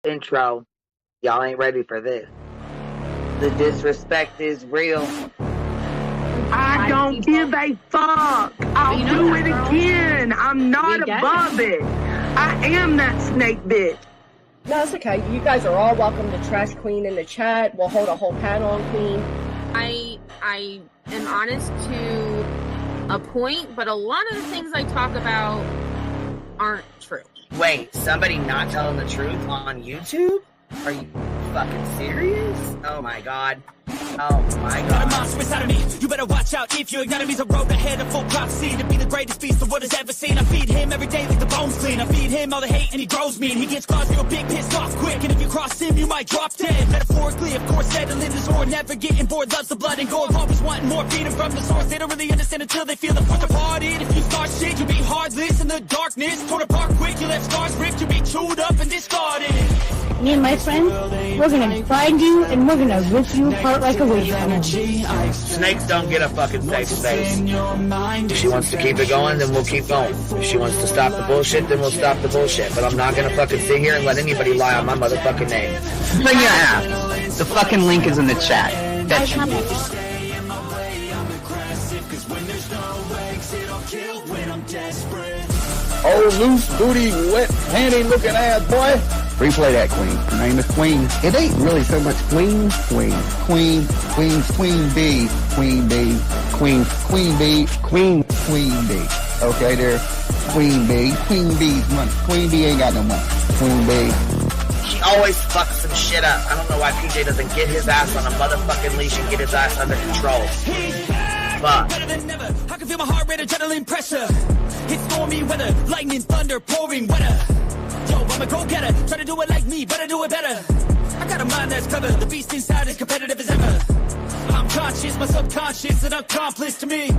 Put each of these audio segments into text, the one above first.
Intro. Y'all ain't ready for this. The disrespect is real. I don't give a fuck. I'll do it again. I'm not above it. I am that snake bitch. No, it's okay. You guys are all welcome to trash Queen in the chat. We'll hold a whole panel on Queen. I am honest to a point, but a lot of the things I talk about aren't true. Wait, somebody not telling the truth on YouTube? Are you fucking serious? Oh my god. Oh my god. Got a monster inside of me. You better watch out if you ignite me. The road ahead of full prophecy to be the greatest beast the world has ever seen. I feed him every day like the bones clean. I feed him all the hate and he grows me. And he gets claws real big, pissed off quick. And if you cross him, you might drop dead. Metaphorically, of course, settling the sword. Never getting bored, loves the blood and gore. Always wanting more, freedom from the source. They don't really understand until they feel the force departed. If you start shit, you'll be heartless in the darkness. Torn apart quick, you left scars ripped. You'll be chewed up and discarded. Me and my friend, we're gonna find you and we're gonna rip you apart like a wasteland. Snakes don't get a fucking safe space. If she wants to keep it going, then we'll keep going. If she wants to stop the bullshit, then we'll stop the bullshit. But I'm not gonna fucking sit here and let anybody lie on my motherfucking name. Bring your ass. The fucking link is in the chat. That should be. Oh, loose booty, wet panty looking ass boy. Replay that, Queen. Her name is Queen. It ain't really so much Queen. Queen B. Queen B. Queen B. Okay, there. Queen B. Queen B's money. Queen B ain't got no money. Queen B. She always fucks some shit up. I don't know why PJ doesn't get his ass on a motherfucking leash and get his ass under control. Fuck. Better than never. I can feel my heart rate, adrenaline pressure. It's stormy weather, lightning, thunder, pouring weather. Yo, I'm a go-getter, try to do it like me, but I do it better. I got a mind that's clever, the beast inside is competitive as ever. I'm conscious, my subconscious, an accomplice to me.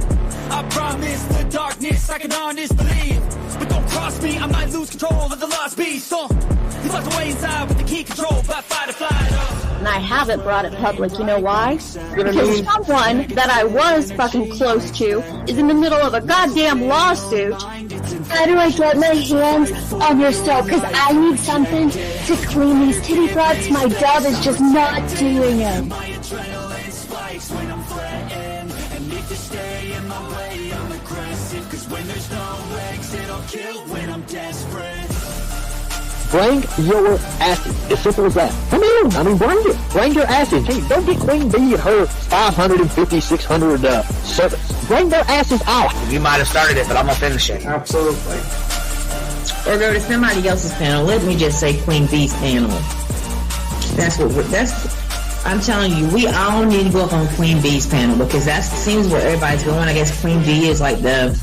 I promise the darkness, I can honest believe. But don't cross me, I might lose control of the lost beast. So, he's locked away inside with the key control by fight or flight. And I haven't brought it public, you know why? Because someone that I was fucking close to is in the middle of a goddamn lawsuit. How do I get my hands on your stuff? Because I need something to clean these titty flaps. My dove is just not doing it. Bring your asses. As simple as that. Come in. Bring it. Bring your asses. Hey, don't get Queen B and her 550, 600 servants. Bring their asses out. You might have started it, but I'm gonna finish it. Absolutely. Or go to somebody else's panel. Let me just say Queen B's panel. I'm telling you, we all need to go up on Queen B's panel because that seems where everybody's going. I guess Queen B is like the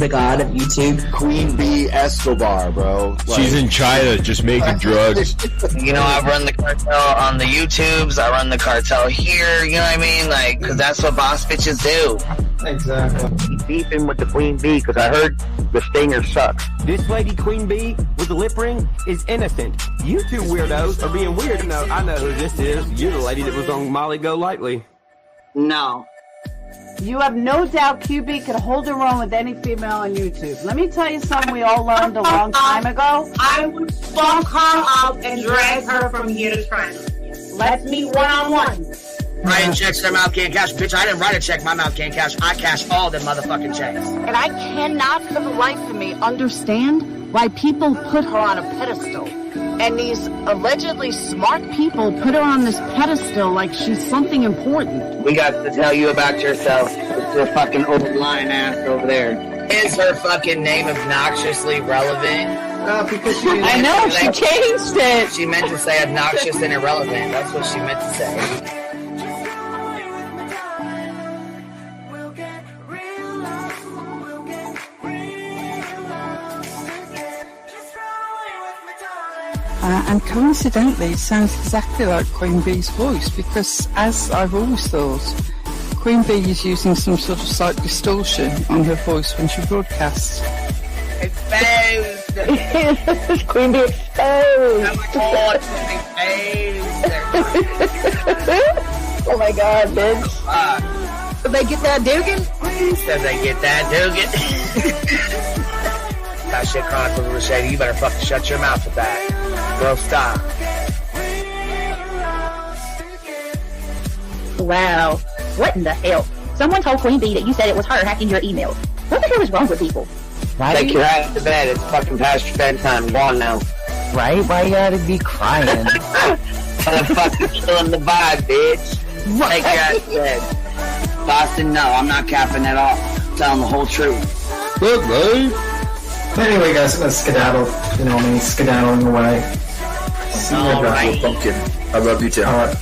god of YouTube. Queen B Escobar, bro. She's in China just making drugs. You know, I run the cartel on the YouTubes. I run the cartel here. You know what I mean? Like, because that's what boss bitches do. Exactly. He's beefing with the Queen B because I heard the stinger sucks. This lady, Queen B, with the lip ring, is innocent. You two weirdos are being weird. No, I know who this is. You're the lady that was on Molly Go Lightly. No. You have no doubt QB could hold her own with any female on YouTube. Let me tell you something we all learned a long time ago. I would fuck her up and drag her from here to China. Let's meet one-on-one. Writing checks, their mouth can't cash. Bitch, I didn't write a check, my mouth can't cash. I cash all them motherfucking checks. And I cannot for the life of me understand why people put her on a pedestal. And these allegedly smart people put her on this pedestal like she's something important. We got to tell you about yourself. It's your fucking overlying ass over there. Is her fucking name obnoxiously relevant? Because she I know, she changed it. She meant to say obnoxious and irrelevant. That's what she meant to say. And coincidentally, it sounds exactly like Queen Bee's voice because, as I've always thought, Queen Bee is using some sort of slight distortion on her voice when she broadcasts. Exposed! Queen Bee exposed! Oh my god, bitch. Did they get that Dugan? Said they get that Dugan. That shit Chronicles of Shady. You better fucking shut your mouth with that. Bro, stop. Wow. What in the hell? Someone told Queen Bee that you said it was her hacking your emails. What the hell is wrong with people? Take your ass to bed. It's fucking past your bedtime. Go on now. Right? Why you gotta be crying? Motherfucking killing the vibe, bitch. What? Take your ass to bed. Boston, no, I'm not capping at all. I'm telling the whole truth. Good, babe. Anyway, guys, I'm gonna skedaddle. You know me, skedaddling away. All right. Pumpkin. I love you too. I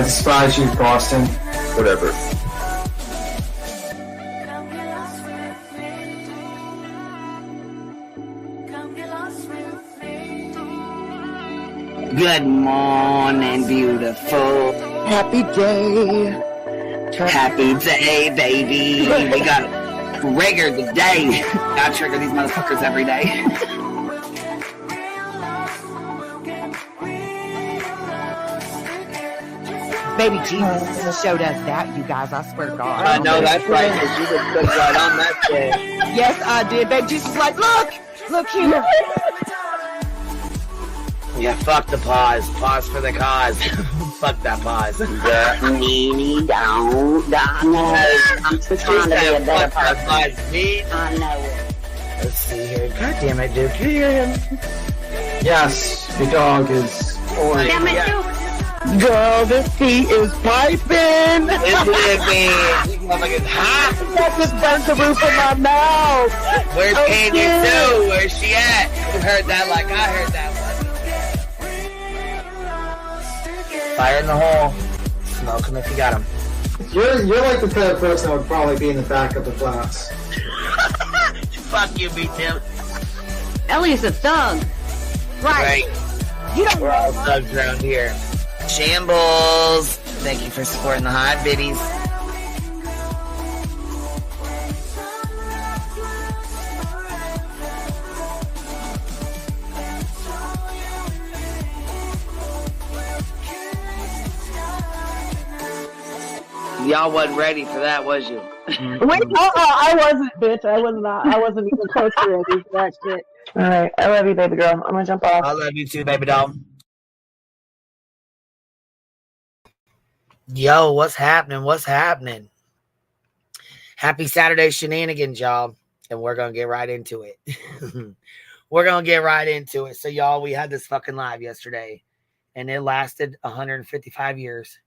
despise you, Boston. Whatever. Good morning, beautiful. Happy day. Happy day, baby. We got trigger today. Gotta trigger these motherfuckers every day. Baby Jesus showed us that, you guys. I swear to God. I know that's right, because you just put right on that shit. Yes, I did. Baby Jesus was like, look here. Yeah, fuck the pause. Pause for the cause. Fuck that pause. I'm just trying to be a better person. I know it. Let's see here. God damn it, Duke. You hear him? Yes, your dog is orange. Damn it, Duke. Girl, this tea is piping. It's living. Motherfucker's hot. That just burnt the roof of my mouth. Where's Candy Sue? Where's she at? You heard that like I heard that one. Fire in the hole. Smoke him if you got him. You're like the type of person that would probably be in the back of the class. Fuck you, B-Tim. Ellie's a thug. Right. You don't We're all thugs around here. Shambles. Thank you for supporting the hot biddies. Y'all wasn't ready for that, was you? Wait, I wasn't, bitch. I was not. I wasn't even close to ready for that shit. All right, I love you, baby girl. I'm gonna jump off. I love you too, baby doll. Yo, what's happening? What's happening? Happy Saturday shenanigans, y'all. And we're gonna get right into it. We're gonna get right into it. So, y'all, we had this fucking live yesterday, and it lasted 155 years.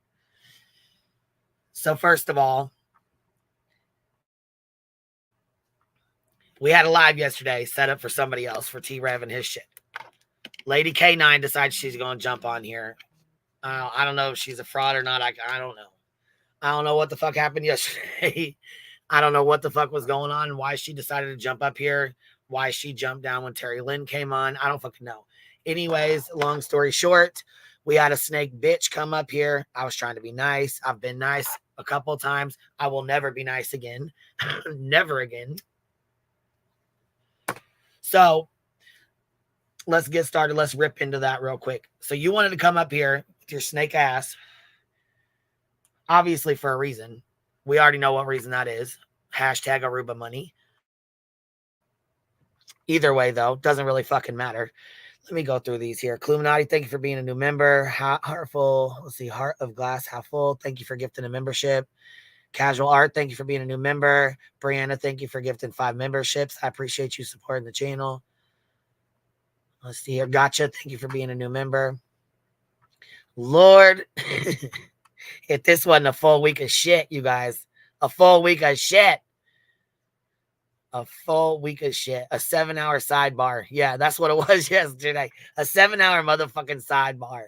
So, first of all, we had a live yesterday set up for somebody else, for T-Rev and his shit. Lady K9 decides she's going to jump on here. I don't know if she's a fraud or not. I don't know. I don't know what the fuck happened yesterday. I don't know what the fuck was going on and why she decided to jump up here, why she jumped down when Terry Lynn came on. I don't fucking know. Anyways, long story short, we had a snake bitch come up here. I was trying to be nice. I've been nice a couple of times. I will never be nice again. Never again. So let's get started. Let's rip into that real quick. So you wanted to come up here with your snake ass, obviously for a reason. We already know what reason that is. Hashtag Aruba money. Either way, though, doesn't really fucking matter. Let me go through these here. Cluminati, thank you for being a new member. Heartful, let's see, Heart of Glass, Half Full. Thank you for gifting a membership. Casual Art, thank you for being a new member. Brianna, thank you for gifting 5 memberships. I appreciate you supporting the channel. Let's see here. Gotcha. Thank you for being a new member. Lord, if this wasn't a full week of shit, you guys, a full week of shit. A full week of shit. A 7-hour sidebar. Yeah, that's what it was yesterday. A 7-hour motherfucking sidebar.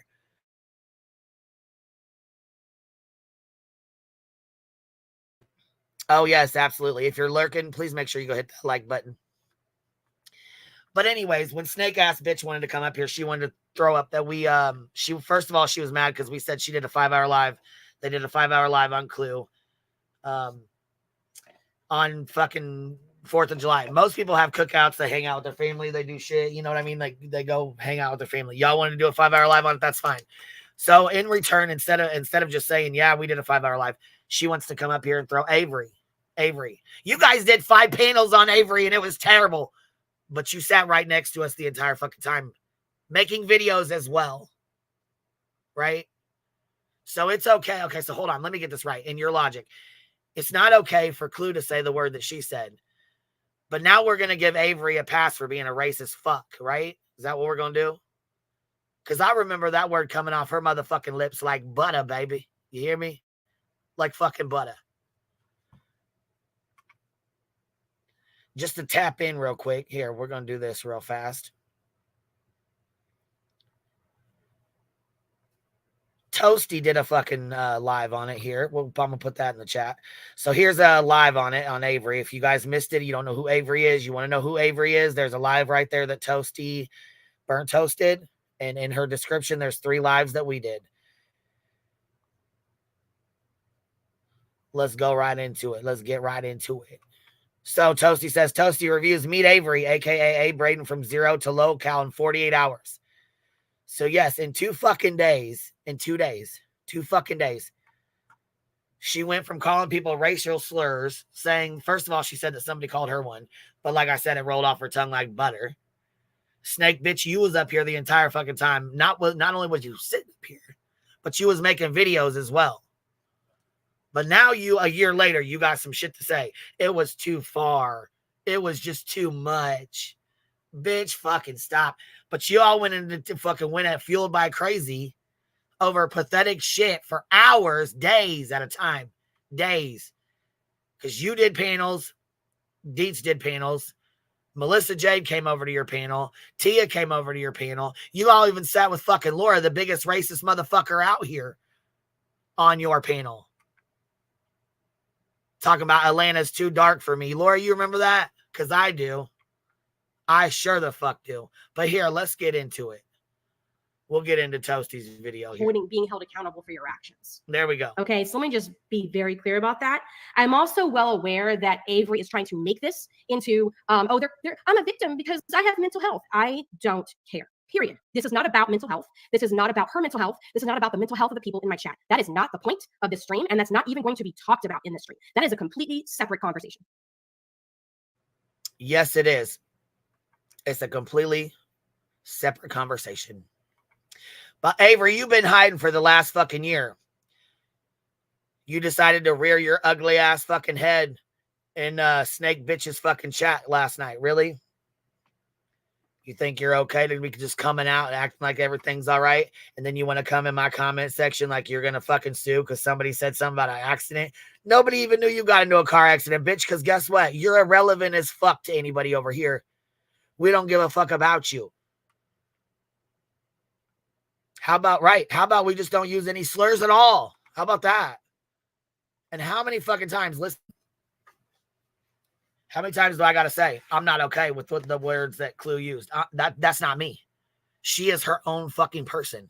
Oh, yes, absolutely. If you're lurking, please make sure you go hit that like button. But anyways, when Snake Ass Bitch wanted to come up here, she wanted to throw up that we, first of all, she was mad because we said she did a 5-hour live. They did a 5-hour live on Clue on fucking 4th of July. Most people have cookouts. They hang out with their family. They do shit. You know what I mean? Like they go hang out with their family. Y'all want to do a 5-hour live on it? That's fine. So in return, instead of just saying, yeah, we did a 5-hour live, she wants to come up here and throw Avery. You guys did 5 panels on Avery and it was terrible. But you sat right next to us the entire fucking time. making videos as well, right? So it's okay. Okay, so hold on. Let me get this right in your logic. It's not okay for Clue to say the word that she said. But now we're going to give Avery a pass for being a racist fuck, right? Is that what we're going to do? Because I remember that word coming off her motherfucking lips like butter, baby. You hear me? Like fucking butter. Just to tap in real quick. Here, we're going to do this real fast. Toasty did a fucking live on it here. I'm going to put that in the chat. So here's a live on it on Avery. If you guys missed it, you don't know who Avery is, you want to know who Avery is, there's a live right there that Toasty Burnt Toasted. And in her description, there's 3 lives that we did. Let's go right into it. Let's get right into it. So Toasty says, Toasty reviews Meet Avery, a.k.a. Braden, from 0 to low cal in 48 hours. So yes, in 2 fucking days, 2 fucking days, she went from calling people racial slurs, saying, first of all, she said that somebody called her one. But like I said, it rolled off her tongue like butter. Snake bitch, you was up here the entire fucking time. Not only was you sitting up here, but you was making videos as well. But now you, a year later, you got some shit to say. It was too far. It was just too much. Bitch, fucking stop. But you all went into fucking went at fueled by crazy over pathetic shit for hours, days at a time. Days. Because you did panels. Deets did panels. Melissa Jade came over to your panel. Tia came over to your panel. You all even sat with fucking Laura, the biggest racist motherfucker out here, on your panel. Talking about Atlanta's too dark for me. Laura, you remember that? Because I do. I sure the fuck do. But here, let's get into it. We'll get into Toasty's video here. Being held accountable for your actions. There we go. Okay, so let me just be very clear about that. I'm also well aware that Avery is trying to make this into, I'm a victim because I have mental health. I don't care. Period. This is not about mental health. This is not about her mental health. This is not about the mental health of the people in my chat. That is not the point of this stream, and that's not even going to be talked about in this stream. That is a completely separate conversation. Yes, it is. It's a completely separate conversation. But Avery, you've been hiding for the last fucking year. You decided to rear your ugly ass fucking head in Snake Bitch's fucking chat last night. Really? You think you're okay to be just coming out and acting like everything's all right? And then you want to come in my comment section like you're going to fucking sue because somebody said something about an accident? Nobody even knew you got into a car accident, bitch, because guess what? You're irrelevant as fuck to anybody over here. We don't give a fuck about you. How about we just don't use any slurs at all? How about that? And how many fucking times, listen, how many times do I got to say, I'm not okay with the words that Clue used? That's not me. She is her own fucking person.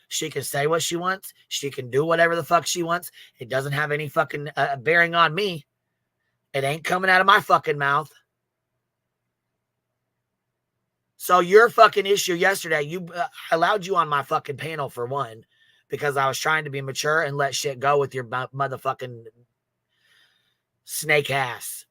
She can say what she wants. She can do whatever the fuck she wants. It doesn't have any fucking bearing on me. It ain't coming out of my fucking mouth. So your fucking issue yesterday, I allowed you on my fucking panel for one, because I was trying to be mature and let shit go with your motherfucking snake ass.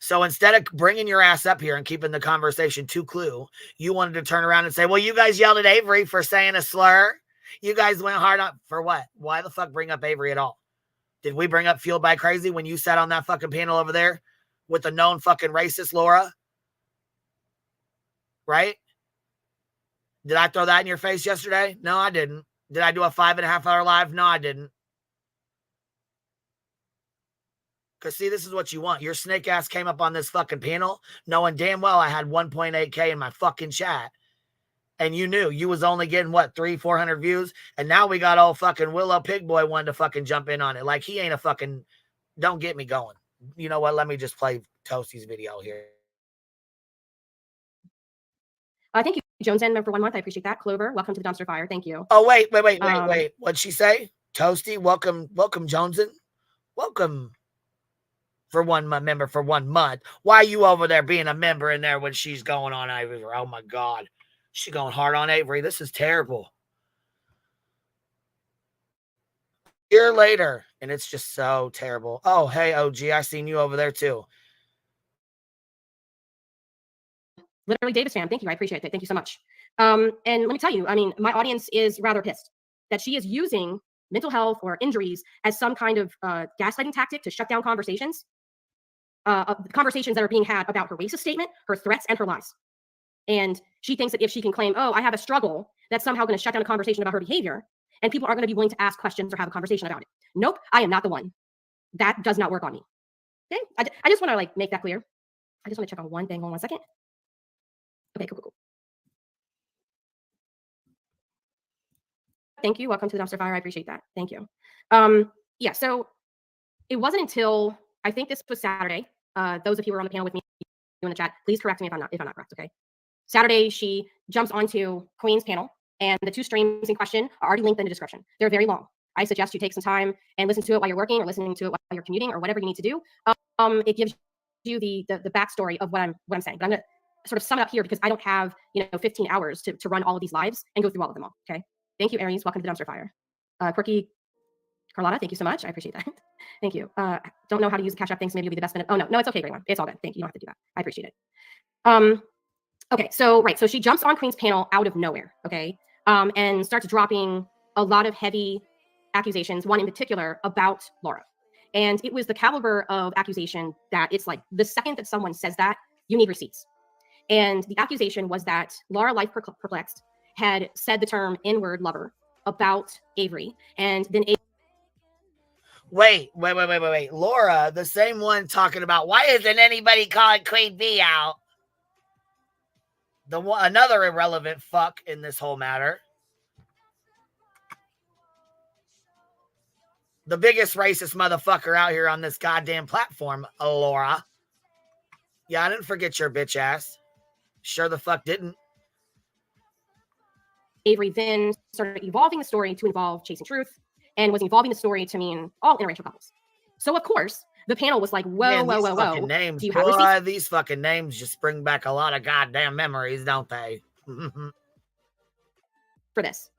So instead of bringing your ass up here and keeping the conversation to Clue, you wanted to turn around and say, well, you guys yelled at Avery for saying a slur. You guys went hard on, for what? Why the fuck bring up Avery at all? Did we bring up Fueled by Crazy when you sat on that fucking panel over there with the known fucking racist Laura? Right? Did I throw that in your face yesterday? No, I didn't. Did I do a 5.5 hour live? No, I didn't. Because, see, this is what you want. Your snake ass came up on this fucking panel knowing damn well I had 1.8K in my fucking chat. And you knew you was only getting, what, 300-400 views? And now we got old fucking Willow Pig Boy wanting to fucking jump in on it. Like, he ain't a fucking, don't get me going. You know what? Let me just play Toasty's video here. Thank you, Jones N for 1 month. I appreciate that. Clover, welcome to the dumpster fire. Thank you. Oh, wait. What'd she say? Toasty, welcome, Joneson. Welcome for member for 1 month. Why are you over there being a member in there when she's going on Avery? Oh, my God. She's going hard on Avery. This is terrible. A year later, and it's just so terrible. Oh, hey, OG, I seen you over there, too. Literally Davis fan. Thank you. I appreciate it. Thank you so much. And let me tell you, I mean, my audience is rather pissed that she is using mental health or injuries as some kind of gaslighting tactic to shut down conversations that are being had about her racist statement, her threats, and her lies. And she thinks that if she can claim, oh, I have a struggle, that's somehow going to shut down a conversation about her behavior, and people aren't going to be willing to ask questions or have a conversation about it. Nope, I am not the one. That does not work on me. Okay, I just want to like make that clear. I just want to check on one thing. Hold on 1 second. Okay, cool. Thank you. Welcome to the dumpster fire. I appreciate that. Thank you. Yeah, so it wasn't until I think this was Saturday. Those of you who were on the panel with me in the chat, please correct me if I'm not correct. Okay. Saturday, she jumps onto Queen's panel, and the 2 streams in question are already linked in the description. They're very long. I suggest you take some time and listen to it while you're working, or listening to it while you're commuting, or whatever you need to do. It gives you the backstory of what I'm saying. But I'm gonna sort of sum it up here because I don't have 15 hours to run all of these lives and go through all of them all. Okay. Thank you, Aries. Welcome to the dumpster fire. Quirky Carlotta, thank you so much. I appreciate that. Thank you. Don't know how to use the Cash App. Thanks. Maybe it'll be the best minute. Oh no, it's okay, Graywan. It's all good. Thank you. You don't have to do that. I appreciate it. Okay, so she jumps on Queen's panel out of nowhere, okay, and starts dropping a lot of heavy accusations, one in particular about Laura. And it was the caliber of accusation that it's like the second that someone says that, you need receipts. And the accusation was that Laura Life Perplexed had said the term N-word lover about Avery, and then Wait. Laura, the same one talking about why isn't anybody calling Queen Bee out? Another irrelevant fuck in this whole matter. The biggest racist motherfucker out here on this goddamn platform, Laura. Yeah, I didn't forget your bitch ass. Sure the fuck didn't. Avery then started evolving the story to involve Chasing Truth, and was evolving the story to mean all interracial couples. So of course, the panel was like, whoa. Fucking names, do you have receipts? These fucking names just bring back a lot of goddamn memories, don't they? For this.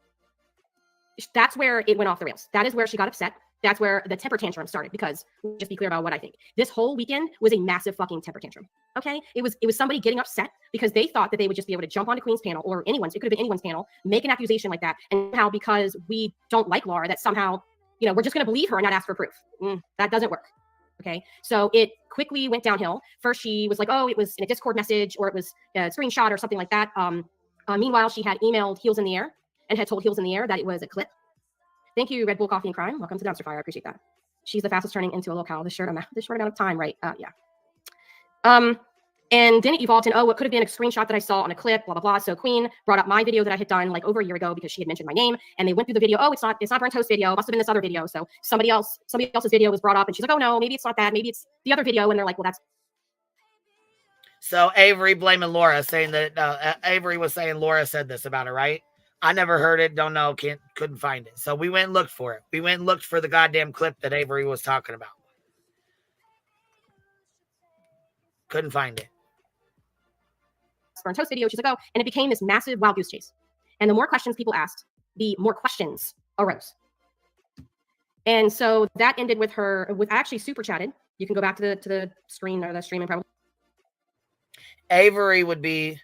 That's where it went off the rails. That is where she got upset. That's where the temper tantrum started, because just be clear about what I think. This whole weekend was a massive fucking temper tantrum. Okay? It was somebody getting upset because they thought that they would just be able to jump onto Queen's panel, or anyone's, it could have been anyone's panel, make an accusation like that, and somehow because we don't like Laura, that somehow, we're just going to believe her and not ask for proof. That doesn't work. Okay, so it quickly went downhill. First, she was like, oh, it was in a Discord message, or it was a screenshot or something like that. Meanwhile, she had emailed Heels in the Air and had told Heels in the Air that it was a clip. Thank you, Red Bull Coffee and Crime. Welcome to Dumpster Fire. I appreciate that. She's the fastest turning into a locale this short amount of time, right? Yeah. And then it evolved in, what could have been a screenshot that I saw on a clip, blah, blah, blah. So Queen brought up my video that I had done like over a year ago because she had mentioned my name, and they went through the video. Oh, it's not Burnt Toast video. It must have been this other video. So somebody else's video was brought up, and she's like, oh no, maybe it's not that. Maybe it's the other video. And they're like, well, that's. So Avery blaming Laura, saying that Avery was saying Laura said this about her, right? I never heard it. Don't know. Couldn't find it. So we went and looked for it. We went and looked for the goddamn clip that Avery was talking about. Couldn't find it. Burnt Toast video, she's like, oh, and it became this massive wild goose chase. And the more questions people asked, the more questions arose. And so that ended with her, I actually super chatted. You can go back to the screen or the stream and probably. Avery would be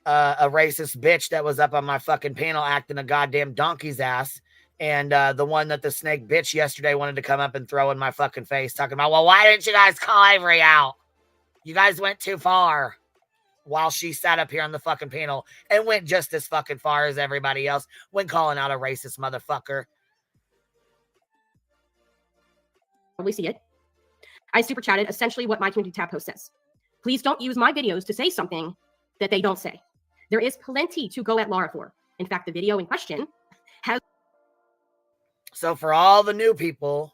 a racist bitch that was up on my fucking panel acting a goddamn donkey's ass. And the one that the snake bitch yesterday wanted to come up and throw in my fucking face, talking about, well, why didn't you guys call Avery out? You guys went too far. While she sat up here on the fucking panel and went just as fucking far as everybody else when calling out a racist motherfucker. Probably see it. I super chatted essentially what my community tab post says. Please don't use my videos to say something that they don't say. There is plenty to go at Laura for. In fact, the video in question has. So for all the new people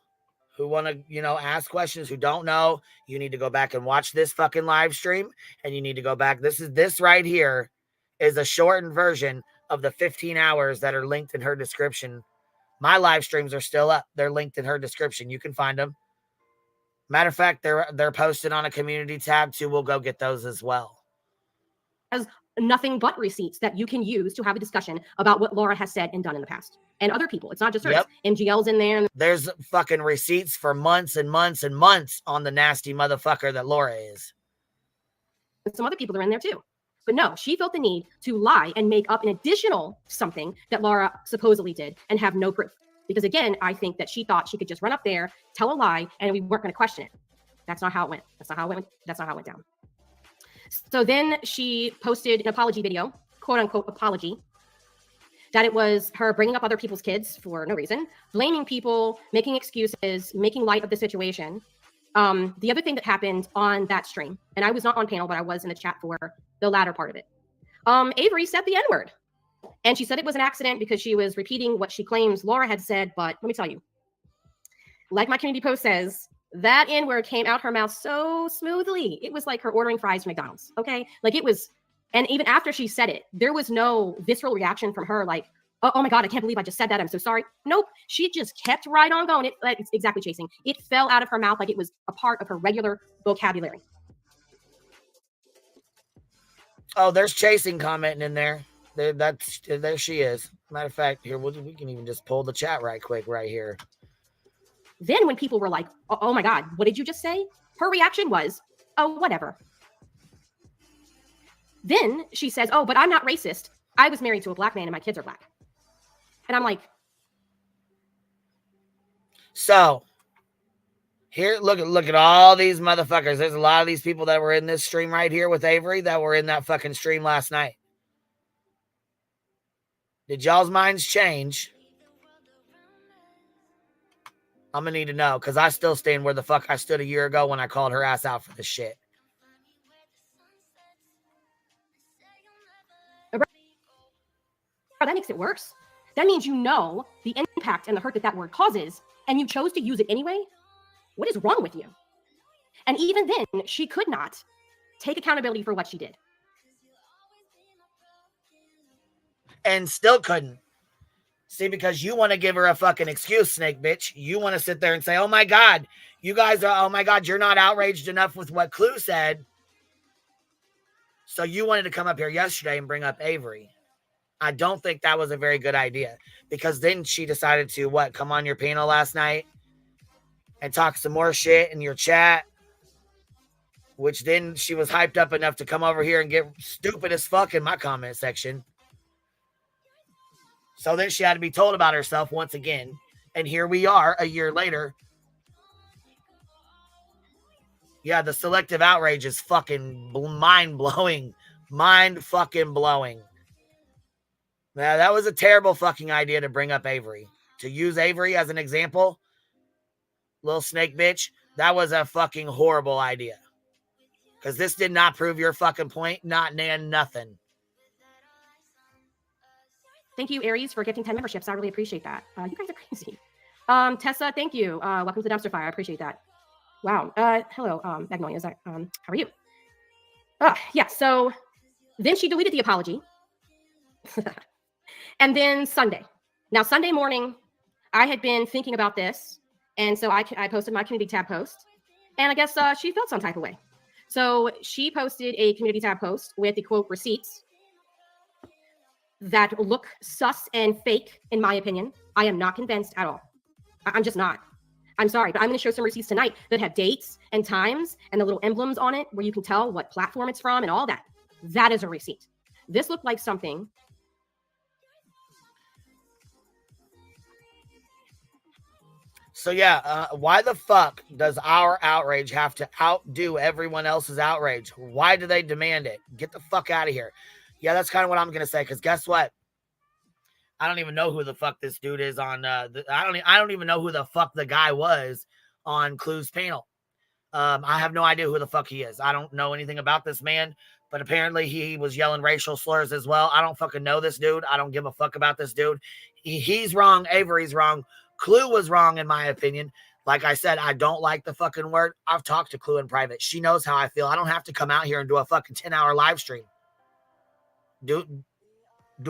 who want to, ask questions, who don't know, you need to go back and watch this fucking live stream, and you need to go back. This right here is a shortened version of the 15 hours that are linked in her description. My live streams are still up. They're linked in her description. You can find them. Matter of fact, they're posted on a community tab too. We'll go get those as well. Has nothing but receipts that you can use to have a discussion about what Laura has said and done in the past. And other people. It's not just her. Yep. MGL's in there. There's fucking receipts for months and months and months on the nasty motherfucker that Laura is. And some other people are in there too. But no, she felt the need to lie and make up an additional something that Laura supposedly did and have no proof. Because again, I think that she thought she could just run up there, tell a lie, and we weren't going to question it. That's not how it went. That's not how it went. That's not how it went down. So then she posted an apology video, quote unquote apology, that it was her bringing up other people's kids for no reason, blaming people, making excuses, making light of the situation. The other thing that happened on that stream, and I was not on panel, but I was in the chat for the latter part of it. Avery said the N-word. And she said it was an accident because she was repeating what she claims Laura had said. But let me tell you, like my community post says, that N-word came out her mouth so smoothly. It was like her ordering fries from McDonald's. Okay. Like it was, and even after she said it, there was no visceral reaction from her like, oh my God, I can't believe I just said that. I'm so sorry. Nope. She just kept right on going. It's exactly chasing. It fell out of her mouth like it was a part of her regular vocabulary. Oh, there's chasing commenting in there. There she is. Matter of fact, here we can even just pull the chat right quick right here. Then when people were like, oh my God, what did you just say? Her reaction was, oh, whatever. Then she says, oh, but I'm not racist. I was married to a black man and my kids are black. And I'm like. So here, look at all these motherfuckers. There's a lot of these people that were in this stream right here with Avery that were in that fucking stream last night. Did y'all's minds change? I'm going to need to know because I still stand where the fuck I stood a year ago when I called her ass out for this shit. That makes it worse. That means you know the impact and the hurt that word causes, and you chose to use it anyway? What is wrong with you? And even then, she could not take accountability for what she did. And still couldn't. See, because you want to give her a fucking excuse, snake bitch. You want to sit there and say, oh my God, you guys are, oh my God, you're not outraged enough with what Clue said. So you wanted to come up here yesterday and bring up Avery. I don't think that was a very good idea because then she decided to come on your panel last night and talk some more shit in your chat, which then she was hyped up enough to come over here and get stupid as fuck in my comment section. So then she had to be told about herself once again. And here we are a year later. Yeah, the selective outrage is fucking mind-blowing. Mind-fucking-blowing. Now, that was a terrible fucking idea to bring up Avery. To use Avery as an example, little snake bitch, that was a fucking horrible idea. Because this did not prove your fucking point. Not nothing. Thank you, Aries, for gifting 10 memberships. I really appreciate that. You guys are crazy. Tessa, thank you. Welcome to the Dumpster Fire. I appreciate that. Wow. Hello, Magnolia. How are you? Yeah, so then she deleted the apology. And then Sunday. Now, Sunday morning, I had been thinking about this. And so I posted my community tab post. And I guess she felt some type of way. So she posted a community tab post with the quote receipts that look sus and fake, in my opinion. I am not convinced at all. I'm just not. I'm sorry, but I'm going to show some receipts tonight that have dates and times and the little emblems on it where you can tell what platform it's from and all that. That is a receipt. This looked like something. So yeah, why the fuck does our outrage have to outdo everyone else's outrage? Why do they demand it? Get the fuck out of here. Yeah, that's kind of what I'm going to say. Because guess what? I don't even know who the fuck this dude is on. I don't even know who the fuck the guy was on Clue's panel. I have no idea who the fuck he is. I don't know anything about this man. But apparently he was yelling racial slurs as well. I don't fucking know this dude. I don't give a fuck about this dude. He's wrong. Avery's wrong. Clue was wrong in my opinion. Like I said, I don't like the fucking word. I've talked to Clue in private. She knows how I feel. I don't have to come out here and do a fucking 10-hour live stream. Do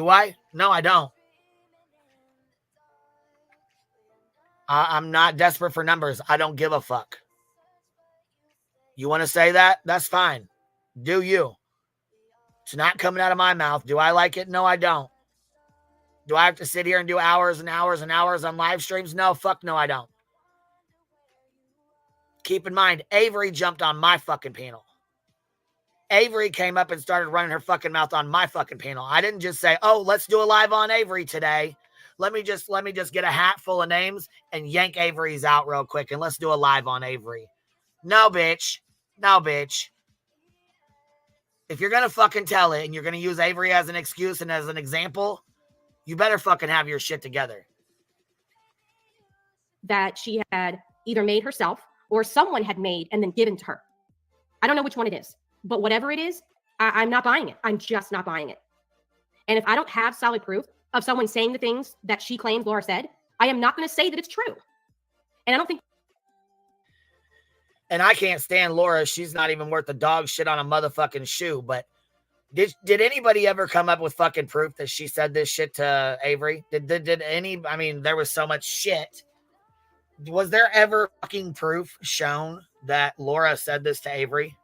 I? No, I don't. I'm not desperate for numbers. I don't give a fuck. You want to say that? That's fine. Do you? It's not coming out of my mouth. Do I like it? No, I don't. Do I have to sit here and do hours and hours and hours on live streams? No, fuck no, I don't. Keep in mind, Avery jumped on my fucking panel. Avery came up and started running her fucking mouth on my fucking panel. I didn't just say, oh, let's do a live on Avery today. Let me just get a hat full of names and yank Avery's out real quick and let's do a live on Avery. No, bitch. No, bitch. If you're going to fucking tell it and you're going to use Avery as an excuse and as an example, you better fucking have your shit together. That she had either made herself or someone had made and then given to her. I don't know which one it is, but whatever it is, I'm not buying it. I'm just not buying it. And if I don't have solid proof of someone saying the things that she claims Laura said, I am not going to say that it's true. And I don't think. And I can't stand Laura. She's not even worth the dog shit on a motherfucking shoe. But did anybody ever come up with fucking proof that she said this shit to Avery? Did any? I mean, there was so much shit. Was there ever fucking proof shown that Laura said this to Avery?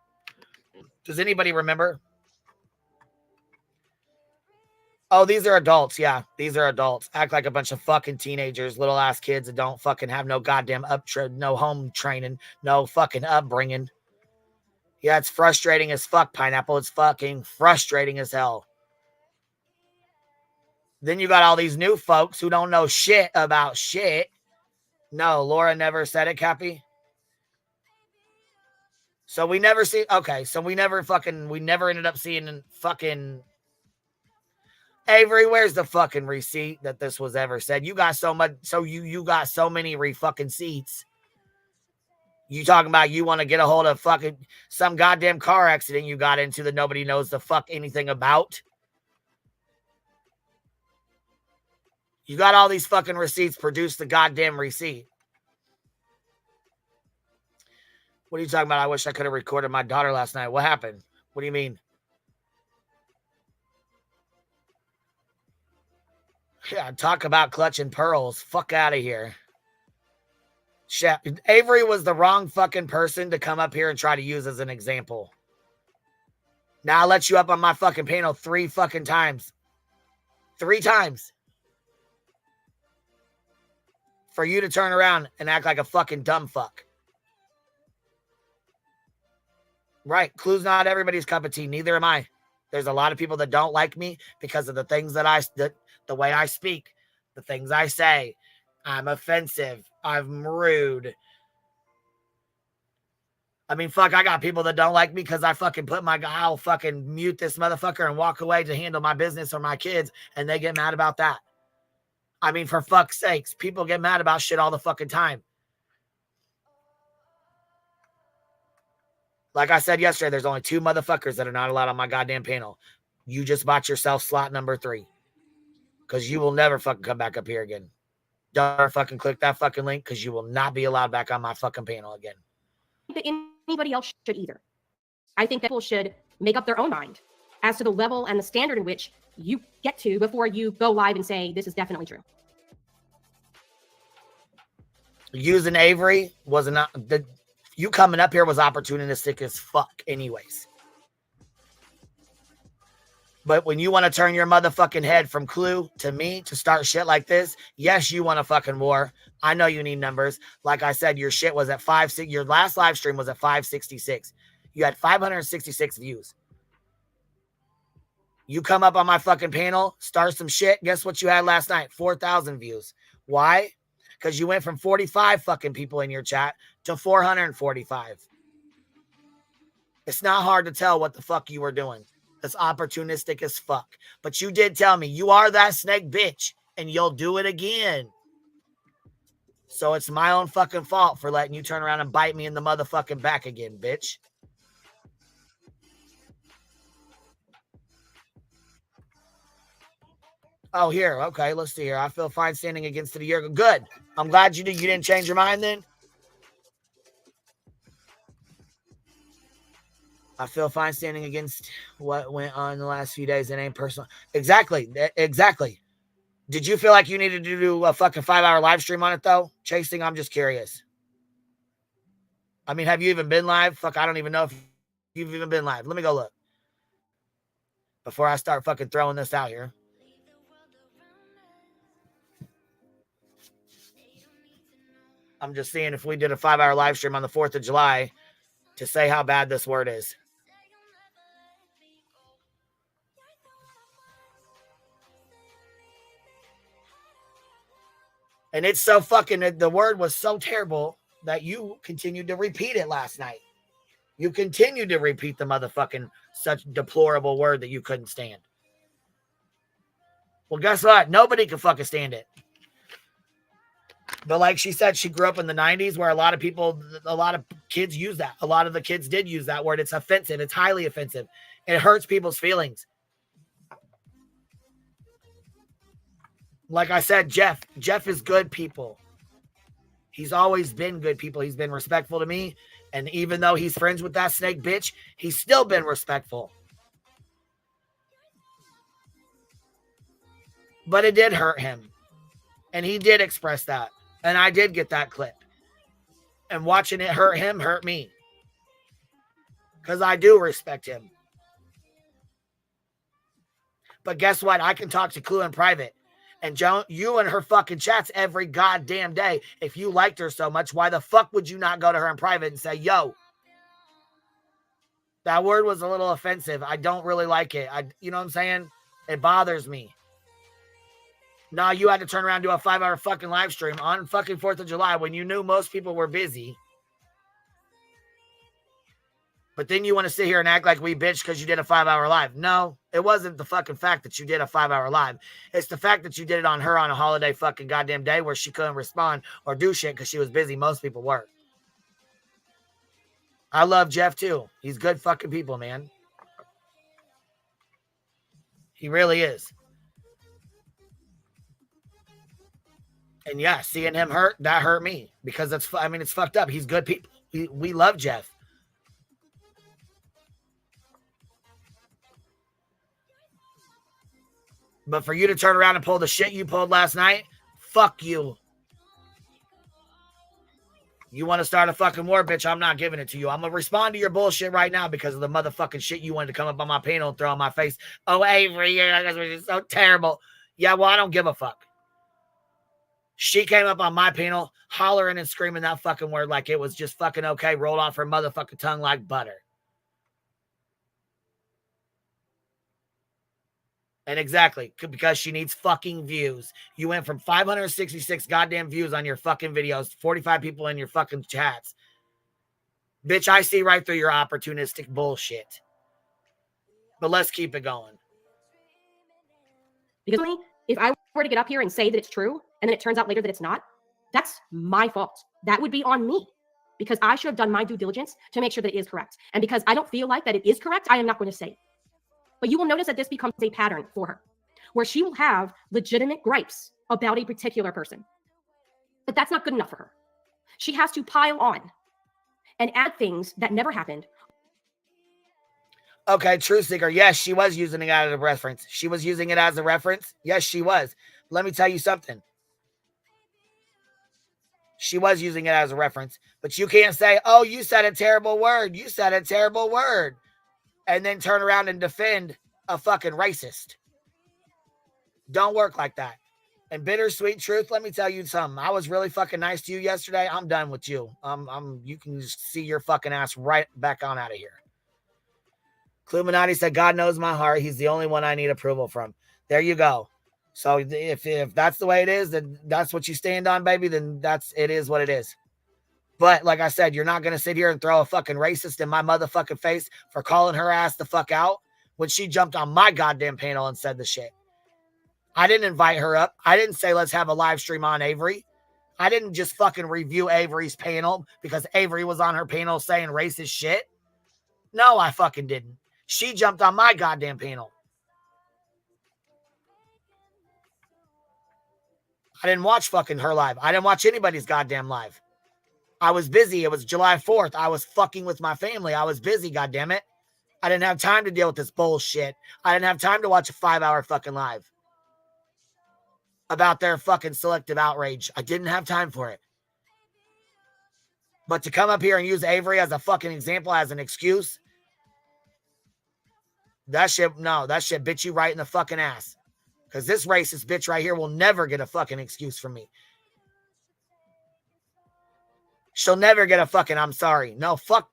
Does anybody remember? Oh, these are adults. Yeah, these are adults. Act like a bunch of fucking teenagers, little ass kids that don't fucking have no goddamn no home training, no fucking upbringing. Yeah, it's frustrating as fuck, Pineapple. It's fucking frustrating as hell. Then you got all these new folks who don't know shit about shit. No, Laura never said it, Cappy. So we never see. Okay, so we never ended up seeing fucking Avery. Where's the fucking receipt that this was ever said? You got so much. So you got so many fucking seats. You talking about you want to get a hold of fucking some goddamn car accident you got into that nobody knows the fuck anything about? You got all these fucking receipts. Produce the goddamn receipt. What are you talking about? I wish I could have recorded my daughter last night. What happened? What do you mean? Yeah, talk about clutching pearls. Fuck out of here. Shit. Avery was the wrong fucking person to come up here and try to use as an example. Now I let you up on my fucking panel 3 fucking times. 3 times. For you to turn around and act like a fucking dumb fuck. Right. Clue's not everybody's cup of tea. Neither am I. There's a lot of people that don't like me because of the things that the way I speak, the things I say. I'm offensive. I'm rude. I mean, fuck, I got people that don't like me because I fucking I'll fucking mute this motherfucker and walk away to handle my business or my kids, and they get mad about that. I mean, for fuck's sakes, people get mad about shit all the fucking time. Like I said yesterday, there's only 2 motherfuckers that are not allowed on my goddamn panel. You just bought yourself slot number 3. Because you will never fucking come back up here again. Don't ever fucking click that fucking link because you will not be allowed back on my fucking panel again. I think that anybody else should either. I think that people should make up their own mind as to the level and the standard in which you get to before you go live and say, this is definitely true. Using Avery was not... You coming up here was opportunistic as fuck anyways. But when you want to turn your motherfucking head from Clue to me to start shit like this, yes, you want a fucking war. I know you need numbers. Like I said, your shit was at 560. Your last live stream was at 566. You had 566 views. You come up on my fucking panel, start some shit. Guess what you had last night? 4,000 views. Why? Because you went from 45 fucking people in your chat to 445. It's not hard to tell what the fuck you were doing. It's opportunistic as fuck. But you did tell me you are that snake bitch and you'll do it again. So it's my own fucking fault for letting you turn around and bite me in the motherfucking back again, bitch. Oh, here. Okay, let's see here. I feel fine standing against the year. Good. I'm glad you didn't change your mind then. I feel fine standing against what went on in the last few days. It ain't personal. Exactly. Exactly. Did you feel like you needed to do a fucking 5-hour live stream on it, though? Chasing, I'm just curious. I mean, have you even been live? Fuck, I don't even know if you've even been live. Let me go look. Before I start fucking throwing this out here. I'm just seeing if we did a 5-hour live stream on the 4th of July to say how bad this word is. And it's so fucking, the word was so terrible that you continued to repeat it last night. You continued to repeat the motherfucking such deplorable word that you couldn't stand. Well, guess what? Nobody can fucking stand it. But like she said, she grew up in the 90s where a lot of kids use that. A lot of the kids did use that word. It's offensive. It's highly offensive. It hurts people's feelings. Like I said, Jeff is good people. He's always been good people. He's been respectful to me. And even though he's friends with that snake bitch, he's still been respectful. But it did hurt him. And he did express that. And I did get that clip. And watching it hurt him hurt me. Because I do respect him. But guess what? I can talk to Clue in private. And Joan, you and her fucking chats every goddamn day. If you liked her so much, why the fuck would you not go to her in private and say, yo, that word was a little offensive. I don't really like it. You know what I'm saying? It bothers me. No, you had to turn around and do a 5-hour fucking live stream on fucking 4th of July when you knew most people were busy. But then you want to sit here and act like we bitch because you did a 5-hour live. No, it wasn't the fucking fact that you did a 5-hour live. It's the fact that you did it on her on a holiday fucking goddamn day where she couldn't respond or do shit because she was busy. Most people were. I love Jeff too. He's good fucking people, man. He really is. And yeah, seeing him hurt, that hurt me because it's fucked up. He's good people. We love Jeff. But for you to turn around and pull the shit you pulled last night, fuck you. You want to start a fucking war, bitch? I'm not giving it to you. I'm going to respond to your bullshit right now because of the motherfucking shit you wanted to come up on my panel and throw in my face. Oh, Avery, you're so terrible. Yeah, well, I don't give a fuck. She came up on my panel hollering and screaming that fucking word like it was just fucking okay, rolled off her motherfucking tongue like butter. And exactly, because she needs fucking views. You went from 566 goddamn views on your fucking videos, 45 people in your fucking chats. Bitch, I see right through your opportunistic bullshit. But let's keep it going. Because if I were to get up here and say that it's true, and then it turns out later that it's not, that's my fault. That would be on me. Because I should have done my due diligence to make sure that it is correct. And because I don't feel like that it is correct, I am not going to say it. But you will notice that this becomes a pattern for her, where she will have legitimate gripes about a particular person. But that's not good enough for her. She has to pile on and add things that never happened. Okay, Truth Seeker. Yes, she was using it as a reference. She was using it as a reference. Yes, she was. Let me tell you something. She was using it as a reference. But you can't say, oh, you said a terrible word. You said a terrible word. And then turn around and defend a fucking racist. Don't work like that. And bittersweet truth, let me tell you something. I was really fucking nice to you yesterday. I'm done with you. You can just see your fucking ass right back on out of here. Cluminati said, God knows my heart. He's the only one I need approval from. There you go. So if that's the way it is, then that's what you stand on, baby, then it is what it is. But like I said, you're not going to sit here and throw a fucking racist in my motherfucking face for calling her ass the fuck out when she jumped on my goddamn panel and said the shit. I didn't invite her up. I didn't say, let's have a live stream on Avery. I didn't just fucking review Avery's panel because Avery was on her panel saying racist shit. No, I fucking didn't. She jumped on my goddamn panel. I didn't watch fucking her live. I didn't watch anybody's goddamn live. I was busy. It was July 4th. I was fucking with my family. I was busy, goddammit. I didn't have time to deal with this bullshit. I didn't have time to watch a 5-hour fucking live about their fucking selective outrage. I didn't have time for it. But to come up here and use Avery as a fucking example, as an excuse, that shit bit you right in the fucking ass. Because this racist bitch right here will never get a fucking excuse from me. She'll never get a fucking I'm sorry. No, fuck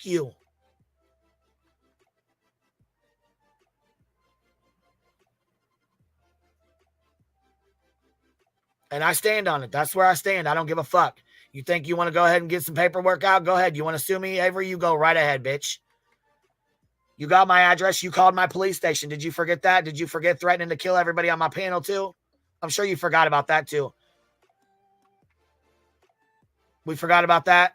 you. And I stand on it. That's where I stand. I don't give a fuck. You think you want to go ahead and get some paperwork out? Go ahead. You want to sue me, Avery? You go right ahead, bitch. You got my address. You called my police station. Did you forget that? Did you forget threatening to kill everybody on my panel too? I'm sure you forgot about that too. We forgot about that.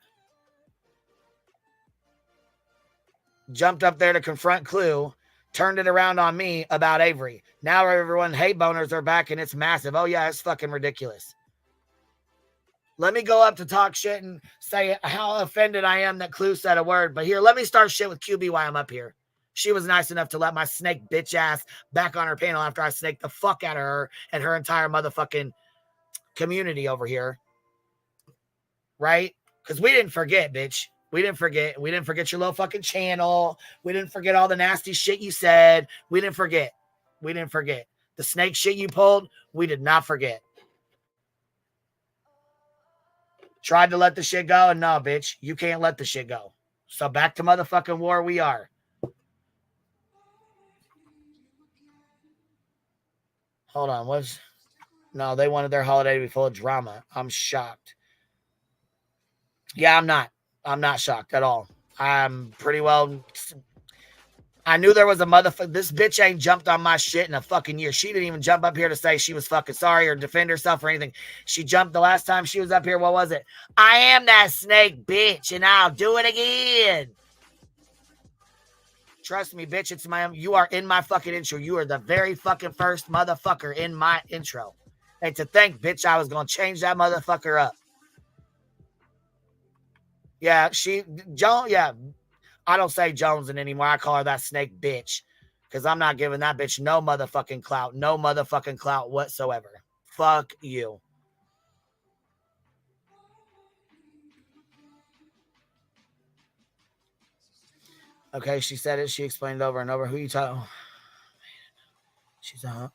Jumped up there to confront Clue, turned it around on me about Avery. Now everyone hate boners are back and it's massive. Oh yeah, it's fucking ridiculous. Let me go up to talk shit and say how offended I am that Clue said a word. But here, let me start shit with QB while I'm up here. She was nice enough to let my snake bitch ass back on her panel after I snaked the fuck out of her and her entire motherfucking community over here. Right? Because we didn't forget, bitch. We didn't forget. We didn't forget your little fucking channel. We didn't forget all the nasty shit you said. We didn't forget. We didn't forget. The snake shit you pulled, we did not forget. Tried to let the shit go, and no, bitch, you can't let the shit go. So back to motherfucking war we are. Hold on, no, they wanted their holiday to be full of drama. I'm shocked. Yeah, I'm not. I'm not shocked at all. I'm pretty well. I knew there was a motherfucker. This bitch ain't jumped on my shit in a fucking year. She didn't even jump up here to say she was fucking sorry or defend herself or anything. She jumped the last time she was up here. What was it? I am that snake bitch and I'll do it again. Trust me, bitch. You are in my fucking intro. You are the very fucking first motherfucker in my intro. And to think, bitch, I was going to change that motherfucker up. Yeah, Joan, yeah. I don't say Jonesing anymore. I call her that snake bitch. Because I'm not giving that bitch no motherfucking clout. No motherfucking clout whatsoever. Fuck you. Okay, she said it. She explained it over and over. Who you talking? Oh, she's a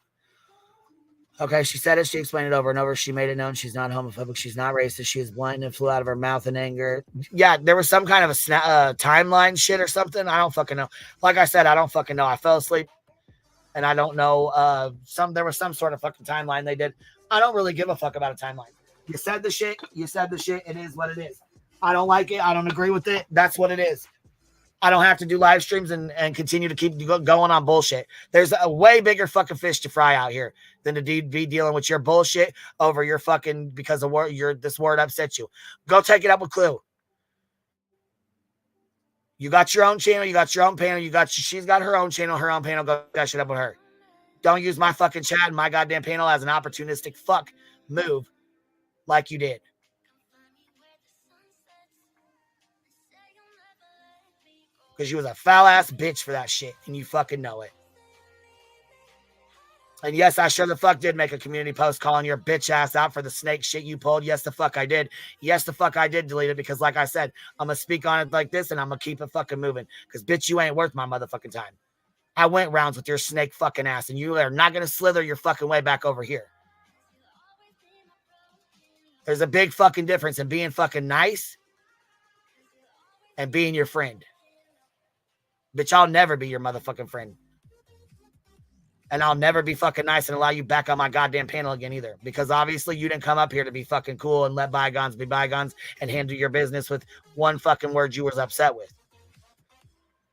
Okay, she said it. She explained it over and over. She made it known she's not homophobic. She's not racist. She is blunt and flew out of her mouth in anger. Yeah, there was some kind of a timeline shit or something. I don't fucking know. Like I said, I don't fucking know. I fell asleep and I don't know. There was some sort of fucking timeline they did. I don't really give a fuck about a timeline. You said the shit. You said the shit. It is what it is. I don't like it. I don't agree with it. That's what it is. I don't have to do live streams and continue to keep going on bullshit. There's a way bigger fucking fish to fry out here than to be dealing with your bullshit over your fucking because of this word upsets you. Go take it up with Clue. You got your own channel. You got your own panel. She's got her own channel, her own panel. Go that shit up with her. Don't use my fucking chat and my goddamn panel as an opportunistic fuck move like you did. Because you was a foul ass bitch for that shit. And you fucking know it. And yes, I sure the fuck did make a community post calling your bitch ass out for the snake shit you pulled. Yes, the fuck I did. Yes, the fuck I did delete it. Because like I said, I'm going to speak on it like this and I'm going to keep it fucking moving. Because bitch, you ain't worth my motherfucking time. I went rounds with your snake fucking ass. And you are not going to slither your fucking way back over here. There's a big fucking difference in being fucking nice and being your friend. Bitch, I'll never be your motherfucking friend. And I'll never be fucking nice and allow you back on my goddamn panel again either. Because obviously you didn't come up here to be fucking cool and let bygones be bygones and handle your business with one fucking word you was upset with.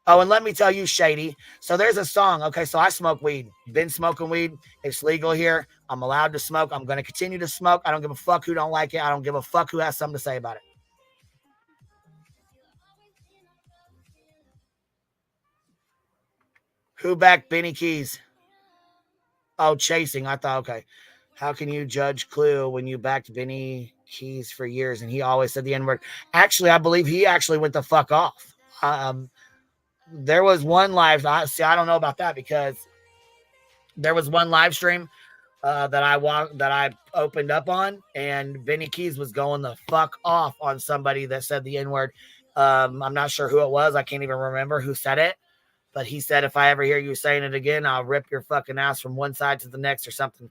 Oh, and let me tell you, Shady. So there's a song. Okay, so I smoke weed. Been smoking weed. It's legal here. I'm allowed to smoke. I'm going to continue to smoke. I don't give a fuck who don't like it. I don't give a fuck who has something to say about it. Who backed Benny Keys? Oh, chasing. I thought, okay. How can you judge Clue when you backed Benny Keys for years and he always said the N-word? Actually, I believe he actually went the fuck off. There was one live. I don't know about that because there was one live stream that I opened up on, and Benny Keys was going the fuck off on somebody that said the N-word. I'm not sure who it was. I can't even remember who said it. But he said, if I ever hear you saying it again, I'll rip your fucking ass from one side to the next or something.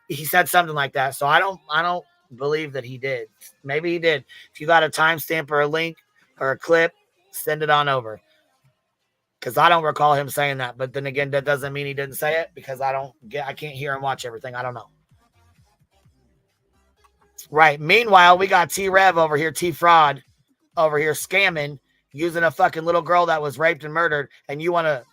He said something like that. So I don't believe that he did. Maybe he did. If you got a timestamp or a link or a clip, send it on over. Because I don't recall him saying that. But then again, that doesn't mean he didn't say it because I can't hear and watch everything. I don't know. Right. Meanwhile, we got T-Rev over here, T-Fraud over here scamming, using a fucking little girl that was raped and murdered. And you want to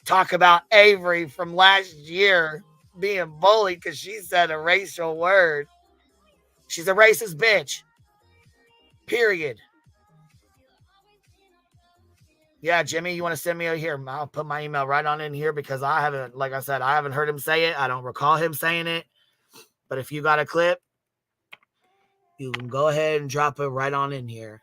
talk about Avery from last year being bullied because she said a racial word. She's a racist bitch. Period. Yeah, Jimmy, you want to send me here? I'll put my email right on in here because I haven't, like I said, I haven't heard him say it. I don't recall him saying it. But if you got a clip, you can go ahead and drop it right on in here.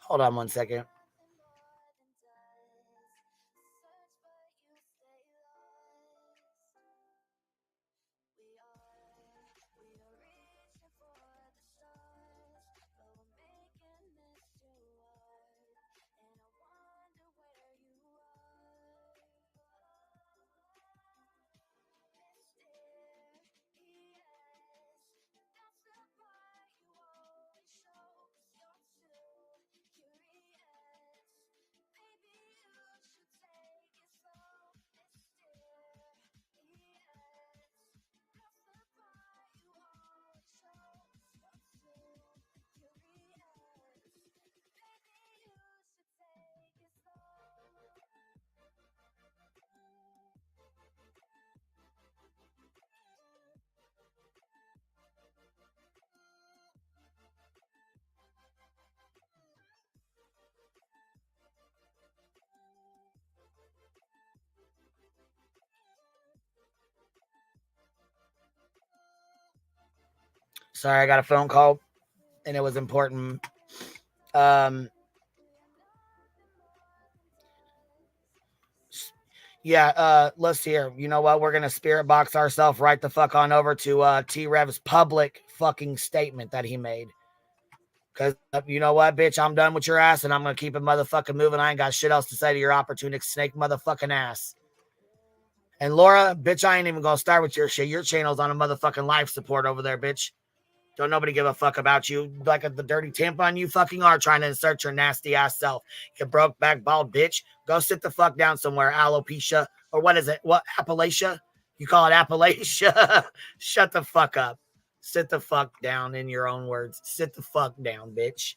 Hold on one second. Sorry, I got a phone call and it was important. Yeah, let's hear. You know what? We're going to spirit box ourselves right the fuck on over to T-Rev's public fucking statement that he made. Because you know what, bitch? I'm done with your ass and I'm going to keep it motherfucking moving. I ain't got shit else to say to your opportunistic snake motherfucking ass. And Laura, bitch, I ain't even going to start with your shit. Your channel's on a motherfucking life support over there, bitch. Don't nobody give a fuck about you. Like the dirty tampon you fucking are trying to insert your nasty ass self. You broke back bald bitch. Go sit the fuck down somewhere. Alopecia. Or what is it? What? Appalachia? You call it Appalachia? Shut the fuck up. Sit the fuck down in your own words. Sit the fuck down, bitch.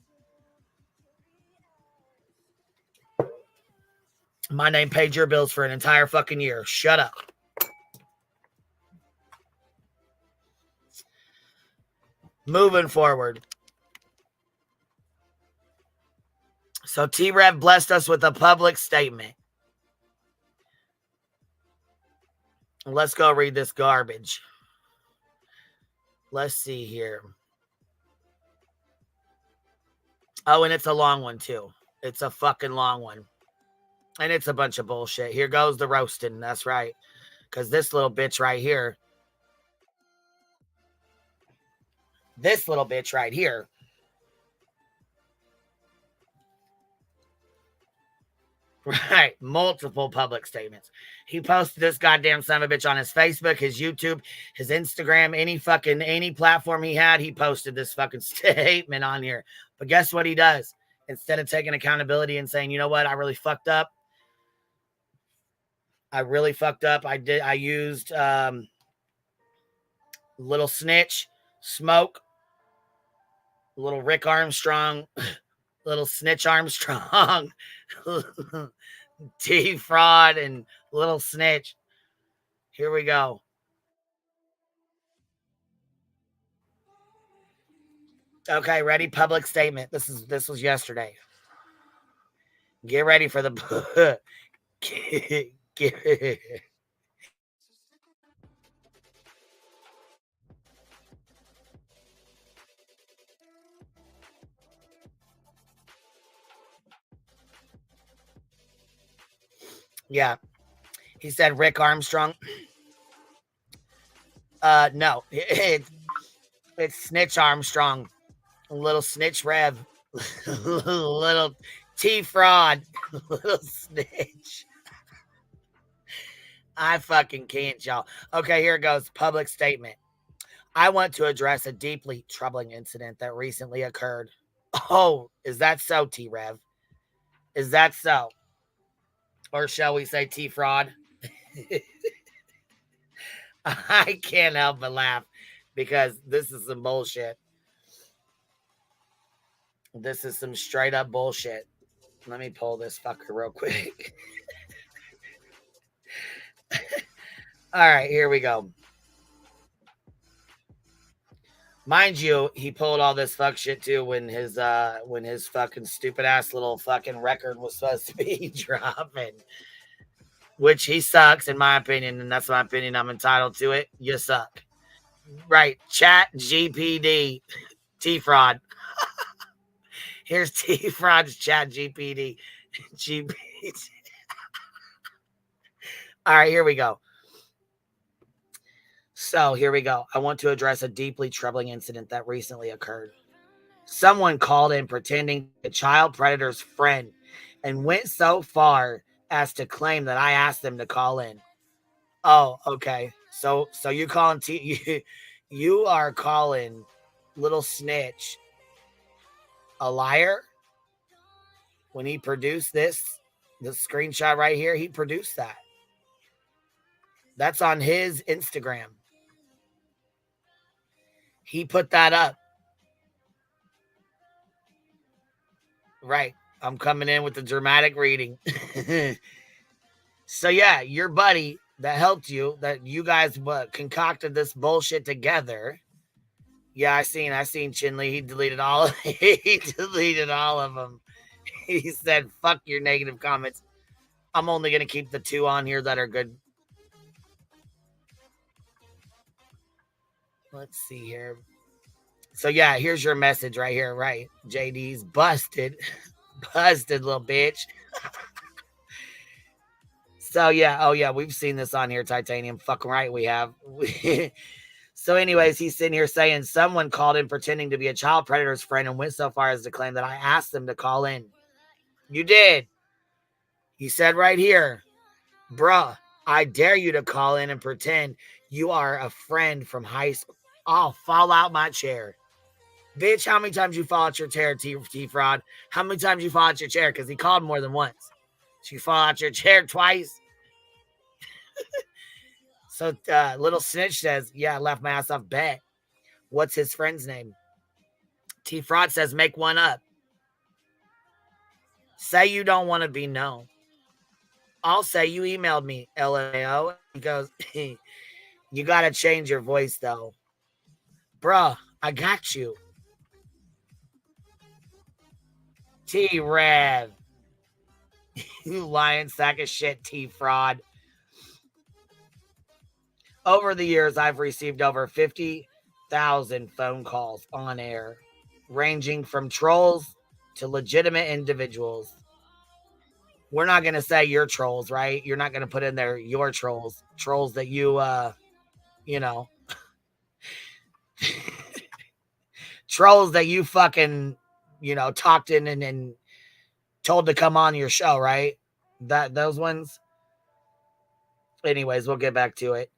My name paid your bills for an entire fucking year. Shut up. Moving forward. So T-Rev blessed us with a public statement. Let's go read this garbage. Let's see here. Oh, and it's a long one, too. It's a fucking long one. And it's a bunch of bullshit. Here goes the roasting. That's right. Because this little bitch right here. This little bitch right here. Right. Multiple public statements. He posted this goddamn son of a bitch on his Facebook, his YouTube, his Instagram, any platform he had. He posted this fucking statement on here. But guess what he does? Instead of taking accountability and saying, you know what? I really fucked up. I used Little Snitch, Smoke, Little Rick Armstrong, Little Snitch Armstrong, T-Fraud, and Little Snitch. Here we go. Okay, ready? Public statement. This was yesterday. Get ready for the Yeah. He said Rick Armstrong. No. It's Snitch Armstrong. Little Snitch Rev. Little T-Fraud. Little Snitch. I fucking can't, y'all. Okay, here it goes. Public statement. I want to address a deeply troubling incident that recently occurred. Oh, is that so, T-Rev? Is that so? Or shall we say T-Fraud? I can't help but laugh because this is some bullshit. This is some straight up bullshit. Let me pull this fucker real quick. All right, here we go. Mind you, he pulled all this fuck shit too when his fucking stupid ass little fucking record was supposed to be dropping. Which he sucks, in my opinion, and that's my opinion. I'm entitled to it. You suck. Right. Chat GPD. T-Fraud. Here's T-Fraud's Chat GPD. GPT. All right, here we go. So here we go. I want to address a deeply troubling incident that recently occurred. Someone called in pretending a child predator's friend and went so far as to claim that I asked them to call in. Oh, okay. So you calling you are calling little snitch a liar? When he produced the screenshot right here, he produced that. That's on his Instagram. He put that up. Right. I'm coming in with the dramatic reading. So yeah, your buddy that helped you, that you guys concocted this bullshit together. Yeah, I seen Chinley. He deleted all of them. He said, fuck your negative comments. I'm only going to keep the 2 on here that are good. Let's see here. So yeah, here's your message right here, right? JD's busted. Busted, little bitch. So yeah, oh yeah, we've seen this on here, Titanium. Fucking right, we have. So anyways, he's sitting here saying someone called in pretending to be a child predator's friend and went so far as to claim that I asked them to call in. You did. He said right here, bruh, I dare you to call in and pretend you are a friend from high school. I'll fall out my chair. Bitch, how many times you fall out your chair, T-Fraud? How many times you fall out your chair? Because he called more than once. So you fall out your chair twice? So little snitch says, yeah, I left my ass off bet. What's his friend's name? T-Fraud says, make one up. Say you don't want to be known. I'll say you emailed me, LAO. He goes, you got to change your voice, though. Bruh, I got you. T-Rev. You lying sack of shit, T-Fraud. Over the years, I've received over 50,000 phone calls on air, ranging from trolls to legitimate individuals. We're not going to say your trolls, right? You're not going to put in there your trolls. Trolls that you, trolls that you fucking, talked in and told to come on your show, right? Those ones. Anyways, we'll get back to it.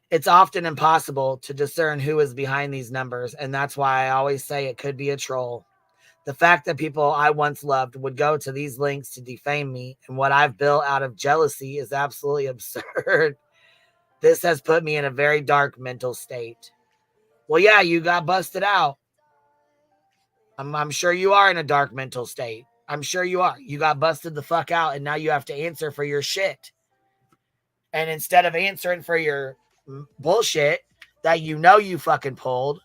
It's often impossible to discern who is behind these numbers, and that's why I always say it could be a troll. The fact that people I once loved would go to these links to defame me and what I've built out of jealousy is absolutely absurd. This has put me in a very dark mental state. Well, yeah, you got busted out. I'm sure you are in a dark mental state. I'm sure you are. You got busted the fuck out, and now you have to answer for your shit. And instead of answering for your bullshit that you fucking pulled,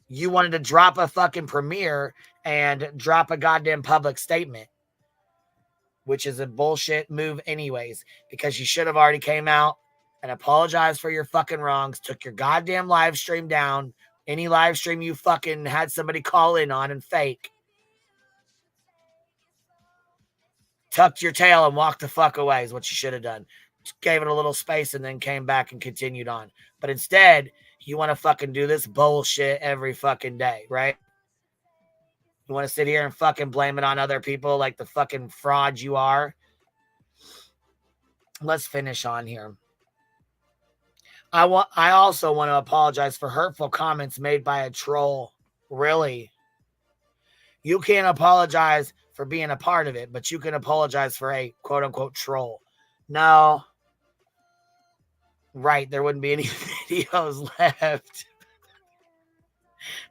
you wanted to drop a fucking premiere and drop a goddamn public statement, which is a bullshit move anyways, because you should have already came out and apologized for your fucking wrongs, took your goddamn live stream down, any live stream you fucking had somebody call in on and fake, tucked your tail and walked the fuck away is what you should have done. Gave it a little space and then came back and continued on. But instead, you want to fucking do this bullshit every fucking day, right? You want to sit here and fucking blame it on other people like the fucking fraud you are. let's finish on here. I also want to apologize for hurtful comments made by a troll. Really? You can't apologize for being a part of it, but you can apologize for a quote unquote troll. No. Right, there wouldn't be any videos left.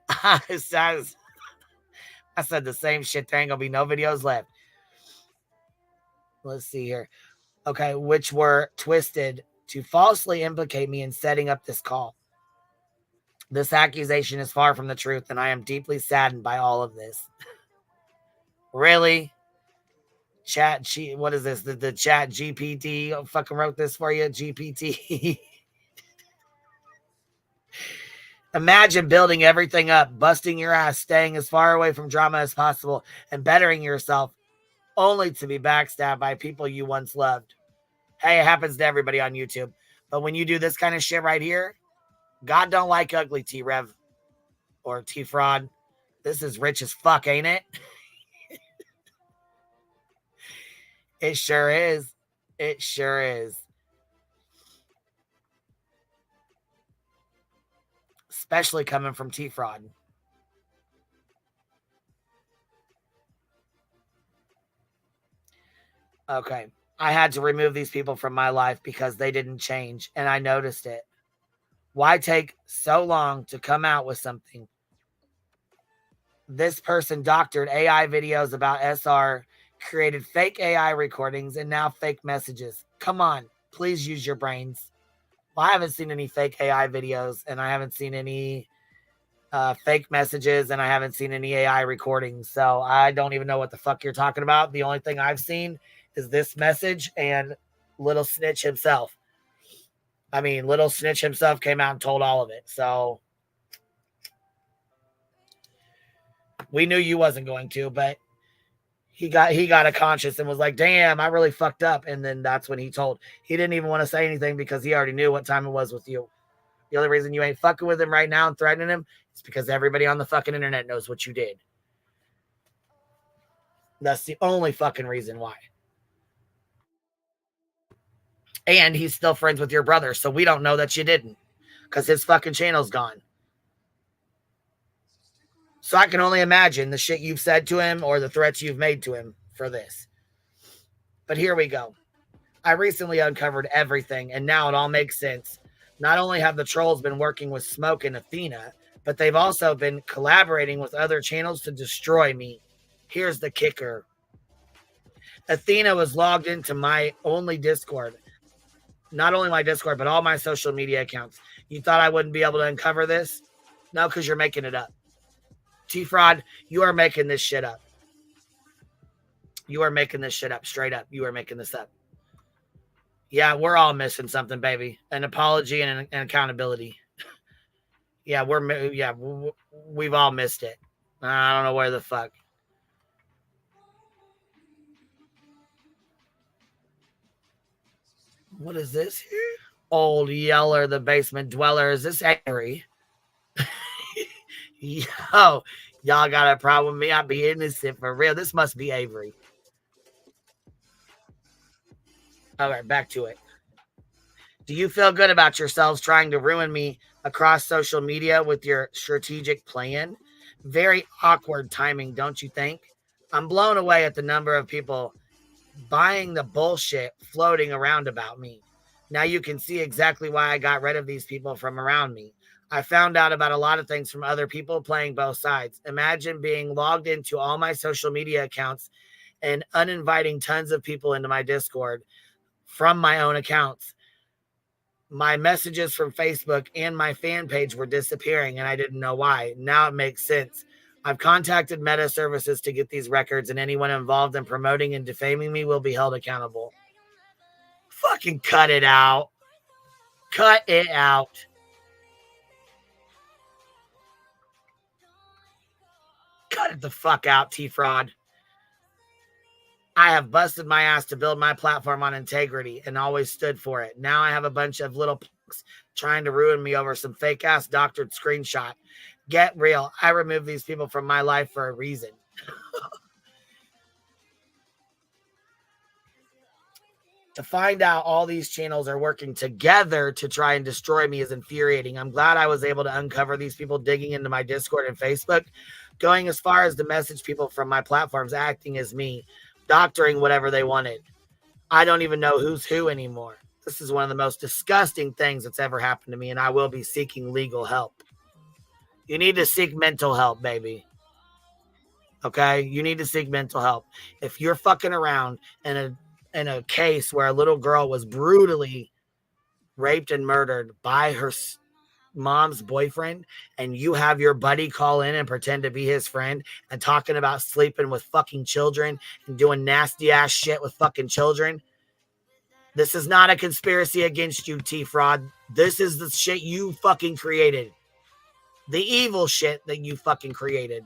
I said the same shit. There ain't gonna be no videos left. Let's see here. Okay, which were twisted to falsely implicate me in setting up this call. This accusation is far from the truth, and I am deeply saddened by all of this. Really? What is this? The chat GPT fucking wrote this for you? GPT. Imagine building everything up, busting your ass, staying as far away from drama as possible, and bettering yourself, only to be backstabbed by people you once loved. Hey, it happens to everybody on YouTube. But when you do this kind of shit right here, God don't like ugly, T-Rev. Or T-Fraud. This is rich as fuck, ain't it? It sure is. It sure is. Especially coming from T-Fraud. Okay. I had to remove these people from my life because they didn't change, and I noticed it. Why take so long to come out with something? This person doctored AI videos about SR, created fake AI recordings, and now fake messages. Come on, please use your brains. Well, I haven't seen any fake AI videos, and I haven't seen any fake messages, and I haven't seen any AI recordings, so I don't even know what the fuck you're talking about. The only thing I've seen is this message and Little Snitch himself. I mean, Little Snitch himself came out and told all of it, so we knew you wasn't going to, but he got a conscience and was like, damn, I really fucked up. And then that's when he told. He didn't even want to say anything because he already knew what time it was with you. The only reason you ain't fucking with him right now and threatening him is because everybody on the fucking internet knows what you did. That's the only fucking reason why. And he's still friends with your brother, so we don't know that you didn't because his fucking channel's gone. So I can only imagine the shit you've said to him or the threats you've made to him for this. But here we go. I recently uncovered everything, and now it all makes sense. Not only have the trolls been working with Smoke and Athena, but they've also been collaborating with other channels to destroy me. Here's the kicker. Athena was logged into my only Discord. Not only my Discord, but all my social media accounts. You thought I wouldn't be able to uncover this? No, because you're making it up. T-Fraud, you are making this shit up. You are making this shit up. Straight up. You are making this up. Yeah, we're all missing something, baby. An apology and an accountability. Yeah, we've all missed it. I don't know where the fuck. What is this here? Old Yeller, the basement dweller. Is this Avery? Yo, y'all got a problem with me? I'll be innocent for real. This must be Avery. All right, back to it. Do you feel good about yourselves trying to ruin me across social media with your strategic plan? Very awkward timing, don't you think? I'm blown away at the number of people buying the bullshit floating around about me. Now you can see exactly why I got rid of these people from around me. I found out about a lot of things from other people playing both sides. Imagine being logged into all my social media accounts and uninviting tons of people into my Discord from my own accounts. My messages from Facebook and my fan page were disappearing, and I didn't know why. Now it makes sense. I've contacted Meta Services to get these records, and anyone involved in promoting and defaming me will be held accountable. Fucking cut it out. Cut it out. Cut it the fuck out, T-Fraud. I have busted my ass to build my platform on integrity and always stood for it. Now I have a bunch of little punks trying to ruin me over some fake-ass doctored screenshot. Get real. I removed these people from my life for a reason. To find out all these channels are working together to try and destroy me is infuriating. I'm glad I was able to uncover these people digging into my Discord and Facebook, going as far as to message people from my platforms acting as me, doctoring whatever they wanted. I don't even know who's who anymore. This is one of the most disgusting things that's ever happened to me, and I will be seeking legal help. You need to seek mental help, baby. Okay? You need to seek mental help. If you're fucking around in a case where a little girl was brutally raped and murdered by her mom's boyfriend, and you have your buddy call in and pretend to be his friend and talking about sleeping with fucking children and doing nasty ass shit with fucking children, this is not a conspiracy against you, T-Fraud. This is the shit you fucking created. The evil shit that you fucking created.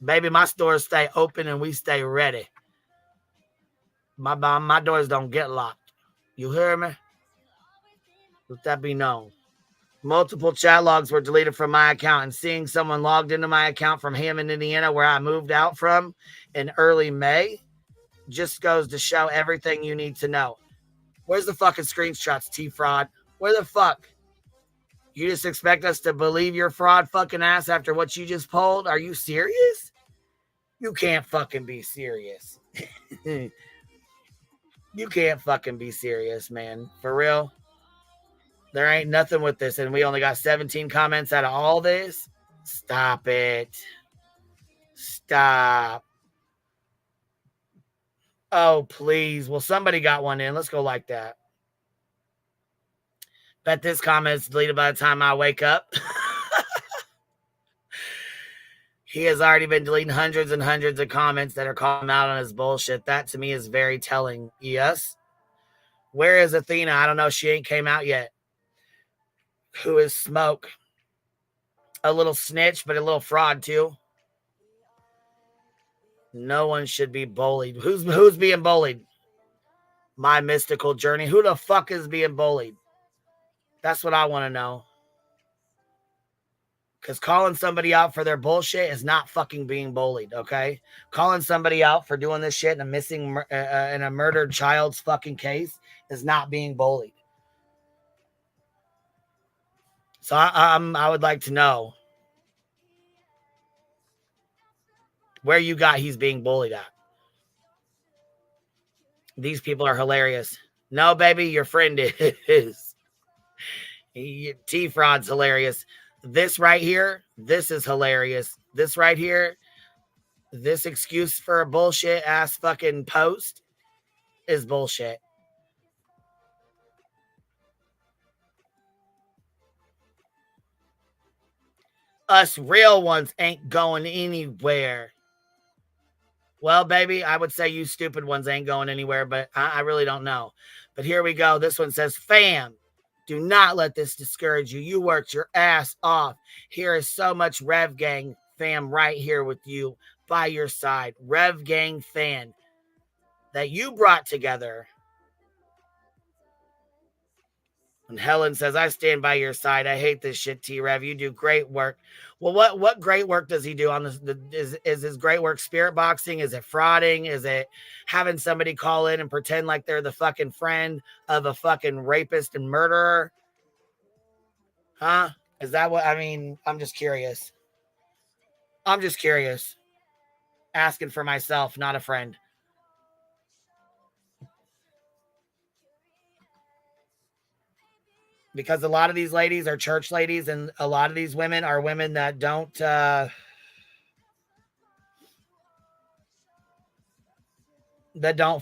Baby, my stores stay open and we stay ready. My doors don't get locked. You hear me? Let that be known. Multiple chat logs were deleted from my account, and seeing someone logged into my account from Hammond, Indiana, where I moved out from in early May, just goes to show everything you need to know. Where's the fucking screenshots, T-Fraud? Where the fuck? You just expect us to believe your fraud fucking ass after what you just pulled? Are you serious? You can't fucking be serious. You can't fucking be serious, man. For real? There ain't nothing with this, and we only got 17 comments out of all this? Stop it. Stop. Oh, please. Well, somebody got one in. Let's go like that. Bet this comment's deleted by the time I wake up. He has already been deleting hundreds and hundreds of comments that are calling out on his bullshit. That, to me, is very telling. Yes. Where is Athena? I don't know. She ain't came out yet. Who is Smoke? A little snitch, but a little fraud, too. No one should be bullied. Who's being bullied? My mystical journey. Who the fuck is being bullied? That's what I want to know. Because calling somebody out for their bullshit is not fucking being bullied, okay? Calling somebody out for doing this shit in a murdered child's fucking case is not being bullied. So I would like to know where you got he's being bullied at. These people are hilarious. No, baby, your friend is. T-Fraud's hilarious. This right here, this is hilarious. This right here, this excuse for a bullshit ass fucking post is bullshit. Us real ones ain't going anywhere. Well, baby, I would say you stupid ones ain't going anywhere, but I really don't know. But here we go. This one says, fam, do not let this discourage you. You worked your ass off. Here is so much Rev Gang fam right here with you by your side. Rev Gang fan that you brought together. And Helen says, I stand by your side. I hate this shit, T-Rev. You do great work. Well, what great work does he do on this? Is his great work spirit boxing? Is it frauding? Is it having somebody call in and pretend like they're the fucking friend of a fucking rapist and murderer? Huh? Is that what, I mean, I'm just curious. I'm just curious. Asking for myself, not a friend. Because a lot of these ladies are church ladies, and a lot of these women are women that don't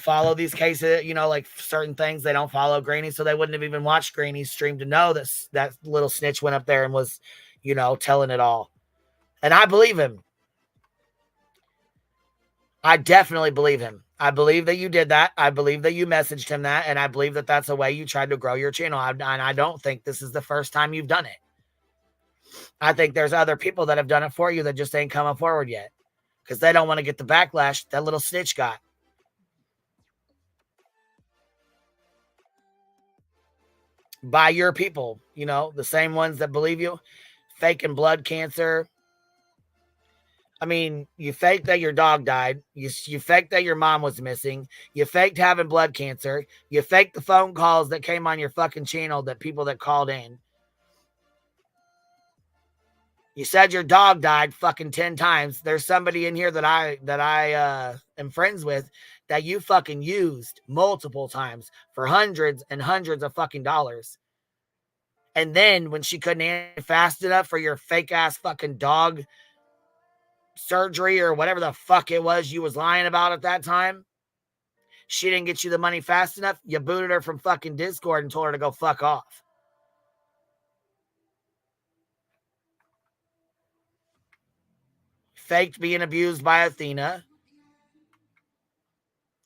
follow these cases, you know, like certain things. They don't follow Granny, so they wouldn't have even watched Granny's stream to know that little snitch went up there and was, you know, telling it all. And I believe him. I definitely believe him. I believe that you did that. I believe that you messaged him that. And I believe that that's a way you tried to grow your channel. And I don't think this is the first time you've done it. I think there's other people that have done it for you that just ain't coming forward yet. Because they don't want to get the backlash that little snitch got. By your people. You know, the same ones that believe you. Faking blood cancer. I mean, you faked that your dog died. You faked that your mom was missing. You faked having blood cancer. You faked the phone calls that came on your fucking channel that people that called in. You said your dog died fucking 10 times. There's somebody in here that I am friends with that you fucking used multiple times for hundreds and hundreds of fucking dollars. And then when she couldn't answer fast enough for your fake ass fucking dog surgery or whatever the fuck it was you was lying about at that time, she didn't get you the money fast enough. You booted her from fucking Discord and told her to go fuck off. Faked being abused by Athena.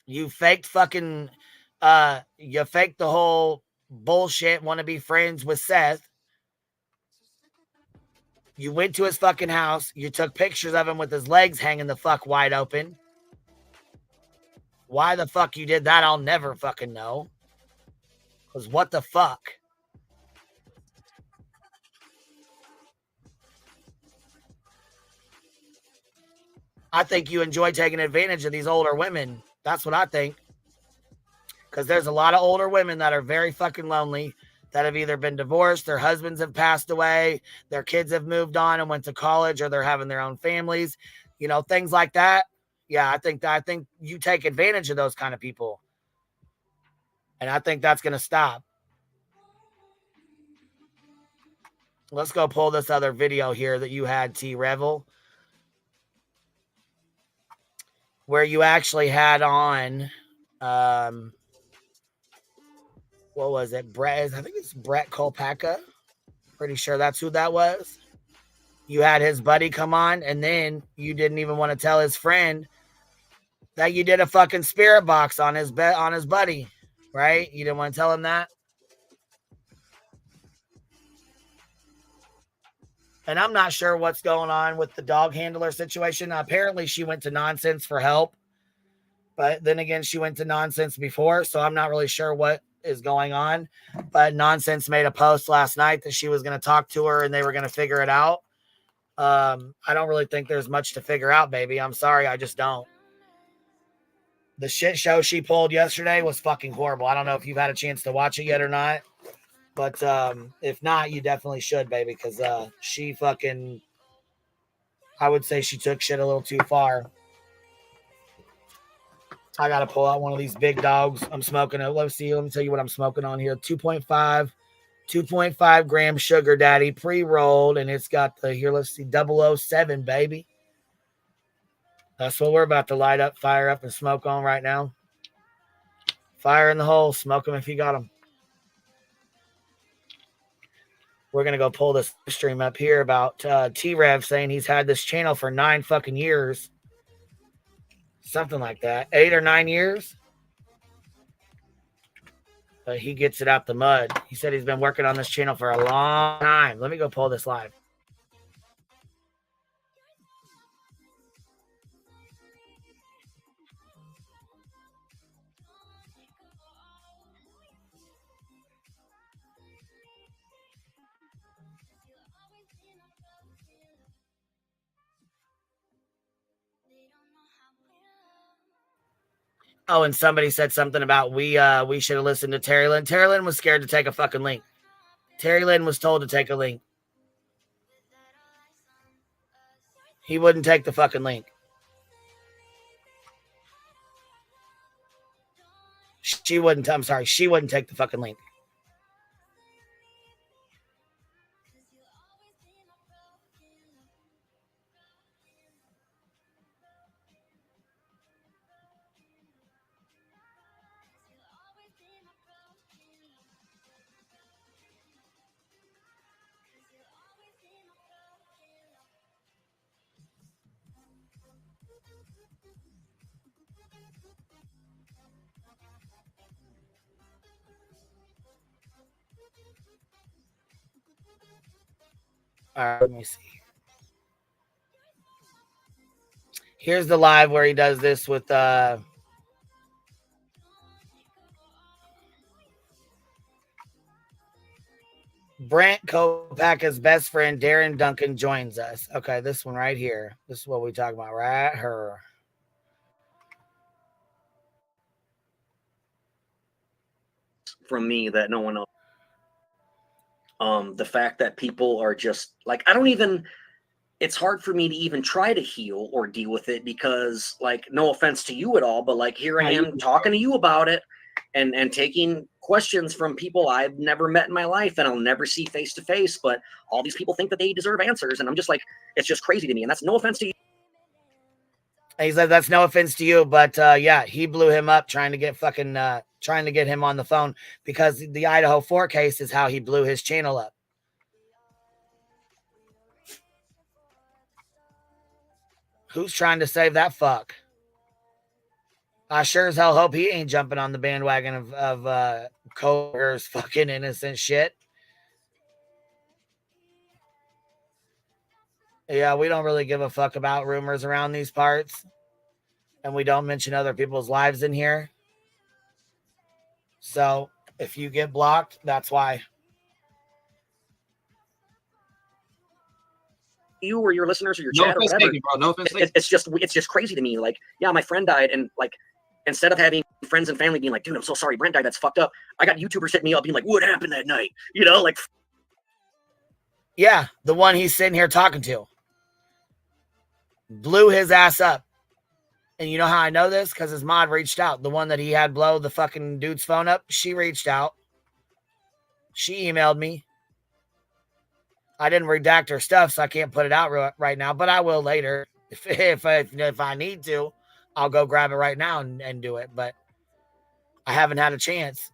You faked fucking, you faked the whole bullshit, want to be friends with Seth. You went to his fucking house. You took pictures of him with his legs hanging the fuck wide open. Why the fuck you did that, I'll never fucking know. Because what the fuck? I think you enjoy taking advantage of these older women. That's what I think. Because there's a lot of older women that are very fucking lonely, that have either been divorced, their husbands have passed away, their kids have moved on and went to college, or they're having their own families, you know, things like that. Yeah, I think you take advantage of those kind of people. And I think that's going to stop. Let's go pull this other video here that you had, T Revel, where you actually had on, what was it? Brett, I think it's Brett Kolpaka. Pretty sure that's who that was. You had his buddy come on, and then you didn't even want to tell his friend that you did a fucking spirit box on his buddy, right? You didn't want to tell him that. And I'm not sure what's going on with the dog handler situation. Apparently, she went to Nonsense for help, but then again, she went to Nonsense before, so I'm not really sure what is going on. But Nonsense made a post last night that she was going to talk to her and they were going to figure it out. I don't really think there's much to figure out, baby. I'm sorry, I just don't. The shit show she pulled yesterday was fucking horrible. I don't know if you've had a chance to watch it yet or not, but if not, you definitely should, baby, because she fucking, I would say she took shit a little too far. I got to pull out one of these big dogs. I'm smoking it. Let me tell you what I'm smoking on here. 2.5 gram sugar daddy pre-rolled, and it's got the, here, let's see, 007, baby. That's what we're about to light up, fire up, and smoke on right now. Fire in the hole. Smoke them if you got them. We're going to go pull this stream up here about T-Rev saying he's had this channel for 9 fucking years. Something like that. 8 or 9 years. But he gets it out the mud. He said he's been working on this channel for a long time. Let me go pull this live. Oh, and somebody said something about we should have listened to Terry Lynn. Terry Lynn was scared to take a fucking link. Terry Lynn was told to take a link. He wouldn't take the fucking link. She wouldn't take the fucking link. All right, let me see. Here's the live where he does this with Brant Kopaka's best friend, Darren Duncan, joins us. Okay, this one right here. This is what we talk about right here. From me that no one else. The fact that people are just like, I don't even, it's hard for me to even try to heal or deal with it because, like, no offense to you at all, but like here I am talking to you about it and taking questions from people I've never met in my life and I'll never see face to face, but all these people think that they deserve answers, and I'm just like, it's just crazy to me, and that's no offense to you. He said that's no offense to you, but yeah, he blew him up trying to get him on the phone because the Idaho 4 case is how he blew his channel up. Who's trying to save that fuck? I sure as hell hope he ain't jumping on the bandwagon of Cobra's fucking innocent shit. Yeah, we don't really give a fuck about rumors around these parts. And we don't mention other people's lives in here. So if you get blocked, that's why. You or your listeners or your chat or whatever. Taken, bro. No offense it's just crazy to me. Like, yeah, my friend died, and like, instead of having friends and family being like, dude, I'm so sorry, Brent died, that's fucked up, I got YouTubers hitting me up being like, what happened that night? You know, like, yeah, the one he's sitting here talking to blew his ass up. And you know how I know this? Because his mod reached out. The one that he had blow the fucking dude's phone up, she reached out. She emailed me. I didn't redact her stuff, so I can't put it out right now, but I will later. If I need to, I'll go grab it right now and do it, but I haven't had a chance.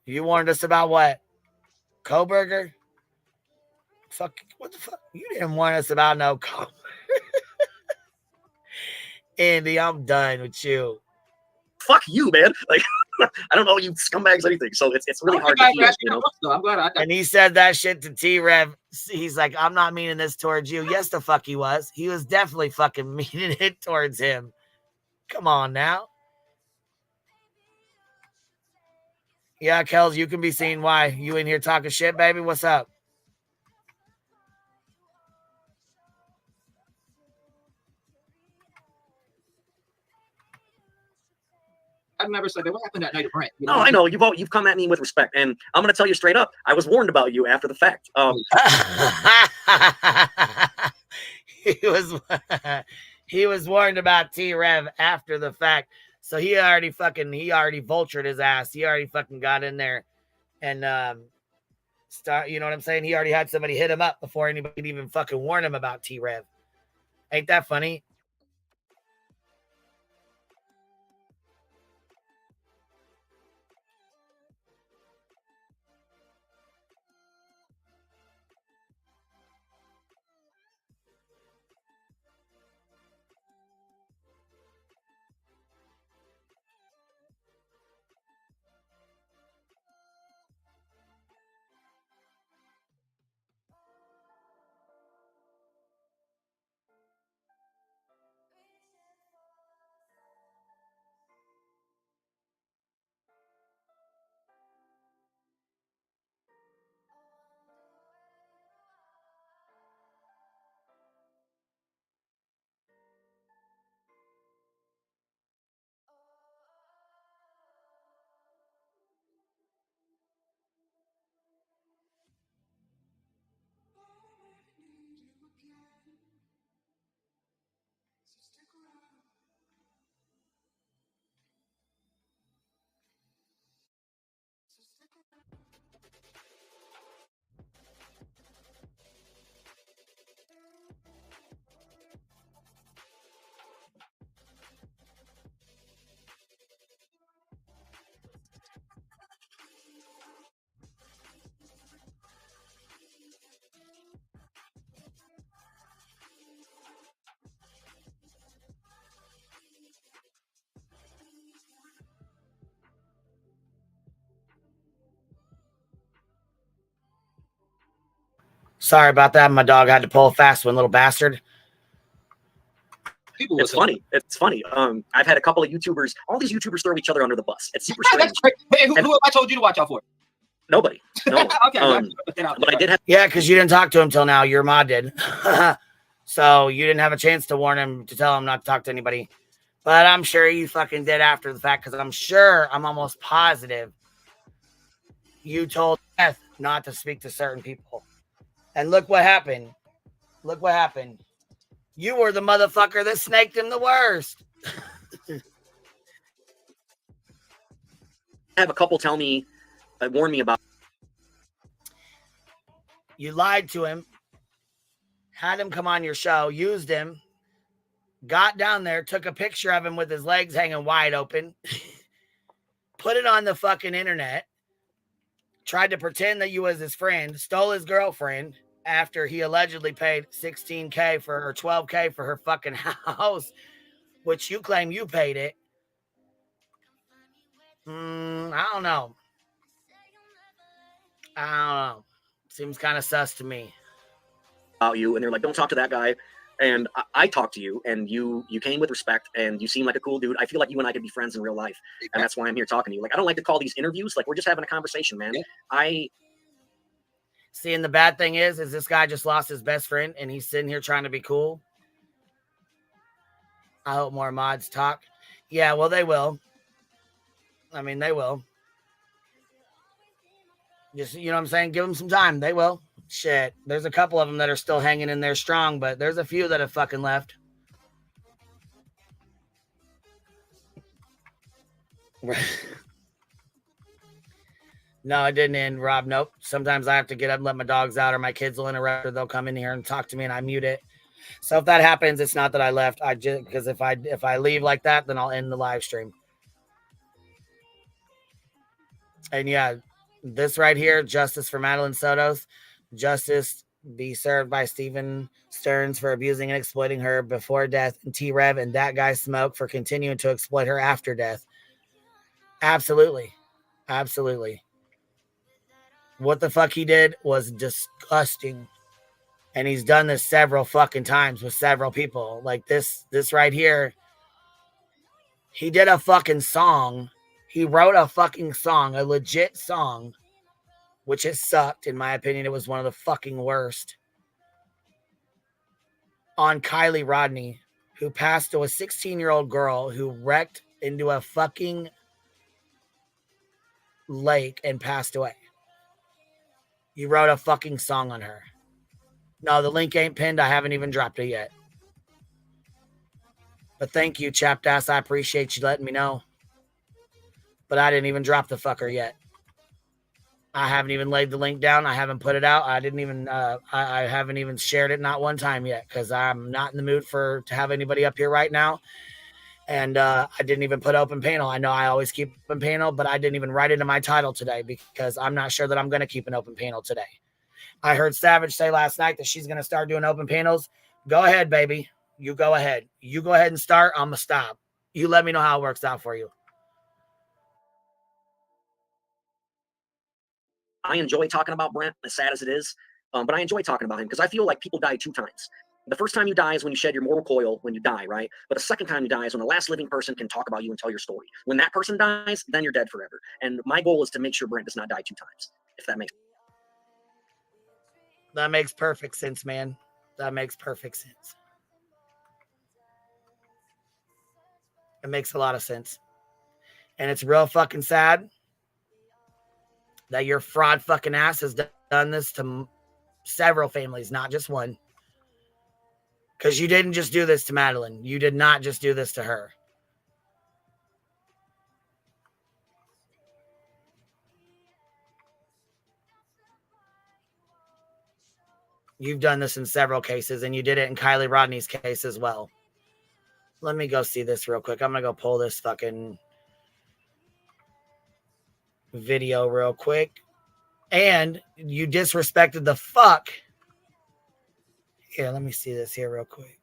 You warned us about what? Koberger? Fuck, what the fuck? You didn't warn us about no Koberger. Andy, I'm done with you. Fuck you, man. Like, I don't know you scumbags anything, so it's really hard to hear, you know? I'm glad and he said that shit to T-Rev. He's like, I'm not meaning this towards you. Yes, the fuck he was. He was definitely fucking meaning it towards him. Come on now. Yeah, Kels, you can be seen. Why? You in here talking shit, baby? What's up? I've never said that. What happened that night to Brent? You know? No, I know. You've come at me with respect, and I'm going to tell you straight up. I was warned about you after the fact. He was warned about T-Rev after the fact. So he already vultured his ass. He already fucking got in there and you know what I'm saying? He already had somebody hit him up before anybody could even fucking warn him about T-Rev. Ain't that funny? Sorry about that. My dog had to pull a fast one, little bastard. It's funny. It's funny. I've had a couple of YouTubers. All these YouTubers throw each other under the bus. It's super strange. Hey, who have I told you to watch out for? Nobody. No. Okay, but I did have. Yeah, because you didn't talk to him till now. Your mod did. So you didn't have a chance to warn him, to tell him not to talk to anybody. But I'm sure you fucking did after the fact, because I'm almost positive you told Beth not to speak to certain people. And look what happened. Look what happened. You were the motherfucker that snaked him the worst. I have a couple tell me, warn me about. You lied to him, had him come on your show, used him, got down there, took a picture of him with his legs hanging wide open, put it on the fucking internet, tried to pretend that you was his friend, stole his girlfriend after he allegedly paid $16K for or $12K for her fucking house, which you claim you paid it. I don't know. Seems kind of sus to me. About you, and they're like, don't talk to that guy. And I talked to you, and you came with respect, and you seem like a cool dude. I feel like you and I could be friends in real life, and that's why I'm here talking to you. Like, I don't like to call these interviews. Like, we're just having a conversation, man. I see, and the bad thing is this guy just lost his best friend, and he's sitting here trying to be cool. I hope more mods talk. Yeah, well, they will. I mean, they will. Just, you know what I'm saying? Give them some time. They will. Shit. There's a couple of them that are still hanging in there strong, but there's a few that have fucking left. No, it didn't end, Rob. Nope. Sometimes I have to get up and let my dogs out, or my kids will interrupt, or they'll come in here and talk to me, and I mute it. So if that happens, it's not that I left. I just, because if I leave like that, then I'll end the live stream. And yeah, this right here, justice for Madeline Sotos. Justice be served by Steven Stearns for abusing and exploiting her before death, and T-Rev and that guy Smoke for continuing to exploit her after death. Absolutely. Absolutely. What the fuck he did was disgusting. And he's done this several fucking times with several people. Like this right here. He did a fucking song. He wrote a fucking song, a legit song, which has sucked. In my opinion, it was one of the fucking worst. On Kylie Rodney, who passed to a 16-year-old girl who wrecked into a fucking lake and passed away. You wrote a fucking song on her. No, the link ain't pinned. I haven't even dropped it yet. But thank you, chapped ass. I appreciate you letting me know. But I didn't even drop the fucker yet. I haven't even laid the link down. I haven't put it out. I didn't even, I haven't even shared it not one time yet, because I'm not in the mood to have anybody up here right now. And I didn't even put open panel. I know I always keep open panel, but I didn't even write it in my title today because I'm not sure that I'm going to keep an open panel today. I heard Savage say last night that she's going to start doing open panels. Go ahead, baby. You go ahead. You go ahead and start. I'm going to stop. You let me know how it works out for you. I enjoy talking about Brent, as sad as it is, but I enjoy talking about him because I feel like people die 2 times. The first time you die is when you shed your mortal coil, when you die, right? But the second time you die is when the last living person can talk about you and tell your story. When that person dies, then you're dead forever. And my goal is to make sure Brent does not die 2 times, if that makes sense. That makes perfect sense, man. That makes perfect sense. It makes a lot of sense. And it's real fucking sad that your fraud fucking ass has done this to several families, not just one. Because you didn't just do this to Madeline. You did not just do this to her. You've done this in several cases, and you did it in Kylie Rodney's case as well. Let me go see this real quick. I'm going to go pull this fucking video real quick. And you disrespected the fuck. Here, let me see this here real quick.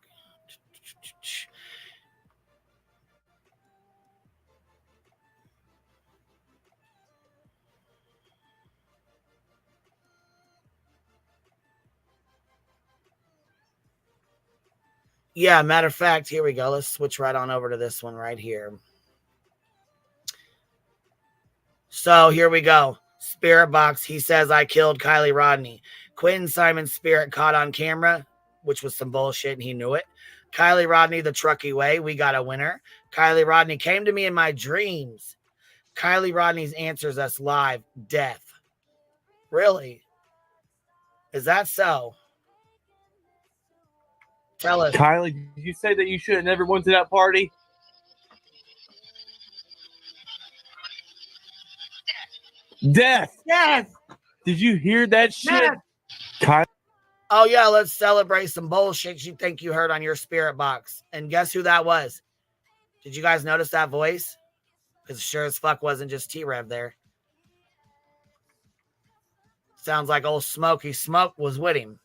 Yeah, matter of fact, here we go. Let's switch right on over to this one right here. So here we go. Spirit box. He says I killed Kylie Rodney. Quinn Simon's spirit caught on camera, which was some bullshit, and he knew it. Kylie Rodney, the Truckee way. We got a winner. Kylie Rodney came to me in my dreams. Kylie Rodney's answers us live. Death. Really? Is that so? Tell us. Kylie, did you say that you should have never went to that party? Death. Yes. Did you hear that shit? Kylie. Oh, yeah, let's celebrate some bullshit you think you heard on your spirit box. And guess who that was? Did you guys notice that voice? Because sure as fuck wasn't just T-Rev there. Sounds like old Smokey Smoke was with him.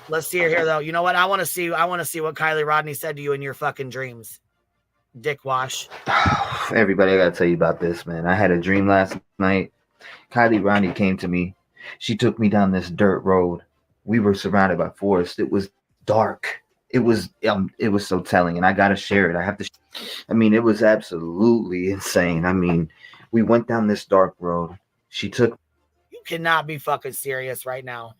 Let's see her here, though. You know what? I want to see what Kylie Rodney said to you in your fucking dreams. Dick wash. Everybody, I gotta tell you about this, man. I had a dream last night. Kylie Rodney came to me. She took me down this dirt road. We were surrounded by forest. It was dark. It was so telling, and I gotta share it. It was absolutely insane. I mean, we went down this dark road. She took. You cannot be fucking serious right now.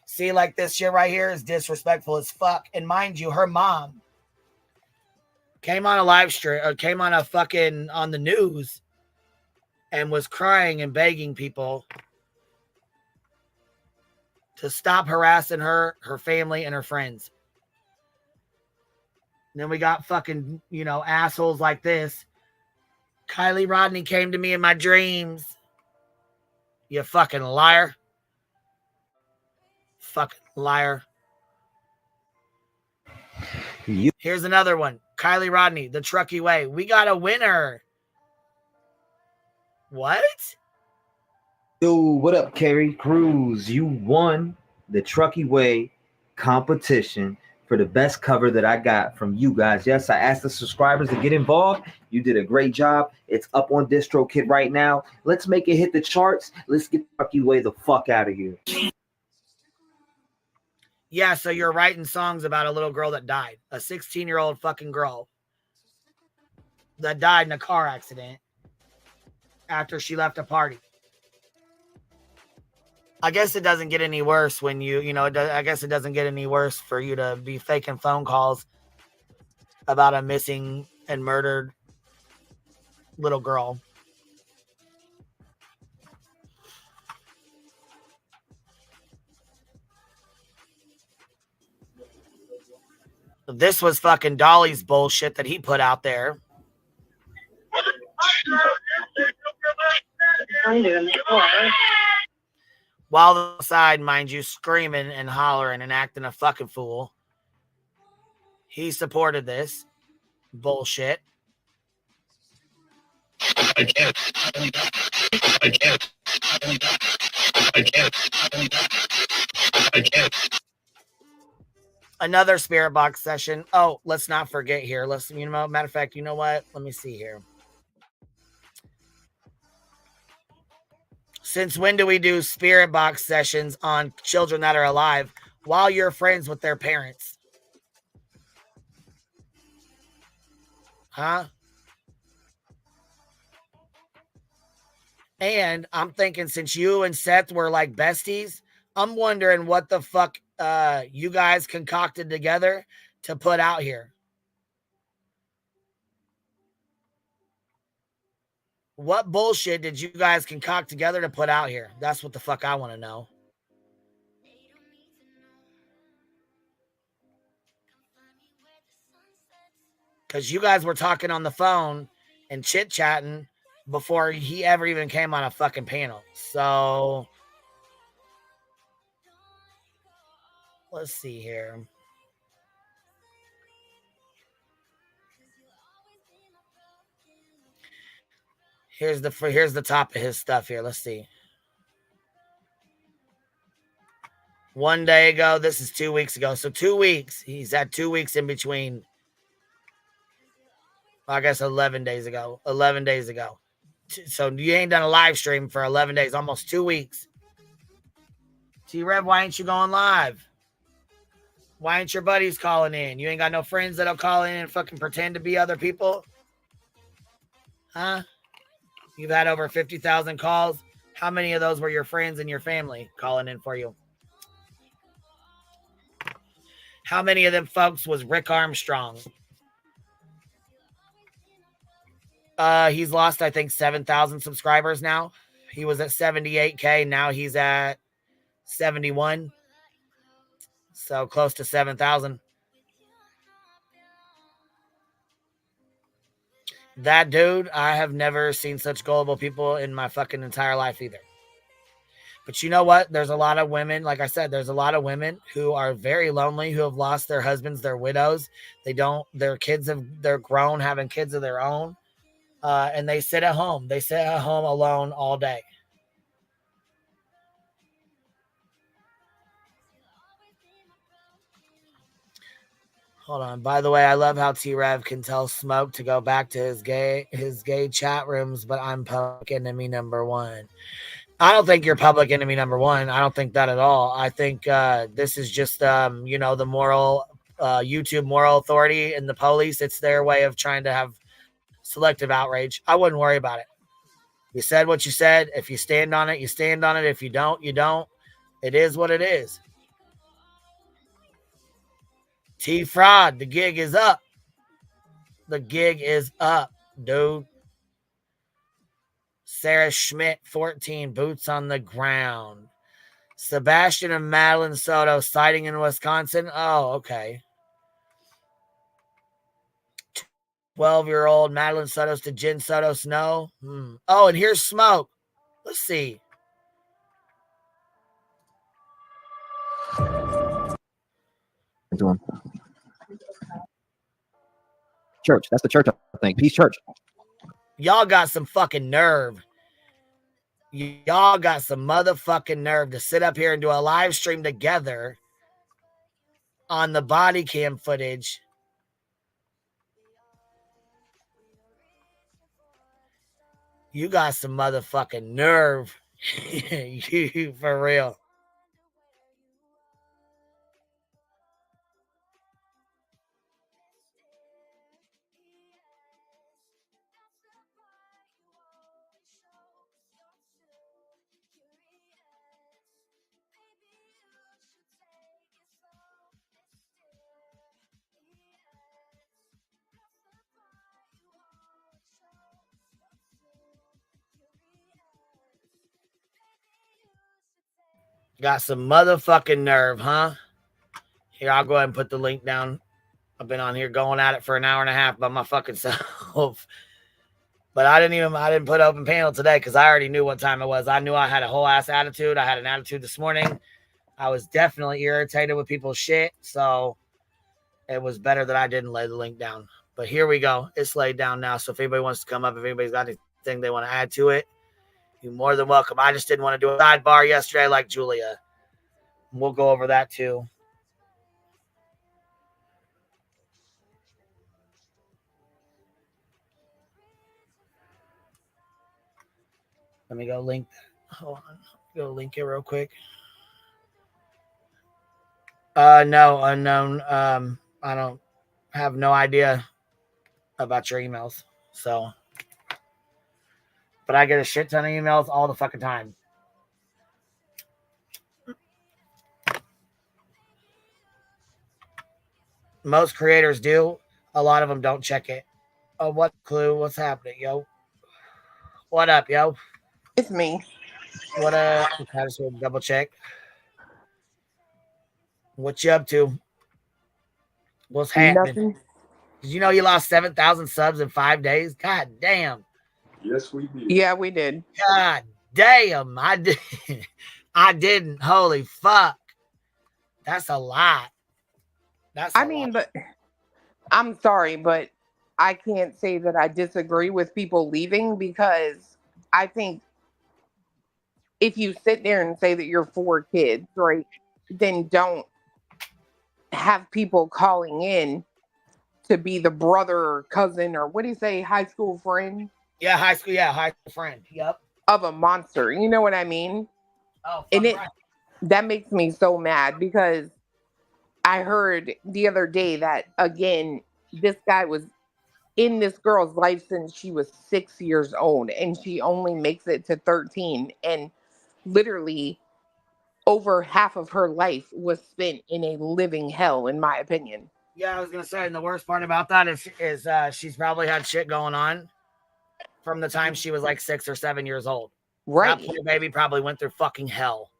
See, like this shit right here is disrespectful as fuck. And mind you, her mom came on a live stream, or came on on the news, and was crying and begging people to stop harassing her family, and her friends. And then we got fucking, assholes like this. Kylie Rodney came to me in my dreams. You fucking liar. Fucking liar. Here's another one. Kylie Rodney, the Truckee way. We got a winner. What? Yo, what up, Carrie Cruz? You won the Truckee Way competition for the best cover that I got from you guys. Yes, I asked the subscribers to get involved. You did a great job. It's up on DistroKid right now. Let's make it hit the charts. Let's get Truckee Way the fuck out of here. Yeah, so you're writing songs about a little girl that died. A 16-year-old fucking girl that died in a car accident after she left a party. I guess it doesn't get any worse when I guess it doesn't get any worse for you to be faking phone calls about a missing and murdered little girl. This was fucking Dolly's bullshit that he put out there. While the side, mind you, screaming and hollering and acting a fucking fool. He supported this bullshit. I can't. Another spirit box session. Oh, let's not forget here. Matter of fact, you know what? Let me see here. Since when do we do spirit box sessions on children that are alive while you're friends with their parents? Huh? And I'm thinking, since you and Seth were like besties, I'm wondering what the fuck you guys concocted together to put out here. What bullshit did you guys concoct together to put out here? That's what the fuck I want to know. Because you guys were talking on the phone and chit-chatting before he ever even came on a fucking panel. So let's see here. Here's the top of his stuff here. Let's see. One day ago. This is 2 weeks ago. So 2 weeks. He's had 2 weeks in between. I guess 11 days ago. 11 days ago. So you ain't done a live stream for 11 days. Almost 2 weeks. T-Rev, why ain't you going live? Why ain't your buddies calling in? You ain't got no friends that'll call in and fucking pretend to be other people? Huh? You've had over 50,000 calls. How many of those were your friends and your family calling in for you? How many of them folks was Rick Armstrong? He's lost, I think, 7,000 subscribers now. He was at 78K. Now he's at 71. So close to 7,000. That dude, I have never seen such gullible people in my fucking entire life either. But you know what? There's a lot of women, like I said, there's a lot of women who are very lonely, who have lost their husbands, their widows. Their kids they're grown, having kids of their own. And they sit at home. They sit at home alone all day. Hold on. By the way, I love how T-Rev can tell Smoke to go back to his gay chat rooms, but I'm public enemy number one. I don't think you're public enemy number one. I don't think that at all. I think this is just, the moral, YouTube moral authority and the police. It's their way of trying to have selective outrage. I wouldn't worry about it. You said what you said. If you stand on it, you stand on it. If you don't, you don't. It is what it is. T-Fraud, the gig is up. The gig is up, dude. Sarah Schmidt, 14, boots on the ground. Sebastian and Madeline Soto sighting in Wisconsin. Oh, okay. 12-year-old Madeline Soto's to Jen Soto's no. Oh, and here's Smoke. Let's see. Church. That's the church, I think. Peace Church. Y'all got some fucking nerve. Y'all got some motherfucking nerve to sit up here and do a live stream together on the body cam footage. You got some motherfucking nerve. You for real. Got some motherfucking nerve, huh? Here, I'll go ahead and put the link down. I've been on here going at it for an hour and a half by my fucking self. But I didn't put open panel today because I already knew what time it was. I knew I had a whole ass attitude. I had an attitude this morning. I was definitely irritated with people's shit. So it was better that I didn't lay the link down. But here we go. It's laid down now. So if anybody wants to come up, if anybody's got anything they want to add to it, you're more than welcome. I just didn't want to do a sidebar yesterday like Julia. We'll go over that too. Let me go link. Hold on. Go link it real quick. No, unknown. I don't have no idea about your emails. So, but I get a shit ton of emails all the fucking time. Most creators do. A lot of them don't check it. Oh, what clue? What's happening, yo? What up, yo? It's me. What I just want to double check. What you up to? What's happening? Nothing. Did you know you lost 7,000 subs in 5 days? God damn. Yes, we did. Yeah, we did. God damn. I did. I didn't. Holy fuck. That's a lot. But I'm sorry, but I can't say that I disagree with people leaving because I think if you sit there and say that you're for kids, right, then don't have people calling in to be the brother or cousin or what do you say, high school friend? Yeah, high school friend. Yep. Of a monster. You know what I mean? Oh, and that makes me so mad because I heard the other day that again, this guy was in this girl's life since she was 6 years old, and she only makes it to 13. And literally, over half of her life was spent in a living hell, in my opinion. Yeah, I was gonna say, and the worst part about that is she's probably had shit going on from the time she was like 6 or 7 years old. Right. That poor baby probably went through fucking hell.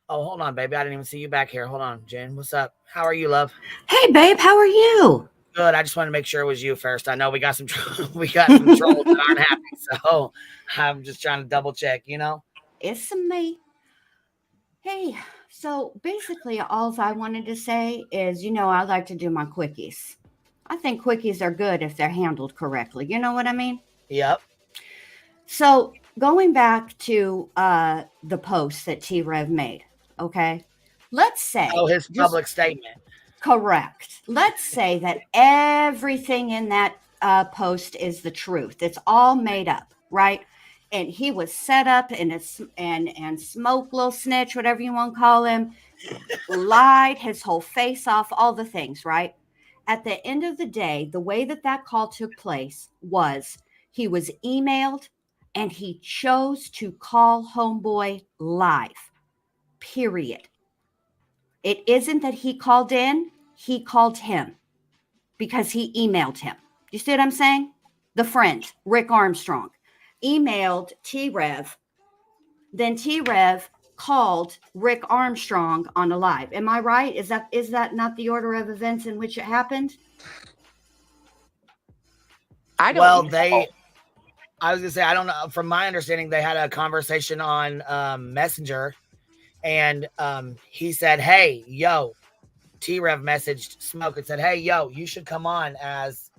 Oh, hold on, baby. I didn't even see you back here. Hold on, Jen. What's up? How are you, love? Hey, babe. How are you? Good. I just wanted to make sure it was you first. I know we got some trolls that aren't happy, so I'm just trying to double check. You know, it's me. Hey, so basically, all I wanted to say is, I like to do my quickies. I think quickies are good if they're handled correctly. You know what I mean? Yep. So going back to the post that T-Rev made, okay? Let's say... Oh, his public statement. Correct. Let's say that everything in that post is the truth. It's all made up, right? And he was set up and Smoke, little snitch, whatever you want to call him, lied his whole face off, all the things, right? At the end of the day, the way that call took place was he was emailed and he chose to call homeboy live, period. It isn't that he called in, he called him because he emailed him. You see what I'm saying? The friend, Rick Armstrong, emailed T-Rev. Then T-Rev called Rick Armstrong on a live. Am I right? Is that not the order of events in which it happened? I was gonna say, I don't know. From my understanding, they had a conversation on Messenger, and he said, "Hey, yo," T-Rev messaged Smoke and said, "Hey, yo, you should come on as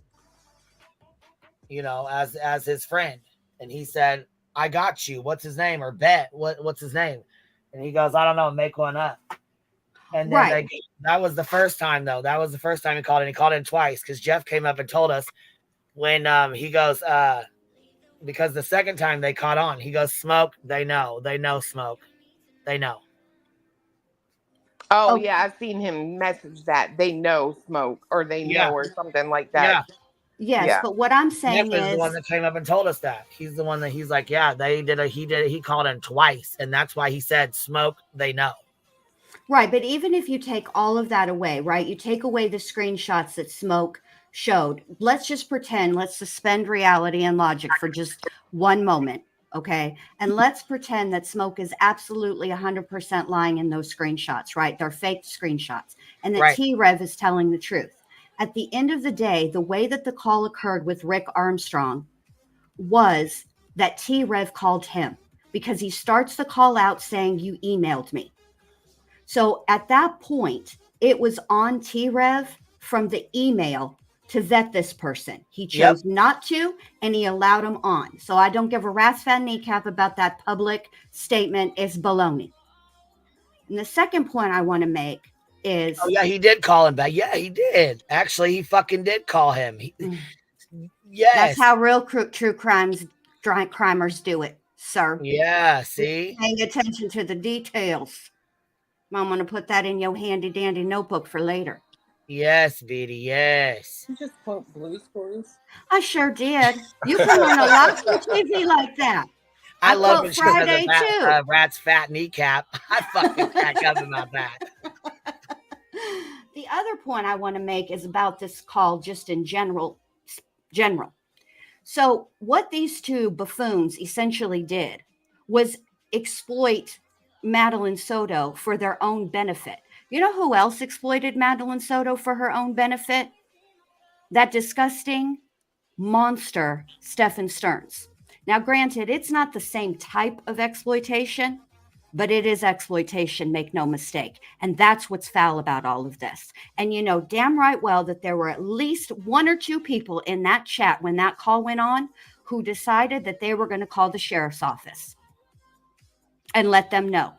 his friend." And he said, "I got you. What's his name?" Or Bet. What's his name? And he goes, "I don't know. Make one up." And then that was the first time, though. That was the first time he called in. He called in twice because Jeff came up and told us when he goes, because the second time they caught on, he goes, "Smoke, they know Smoke. They know." Oh, yeah, I've seen him message that. They know Smoke, or they know, or something like that. Yeah. Yes, but what I'm saying Jeff is the one that came up and told us that. He's the one that he's like, yeah, he called in twice, and that's why he said, "Smoke, they know." Right, but even if you take all of that away, right? You take away the screenshots that Smoke showed. Let's just pretend, let's suspend reality and logic for just one moment, okay? And let's pretend that Smoke is absolutely 100% lying in those screenshots, right? They're fake screenshots. And that T-Rev is telling the truth. At the end of the day, the way that the call occurred with Rick Armstrong was that T-Rev called him because he starts the call out saying, "You emailed me." So at that point, it was on T-Rev from the email to vet this person. He chose not to, and he allowed him on. So I don't give a rat's fat kneecap about that public statement. It's baloney. And the second point I want to make is... Oh, yeah, he did call him back. Yeah, he did. Actually, he fucking did call him. Yes. That's how real true crimers do it, sir. Yeah, see? Paying attention to the details. I'm going to put that in your handy dandy notebook for later. Yes, Beatty, yes. You just quote Blue's Clues? I sure did. You can learn a lot from TV like that. I love when Friday she has a rat's fat kneecap. I fucking crack up about that. The other point I want to make is about this call just in general. So what these two buffoons essentially did was exploit Madeline Soto for their own benefit. You know who else exploited Madeline Soto for her own benefit? That disgusting monster, Stephen Stearns. Now, granted, it's not the same type of exploitation, but it is exploitation, make no mistake. And that's what's foul about all of this. And you know damn right well that there were at least one or two people in that chat when that call went on who decided that they were going to call the sheriff's office and let them know.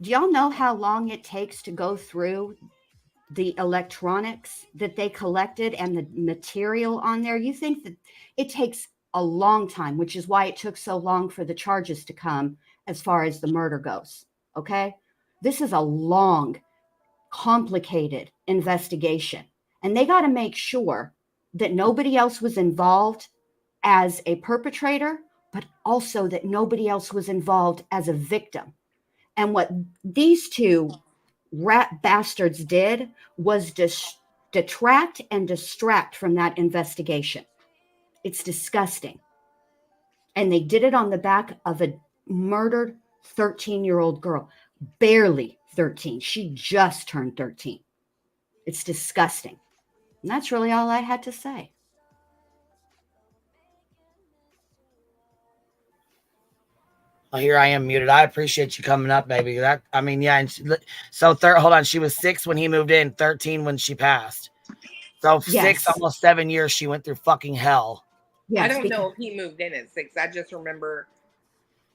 Do y'all know how long it takes to go through the electronics that they collected and the material on there? You think that it takes a long time, which is why it took so long for the charges to come as far as the murder goes. Okay. This is a long, complicated investigation, and they got to make sure that nobody else was involved as a perpetrator, but also that nobody else was involved as a victim. And what these two rat bastards did was detract and distract from that investigation. It's disgusting. And they did it on the back of a murdered 13-year-old girl, barely 13. She just turned 13. It's disgusting. And that's really all I had to say. Well, here I am muted. I appreciate you coming up, baby. Yeah. And so hold on. She was 6 when he moved in, 13 when she passed. So Yes. 6, almost 7 years she went through fucking hell. Yes, I don't know if he moved in at 6. I just remember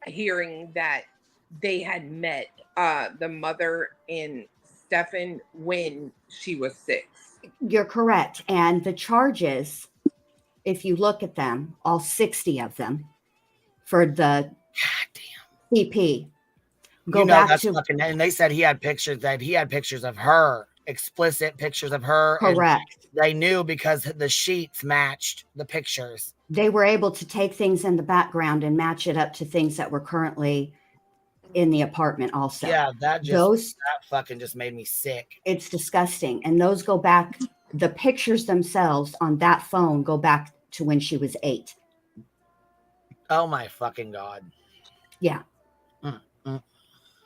hearing that they had met the mother and Stefan when she was 6. You're correct. And the charges, if you look at them, all 60 of them for the CP, go back to fucking. And they said he had pictures of her, explicit pictures of her. Correct. They knew because the sheets matched the pictures. They were able to take things in the background and match it up to things that were currently in the apartment also. Yeah, that fucking just made me sick. It's disgusting. And those go back, the pictures themselves on that phone go back to when she was 8. Oh my fucking God. Yeah.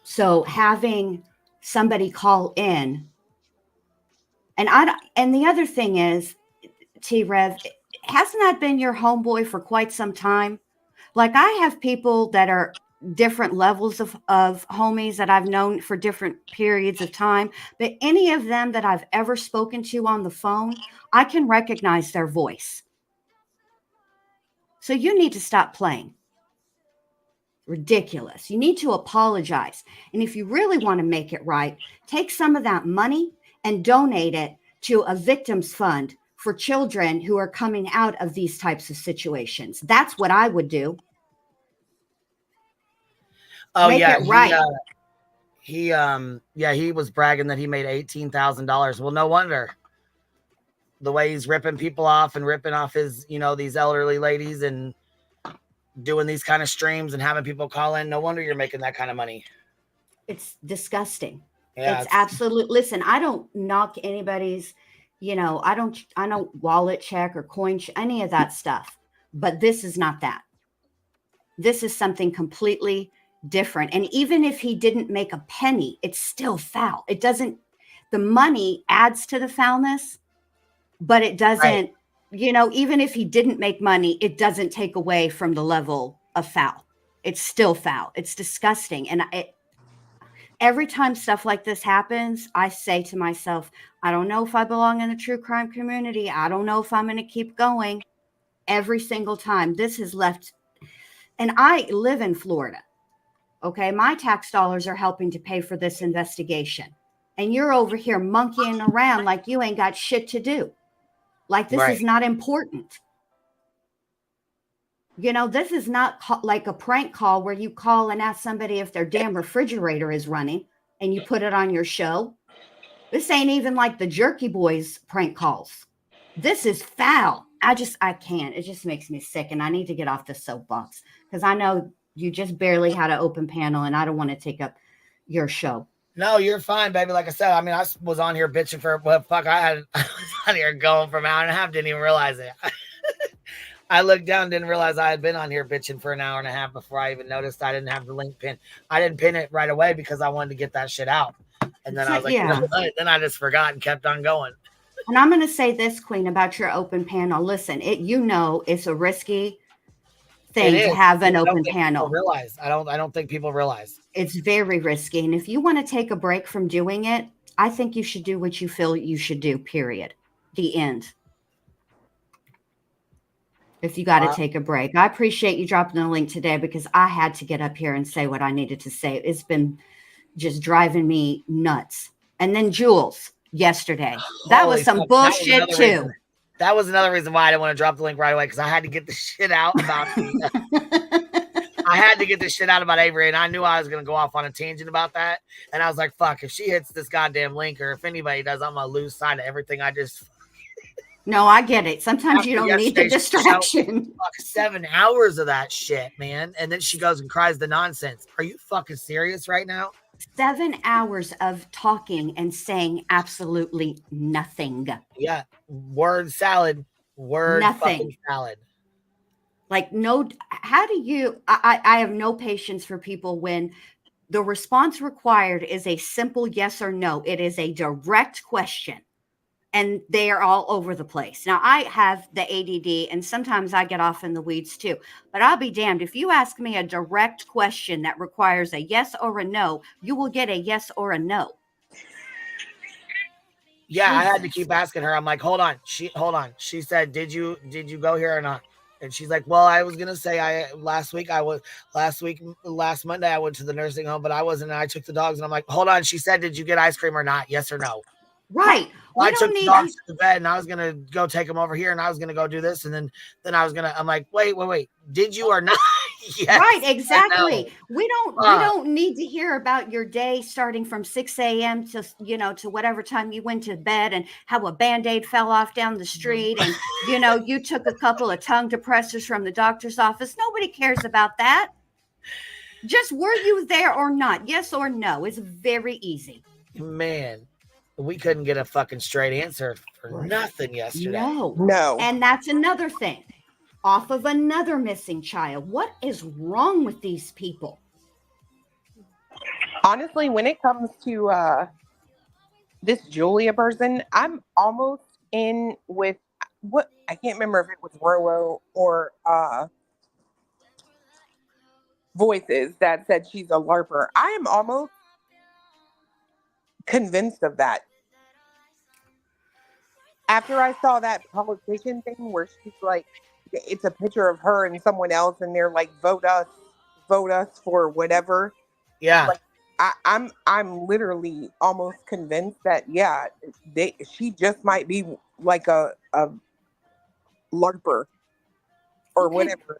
So having somebody call in, and the other thing is, T-Rev, hasn't that been your homeboy for quite some time? Like, I have people that are different levels of homies that I've known for different periods of time, but any of them that I've ever spoken to on the phone, I can recognize their voice. So you need to stop playing. Ridiculous. You need to apologize. And if you really want to make it right, take some of that money and donate it to a victims fund for children who are coming out of these types of situations. That's what I would do. Oh, make yeah. it right. He was bragging that he made $18,000. Well, no wonder. The way he's ripping people off and ripping off his, these elderly ladies and doing these kind of streams and having people call in. No wonder you're making that kind of money. It's disgusting. Yeah, it's absolute. Listen, I don't knock anybody's, I don't wallet check or coin any of that stuff, but this is not that. This is something completely different. And even if he didn't make a penny, it's still foul. It doesn't, the money adds to the foulness, but it doesn't, right. Even if he didn't make money, it doesn't take away from the level of foul. It's still foul. It's disgusting. And every time stuff like this happens, I say to myself, I don't know if I belong in the true crime community. I don't know if I'm going to keep going. Every single time this has left. And I live in Florida. Okay. My tax dollars are helping to pay for this investigation. And you're over here monkeying around like you ain't got shit to do. Like this is not important. This is not like a prank call where you call and ask somebody if their damn refrigerator is running and you put it on your show. This ain't even like the Jerky Boys prank calls. This is foul. I can't. It just makes me sick. And I need to get off the soapbox because I know you just barely had an open panel and I don't want to take up your show. No, you're fine, baby. Like I said, I was on here bitching for what fuck. I was on here going for an hour and a half. Didn't even realize it. I looked down, didn't realize I had been on here bitching for an hour and a half before I even noticed I didn't have the link pin. I didn't pin it right away because I wanted to get that shit out. And then I was like, then I just forgot and kept on going. And I'm going to say this, Queen, about your open panel. Listen, it's a risky thing to have an open panel. I don't think people realize. It's very risky. And if you want to take a break from doing it, I think you should do what you feel you should do, period. The end. If you got to take a break. I appreciate you dropping the link today because I had to get up here and say what I needed to say. It's been just driving me nuts. And then Jules yesterday. That was some bullshit too. That was another reason why I didn't want to drop the link right away because I had to get the shit out about I had to get this shit out about Avery, and I knew I was going to go off on a tangent about that. And I was like, fuck, if she hits this goddamn link or if anybody does, I'm going to lose sight of everything I just No, I get it. Sometimes After you don't need the yesterday, she showed distraction. fuck 7 hours of that shit, man. And then she goes and cries the nonsense. Are you fucking serious right now? 7 hours of talking and saying absolutely nothing. Yeah. Word salad. Word Nothing. fucking salad. Like, no, how do you, I have no patience for people when the response required is a simple yes or no. It is a direct question. And they are all over the place. Now, I have the ADD, and sometimes I get off in the weeds too. But I'll be damned. If you ask me a direct question that requires a yes or a no, you will get a yes or a no. Yeah, I had to keep asking her. I'm like, hold on. She said, did you go here or not? And she's like, well, I was gonna say last Monday I went to the nursing home, but I wasn't. And I took the dogs, and I'm like, hold on. She said, did you get ice cream or not? Yes or no? Right. I took the dogs to the bed, and I was gonna go take them over here, and I was gonna go do this, and then I'm like, wait, did you or not? Yes, right, exactly. We don't need to hear about your day starting from 6 a.m. to to whatever time you went to bed, and how a Band-Aid fell off down the street, and you took a couple of tongue depressors from the doctor's office. Nobody cares about that. Just were you there or not? Yes or no. It's very easy. Man. We couldn't get a fucking straight answer for nothing yesterday. No. And that's another thing. Off of another missing child. What is wrong with these people? Honestly, when it comes to this Julia person, I'm almost in with what I can't remember if it was Rolo or Voices that said she's a LARPer. I am almost convinced of that. After I saw that politician thing where she's like, it's a picture of her and someone else, and they're like, vote us for whatever. Yeah. Like, I'm literally almost convinced that she just might be like a LARPer or whatever.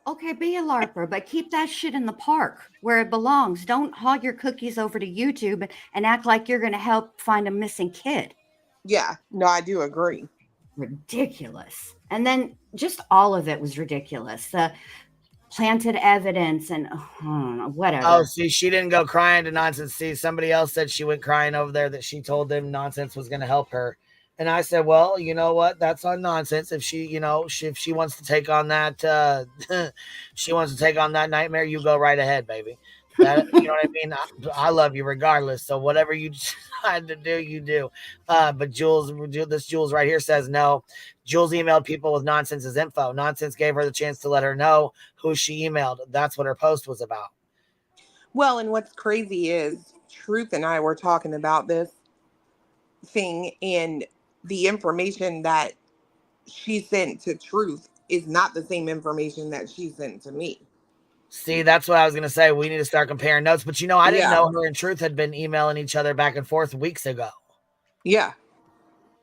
Okay, be a LARPer, but keep that shit in the park where it belongs. Don't haul your cookies over to YouTube and act like you're going to help find a missing kid. Yeah, no, I do agree. Ridiculous. And then just all of it was ridiculous. The planted evidence and whatever. Oh, see, she didn't go crying to nonsense. See, somebody else said she went crying over there that she told them nonsense was going to help her. And I said, well, you know what? That's on nonsense. If she, if she wants to take on that, she wants to take on that nightmare, you go right ahead, baby. That, you know what I mean? I love you regardless. So whatever you decide to do, you do. But Jules right here says no. Jules emailed people with Nonsense's info. Nonsense gave her the chance to let her know who she emailed. That's what her post was about. Well, and what's crazy is Truth and I were talking about this thing, and the information that she sent to Truth is not the same information that she sent to me. See, that's what I was going to say. We need to start comparing notes. But, I didn't know her and Truth had been emailing each other back and forth weeks ago. Yeah.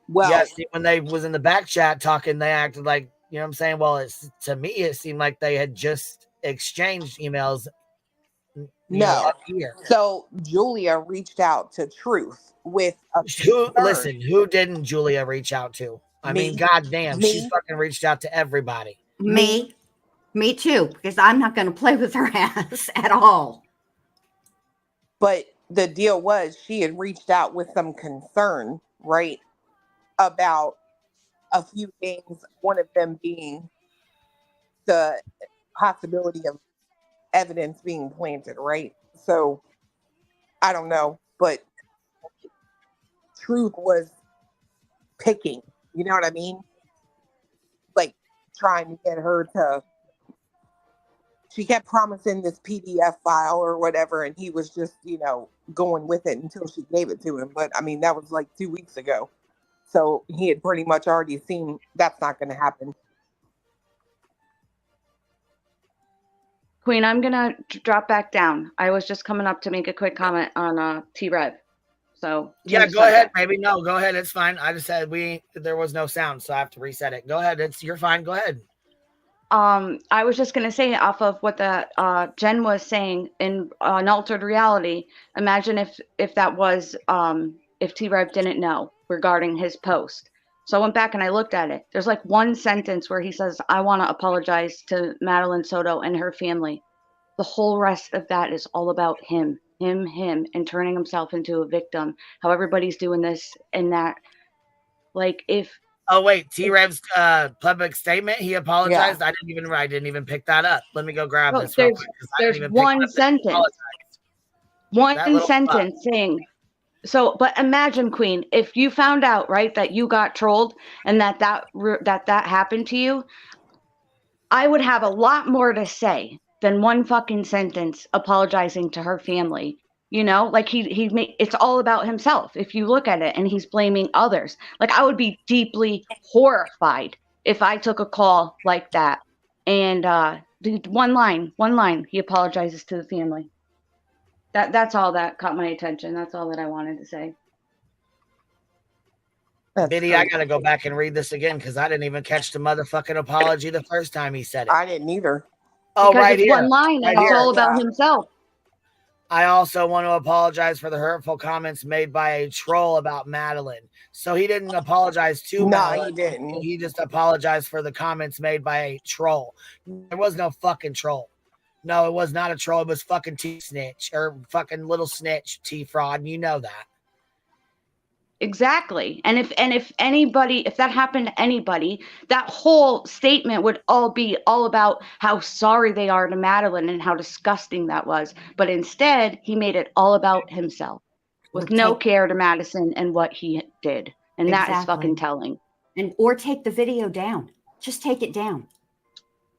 Well, yeah, see, when they was in the back chat talking, they acted like, you know what I'm saying? Well, to me, it seemed like they had just exchanged emails. No. So Julia reached out to Truth with a who didn't Julia reach out to? I mean, goddamn, she's fucking reached out to everybody. Me too, because I'm not going to play with her ass at all. But the deal was she had reached out with some concern, right, about a few things, one of them being the possibility of evidence being planted, right? So, I don't know, but Truth was picking, you know what I mean? Like, trying to get her to... She kept promising this PDF file or whatever, and he was just, going with it until she gave it to him. But, I mean, that was like 2 weeks ago. So he had pretty much already seen that's not going to happen. Queen, I'm going to drop back down. I was just coming up to make a quick comment on T-Rev. So yeah, go ahead, baby. No, go ahead. It's fine. I just said there was no sound, so I have to reset it. Go ahead. You're fine. Go ahead. I was just going to say off of what the Jen was saying in an altered reality. Imagine if that was if T-Rev didn't know regarding his post. So I went back and I looked at it. There's like one sentence where he says, I want to apologize to Madeline Soto and her family. The whole rest of that is all about him, and turning himself into a victim. How everybody's doing this and that. Like if. Oh wait, T-Rev's public statement. He apologized. I didn't even pick that up. Let me go grab this. Real quick, there's one sentence. One sentence saying. So, but imagine, Queen, if you found out, right, that you got trolled and that happened to you, I would have a lot more to say than one fucking sentence apologizing to her family. You know, like it's all about himself. If you look at it, and he's blaming others. Like I would be deeply horrified if I took a call like that. And one line, he apologizes to the family. That's all that caught my attention. That's all that I wanted to say. Biddy, I gotta go back and read this again because I didn't even catch the motherfucking apology the first time he said it. I didn't either. Oh, because right it's here. One line, right and it's here. all about himself. I also want to apologize for the hurtful comments made by a troll about Madeline. So he didn't apologize to Madeline. He didn't. He just apologized for the comments made by a troll. There was no fucking troll. No, it was not a troll. It was fucking T-Snitch or fucking little snitch, T-Fraud. And you know that. Exactly. And if that happened to anybody, that whole statement would all be all about how sorry they are to Madeline and how disgusting that was. But instead, he made it all about himself with no care to Madison and what he did. And that is fucking telling. Or take the video down. Just take it down.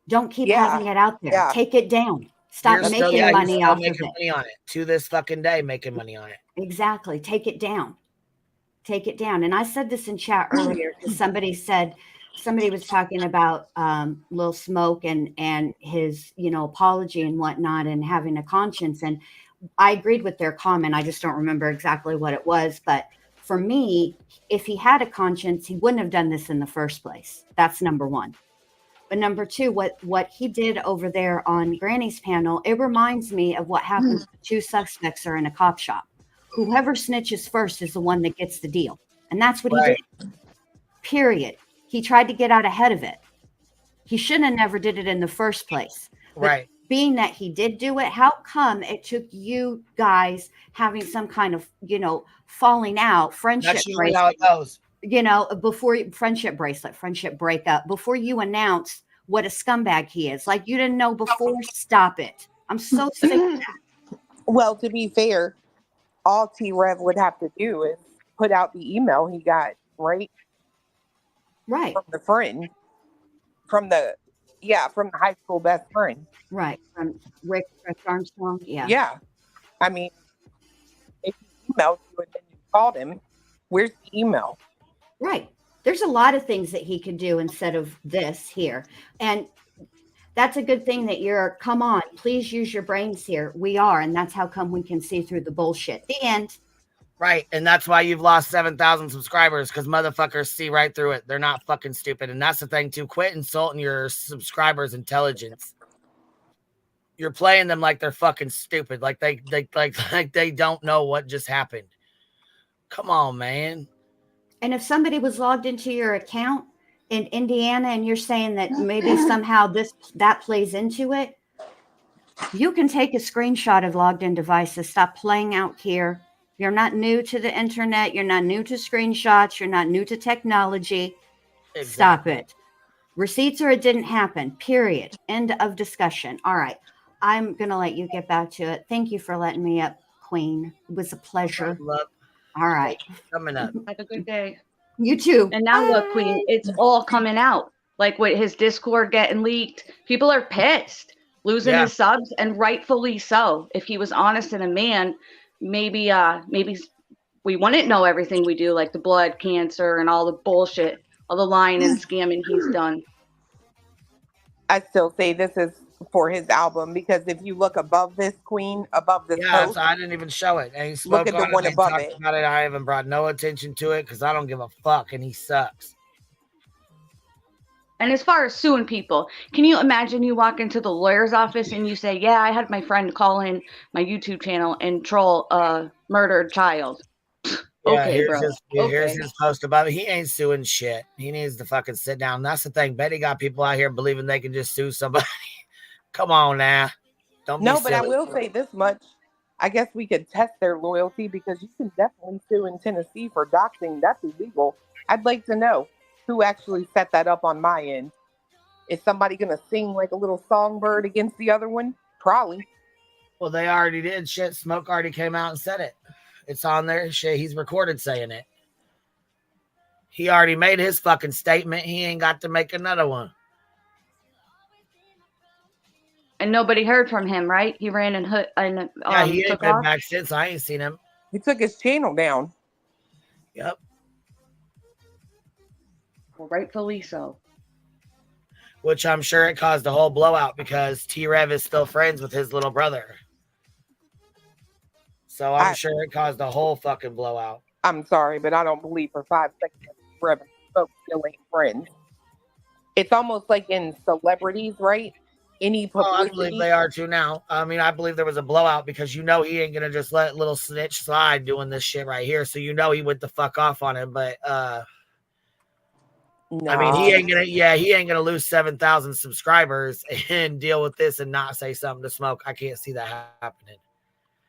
Don't keep having it out there. Yeah. Take it down. Stop making money off of it. Money on it. To this fucking day, making money on it. Exactly. Take it down. Take it down. And I said this in chat earlier because somebody was talking about Lil Smoke and his, apology and whatnot and having a conscience. And I agreed with their comment. I just don't remember exactly what it was. But for me, if he had a conscience, he wouldn't have done this in the first place. That's number one. But number two, what he did over there on Granny's panel, it reminds me of what happens when two suspects are in a cop shop. Whoever snitches first is the one that gets the deal. And that's what he did. Period. He tried to get out ahead of it. He shouldn't have never did it in the first place. But being that he did do it, how come it took you guys having some kind of, falling out, friendship bracelet? How it goes. Before friendship breakup, before you announce what a scumbag he is. Like you didn't know before, stop it. I'm so sick of that. Well, to be fair, all T-Rev would have to do is put out the email he got, right? Right. From the friend. From the high school best friend. Right. From Rick Armstrong. Yeah. Yeah. I mean, if he emailed you and then you called him, where's the email? Right. There's a lot of things that he could do instead of this here. And that's a good thing that come on, please use your brains here. We are. And that's how come we can see through the bullshit. The end. Right. And that's why you've lost 7,000 subscribers because motherfuckers see right through it. They're not fucking stupid. And that's the thing too. Quit insulting your subscribers' intelligence. You're playing them like they're fucking stupid. Like they don't know what just happened. Come on, man. And if somebody was logged into your account in Indiana and you're saying that maybe somehow that plays into it, you can take a screenshot of logged in devices. Stop playing out here. You're not new to the internet. You're not new to screenshots. You're not new to technology. Exactly. Stop it. Receipts or it didn't happen. Period. End of discussion. All right. I'm going to let you get back to it. Thank you for letting me up, Queen. It was a pleasure. All right. Coming up. Have a good day. You too. And now look, Queen, it's all coming out. Like with his Discord getting leaked. People are pissed. Losing his subs, and rightfully so. If he was honest and a man, maybe we wouldn't know everything we do, like the blood cancer and all the bullshit, all the lying and scamming he's done. I still say this is for his album because if you look above this, Queen, above this post, I didn't even show it. And he spoke look at the one above it. About it. I haven't brought no attention to it because I don't give a fuck, and he sucks. And as far as suing people, can you imagine you walk into the lawyer's office and you say, yeah, I had my friend call in my YouTube channel and troll a murdered child. Yeah, Okay, bro. here's Okay. his post about it. He ain't suing shit. He needs to fucking sit down. That's the thing. Betty got people out here believing they can just sue somebody. Come on now. Don't be No, but I silly. will say this much. I guess we could test their loyalty because you can definitely sue in Tennessee for doxing. That's illegal. I'd like to know who actually set that up on my end. Is somebody going to sing like a little songbird against the other one? Probably. Well, they already did. Shit, Smoke already came out and said it. It's on there. Shit, he's recorded saying it. He already made his fucking statement. He ain't got to make another one. And nobody heard from him, right? He ran and Yeah, he ain't took been off. back since. I ain't seen him. He took his channel down. Yep. Well, rightfully so. Which I'm sure it caused a whole blowout because T-Rev is still friends with his little brother. So I'm sure it caused a whole fucking blowout. I'm sorry, but I don't believe for 5 seconds that Rev and Smoke still ain't friends. It's almost like in celebrities, right? Any publicity. Oh, I believe they are too now. I mean, I believe there was a blowout because he ain't gonna just let little snitch slide doing this shit right here. So he went the fuck off on him. But I mean, he ain't gonna lose 7,000 subscribers and deal with this and not say something to Smoke. I can't see that happening.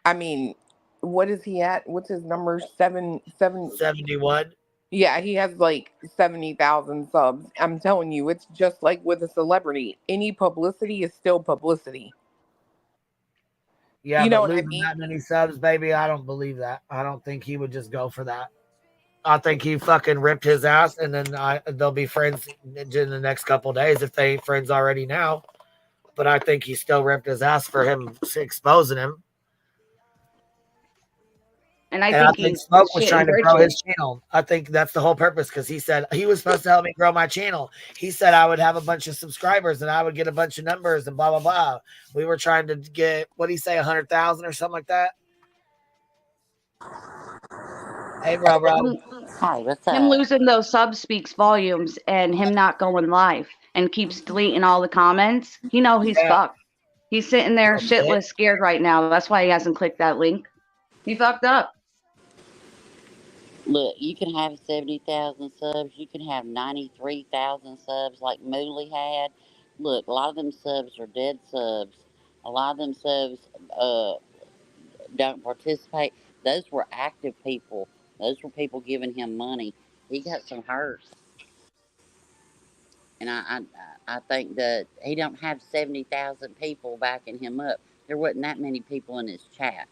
I mean, what is he at? What's his number? 71. Yeah, he has like 70,000 subs. I'm telling you, it's just like with a celebrity. Any publicity is still publicity. Yeah, you know but what I losing mean? that many subs, baby, I don't believe that. I don't think he would just go for that. I think he fucking ripped his ass, and then they'll be friends in the next couple of days if they ain't friends already now. But I think he still ripped his ass for him exposing him. And I think Smoke was trying to grow his channel. I think that's the whole purpose because he said he was supposed to help me grow my channel. He said I would have a bunch of subscribers and I would get a bunch of numbers and blah, blah, blah. We were trying to get, what did he say, 100,000 or something like that? Hey, bro. Hi, what's up? Him losing those subs speaks volumes, and him not going live and keeps deleting all the comments. He's fucked. He's sitting there shitless scared right now. That's why he hasn't clicked that link. He fucked up. Look, you can have 70,000 subs. You can have 93,000 subs like Mooley had. Look, a lot of them subs are dead subs. A lot of them subs don't participate. Those were active people. Those were people giving him money. He got some hurt. And I think that he don't have 70,000 people backing him up. There wasn't that many people in his chat.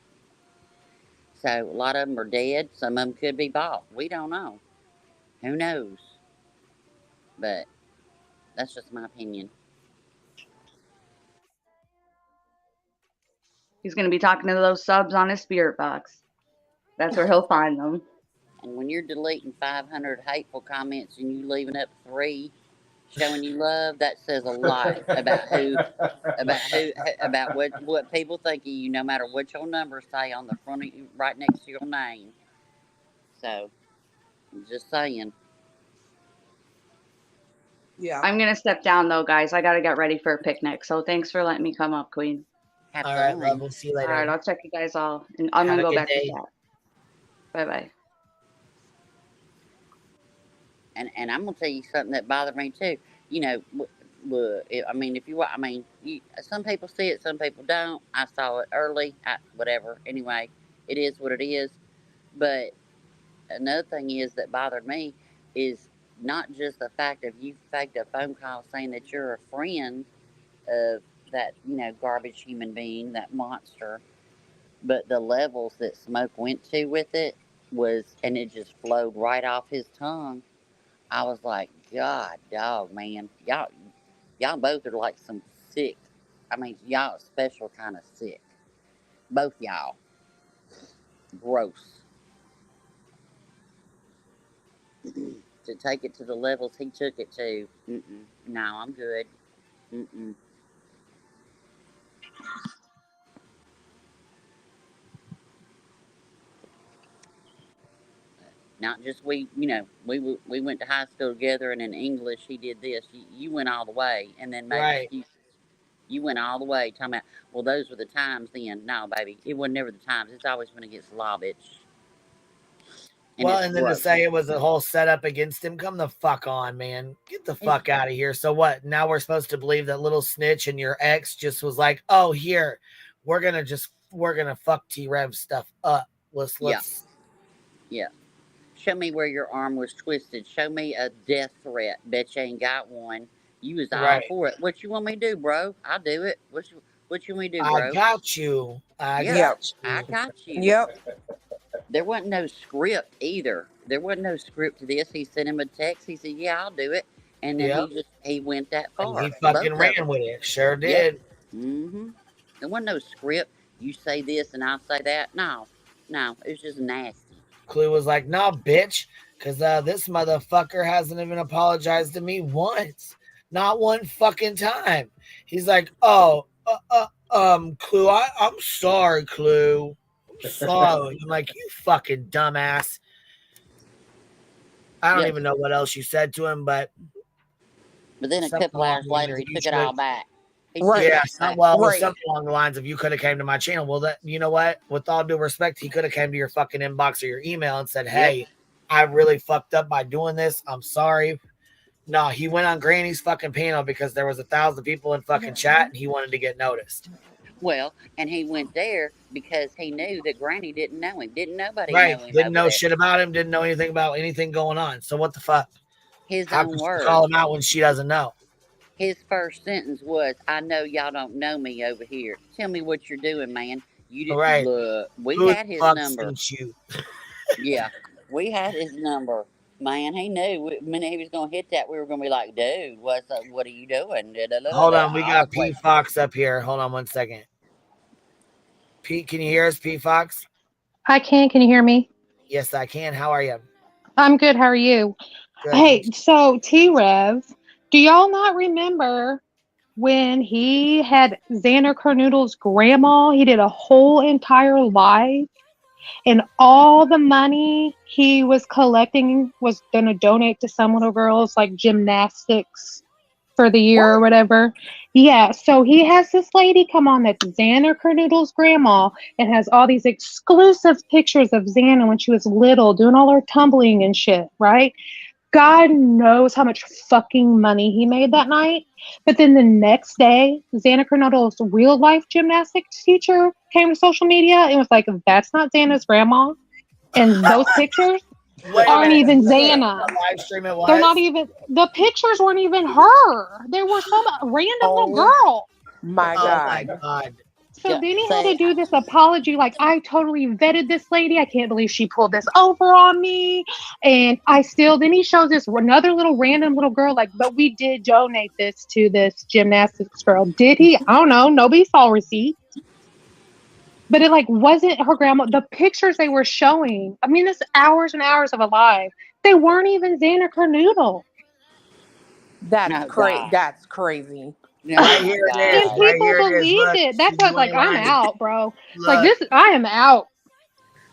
So a lot of them are dead. Some of them could be bought. We don't know. Who knows? But that's just my opinion. He's going to be talking to those subs on his spirit box. That's where he'll find them. And when you're deleting 500 hateful comments and you leaving up 3 showing you love, that says a lot about what people think of you, no matter what your numbers say on the front of you, right next to your name. So, just saying. Yeah. I'm going to step down, though, guys. I got to get ready for a picnic. So thanks for letting me come up, Queen. All right, love. We'll see you later. All right, I'll check you guys all. And I'm going to go back to chat. Bye-bye. And I'm going to tell you something that bothered me, too. Some people see it, some people don't. I saw it early. Whatever. Anyway, it is what it is. But another thing that bothered me is not just the fact of you faked a phone call saying that you're a friend of that, garbage human being, that monster, but the levels that Smoke went to with it and it just flowed right off his tongue. I was like, God, dog, man, y'all both are like some sick. I mean, y'all special kind of sick. Both y'all. Gross. To take it to the levels he took it to. No, I'm good. Not just we went to high school together, and in English he did this. You went all the way, and then made excuses. You went all the way, talking about, well, those were the times then. No, baby, it wasn't never the times. It's always when it gets lavish. Well, and then to say it was a whole setup against him, come the fuck on, man. Get the fuck out of here. So what? Now we're supposed to believe that little snitch and your ex just was like, oh, here, we're gonna fuck T-Rev stuff up. Let's. Yeah. Show me where your arm was twisted. Show me a death threat. Bet you ain't got one. You was all for it. What you want me to do, bro? I'll do it. What you want me to do, bro? I got you. I got you. Yep. There wasn't no script either. There wasn't no script to this. He sent him a text. He said, "Yeah, I'll do it," and then he went that far. And he fucking ran with it. Sure did. Yep. There wasn't no script. You say this and I'll say that. No, it was just nasty. Clue was like, "No, bitch, because this motherfucker hasn't even apologized to me once, not one fucking time." He's like, "Oh, Clue, I'm sorry, Clue. I'm sorry." I'm like, "You fucking dumbass." I don't even know what else you said to him, but then a couple hours later, he took it all back. Something along the lines of, "You could have came to my channel." Well, you know what? With all due respect, he could have came to your fucking inbox or your email and said, "Hey, I really fucked up by doing this. I'm sorry." No, he went on Granny's fucking panel because there was 1,000 people in fucking chat and he wanted to get noticed. Well, and he went there because he knew that Granny didn't know him. Didn't nobody know him. Didn't know shit about him. Didn't know anything about anything going on. So what the fuck? How own could words. you call him out when she doesn't know? His first sentence was, "I know y'all don't know me over here. Tell me what you're doing, man. You just look." We had his number. Yeah, we had his number. Man, he knew. The minute he was going to hit that, we were going to be like, "Dude, what are you doing?" Hold on, we got P Fox up here. Hold on one second. Pete, can you hear us, P Fox? I can. Can you hear me? Yes, I can. How are you? I'm good. How are you? Good. Hey, so T-Rev, do y'all not remember when he had Xander Carnoodle's grandma? He did a whole entire live, and all the money he was collecting was going to donate to some little girls like gymnastics for the year or whatever. Yeah, so he has this lady come on that's Xander Carnoodle's grandma and has all these exclusive pictures of Xander when she was little, doing all her tumbling and shit, right? God knows how much fucking money he made that night. But then the next day, Xander Carnoodle's real life gymnastics teacher came to social media and was like, "That's not Xander's grandma. And those pictures aren't even Xana. They're not even, the pictures weren't even her. They were some random little girl." My God. So then he had to do this apology, like, "I totally vetted this lady. I can't believe she pulled this over on me. And then he shows this another little random little girl, like, but we did donate this to this gymnastics girl." Did he? I don't know. Nobody saw receipt. But it wasn't her grandma. The pictures they were showing, I mean, it's hours and hours of a live. They weren't even Xander Carnoodle. That's crazy. That's crazy. Right here it is. And people believed it. That's why I was like, I'm out, bro. I am out.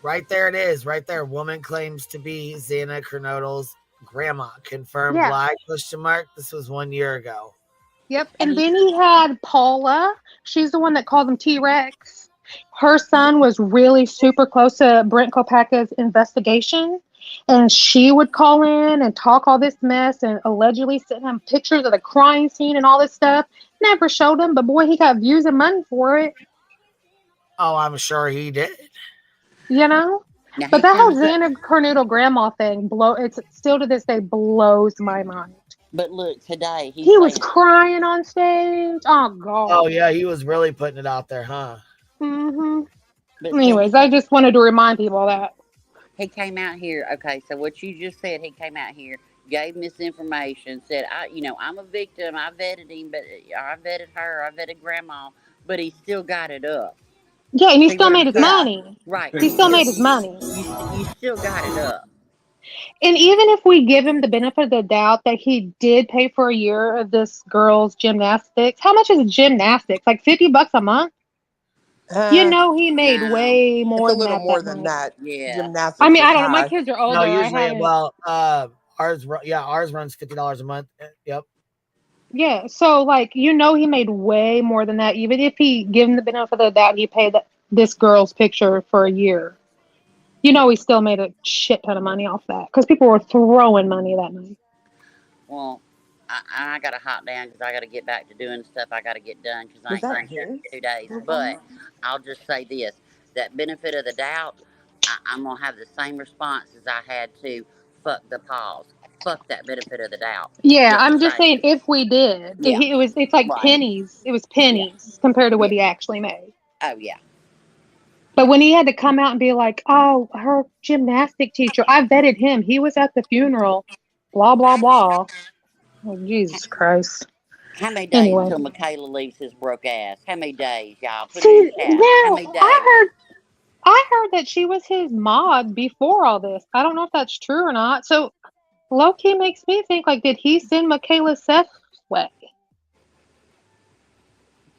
Right there it is. Right there. Woman claims to be Xana Carnoodle's grandma. Confirmed lie, ? This was 1 year ago. Yep. And then he had Paula. She's the one that called him T-Rex. Her son was really super close to Brent Kopacka's investigation. And she would call in and talk all this mess and allegedly send him pictures of the crime scene and all this stuff. Never showed him, but boy, he got views and money for it. Oh, I'm sure he did. You know? Now, but that whole Xander Carnoodle grandma thing, it's still to this day blows my mind. But look, today he was crying on stage. Oh, God. Oh, yeah, he was really putting it out there, huh? Mm-hmm. Anyways, I just wanted to remind people of that. He came out here. Okay, so what you just said, he came out here, gave misinformation, said, I'm a victim. I vetted him, but I vetted her. I vetted grandma, but he still got it up. Yeah, and he still made his money. Right. He still made his money. You still got it up. And even if we give him the benefit of the doubt that he did pay for a year of this girl's gymnastics, how much is gymnastics? Like $50 a month? He made way more than that. It's a little more than that. Yeah. Gymnastics. I mean, I don't know. My kids are older. No, usually, ours runs $50 a month. Yep. Yeah. So, he made way more than that. Even if he give him the benefit of the doubt, he paid this girl's picture for a year. You know, he still made a shit ton of money off that because people were throwing money that night. Well, I got to hop down because I got to get back to doing stuff I got to get done because I ain't been here in 2 days. But I'll just say this: that benefit of the doubt, I'm gonna have the same response as I had to fuck the pause. Fuck that benefit of the doubt. Yeah, Just I'm just say, saying if we did, yeah, it's like right. pennies. It was pennies compared to what he actually made. Oh yeah. But when he had to come out and be like, "Oh, her gymnastic teacher, I vetted him. He was at the funeral." Blah blah blah. Oh, Jesus Christ. How many days Anyway. till Michaela leaves his broke ass? How many days, y'all? Put it See, in the chat. How now many days? I heard that she was his mod before all this. I don't know if that's true or not. So low key makes me think, like, did he send Michaela Seth's way?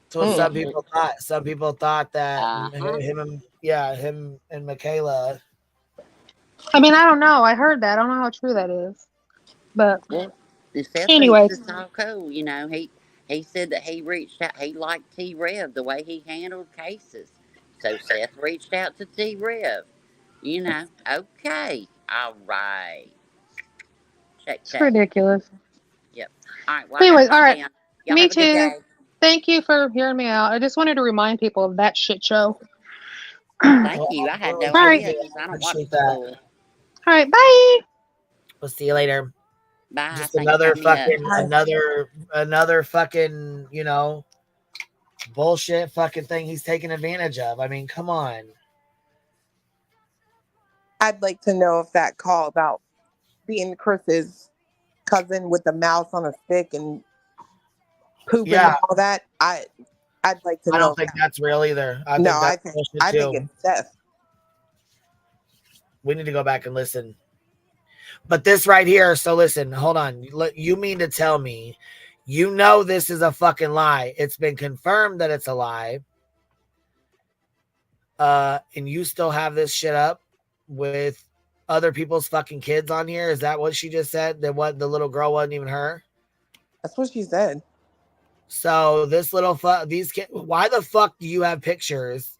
That's what some people thought. Some people thought that him and Michaela. I mean, I don't know. I heard that. I don't know how true that is. But Seth anyways, thinks it's all cool. You know, he said that he reached out. He liked T Rev the way he handled cases. So Seth reached out to T Rev. You know, okay, all right. Check. it's ridiculous. Yep. All right. Well, Anyways, all right. Y'all Me have a good too. day. Thank you for hearing me out. I just wanted to remind people of that shit show. Thank you. I had no idea because I don't watch that. school. All right. Bye. We'll see you later. Bye. Just another fucking, you know, bullshit fucking thing he's taking advantage of. I mean, come on. I'd like to know if that call about being Chris's cousin with the mouse on a stick and pooping and all that, I'd like to know. I don't think that's real either. I think it's Seth. We need to go back and listen. But this right here, so listen, hold on. You mean to tell me, you know this is a fucking lie. It's been confirmed that it's a lie. And you still have this shit up with other people's fucking kids on here? Is that what she just said? That what the little girl wasn't even her? That's what she said. So this little these kids, why the fuck do you have pictures?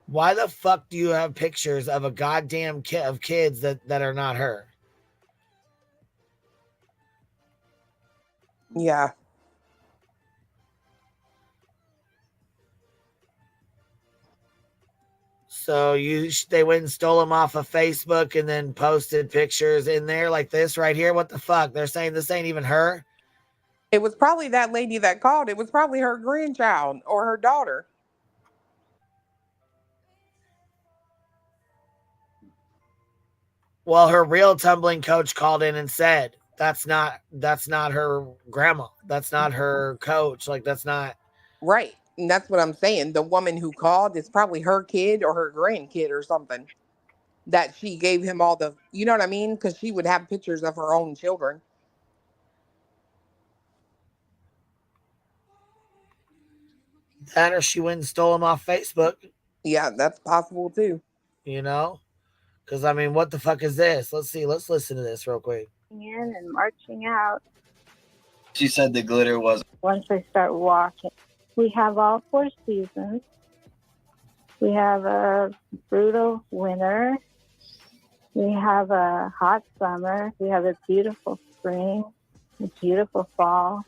Why the fuck do you have pictures of a goddamn of kids that are not her? Yeah. So they went and stole them off of Facebook and then posted pictures in there like this right here. What the fuck? They're saying this ain't even her. It was probably that lady that called. It was probably her grandchild or her daughter. Well, her real tumbling coach called in and said that's not her grandma. That's not her coach. Like that's not right. And that's what I'm saying. The woman who called is probably her kid or her grandkid or something. That she gave him all the, you know what I mean? Because she would have pictures of her own children. That or she went and stole them off Facebook. Yeah, that's possible too. You know? Because, I mean, what the fuck is this? Let's see. Let's listen to this real quick. In and marching out. She said the glitter was... Once I start walking. We have all 4 seasons. We have a brutal winter. We have a hot summer. We have a beautiful spring, a beautiful fall.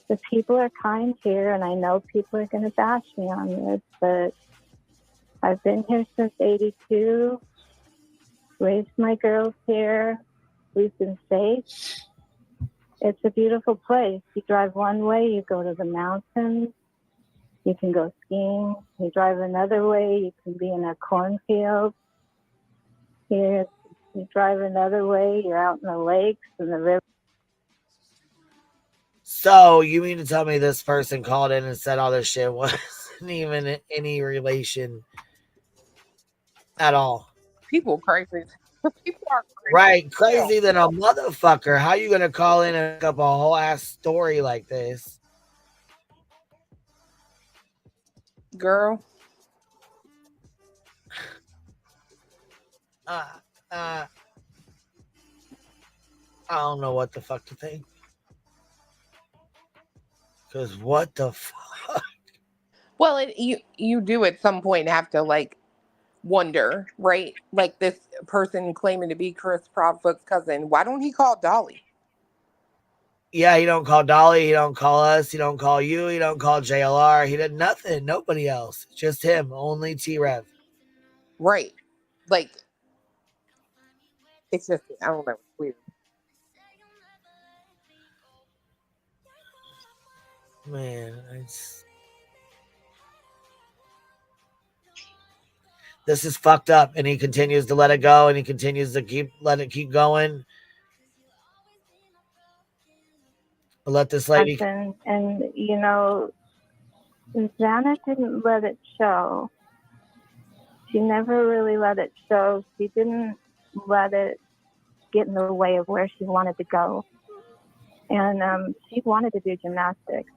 The people are kind here, and I know people are going to bash me on this, but I've been here since 82, raised my girls here. We've been safe. It's a beautiful place. You drive one way, you go to the mountains. You can go skiing. You drive another way, you can be in a cornfield. Here, you drive another way, you're out in the lakes and the river. So you mean to tell me this person called in and said all this shit wasn't even any relation at all? People crazy. People are crazy. Right, crazy than a motherfucker. How you gonna call in and make up a whole ass story like this? Girl. I don't know what the fuck to think. Because what the fuck? Well, you do at some point have to like wonder, right? Like this person claiming to be Chris Proudfoot's cousin. Why don't he call Dolly? Yeah, he don't call Dolly. He don't call us. He don't call you. He don't call JLR. He did nothing. Nobody else. Just him. Only T-Rev. Right. Like, it's just, I don't know. It's weird. Man, this is fucked up, and he continues to let it go, and he continues to let it keep going. Let this lady. And you know, Xana didn't let it show. She never really let it show. She didn't let it get in the way of where she wanted to go. And she wanted to do gymnastics.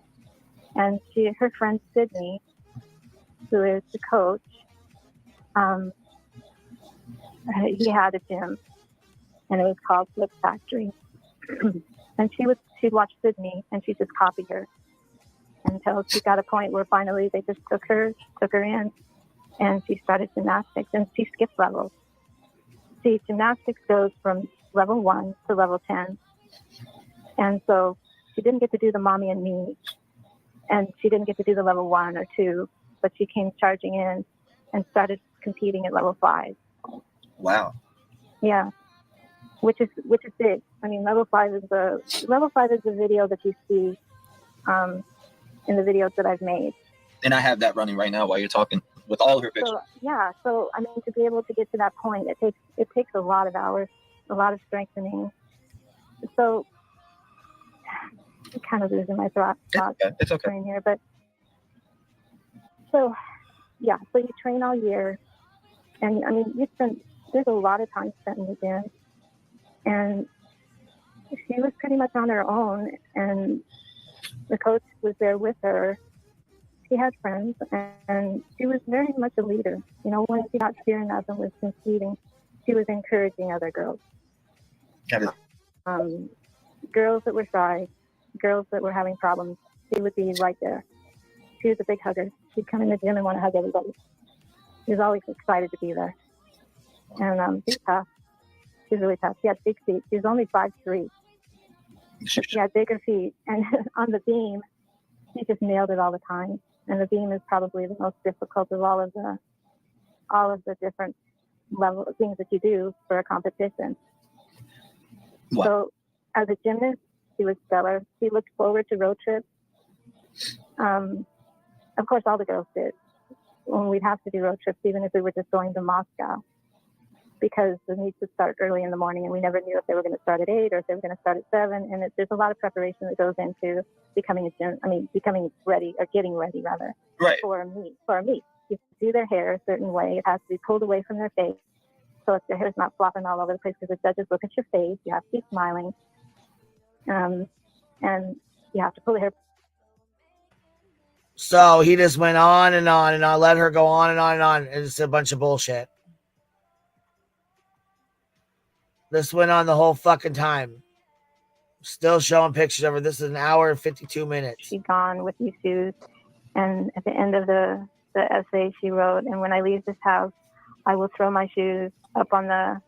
And her friend Sydney, who is the coach, he had a gym, and it was called Flip Factory. And she'd watch Sydney, and she'd just copy her until she got a point where finally they just took her in, and she started gymnastics, and she skipped levels. See, gymnastics goes from level 1 to level 10. And so she didn't get to do the mommy and me, and she didn't get to do the level 1 or 2, but she came charging in and started competing at level 5. Wow. Yeah. Which is big. I mean, level 5 is the video that you see in the videos that I've made. And I have that running right now while you're talking with all of her pictures. So yeah, so I mean, to be able to get to that point, it takes a lot of hours, a lot of strengthening. So I'm kind of losing my thoughts it's okay. Train here, but so yeah, so you train all year, and I mean, there's a lot of time spent in the gym, and she was pretty much on her own, and the coach was there with her. She had friends, and she was very much a leader. You know, when she got cheering up and was competing, she was encouraging other girls. Girls that were shy, girls that were having problems, she would be right there. She was a big hugger. She'd come in the gym and want to hug everybody. She was always excited to be there. And she's tough. She's really tough. She had big feet. She was only 5'3". She had bigger feet. And on the beam, she just nailed it all the time. And the beam is probably the most difficult of all of the different level of things that you do for a competition. Wow. So as a gymnast, she was stellar. She looked forward to road trips. Of course, all the girls did. When we'd have to do road trips, even if we were just going to Moscow, because the meets would start early in the morning, and we never knew if they were going to start at 8 or if they were going to start at 7. And there's a lot of preparation that goes into becoming ready, or getting ready rather, right, for a meet. You do their hair a certain way. It has to be pulled away from their face, so if their hair's not flopping all over the place, because the judges look at your face. You have to be smiling, and you have to pull the hair. So he just went on and on and on, let her go on and on and on. It's a bunch of bullshit. This went on the whole fucking time. Still showing pictures of her. This is an hour and 52 minutes. She's gone with these shoes. And at the end of the essay she wrote, and when I leave this house, I will throw my shoes up on the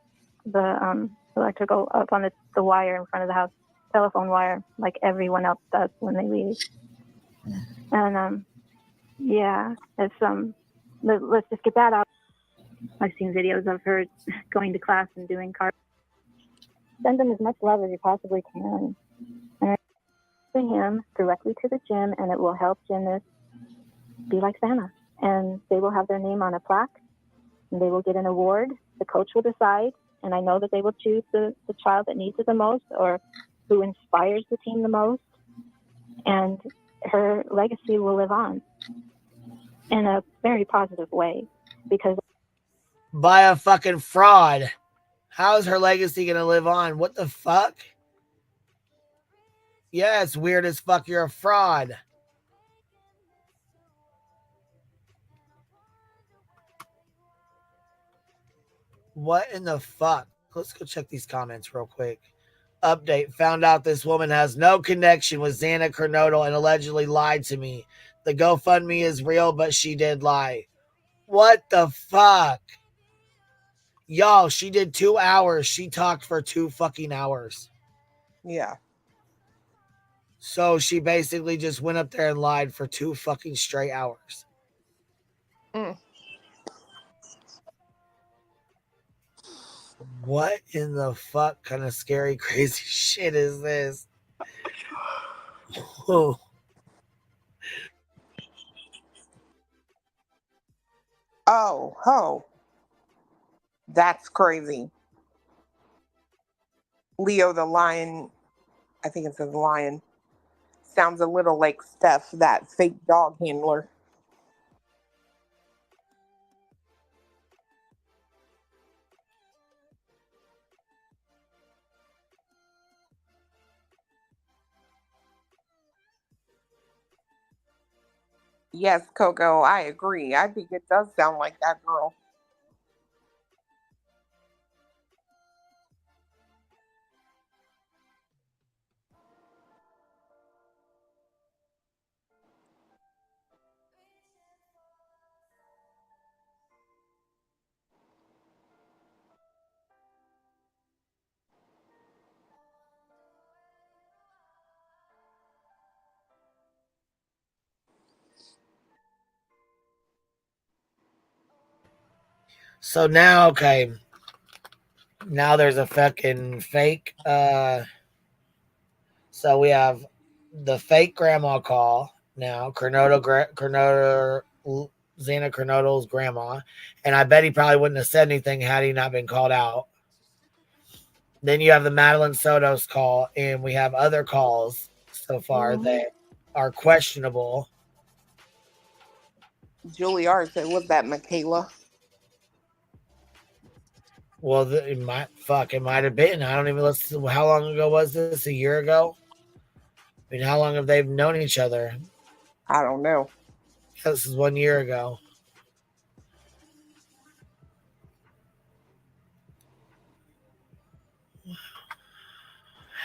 electrical, up on the wire in front of the house, telephone wire, like everyone else does when they leave. And yeah, it's let's just get that out. I've seen videos of her going to class and doing cards. Send them as much love as you possibly can, and bring him directly to the gym, and it will help gymnasts be like Santa. And they will have their name on a plaque, and they will get an award. The coach will decide, and I know that they will choose the child that needs it the most, or who inspires the team the most, and her legacy will live on in a very positive way, because by a fucking fraud. How is her legacy going to live on? What the fuck? Yeah, it's weird as fuck. You're a fraud. What in the fuck? Let's go check these comments real quick. Update. Found out this woman has no connection with Xana Kernodle and allegedly lied to me. The GoFundMe is real, but she did lie. What the fuck? Y'all, she did 2 hours. She talked for 2 fucking hours. Yeah. So she basically just went up there and lied for 2 fucking straight hours. Mm. What in the fuck kind of scary, crazy shit is this? Oh. Oh. That's crazy. Leo the lion, I think it says lion, sounds a little like Steph, that fake dog handler. Yes, Coco, I agree. I think it does sound like that girl. So now, okay. Now there's a fucking fake. So we have the fake grandma call now. Xana Kernodle's grandma. And I bet he probably wouldn't have said anything had he not been called out. Then you have the Madeline Soto's call, and we have other calls so far that are questionable. Julie R said, was that Michaela? Well, it might have been. I don't even listen. How long ago was this? A year ago? I mean, how long have they known each other? I don't know. This is 1 year ago.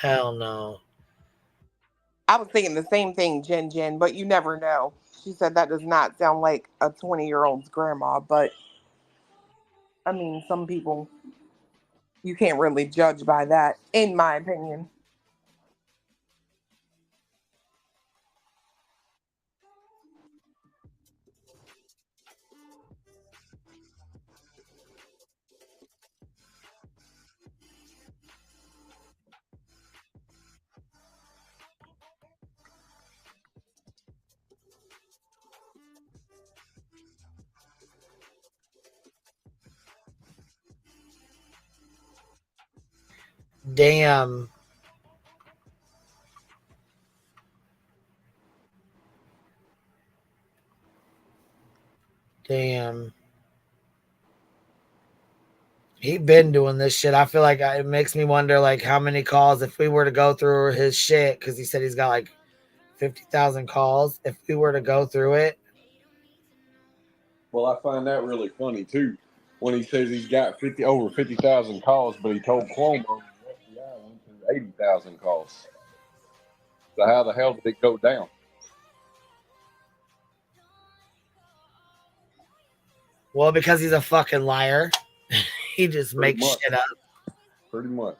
Hell no. I was thinking the same thing, Jen, but you never know. She said that does not sound like a 20-year-old's grandma, but I mean, some people, you can't really judge by that, in my opinion. Damn. He been doing this shit. I feel like it makes me wonder, like, how many calls, if we were to go through his shit, because he said he's got like 50,000 calls. If we were to go through it. Well, I find that really funny too, when he says he's got over 50,000 calls, but he told Cuomo the FBI went through 80,000 calls. So how the hell did it go down? Well, because he's a fucking liar. He just makes shit up. Pretty much.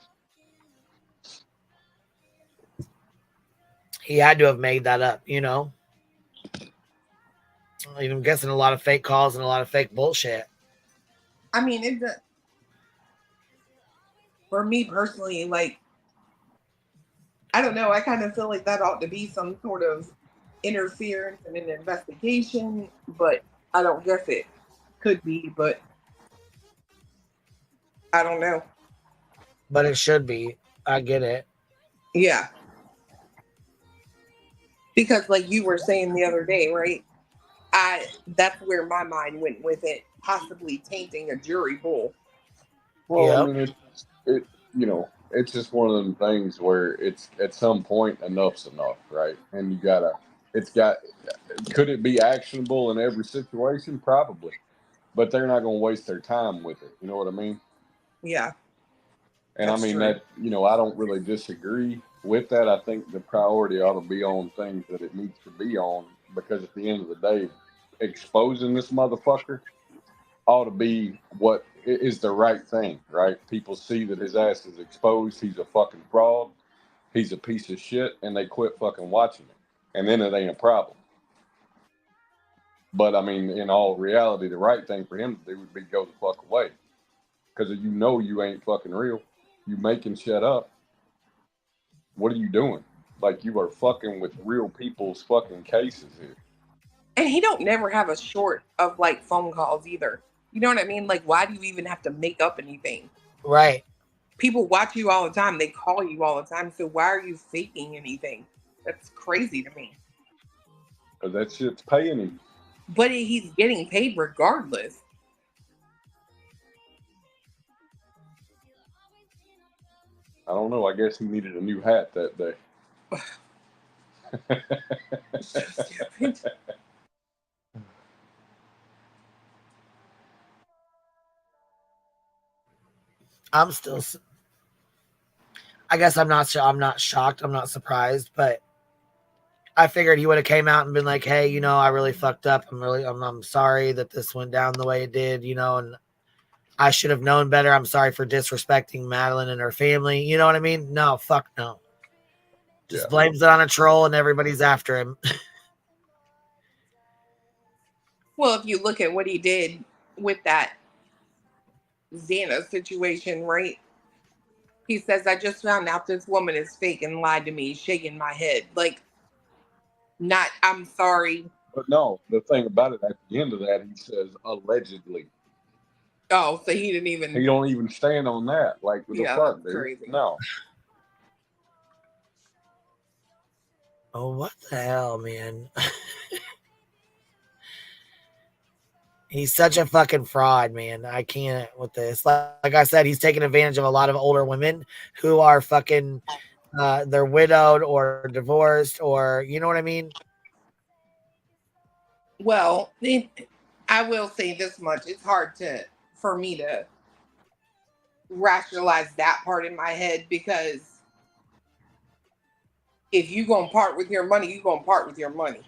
He had to have made that up, you know? I'm guessing a lot of fake calls and a lot of fake bullshit. I mean, for me personally, like, I don't know. I kind of feel like that ought to be some sort of interference in an investigation, but I don't guess it could be, but I don't know. But it should be. I get it. Yeah. Because like you were saying the other day, right? That's where my mind went with it, possibly tainting a jury pool. Well, I mean, it's just one of them things where it's at some point enough's enough, right? And you gotta, could it be actionable in every situation? Probably, but they're not going to waste their time with it. You know what I mean? Yeah. And That's I mean true. that, I don't really disagree with that. I think the priority ought to be on things that it needs to be on, because at the end of the day, exposing this motherfucker ought to be what is the right thing, right? People see that his ass is exposed. He's a fucking fraud. He's a piece of shit, and they quit fucking watching it. And then it ain't a problem. But I mean, in all reality, the right thing for him to do would be go the fuck away. Because you know you ain't fucking real. You making shit up. What are you doing? Like, you are fucking with real people's fucking cases here. And he don't never have a short of like phone calls either. You know what I mean? Like, why do you even have to make up anything? Right. People watch you all the time. They call you all the time. So why are you faking anything? That's crazy to me. Because that shit's paying him. But he's getting paid regardless. I don't know. I guess he needed a new hat that day. I'm still. I guess I'm not shocked. I'm not surprised, but I figured he would have came out and been like, "Hey, you know, I really fucked up. I'm sorry that this went down the way it did. You know, and I should have known better. I'm sorry for disrespecting Madeline and her family. You know what I mean? No, fuck no. Just blames it on a troll and everybody's after him." Well, if you look at what he did with that Xana situation, right? He says, I just found out this woman is fake and lied to me, shaking my head. Like, not, I'm sorry. But no, the thing about it, at the end of that, he says, allegedly. Oh, so he didn't even. He don't even stand on that. Like, what the fuck, dude? Crazy. No. Oh, what the hell, man? He's such a fucking fraud, man. I can't with this. Like I said, he's taking advantage of a lot of older women who are fucking, they're widowed or divorced or, you know what I mean? Well, I will say this much. It's hard for me to rationalize that part in my head, because if you gonna part with your money, you gonna part with your money.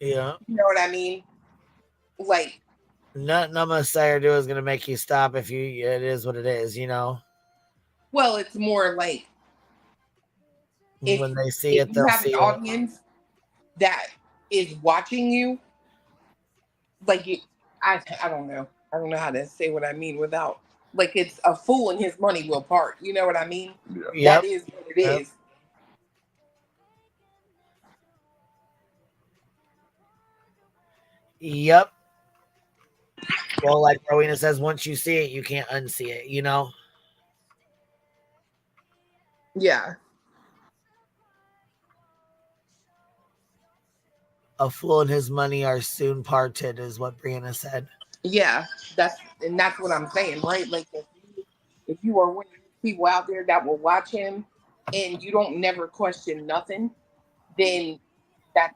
Yeah. You know what I mean? Like, nothing I'm gonna say or do is gonna make you stop if you. It is what it is, you know. well, it's more like When they see it, you they'll have see an it. audience that is watching you. Like, I don't know. I don't know how to say what I mean without, like, it's a fool and his money will part. You know what I mean? Yep. That is what it is. Yep. Well, like Rowena says, once you see it, you can't unsee it, you know? Yeah. A fool and his money are soon parted, is what Brianna said. Yeah, that's what I'm saying, right? Like, if you are one of these people out there that will watch him and you don't never question nothing, then that's,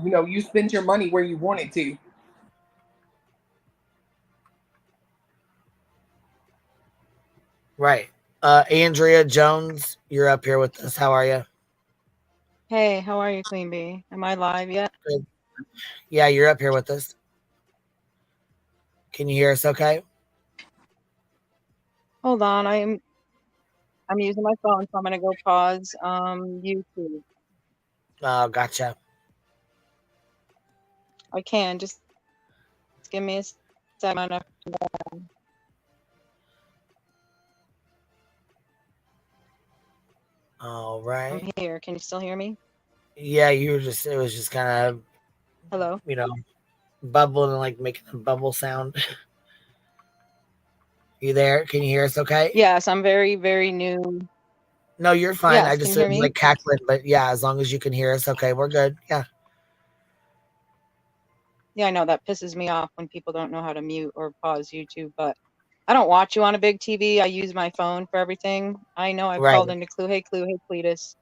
you spent your money where you wanted to. Right. Andrea Jones, you're up here with us. How are you? Hey, how are you, Queen Bee? Am I live yet? Good. Yeah, you're up here with us. Can you hear us okay? Hold on, I'm using my phone, so I'm gonna go pause YouTube. Oh, gotcha. I can just give me a second. All right. I'm here. Can you still hear me? Yeah, it was just kind of, hello, bubbling and like making a bubble sound. You there? Can you hear us okay? Yes, I'm very, very new. No, you're fine. Yes, I can just you hear me? like cackling, but yeah, as long as you can hear us, okay, we're good. Yeah. Yeah, I know that pisses me off when people don't know how to mute or pause YouTube, but I don't watch you on a big TV. I use my phone for everything. I know I've called into Clue. Hey, Cletus.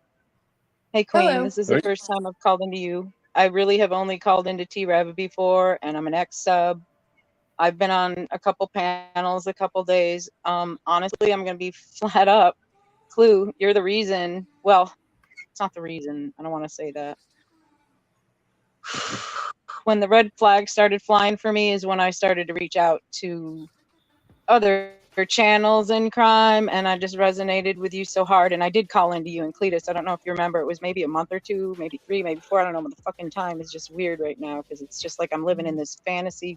Hey, Queen. Hello. This is the first time I've called into you. I really have only called into T-Rev before, and I'm an ex-sub. I've been on a couple panels a couple days. Honestly, I'm going to be flat up. Clue, you're the reason. Well, it's not the reason. I don't want to say that. when the red flag started flying for me is when I started to reach out to other channels in crime, and I just resonated with you so hard. And I did call into you and Cletus. I don't know if you remember. It was maybe a month or two, maybe 3, maybe 4. I don't know. But the fucking time is just weird right now because it's just like I'm living in this fantasy,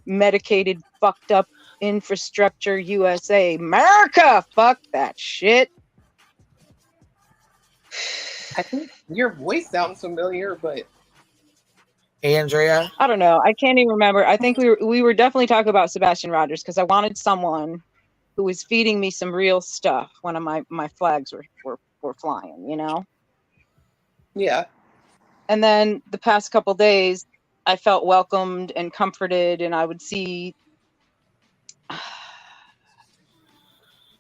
medicated, fucked up infrastructure USA. America! Fuck that shit. I think your voice sounds familiar, but Andrea? I don't know. I can't even remember. I think we were definitely talking about Sebastian Rogers because I wanted someone who was feeding me some real stuff when my flags were flying, you know? Yeah. And then the past couple days, I felt welcomed and comforted, and I would see. I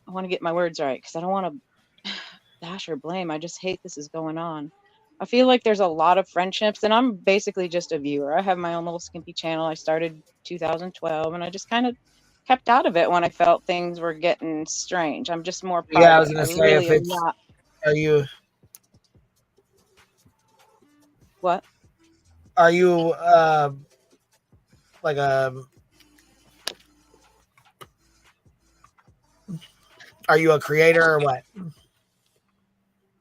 want to get my words right because I don't want to bash or blame. I just hate this is going on. I feel like there's a lot of friendships, and I'm basically just a viewer. I have my own little skimpy channel. I started 2012, and I just kind of kept out of it when I felt things were getting strange. I'm just more private. Yeah, I was gonna say really if it's not. are you What? Are you like are you a creator or what?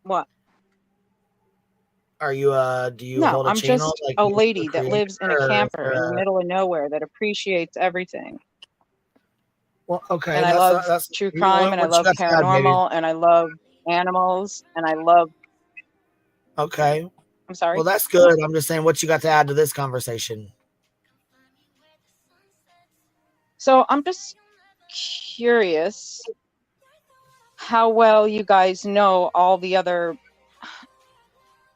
What? Are you do you No, hold a I'm channel just like a you lady that creator lives in a or camper in the middle of nowhere that appreciates everything. well, okay, And I love that's true crime, and I what you love got to add, baby. paranormal, and I love animals, and I love. Okay. I'm sorry. Well, that's good. I'm just saying what you got to add to this conversation. So I'm just curious how well you guys know all the other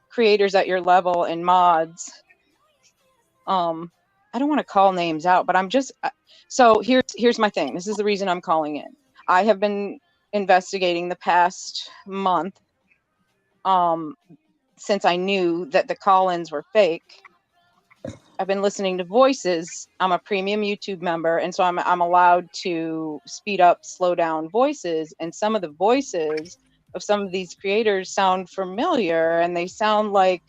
creators at your level and mods. I don't want to call names out, but I'm just so here's my thing. This is the reason I'm calling in. I have been investigating the past month since I knew that the call-ins were fake. I've been listening to voices. I'm a premium YouTube member, and so I'm allowed to speed up, slow down voices, and some of the voices of some of these creators sound familiar, and they sound like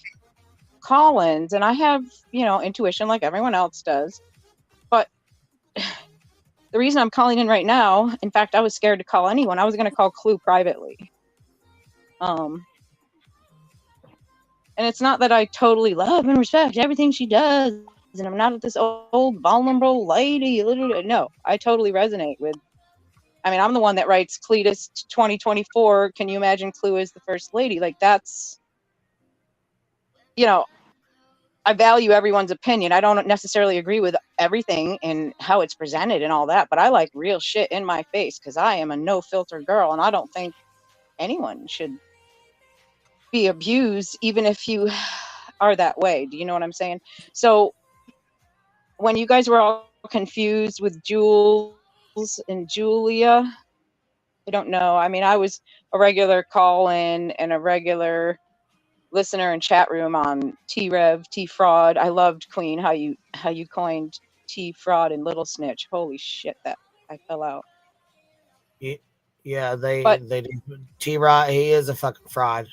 call-ins, and I have, intuition like everyone else does. But the reason I'm calling in right now, in fact, I was scared to call anyone. I was going to call Clue privately. And it's not that I totally love and respect everything she does, and I'm not this old vulnerable lady. No, I totally resonate with. I mean, I'm the one that writes Cletus 2024. Can you imagine Clue as the first lady? Like that's, I value everyone's opinion. I don't necessarily agree with everything and how it's presented and all that, but I like real shit in my face because I am a no filter girl, and I don't think anyone should be abused, even if you are that way. Do you know what I'm saying? So when you guys were all confused with Jules and Julia, I don't know. I mean, I was a regular call-in and a regular listener and chat room on T-Rev, T-Fraud. I loved, Queen, how you coined T-Fraud and Little Snitch. Holy shit, that I fell out. Yeah, they do. T-Rod, he is a fucking fraud.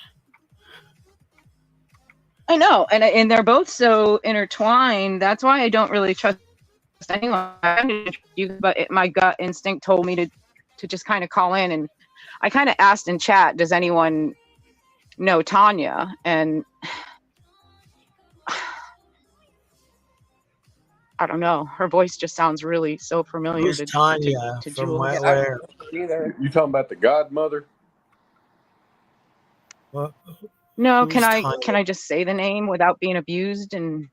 I know, and they're both so intertwined. That's why I don't really trust anyone. But my gut instinct told me to just kind of call in, and I kind of asked in chat, does anyone know Tanya? And I don't know. Her voice just sounds really so familiar. Who's Tanya? To From Julia. where? You talking about the godmother? What? No, Who's can Tanya? I just say the name without being abused? And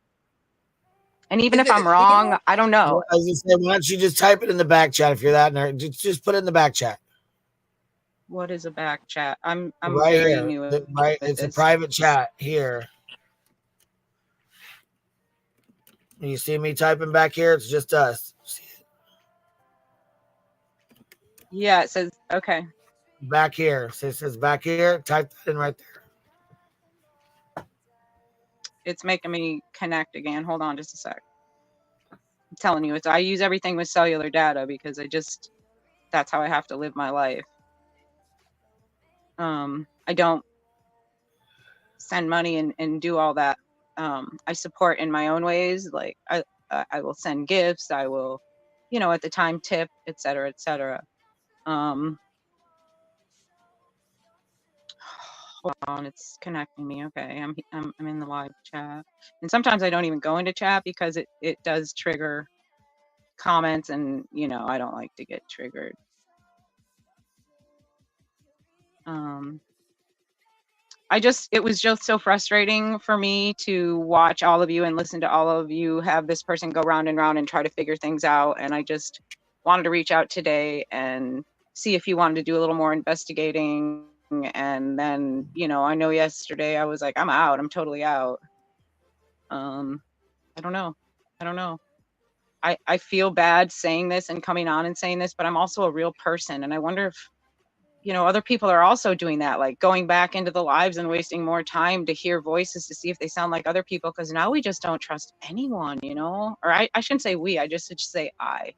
even if I'm wrong, I don't know. I was gonna say, why don't you just type it in the back chat if you're that nerd? Just put it in the back chat. What is a back chat? I'm right very here. new. Right, it's a private chat here. You see me typing back here? It's just us. Yeah, it says okay. Back here. So it says back here. Type that in right there. It's making me connect again. Hold on just a sec. I'm telling you, I use everything with cellular data because that's how I have to live my life. I don't send money and do all that I support in my own ways. Like I will send gifts. I will, at the time tip, et cetera, et cetera. Hold on, it's connecting me. Okay, I'm in the live chat, and sometimes I don't even go into chat because it does trigger comments, and I don't like to get triggered. It was just so frustrating for me to watch all of you and listen to all of you have this person go round and round and try to figure things out. And I just wanted to reach out today and see if you wanted to do a little more investigating. And then, I know yesterday I was like, I'm out. I'm totally out. I don't know. I feel bad saying this and coming on and saying this, but I'm also a real person. And I wonder if, other people are also doing that, like going back into the lives and wasting more time to hear voices to see if they sound like other people. Because now we just don't trust anyone, or I shouldn't say we, I just should say I.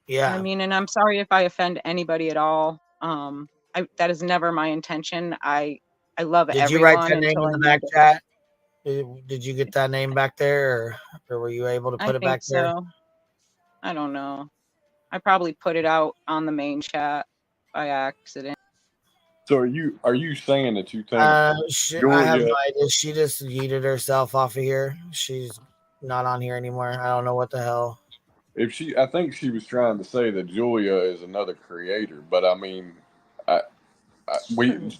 Yeah. I mean, and I'm sorry if I offend anybody at all. That is never my intention. I love everyone. Did you write that name in the back chat? Did you get that name back there, or were you able to put it back there? I don't know. I probably put it out on the main chat by accident. So are you saying that you think I have no idea. She just yeeted herself off of here. She's not on here anymore. I don't know what the hell. I think she was trying to say that Julia is another creator, but I mean,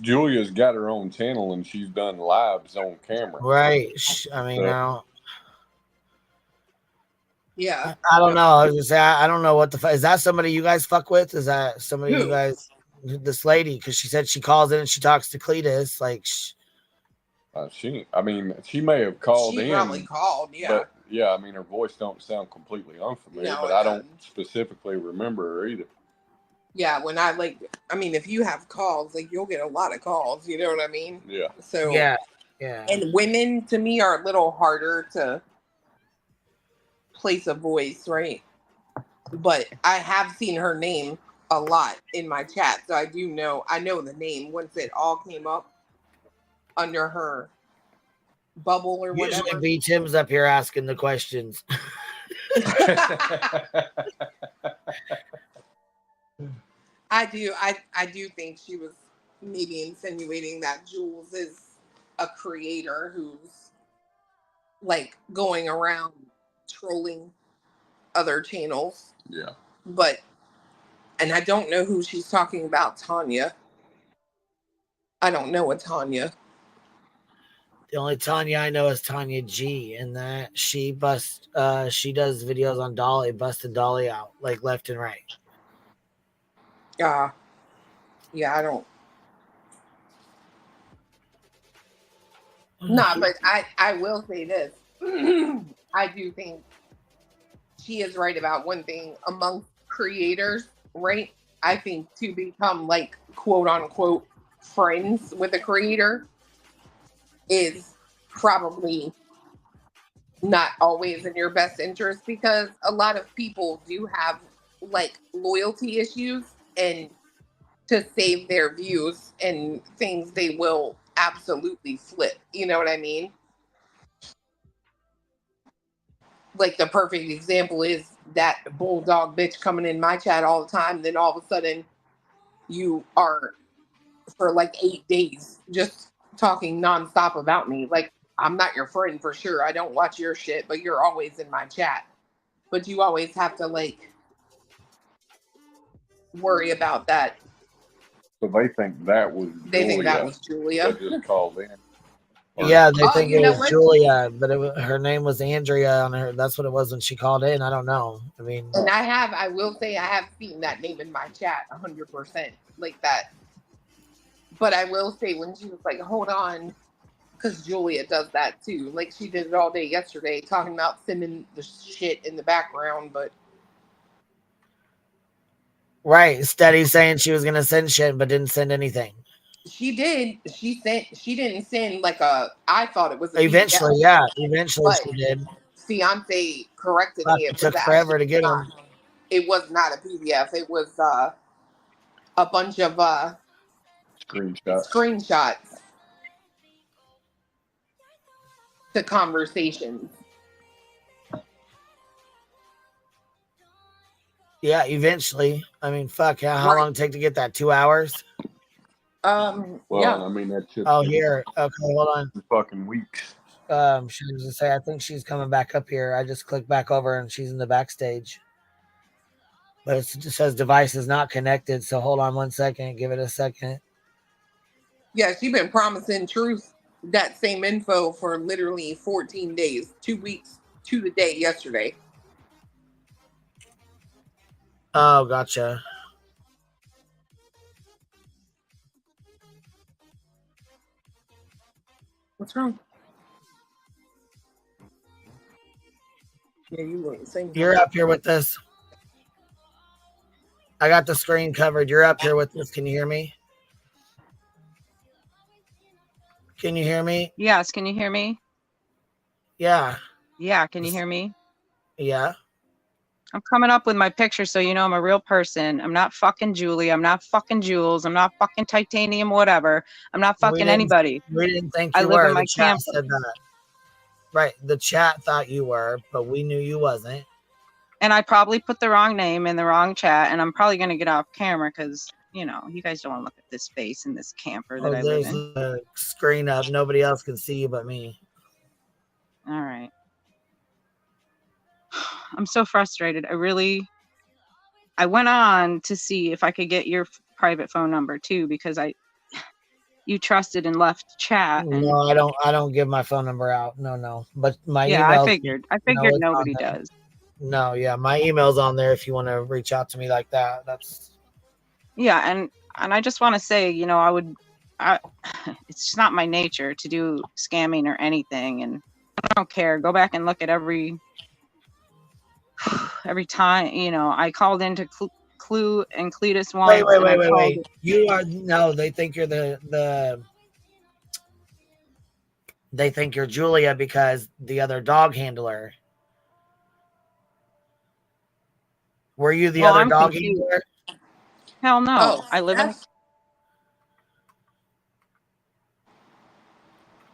Julia's got her own channel and she's done lives on camera. Right. I mean, yeah. I don't know. I was gonna say I don't know what the fuck is that. Somebody you guys fuck with? Is that somebody you guys? This lady, because she said she calls in and she talks to Cletus. Like, she may have called in. She probably called, yeah. But yeah, I mean, her voice don't sound completely unfamiliar, but I don't specifically remember her either. Yeah, when if you have calls, like you'll get a lot of calls, you know what I mean? Yeah. So yeah. And women to me are a little harder to place a voice, right? But I have seen her name a lot in my chat, so I know the name once it all came up under her bubble or whatever. Usually B Tim's up here asking the questions. I do think she was maybe insinuating that Jules is a creator who's like going around trolling other channels. Yeah. And I don't know who she's talking about, Tanya. I don't know a Tanya. The only Tanya I know is Tanya G, and that she does videos on Dolly, busting Dolly out like left and right. Yeah, I don't. Nah, but I will say this. I do think she is right about one thing among creators, right? I think to become like quote unquote friends with a creator is probably not always in your best interest, because a lot of people do have like loyalty issues, and to save their views and things, they will absolutely flip. You know what I mean? Like the perfect example is that bulldog bitch coming in my chat all the time. Then all of a sudden you are for like 8 days just talking nonstop about me. Like, I'm not your friend for sure. I don't watch your shit, but you're always in my chat. But you always have to like worry about that. So they think that was Julia. That just called in. Yeah, they think it was Julia, but her name was Andrea on her. That's what it was when she called in. I don't know. I mean, and I will say I have seen that name in my chat 100% like that. But I will say when she was like, hold on, because Julia does that too. Like she did it all day yesterday, talking about sending the shit in the background, but right, steady saying she was gonna send shit, but didn't send anything. She did. She didn't send like I thought it was eventually, PDF. yeah. Eventually she did. Fiance corrected me. It took forever to get them. It was not a PDF. It was a bunch of screenshots to conversations. Yeah, eventually. I mean, fuck, how long did it take to get that? 2 hours? Well, yeah. I mean, that should Oh, here. Okay, hold on. fucking weeks. She was to say, I think she's coming back up here. I just clicked back over and she's in the backstage. But it just says device is not connected. So hold on 1 second. Give it a second. Yeah, she's been promising Truth that same info for literally 14 days, 2 weeks to the day yesterday. Oh, gotcha. What's wrong? Yeah, you look the same. You're up here with this. I got the screen covered. You're up here with this. Can you hear me? Can you hear me? Yes, can you hear me? Yeah. Yeah, can you hear me? Yeah. I'm coming up with my picture so you know I'm a real person. I'm not fucking Julie. I'm not fucking Jules. I'm not fucking titanium, whatever. I'm not fucking anybody. We didn't think I you live were. in my The chat camper. said that. Right. The chat thought you were, but we knew you wasn't. And I probably put the wrong name in the wrong chat, and I'm probably going to get off camera because, you know, you guys don't want to look at this face in this camper that I live There's in. a screen up. Nobody else can see you but me. All right. I'm so frustrated. I went on to see if I could get your private phone number too, because you trusted and left chat. And No, I don't give my phone number out. No. But my yeah, email. I figured nobody does. No, yeah, my email's on there if you want to reach out to me like that. That's yeah, and I just want to say, you know, it's just not my nature to do scamming or anything, and I don't care. Go back and look at every time, you know, I called into Clue and Cletus once. Wait. You are they think you're they think you're Julia because the other dog handler. Were you the other dog handler? Hell no. Oh, I live in.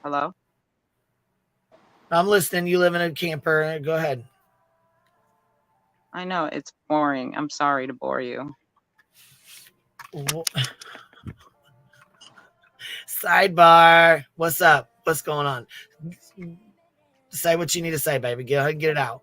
Hello? I'm listening. You live in a camper. Go ahead. I know it's boring. I'm sorry to bore you. Sidebar. What's up? What's going on? Say what you need to say, baby. Go ahead and get it out.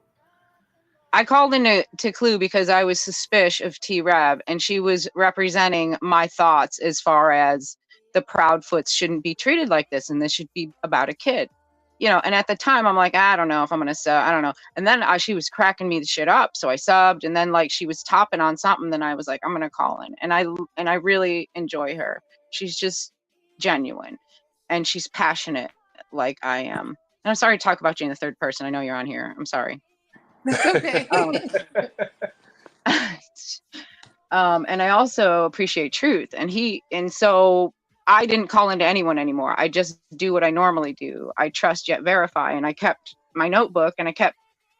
I called into Clue because I was suspicious of T-Rab, and she was representing my thoughts as far as the Proudfoots shouldn't be treated like this, and this should be about a kid. You know, and at the time I'm like, I don't know if I'm gonna sub. I don't know. And then she was cracking me the shit up, so I subbed. And then like she was topping on something, then I was like, I'm gonna call in. And I really enjoy her. She's just genuine, and she's passionate like I am. And I'm sorry to talk about you in the third person. I know you're on here. I'm sorry. Okay. And I also appreciate Truth, and so I didn't call into anyone anymore. I just do what I normally do. I trust yet verify, and I kept my notebook and I kept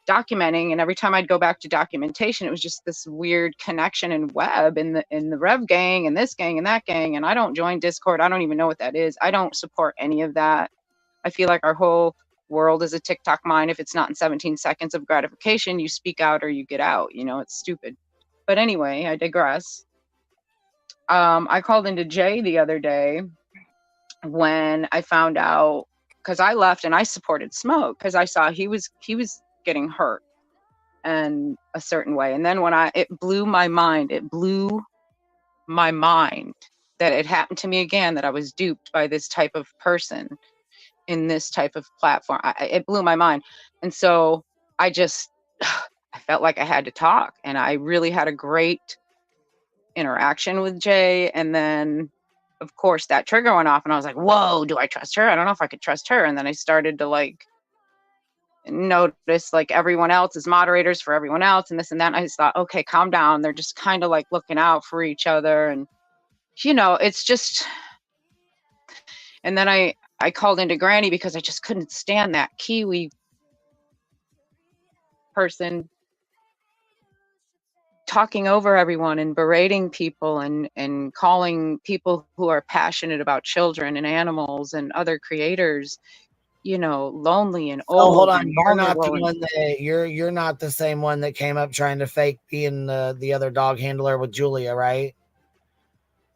documenting. And every time I'd go back to documentation, it was just this weird connection in web in the Rev gang and this gang and that gang. And I don't join Discord. I don't even know what that is. I don't support any of that. I feel like our whole world is a TikTok mine. If it's not in 17 seconds of gratification, you speak out or you get out. You know, it's stupid. But anyway, I digress. I called into Jay the other day when I found out, because I left and I supported Smoke because I saw he was getting hurt in a certain way. And then when it blew my mind that it happened to me again, that I was duped by this type of person in this type of platform. It blew my mind. And so I felt like I had to talk, and I really had a great interaction with Jay. And then of course that trigger went off and I was like, whoa, do I trust her? I don't know if I could trust her. And then I started to like notice like everyone else is moderators for everyone else and this and that. And I just thought, okay, calm down. They're just kind of like looking out for each other. And you know, it's just, and then I called into Granny because I just couldn't stand that Kiwi person talking over everyone and berating people and calling people who are passionate about children and animals and other creators, you know, lonely and Oh, hold old on. and You're not the vulnerable. one that you're not the same one that came up trying to fake being the other dog handler with Julia, right?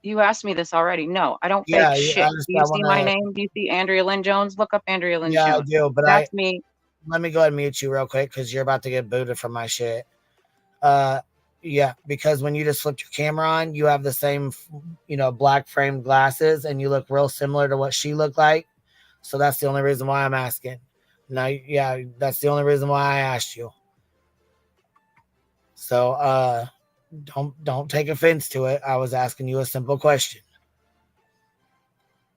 You asked me this already. No, I don't Yeah, fake I shit. just Do you I see my wanna. name? Do you see Andrea Lynn Jones? Look up Andrea Lynn Yeah, I Jones. do, but That's me. let me go ahead and mute you real quick because you're about to get booted from my shit. Yeah, because when you just flipped your camera on, you have the same, black framed glasses, and you look real similar to what she looked like. So that's the only reason why I'm asking. Now, yeah, that's the only reason why I asked you. So, don't take offense to it. I was asking you a simple question.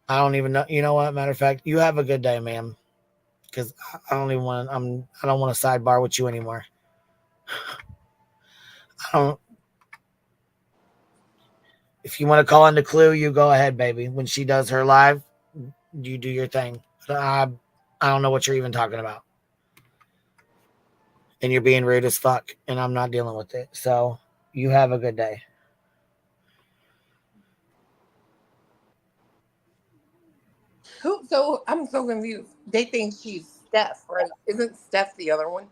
I don't even know. You know what? Matter of fact, you have a good day, ma'am. Because I don't even want. I don't want to sidebar with you anymore. I don't. If you want to call into Clue, you go ahead, baby. When she does her live, you do your thing. I don't know what you're even talking about. And you're being rude as fuck, and I'm not dealing with it. So you have a good day. So I'm so confused. They think she's Steph, right? Isn't Steph the other one?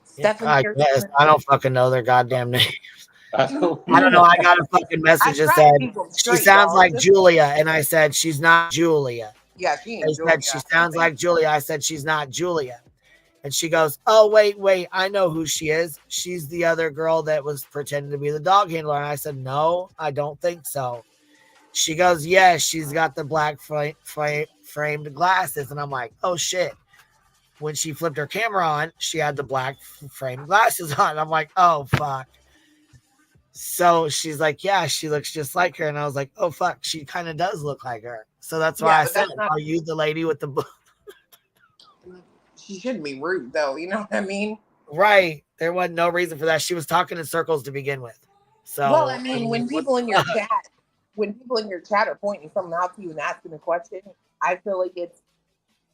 Stephanie I or guess. something? I don't fucking know their goddamn names. I don't I don't know. I got a fucking I message that try said to keep them she straight, sounds y'all. like Julia, and I said she's not Julia. Yeah, she They ain't said Julia. she sounds like Julia. I said she's not Julia. And she goes, "Oh, wait, I know who she is. She's the other girl that was pretending to be the dog handler." And I said, "No, I don't think so." She goes, "Yes, she's got the black framed glasses." And I'm like, "Oh shit." When she flipped her camera on, she had the black framed glasses on. I'm like, "Oh fuck." So she's like, "Yeah, she looks just like her." And I was like, "Oh fuck, she kind of does look like her." So that's why Yeah, I but said, that's not. "Are you the lady with the?" She shouldn't be rude, though. You know what I mean? Right. There wasn't no reason for that. She was talking in circles to begin with. Well, So I mean, when what people in the your fuck? chat are pointing something out to you and asking a question, I feel like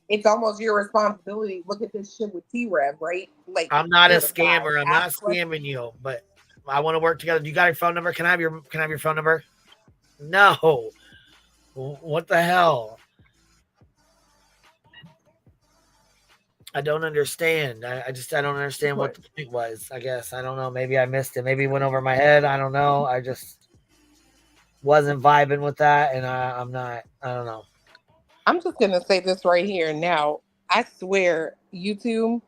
it's almost your responsibility. Look at this shit with T-Rev, right? Like, I'm not a you're the guy. scammer. I'm not Ask questions. scamming you, but I want to work together. You got your phone number? Can I have your phone number? No. What the hell? I don't understand. I don't understand what the point was. I guess I don't know. Maybe I missed it. Maybe it went over my head. I don't know. I just wasn't vibing with that, and I'm not. I don't know. I'm just gonna say this right here and now. I swear, YouTube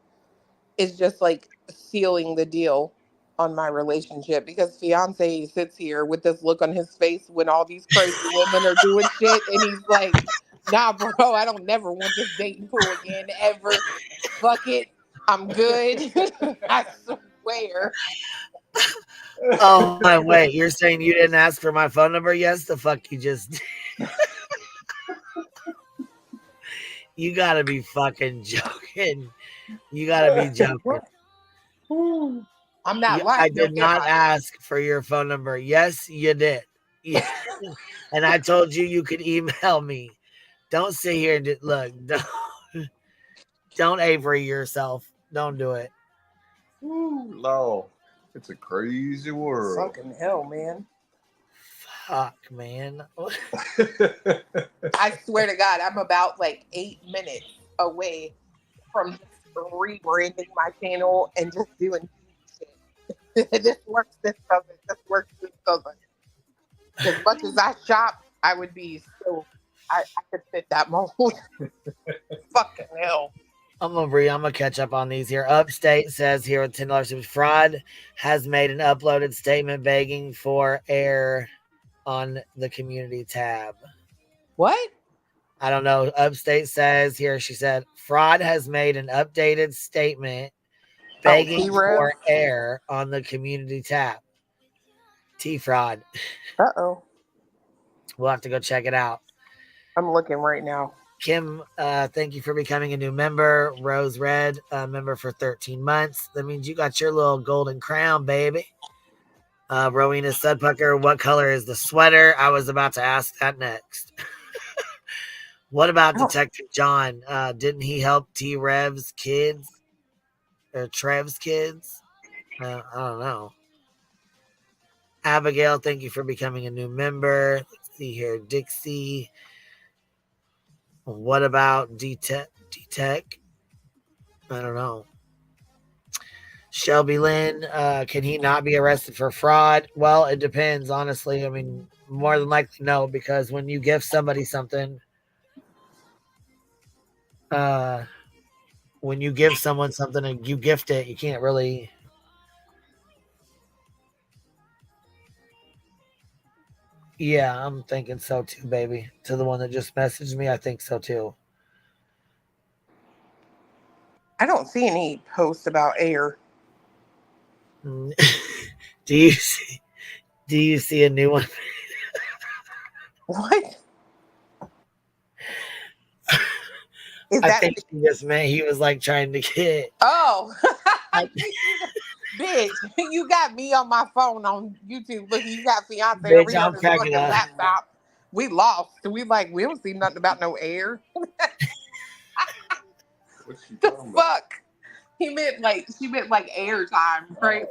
is just like sealing the deal on my relationship because fiance sits here with this look on his face when all these crazy women are doing shit, and he's like, "Nah, bro, I don't never want this dating pool again ever. Fuck it, I'm good." I swear. Oh my wait, you're saying you didn't ask for my phone number? Yes, the fuck you just you gotta be fucking joking. You gotta be joking. I'm not I lying. did Don't get not my. ask for your phone number. Yes, you did. Yeah. And I told you you could email me. Don't sit here and look. Don't Avery yourself. Don't do it. Ooh, no, it's a crazy world. Fucking hell, man. Fuck, man. I swear to God, I'm about like 8 minutes away from just rebranding my channel and just doing shit. This works, this doesn't. This works, this doesn't. As much as I shop, I would be still. I could fit that mold. Fucking hell. I'm gonna catch up on these here. Upstate says here with $10 fraud has made an uploaded statement begging for air on the community tab. What? I don't know. Upstate says here, she said, fraud has made an updated statement begging for air on the community tab. T-Fraud. Uh-oh. We'll have to go check it out. I'm looking right now. Kim, thank you for becoming a new member. Rose Red, member for 13 months. That means you got your little golden crown, baby. Rowena Sudpucker, what color is the sweater? I was about to ask that next. What about Detective John? Didn't he help T-Rev's kids? Or Trev's kids? I don't know. Abigail, thank you for becoming a new member. Let's see here. Dixie. What about D-Tech? I don't know. Shelby Lynn, can he not be arrested for fraud? Well, it depends, honestly. I mean, more than likely, no, because when you give somebody something, when you give someone something and you gift it, you can't really. Yeah, I'm thinking so too, baby. To the one that just messaged me, I think so too. I don't see any posts about air. Do you see a new one? What? I think he just meant he was like trying to get. Oh, bitch! You got me on my phone on YouTube. Look, you got fiance over here on his fucking laptop. We lost. We don't see nothing about no air. The fuck? She meant like air time, right?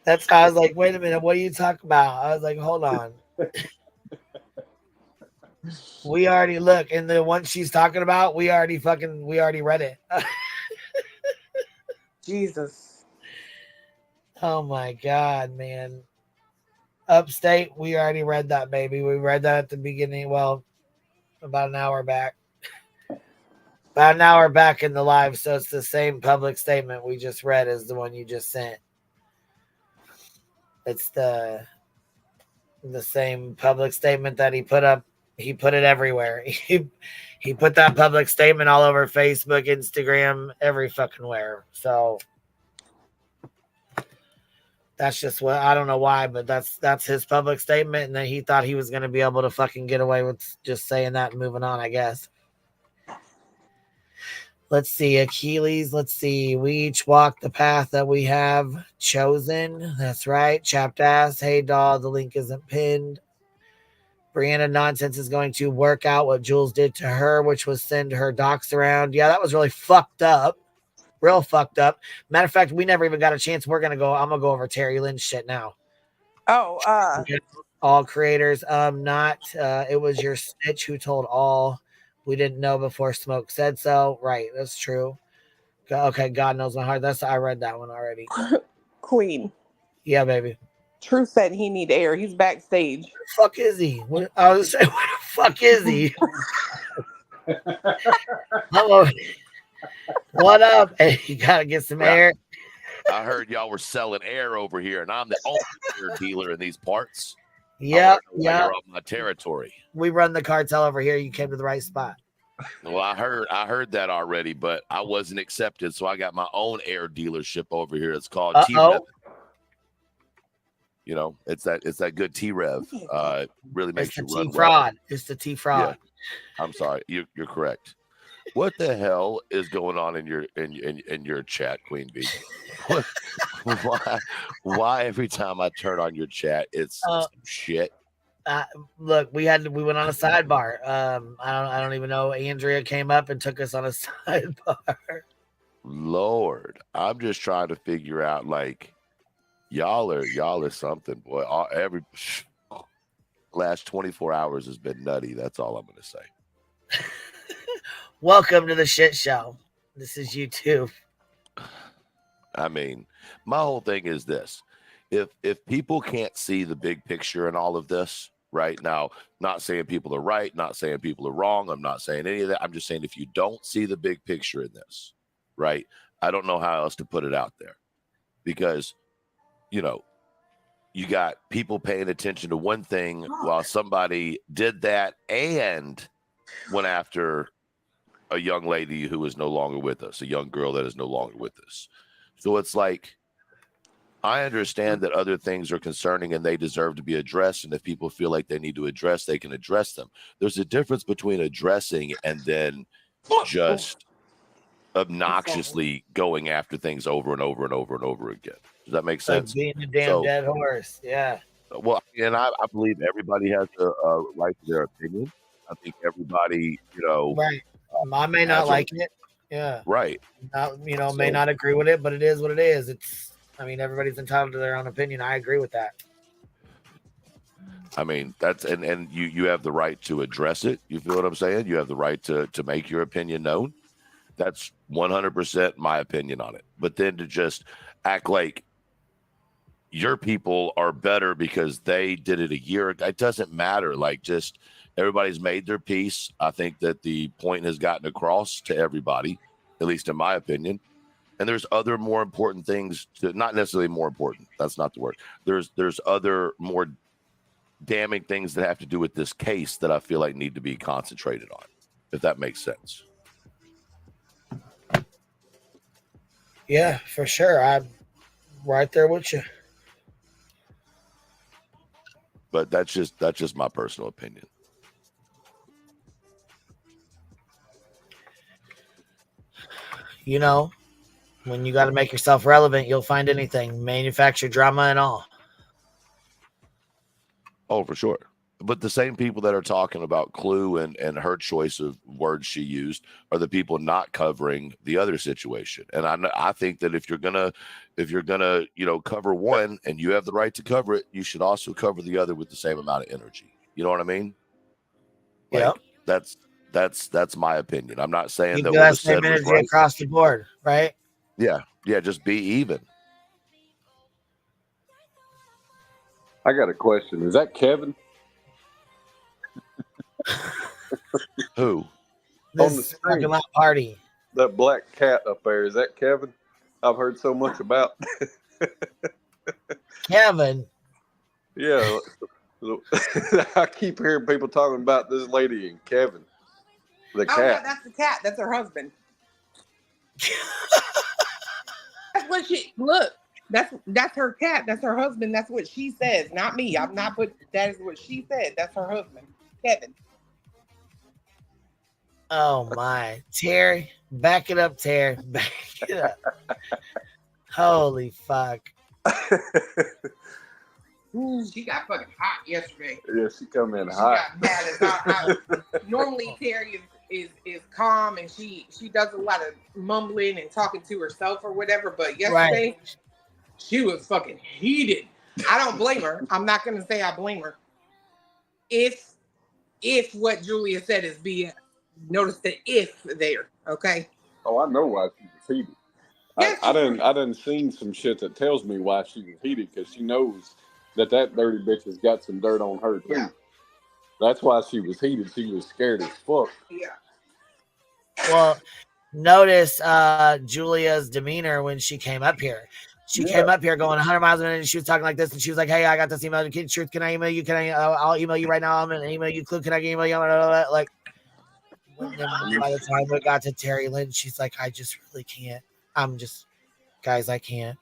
That's how I was like, wait a minute, what are you talking about? I was like, hold on. We already look, and the one she's talking about, we already read it. Jesus. Oh my God, man. Upstate, we already read that, baby. We read that at the beginning. Well, about an hour back. About an hour back in the live, so it's the same public statement we just read as the one you just sent. It's the same public statement that he put up. He put it everywhere. He put that public statement all over Facebook, Instagram, every fucking where. So that's just what, I don't know why, but that's his public statement, and then he thought he was going to be able to fucking get away with just saying that and moving on, I guess. Let's see, Achilles. Let's see. We each walk the path that we have chosen. That's right. Chapped ass. Hey, dog. The link isn't pinned. Brianna Nonsense is going to work out what Jules did to her, which was send her docs around. Yeah, that was really fucked up. Real fucked up. Matter of fact, we never even got a chance. I'm going to go over Terry Lynn's shit now. Oh, all creators. It was your snitch who told all. We didn't know before Smoke said so. Right, that's true. Okay, God knows my heart. I read that one already. Queen. Yeah, baby. Truth said he need air. He's backstage. Where the fuck is he? I was saying, where the fuck is he? Hello. What up? Hey, you gotta get some air. I heard y'all were selling air over here, and I'm the only air dealer in these parts. Yep. You're on my territory. We run the cartel over here. You came to the right spot. Well, I heard that already, but I wasn't accepted, so I got my own air dealership over here. It's called T-Rev. You know, it's that good T-Rev. Really makes you run fraud. Well. It's the T-Fraud. Yeah. I'm sorry. You're correct. What the hell is going on in your chat, Queen Bee? Why every time I turn on your chat, it's some shit? Look, we went on a sidebar. I don't even know. Andrea came up and took us on a sidebar. Lord, I'm just trying to figure out, like, y'all are something, boy. Every last 24 hours has been nutty. That's all I'm gonna say. Welcome to the shit show. This is YouTube. I mean, my whole thing is this: if people can't see the big picture in all of this right now, not saying people are right, not saying people are wrong, I'm not saying any of that. I'm just saying if you don't see the big picture in this, right? I don't know how else to put it out there, because you know, you got people paying attention to one thing while somebody did that and went after a young lady who is no longer with us, a young girl that is no longer with us. So it's like, I understand that other things are concerning and they deserve to be addressed. And if people feel like they need to address, they can address them. There's a difference between addressing and then just obnoxiously going after things over and over and over and over again. Does that make sense? Like being a damn dead horse. Yeah. Well, and I believe everybody has a right to their opinion. I think everybody, right. I may not like it. Yeah. Right. May not agree with it, but it is what it is. Everybody's entitled to their own opinion. I agree with that. I mean, that's and you have the right to address it. You feel what I'm saying? You have the right to make your opinion known. That's 100% my opinion on it. But then to just act like your people are better because they did it a year ago, it doesn't matter. Like, just everybody's made their peace. I think that the point has gotten across to everybody, at least in my opinion. And there's other more important things not necessarily more important. That's not the word. There's other more damning things that have to do with this case that I feel like need to be concentrated on, if that makes sense. Yeah, for sure. I'm right there with you. But that's just my personal opinion. When you got to make yourself relevant, you'll find anything, manufacture drama and all. Oh, for sure. But the same people that are talking about Clue and her choice of words she used are the people not covering the other situation. And I think that if you're gonna cover one and you have the right to cover it, you should also cover the other with the same amount of energy. You know what I mean? Yeah. That's my opinion. I'm not saying that You what was same said was energy right. across the board, right? Yeah, just be even. I got a question. Is that Kevin? Who? On the screen. Parking lot party. That black cat up there, is that Kevin? I've heard so much about. Kevin. Yeah. I keep hearing people talking about this lady and Kevin. The cat. Yeah, that's the cat. That's her husband. That's what she look. That's her cat. That's her husband. That's what she says, not me. I'm not put. That is what she said. That's her husband, Kevin. Oh my, Terry, back it up, Terry. Back it up. Holy fuck. She got fucking hot yesterday. Yeah, she come in She hot. got mad as hot. Normally Terry is calm and she does a lot of mumbling and talking to herself or whatever. But yesterday she was fucking heated. I don't blame her. I'm not gonna say I blame her. If what Julia said is BS, notice the if there. Okay. Oh, I know why she was heated. Yes, I done seen some shit that tells me why she was heated, because she knows that dirty bitch has got some dirt on her too. Yeah. That's why she was heated. She was scared as fuck. Yeah. Well, notice Julia's demeanor when she came up here. She came up here going 100 miles a minute, and she was talking like this, and she was like, "Hey, I got this email. Truth, can I email you? I'll email you right now. I'm gonna email you. Clue, can I email you?" Like, by the time we got to Terry Lynn, she's like, "I just really can't. Guys, I can't."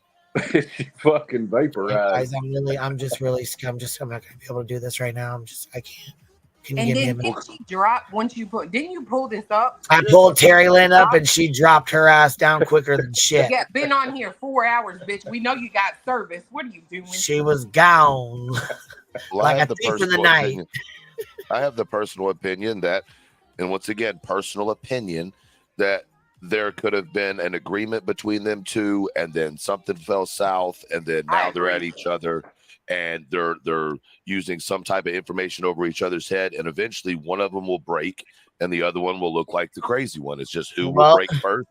She fucking vaporized. Guys, I'm not gonna be able to do this right now. I can't. Can you And give then me a didn't she drop once you put? Didn't you pull this up? I pulled Terry Lynn up and she dropped her ass down quicker than shit. Yeah, been on here 4 hours, bitch. We know you got service. What are you doing? She was gone. Well, like a thief in the night. I have the personal opinion that, and once again, personal opinion, that there could have been an agreement between them two, and then something fell south, and then now they're at each other, and they're using some type of information over each other's head, and eventually one of them will break, and the other one will look like the crazy one. It's just who will break first.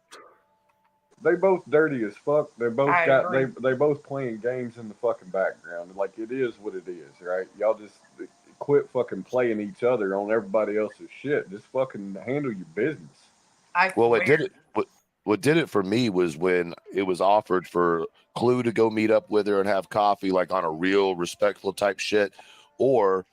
They both dirty as fuck. They both playing games in the fucking background. Like, it is what it is, right? Y'all just quit fucking playing each other on everybody else's shit. Just fucking handle your business. What did it for me was when it was offered for Clue to go meet up with her and have coffee, like on a real respectful type shit, or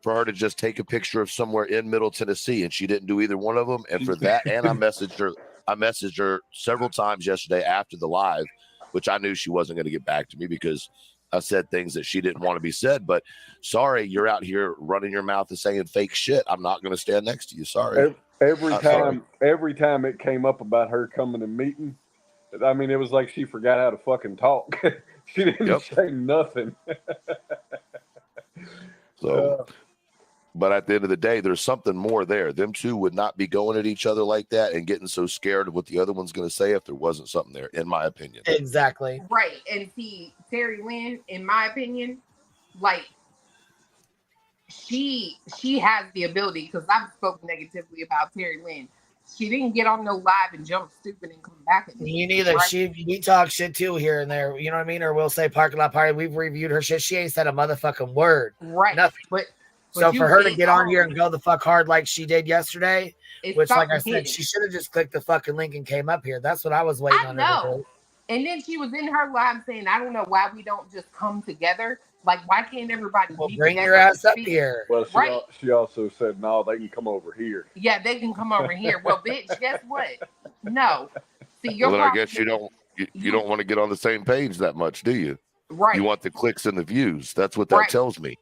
for her to just take a picture of somewhere in Middle Tennessee, and she didn't do either one of them. And for that, and I messaged her several times yesterday after the live, which I knew she wasn't going to get back to me because I said things that she didn't want to be said. But sorry, you're out here running your mouth and saying fake shit. I'm not going to stand next to you. Sorry. Every time it came up about her coming and meeting, I mean, it was like she forgot how to fucking talk. She didn't say nothing. So, But at the end of the day, there's something more there. Them two would not be going at each other like that and getting so scared of what the other one's going to say if there wasn't something there, in my opinion. Exactly. Right. And see, Terry Lynn, in my opinion, like she has the ability, because I've spoken negatively about Terry Lynn. She didn't get on no live and jump stupid and come back at me. You neither. Right? We talk shit too here and there. You know what I mean? Or we'll say parking lot party. We've reviewed her shit. She ain't said a motherfucking word. Right. Nothing. But so for her to get on here hard. and go the fuck hard like she did yesterday, which, like I said, hitting. she should have just clicked the fucking link and came up here. That's what I was waiting on her to do. And then she was in her live saying, I don't know why we don't just come together. Like, why can't everybody bring your ass up here? Well, she also said, no, they can come over here. Yeah, they can come over here. Well, bitch, guess what? No. See, your well, then I guess you don't want to get on the same page that much, do you? Right. You want the clicks and the views. That's what that tells me.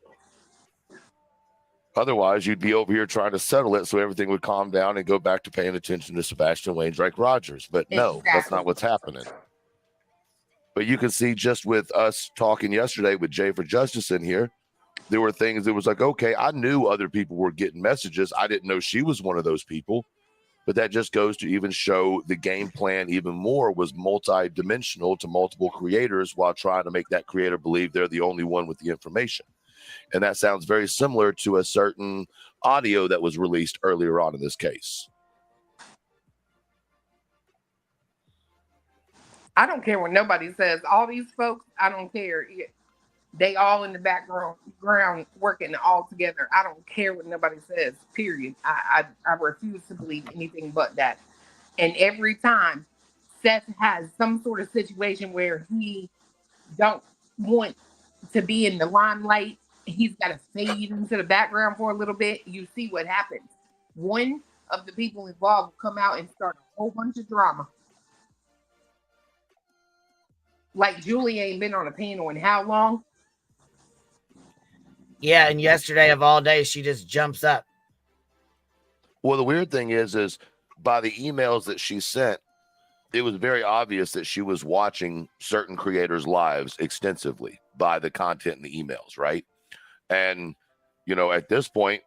Otherwise, you'd be over here trying to settle it so everything would calm down and go back to paying attention to Sebastian Wainwright Rogers. But no, that's not what's happening. But you can see just with us talking yesterday with Jay for Justice in here, there were things that was like, okay, I knew other people were getting messages. I didn't know she was one of those people. But that just goes to even show the game plan even more was multi-dimensional to multiple creators while trying to make that creator believe they're the only one with the information. And that sounds very similar to a certain audio that was released earlier on in this case. I don't care what nobody says. All these folks, I don't care. They all in the background working all together. I don't care what nobody says, period. I refuse to believe anything but that. And every time Seth has some sort of situation where he don't want to be in the limelight, he's got to fade into the background for a little bit. You see what happens. One of the people involved will come out and start a whole bunch of drama. Like Julie ain't been on a panel in how long? Yeah, and yesterday of all days, she just jumps up. Well, the weird thing is by the emails that she sent, it was very obvious that she was watching certain creators' lives extensively by the content in the emails, right? And, you know, at this point,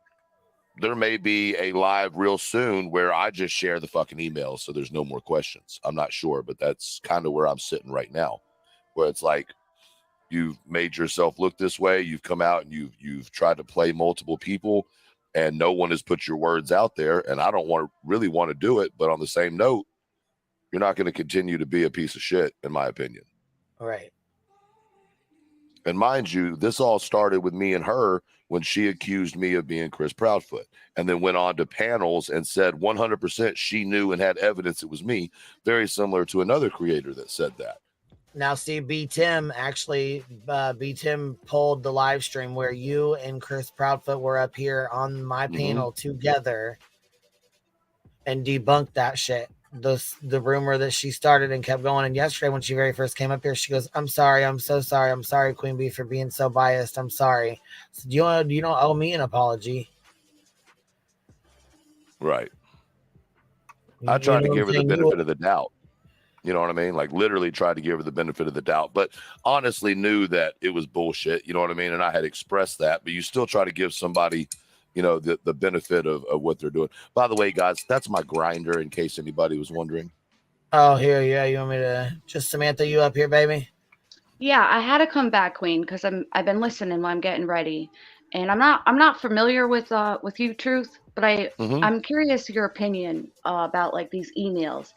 there may be a live real soon where I just share the fucking emails so there's no more questions. I'm not sure, but that's kind of where I'm sitting right now, where it's like, you've made yourself look this way. You've come out and you've tried to play multiple people and no one has put your words out there. And I don't really want to do it. But on the same note, you're not going to continue to be a piece of shit, in my opinion. All right. And mind you, this all started with me and her when she accused me of being Chris Proudfoot and then went on to panels and said 100% she knew and had evidence it was me. Very similar to another creator that said that. Now, see, B. Tim pulled the live stream where you and Chris Proudfoot were up here on my panel together and debunked that shit. The rumor that she started and kept going. And yesterday, when she very first came up here, she goes, "I'm sorry. I'm so sorry. I'm sorry, Queen Bee, for being so biased. I'm sorry." So you don't owe me an apology. Right. I tried to give her the benefit of the doubt. You know what I mean? Like literally tried to give her the benefit of the doubt, but honestly knew that it was bullshit. You know what I mean? And I had expressed that, but you still try to give somebody, you know, the benefit of what they're doing. By the way, guys, that's my grinder in case anybody was wondering. Oh, here. Yeah. You want me to just Samantha you up here, baby? Yeah, I had to come back, Queen, because I've been listening while I'm getting ready. And I'm not familiar with you, Truth, but I'm curious your opinion about like these emails.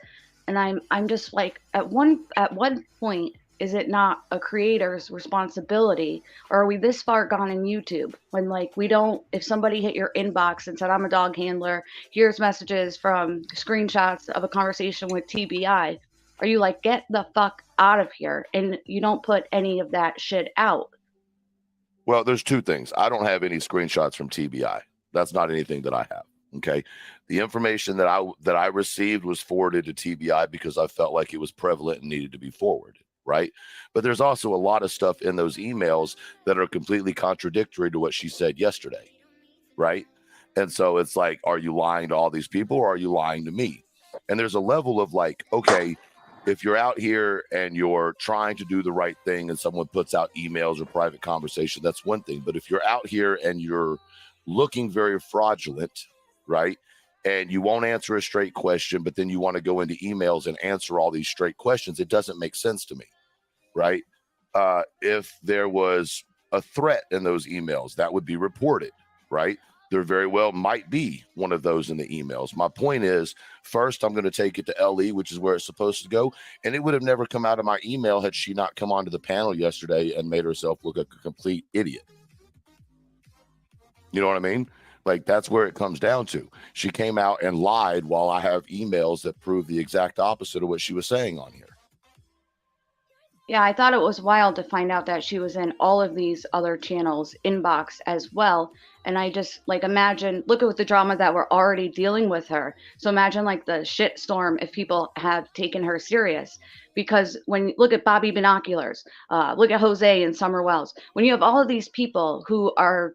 And I'm just like, at one point, is it not a creator's responsibility, or are we this far gone in YouTube when like if somebody hit your inbox and said, "I'm a dog handler, here's messages from screenshots of a conversation with TBI," are you like, get the fuck out of here, and you don't put any of that shit out? Well, there's two things. I don't have any screenshots from TBI. That's not anything that I have. Okay. The information that I received was forwarded to TBI because I felt like it was prevalent and needed to be forwarded. Right. But there's also a lot of stuff in those emails that are completely contradictory to what she said yesterday. Right. And so it's like, are you lying to all these people or are you lying to me? And there's a level of like, okay, if you're out here and you're trying to do the right thing and someone puts out emails or private conversation, that's one thing. But if you're out here and you're looking very fraudulent, right? And you won't answer a straight question, but then you want to go into emails and answer all these straight questions. It doesn't make sense to me, right? If there was a threat in those emails, that would be reported, right? There very well might be one of those in the emails. My point is, first, I'm going to take it to LE, which is where it's supposed to go. And it would have never come out of my email had she not come onto the panel yesterday and made herself look like a complete idiot. You know what I mean? Like, that's where it comes down to. She came out and lied while I have emails that prove the exact opposite of what she was saying on here. Yeah, I thought it was wild to find out that she was in all of these other channels' inbox as well. And I just, like, imagine, look at the drama that we're already dealing with her. So imagine, like, the shitstorm if people have taken her serious. Because when you look at Bobby Binoculars, look at Jose and Summer Wells, when you have all of these people who are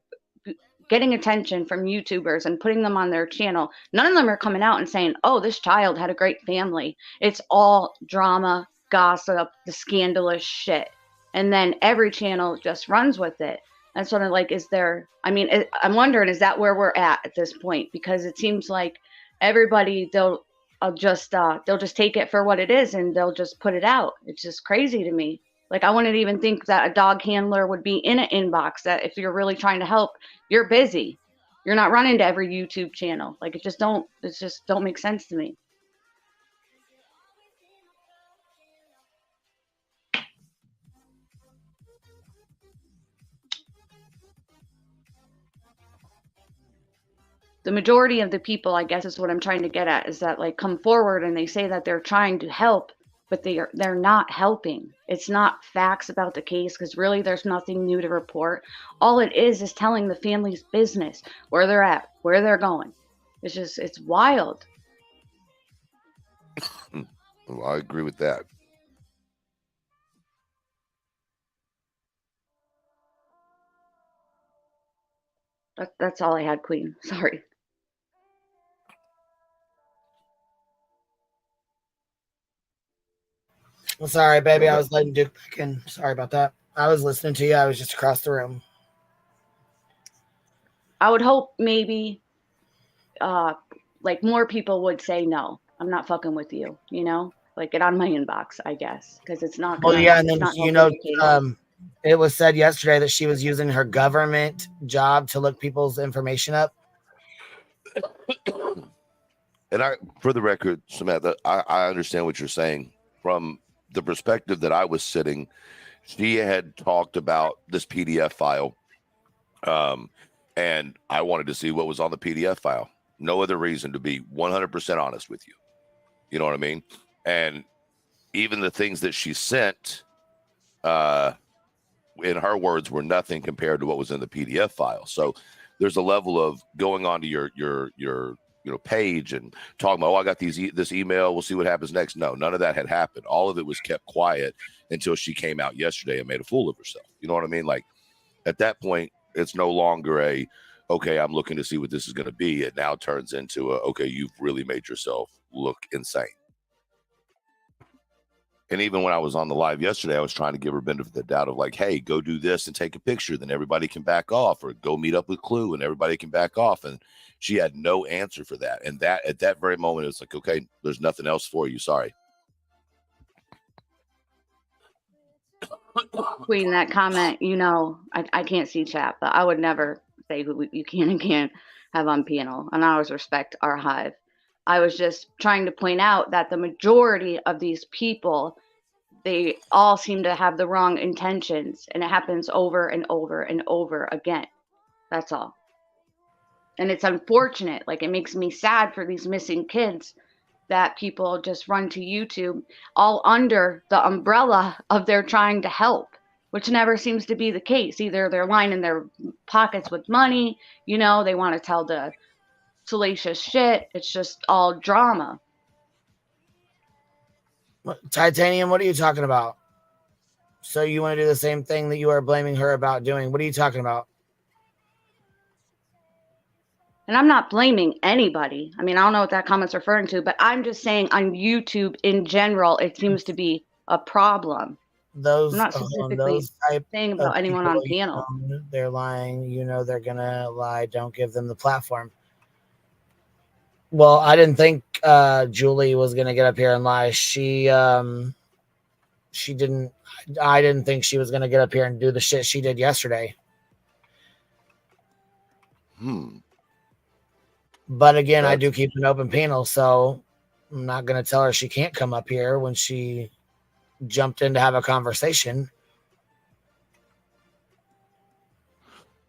getting attention from YouTubers and putting them on their channel, none of them are coming out and saying, oh, this child had a great family. It's all drama, gossip, the scandalous shit. And then every channel just runs with it. And sort of like, is there, I mean, I'm wondering, is that where we're at this point? Because it seems like everybody, they'll just take it for what it is and they'll just put it out. It's just crazy to me. Like, I wouldn't even think that a dog handler would be in an inbox, that if you're really trying to help, you're busy. You're not running to every YouTube channel. Like, it just don't make sense to me. The majority of the people, I guess is what I'm trying to get at, is that, like, come forward and they say that they're trying to help, but they're not helping. It's not facts about the case, because really there's nothing new to report. All it is telling the family's business, where they're at, where they're going. It's wild. Well, I agree with that. That's all I had, Queen. Sorry. I'm sorry, baby. I was letting Duke back in. Sorry about that. I was listening to you. I was just across the room. I would hope maybe, like, more people would say, no, I'm not fucking with you, you know? Like, get out of my inbox, I guess, because it's not gonna, and then, you know, it was said yesterday that she was using her government job to look people's information up. And for the record, Samantha, I understand what you're saying. From the perspective that I was sitting, she had talked about this PDF file. And I wanted to see what was on the PDF file. No other reason, to be 100% honest with you. You know what I mean? And even the things that she sent, in her words, were nothing compared to what was in the PDF file. So there's a level of going onto your page and talking about, oh, I got this email, we'll see what happens next. No, none of that had happened. All of it was kept quiet until she came out yesterday and made a fool of herself. You know what I mean? Like, at that point, it's no longer okay, I'm looking to see what this is going to be. It now turns into okay, you've really made yourself look insane. And even when I was on the live yesterday, I was trying to give her benefit of the doubt of, like, hey, go do this and take a picture, then everybody can back off, or go meet up with Clue and everybody can back off. And she had no answer for that. And that at that very moment, it's like, okay, there's nothing else for you. Sorry. Queen, that comment, you know, I can't see chat, but I would never say who you can and can't have on panel. And I always respect our hive. I was just trying to point out that the majority of these people, they all seem to have the wrong intentions, and it happens over and over and over again. That's all. And it's unfortunate. Like, it makes me sad for these missing kids that people just run to YouTube all under the umbrella of they're trying to help, which never seems to be the case. Either they're lining their pockets with money, you know, they want to tell the salacious shit. It's just all drama. Titanium, what are you talking about? So you want to do the same thing that you are blaming her about doing? What are you talking about? And I'm not blaming anybody. I mean, I don't know what that comment's referring to, but I'm just saying on YouTube in general, it seems to be a problem. those I'm not specifically type saying of about anyone people, on panel. they're lying. You know they're gonna lie. Don't give them the platform. Well, I didn't think Julie was gonna get up here and lie. She didn't. I didn't think she was gonna get up here and do the shit she did yesterday. But again, I do keep an open panel, so I'm not gonna tell her she can't come up here when she jumped in to have a conversation.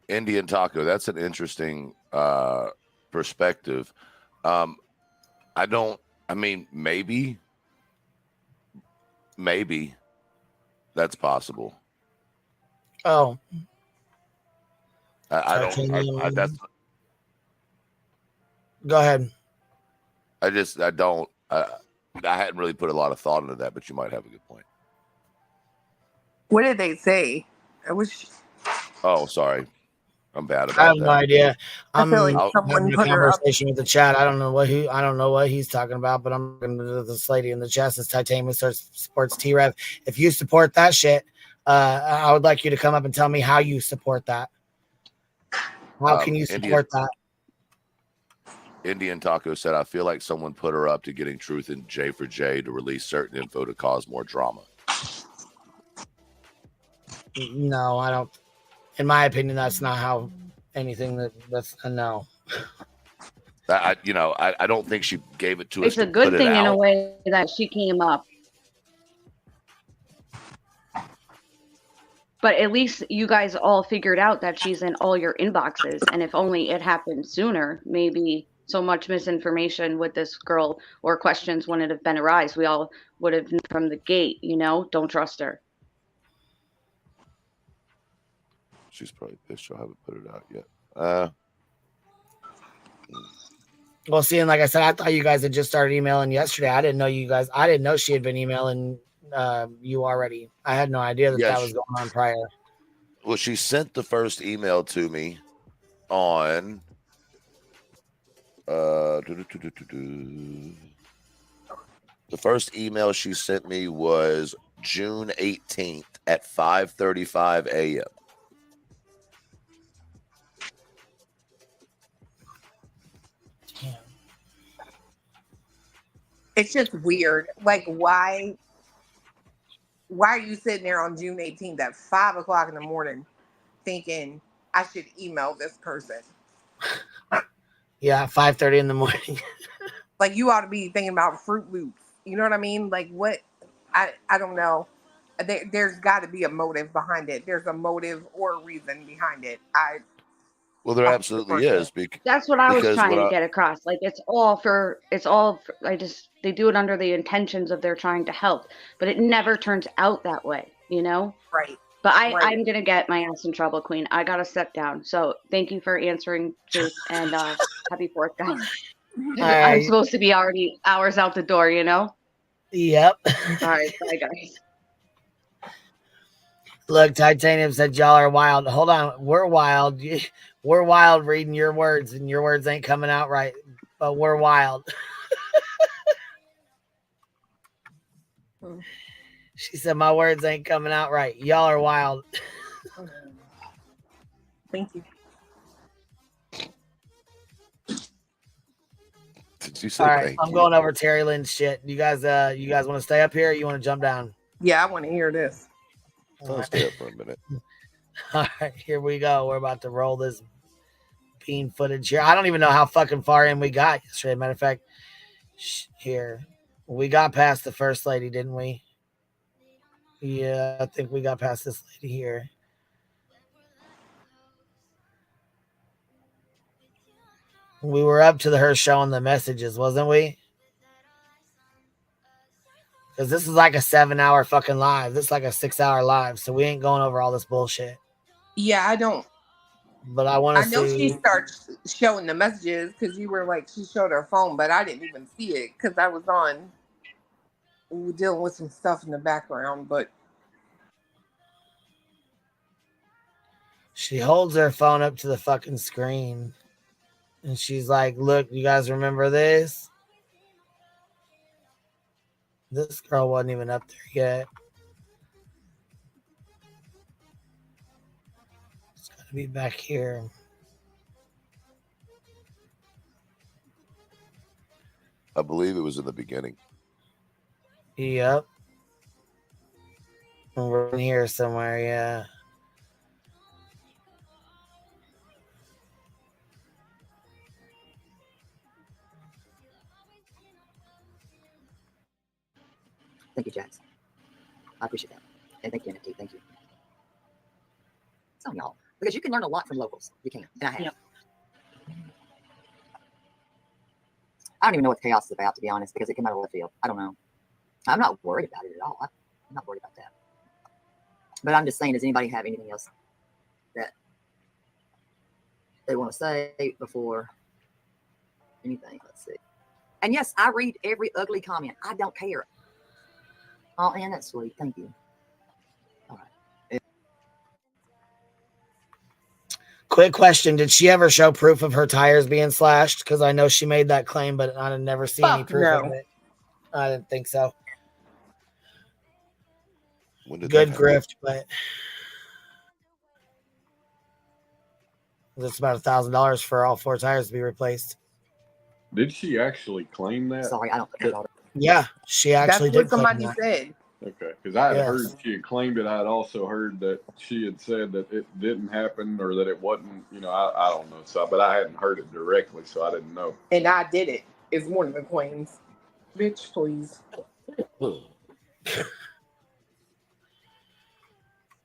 Indian Taco, that's an interesting perspective. I mean, maybe that's possible. Oh, I don't. That's. Go ahead. I hadn't really put a lot of thought into that, but you might have a good point. What did they say? I wish. Oh, sorry. I'm bad about that. I have no idea. I feel like someone having a put her up. conversation with the chat. I don't know what he's talking about, but I'm going to this lady in the chat says Titanium supports T-Rev. If you support that shit, I would like you to come up and tell me how you support that. How can you support that? Indian Taco said, I feel like someone put her up to getting Truth in J for J to release certain info to cause more drama. No, I don't. In my opinion, that's not how anything that's a no. I don't think she gave it to us. It's a good thing in a way that she came up. But at least you guys all figured out that she's in all your inboxes. And if only it happened sooner, maybe so much misinformation with this girl or questions wouldn't have been arise. We all would have known from the gate, don't trust her. She's probably pissed she'll haven't put it out yet. Well, see, and like I said, I thought you guys had just started emailing yesterday. I didn't know she had been emailing you already. I had no idea that was going on prior. Well, she sent the first email to me on the first email she sent me was June 18th at 5:35 a.m. It's just weird. Like, why are you sitting there on June 18th at 5 o'clock in the morning thinking I should email this person? Yeah, 5:30 in the morning. Like, you ought to be thinking about Fruit Loops. You know what I mean? Like, what? I don't know. There's got to be a motive behind it. There's a motive or a reason behind it. Well, there absolutely is. That's what I was trying to get across. Like, they do it under the intentions of they're trying to help, but it never turns out that way, Right. But I'm going to get my ass in trouble, Queen. I got to step down. So thank you for answering, Truth, and happy 4th, guys. I'm supposed to be already hours out the door, Yep. All right, bye, guys. Look, Titanium said y'all are wild. Hold on. We're wild. We're wild reading your words, and your words ain't coming out right. But we're wild. She said my words ain't coming out right. Y'all are wild. Thank you. Did you say all right, I'm you? going over Terry Lynn's shit. You guys want to stay up here or you want to jump down? Yeah, I want to hear this. Let's stay up for a minute. All right, here we go. We're about to roll this bean footage here. I don't even know how fucking far in we got yesterday. Matter of fact, here. We got past the first lady, didn't we? Yeah, I think we got past this lady here. We were up to her showing the messages, wasn't we? Because this is like a 7-hour fucking live. This is like a 6-hour live, so we ain't going over all this bullshit. Yeah, I don't. But I want to see. I know she starts showing the messages because you were like, she showed her phone, but I didn't even see it because I was on. We were dealing with some stuff in the background, but. She holds her phone up to the fucking screen. And she's like, look, you guys remember this? This girl wasn't even up there yet. It's got to be back here. I believe it was in the beginning. Yep. We're in here somewhere, yeah. Thank you, Jax. I appreciate that. And thank you, NFT. Thank you. It's on y'all. Because you can learn a lot from locals. You can. And I have. Yep. I don't even know what chaos is about, to be honest, because it came out of left field. I don't know. I'm not worried about it at all. I'm not worried about that. But I'm just saying, does anybody have anything else that they want to say before anything? Let's see. And yes, I read every ugly comment. I don't care. Oh, and that's sweet. Thank you. All right. Quick question. Did she ever show proof of her tires being slashed? Because I know she made that claim, but I didn't never see any proof of it. I didn't think so. Good grift, but it's about $1,000 for all 4 tires to be replaced. Did she actually claim that? Sorry, I don't know. Yeah, she actually did. That's what somebody said. Okay, because I had heard she had claimed it. I had also heard that she had said that it didn't happen or that it wasn't. You know, I don't know. So, but I hadn't heard it directly, so I didn't know. And I did it. It's one of the claims. Bitch, please.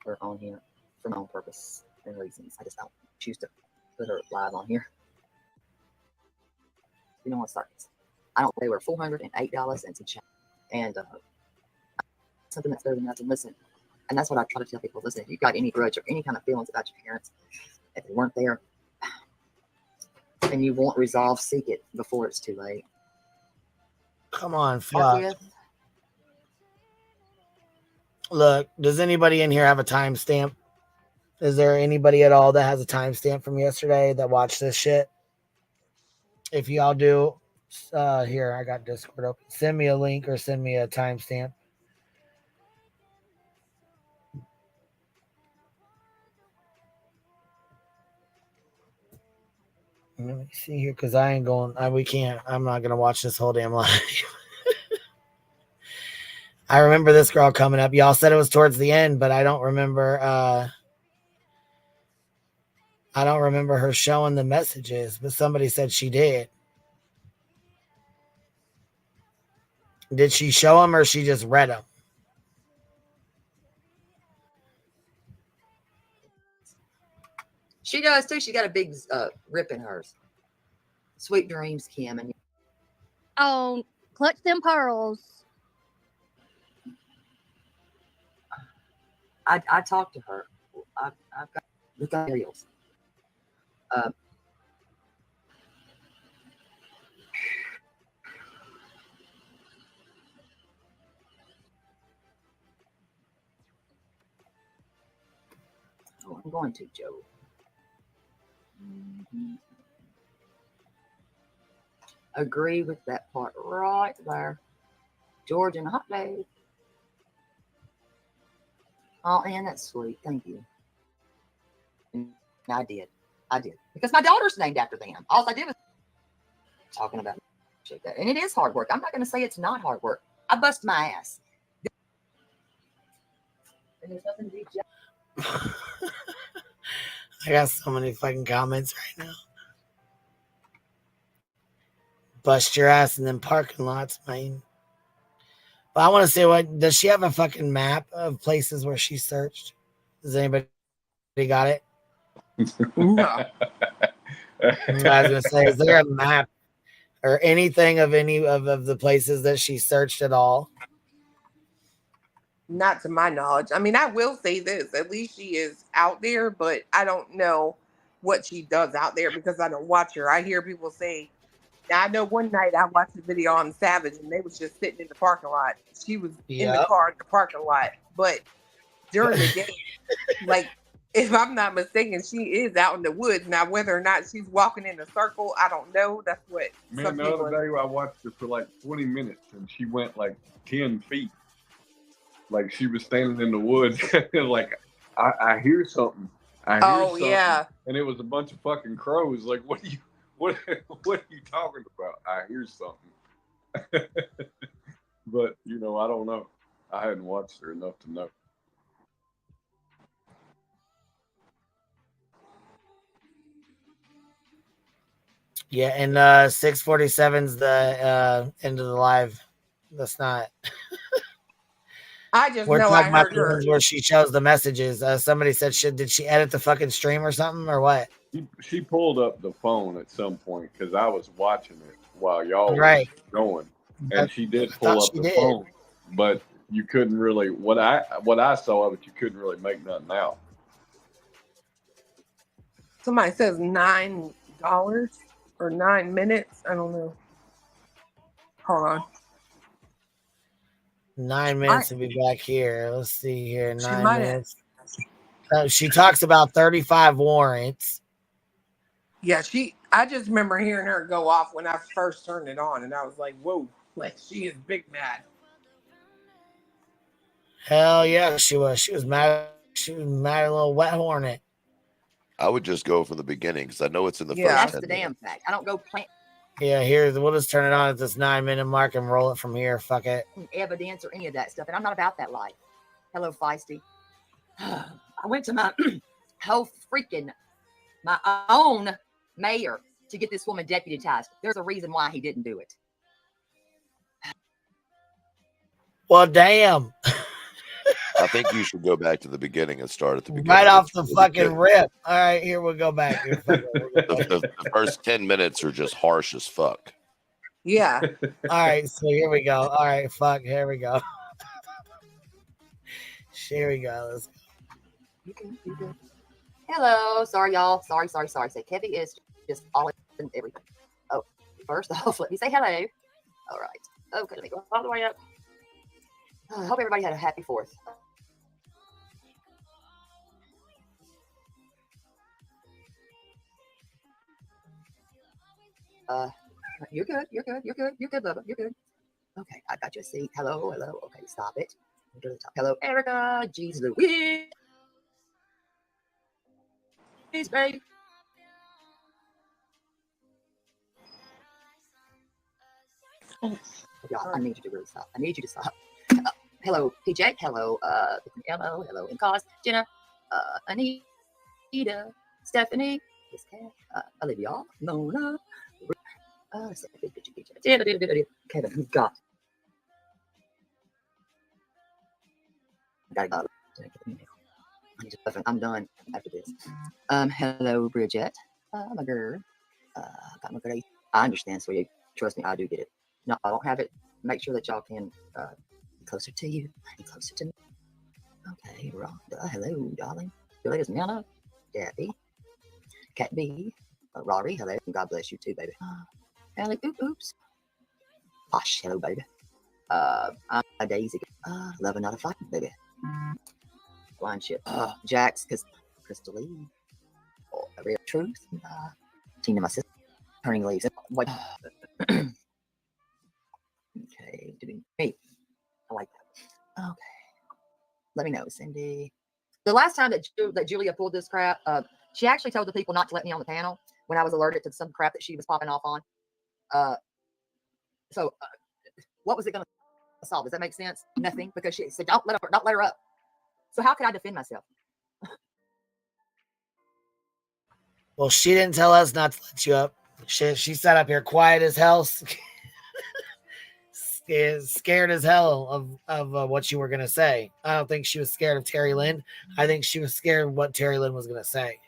We're on here for my own purpose and reasons. I just don't choose to put her live on here. You know what starts? I don't. They were $408 and some change. And something that's better than nothing. Listen, and that's what I try to tell people. Listen, if you've got any grudge or any kind of feelings about your parents, if they weren't there, and you want resolve, seek it before it's too late. Come on, fuck. Look, does anybody in here have a timestamp? Is there anybody at all that has a timestamp from yesterday that watched this shit? If y'all do, here, I got Discord open. Send me a link or send me a timestamp. Let me see here, because I ain't going, we can't, I'm not going to watch this whole damn live. I remember this girl coming up. Y'all said it was towards the end, but I don't remember her showing the messages, but somebody said she did. Did she show them or she just read them? She does too. She got a big rip in hers. Sweet dreams, Kim. And oh, clutch them pearls. I talked to her. I've got materials. Oh, I'm going to, Joe. Agree with that part right there. George and a hot day. Oh, and that's sweet. Thank you. And I did. Because my daughter's named after them. All I did was talking about that. And it is hard work. I'm not going to say it's not hard work. I bust my ass. And there's nothing to be jealous. I got so many fucking comments right now. Bust your ass in them parking lots, man. But I want to say, what does she have a fucking map of places where she searched? Does anybody got it? No. I was gonna say, is there a map or anything of any of the places that she searched at all? Not to my knowledge. I mean, I will say this. At least she is out there, but I don't know what she does out there because I don't watch her. I hear people say, now, I know one night I watched a video on Savage and they was just sitting in the parking lot. She was in the car in the parking lot. But during the day, like, if I'm not mistaken, she is out in the woods. Now, whether or not she's walking in a circle, I don't know. That's what Man, the other day I watched her for like 20 minutes and she went like 10 feet. Like she was standing in the woods. Like, I hear something. I hear Oh something, yeah. and it was a bunch of fucking crows. Like, what are you talking about? I hear something. But I don't know. I hadn't watched her enough to know. Yeah, and 6:47's the end of the live. That's not. I just We're know talking I about heard the her. ones where she shows the messages. Somebody said, did she edit the fucking stream or something, or what? She pulled up the phone at some point because I was watching it while y'all Right. were going, But and she did I pull thought up she the did. phone, but you couldn't really what I saw of it. You couldn't really make nothing out. Somebody says $9 or 9 minutes. I don't know. Hold on. 9 minutes to be back here. Let's see here. She 9 might minutes. She talks about 35 warrants. Yeah, I just remember hearing her go off when I first turned it on, and I was like, whoa, like she is big mad. Hell yeah, she was. She was mad. She was mad at a little wet hornet. I would just go from the beginning because I know it's in the first. That's 10 the minutes. damn fact. I don't go plant Yeah, we'll just turn it on at this 9 minute mark and roll it from here. Fuck it. evidence or any of that stuff, and I'm not about that life. Hello, Feisty. I went to my my own mayor to get this woman deputized. There's a reason why he didn't do it. Well, damn. I think you should go back to the beginning and start at the beginning. Right off the It's really fucking good. rip. All right, here we'll go back. The first 10 minutes are just harsh as fuck. Yeah. All right, so here we go. All right, fuck. Here we go. Here we go. Let's go. You good. Hello. Sorry, y'all. Sorry. Say Kevy is just all in everything. Oh, first off, let me say hello. All right. Okay, let me go all the way up. I hope everybody had a happy 4th. You're good, Bubba. You're good. Okay, I got your seat. Hello. Okay, stop it. Go to the top. Hello, Erica. Jeez Louise. Baby. Y'all, I need you to really stop. I need you to stop. Hello, PJ. Hello, Elmo. Hello, Incos. Jenna. Anita. Stephanie. Miss Cat. Olivia. Mona. Kevin. God. I gotta go. I'm done after this. Hello, Bridget. My girl. Got my great. I understand, sweetie. Trust me, I do get it. No, I don't have it. Make sure that y'all can be closer to you and closer to me. Okay, Rhonda. Hello, darling. Your latest Nana. Daddy. Cat B. Rory. Hello. God bless you too, baby. Ellie. Oops. Posh. Hello, baby. I'm a Daisy. Loving not a fighting, baby. Blind ship. Jax, because Crystal Lee. Real Truth. Tina, my sister. Turning leaves. What? Okay, doing great. I like that. Okay. Let me know, Cindy. The last time that Julia pulled this crap, she actually told the people not to let me on the panel when I was alerted to some crap that she was popping off on. So what was it going to solve? Does that make sense? Nothing, because she said don't let her up. So how could I defend myself? Well, she didn't tell us not to let you up. She sat up here quiet as hell, scared as hell of what you were going to say. I don't think she was scared of Terry Lynn. I think she was scared of what Terry Lynn was going to say.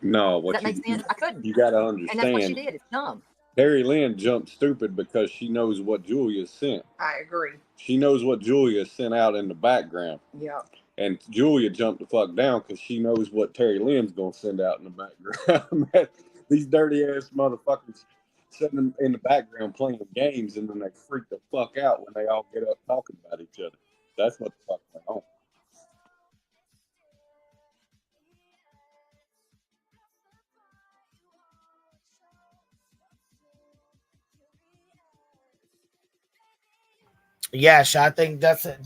No, Does that make sense? I couldn't. You got to And that's what she understand. did. It's dumb. Terry Lynn jumped stupid because she knows what Julia sent. I agree. She knows what Julia sent out in the background. Yeah. And Julia jumped the fuck down because she knows what Terry Lynn's going to send out in the background. These dirty ass motherfuckers sitting in the background playing games, and then they freak the fuck out when they all get up talking about each other. That's what the fuck went on. Yeah, I think that's it.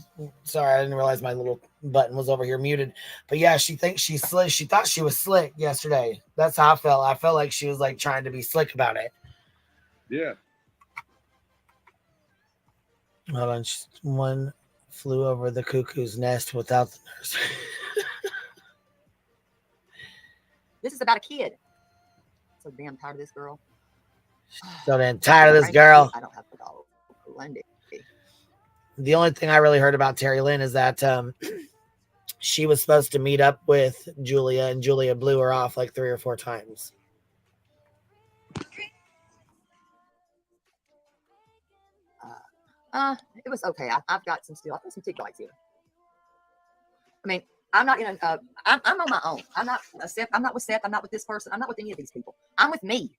Sorry, I didn't realize my little button was over here muted. But yeah, she thinks she's slick. She thought she was slick yesterday. That's how I felt. I felt like she was like trying to be slick about it. Yeah. Hold on. One flew over the cuckoo's nest without the nurse. This is about a kid. So damn tired of this girl. So damn tired of this girl. I don't have to go. The only thing I really heard about Terry Lynn is that she was supposed to meet up with Julia, and Julia blew her off like 3 or 4 times. It was okay. I've got some TikToks here. I mean, I'm not in a. I'm on my own. I'm not with Seth. I'm not with this person. I'm not with any of these people. I'm with me.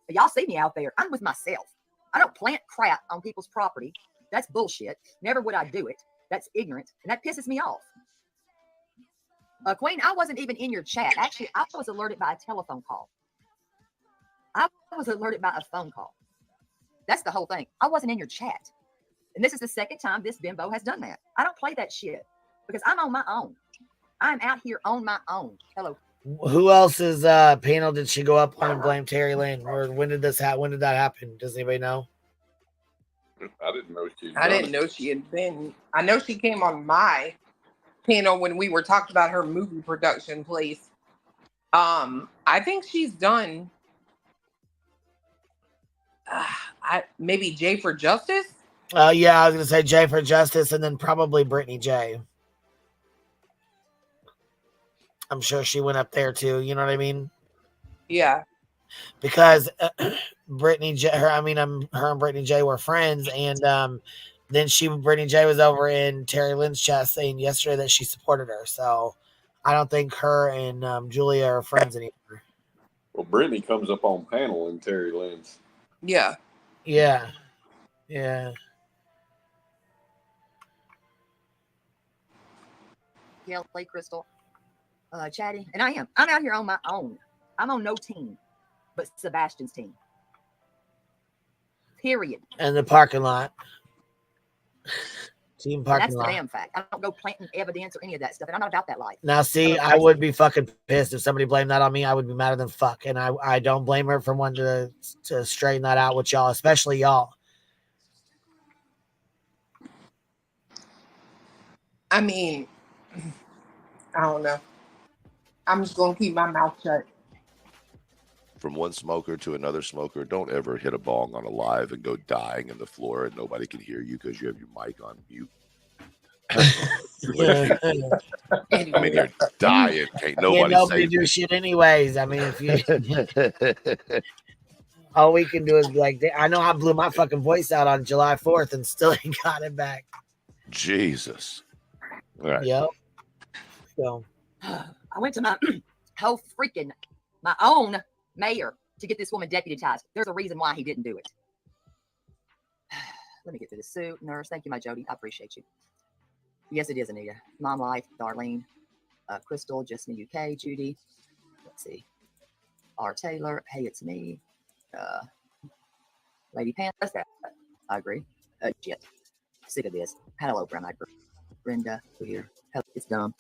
But y'all see me out there. I'm with myself. I don't plant crap on people's property. That's bullshit. Never would I do it. That's ignorant, and that pisses me off. Queen, I wasn't even in your chat. Actually, I was alerted by a telephone call. I was alerted by a phone call. That's the whole thing. I wasn't in your chat. And this is the second time this bimbo has done that. I don't play that shit because I'm on my own. I'm out here on my own. Hello. Who else's panel did she go up on and blame Terry Lynn? Or when did that happen? Does anybody know? I didn't know she. I didn't know she had been. I know she came on my panel when we were talking about her movie production place. I think she's done. Maybe Jay for Justice. Yeah, I was gonna say Jay for Justice, and then probably Brittany J. I'm sure she went up there too. You know what I mean? Yeah. Because Brittany J, her and Brittany J were friends, and then Brittany J was over in Terry Lynn's chat saying yesterday that she supported her. So I don't think her and Julia are friends anymore. Well, Brittany comes up on panel in Terry Lynn's. Yeah. Yeah. Yeah. Kelly, Crystal, Chatty, and I'm out here on my own. I'm on no team but Sebastian's team. Period. And the parking lot. Team parking That's lot. the damn fact. I don't go planting evidence or any of that stuff, and I'm not about that life. Now, see, I would be fucking pissed if somebody blamed that on me. I would be madder than fuck, and I don't blame her for wanting to straighten that out with y'all, especially y'all. I mean, I don't know. I'm just gonna keep my mouth shut. From one smoker to another smoker, don't ever hit a bong on a live and go dying on the floor and nobody can hear you because you have your mic on mute. I mean, you're dying. Can't nobody do shit anyways. I mean, if you all we can do is be like, I know I blew my fucking voice out on July 4th and still ain't got it back. Jesus. All right. Yep. So I went to my my own mayor to get this woman deputized. There's a reason why he didn't do it. Let me get to the suit. Nurse, thank you, my Jody. I appreciate you. Yes, it is, Anita. Mom Life, Darlene, Crystal, just in the UK, Judy. Let's see. R. Taylor, hey, it's me. Lady Pam, that's that. I agree. Shit. Sick of this. Hello, Grandma. Brenda, we're here. Hell, it's dumb.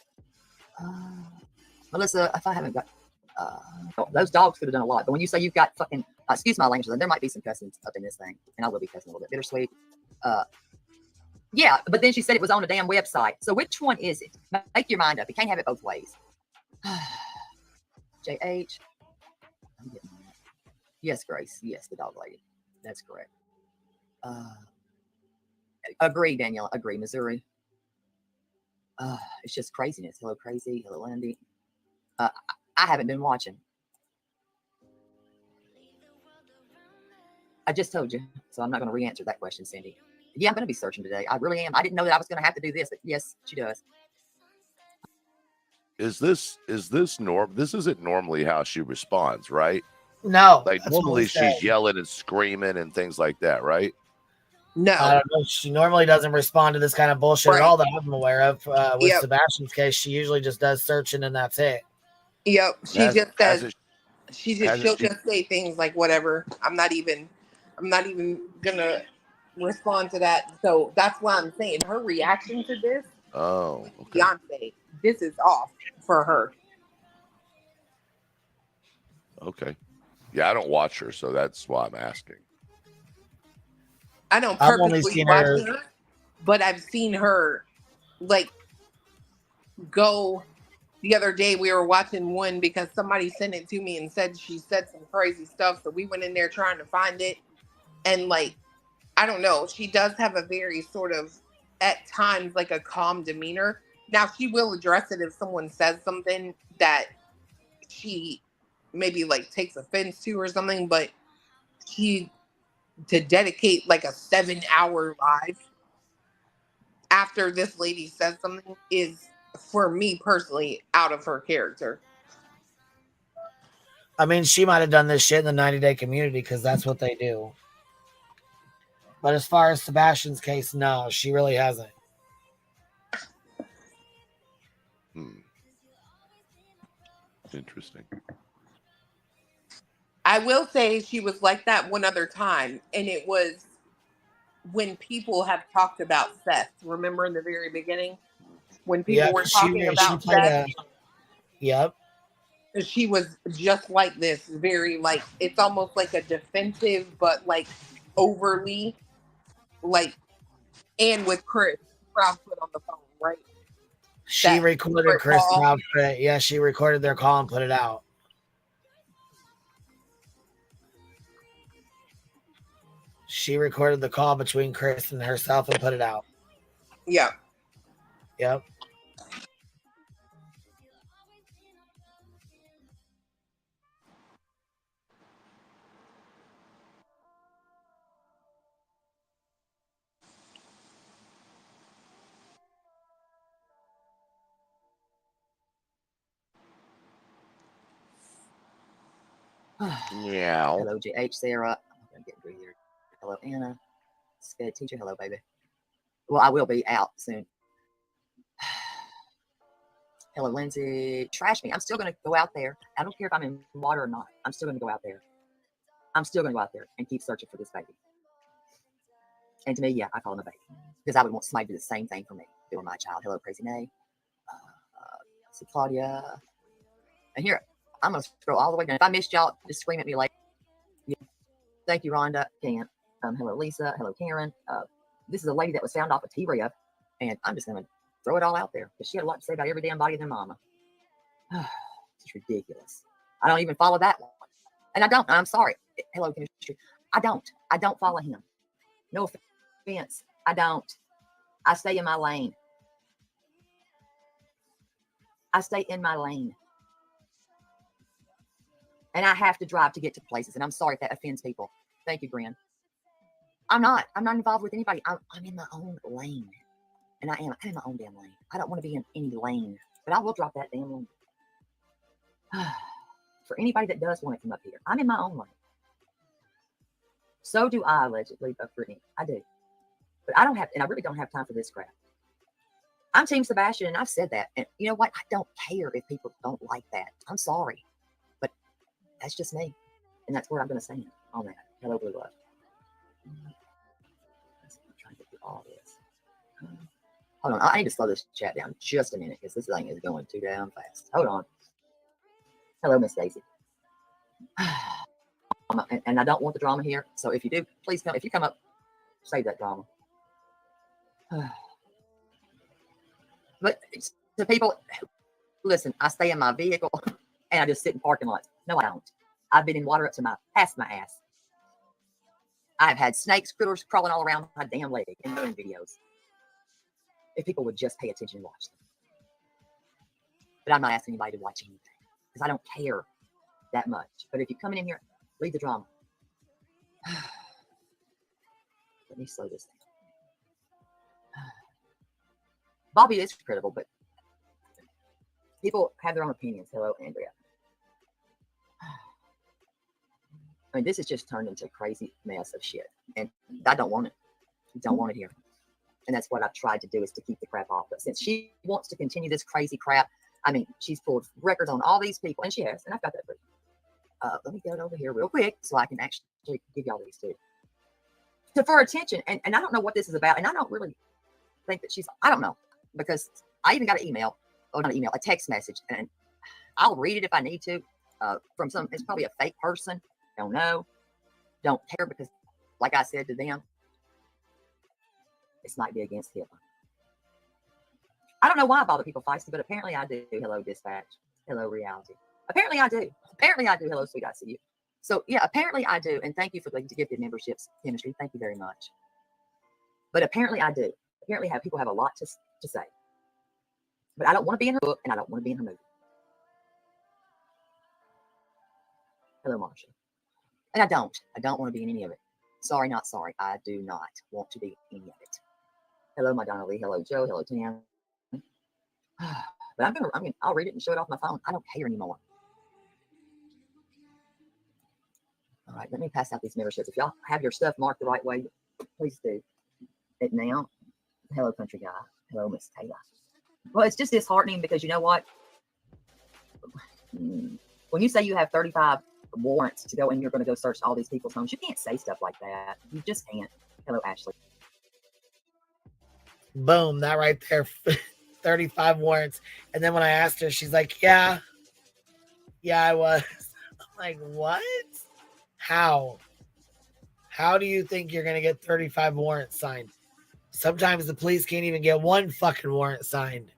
Melissa, if I haven't got those dogs could have done a lot, but when you say you've got fucking excuse my language, then there might be some cussing up in this thing, and I will be cussing a little bit. Bittersweet. Yeah, but then she said it was on a damn website. So which one is it? Make your mind up. You can't have it both ways. JH. Yes, Grace. Yes, the dog lady. That's correct. Agree, Danielle. Agree, Missouri. It's just craziness. Hello, Crazy. Hello, Andy. I haven't been watching. I just told you, so I'm not going to re-answer that question, Cindy. Yeah, I'm going to be searching today. I really am. I didn't know that I was going to have to do this, but yes, she does. Is this norm? This isn't normally how she responds, right? No. Like normally she's yelling and screaming and things like that, right? No. I don't know. She normally doesn't respond to this kind of bullshit at all that I'm aware of. With Sebastian's case, she usually just does searching and that's it. Yep. She just does. She'll just say things like whatever. I'm not even gonna respond to that. So that's why I'm saying her reaction to this Oh, okay. Beyonce, this is off for her. Okay. Yeah, I don't watch her, so that's why I'm asking. I don't I've only purposely seen watch her. her, but I've seen her like go. The other day we were watching one because somebody sent it to me and said she said some crazy stuff. So we went in there trying to find it. And like, I don't know, she does have a very sort of, at times, like a calm demeanor. Now she will address it if someone says something that she maybe like takes offense to or something, but she, to dedicate like a 7-hour live after this lady says something is, for me personally, out of her character. I mean, she might have done this shit in the 90-day community because that's what they do. But as far as Sebastian's case, no, she really hasn't. Interesting. I will say she was like that one other time, and it was when people have talked about Seth. Remember in the very beginning when people were talking about Seth? Yep. She was just like this, very like, it's almost like a defensive, but like overly, like, and with Chris Proudfoot on the phone, right? She recorded Chris Proudfoot. Yeah, she recorded their call and put it out. She recorded the call between Chris and herself and put it out. Yeah. Yep. Yeah. Hello, GH Sarah. I'm gonna get through here. Hello, Anna. Sped teacher. Hello, baby. Well, I will be out soon. Hello, Lindsay. Trash me. I'm still gonna go out there. I don't care if I'm in water or not. I'm still gonna go out there. I'm still gonna go out there and keep searching for this baby. And to me, yeah, I call him a baby because I would want somebody to do the same thing for me if they were my child. Hello, Crazy Nay. See Claudia. And here, I'm going to scroll all the way down. If I missed y'all, just scream at me like, yeah. Thank you, Rhonda. Can't. Hello, Lisa. Hello, Karen. This is a lady that was found off of T-Rev, and I'm just going to throw it all out there because she had a lot to say about every damn body of their mama. It's ridiculous. I don't even follow that one. And I don't. I'm sorry. Hello, Chemistry. I don't follow him. No offense. I don't. I stay in my lane. I stay in my lane. And I have to drive to get to places. And I'm sorry if that offends people. Thank you, Gren. I'm not involved with anybody. I'm in my own lane. And I'm in my own damn lane. I don't want to be in any lane. But I will drop that damn lane. For anybody that does want to come up here, I'm in my own lane. So do I, allegedly, Brittany. I do. But I don't have, and I really don't have time for this crap. I'm Team Sebastian, and I've said that. And you know what? I don't care if people don't like that. I'm sorry. But that's just me. And that's where I'm going to stand on that. Hello, Blue Love. I'm trying to get through all this. Hold on. I need to slow this chat down just a minute because this thing is going too damn fast. Hold on. Hello, Miss Daisy. And I don't want the drama here. So if you do, please come. If you come up, save that drama. But to people, listen, I stay in my vehicle and I just sit in parking lots. No, I don't. I've been in water up to past my ass. I've had snakes, critters crawling all around my damn leg in million videos. If people would just pay attention and watch them. But I'm not asking anybody to watch anything because I don't care that much. But if you come in here, leave the drama. Let me slow this down. Bobby is credible, but people have their own opinions. Hello, Andrea. I mean, this has just turned into a crazy mess of shit. And I don't want it. I don't want it here. And that's what I've tried to do is to keep the crap off. But since she wants to continue this crazy crap, I mean, she's pulled records on all these people. And she has. And I've got that for you. Let me get over here real quick so I can actually give y'all these too. So for attention, and I don't know what this is about. And I don't really think that I don't know. because I even got an email, oh, not an email, a text message, and I'll read it if I need to, from some, it's probably a fake person. Don't know. Don't care, because like I said to them, this might be against HIPAA. I don't know why I bother people feisty, but apparently I do. Hello, dispatch. Hello, reality. Apparently I do. Apparently I do. Hello, sweet, I see you. So yeah, apparently I do. And thank you for the gifted memberships, chemistry. Thank you very much. But apparently I do. Apparently people have a lot to say. But I don't want to be in her book, and I don't want to be in her movie. Hello, Marsha. And I don't want to be in any of it. Sorry, not sorry. I do not want to be in any of it. Hello, my Donna Lee. Hello, Joe. Hello, Tam. But I'll read it and show it off my phone. I don't care anymore. All right, let me pass out these memberships. If y'all have your stuff marked the right way, please do it now. Hello, country guy. Hello, Miss Taylor. Well, it's just disheartening because you know what? When you say you have 35 warrants to go and you're going to go search all these people's homes, you can't say stuff like that. You just can't. Hello, Ashley. Boom, that right there. 35 warrants. And then when I asked her, she's like, yeah, I was. I'm like, what? How do you think you're going to get 35 warrants signed? Sometimes the police can't even get one fucking warrant signed.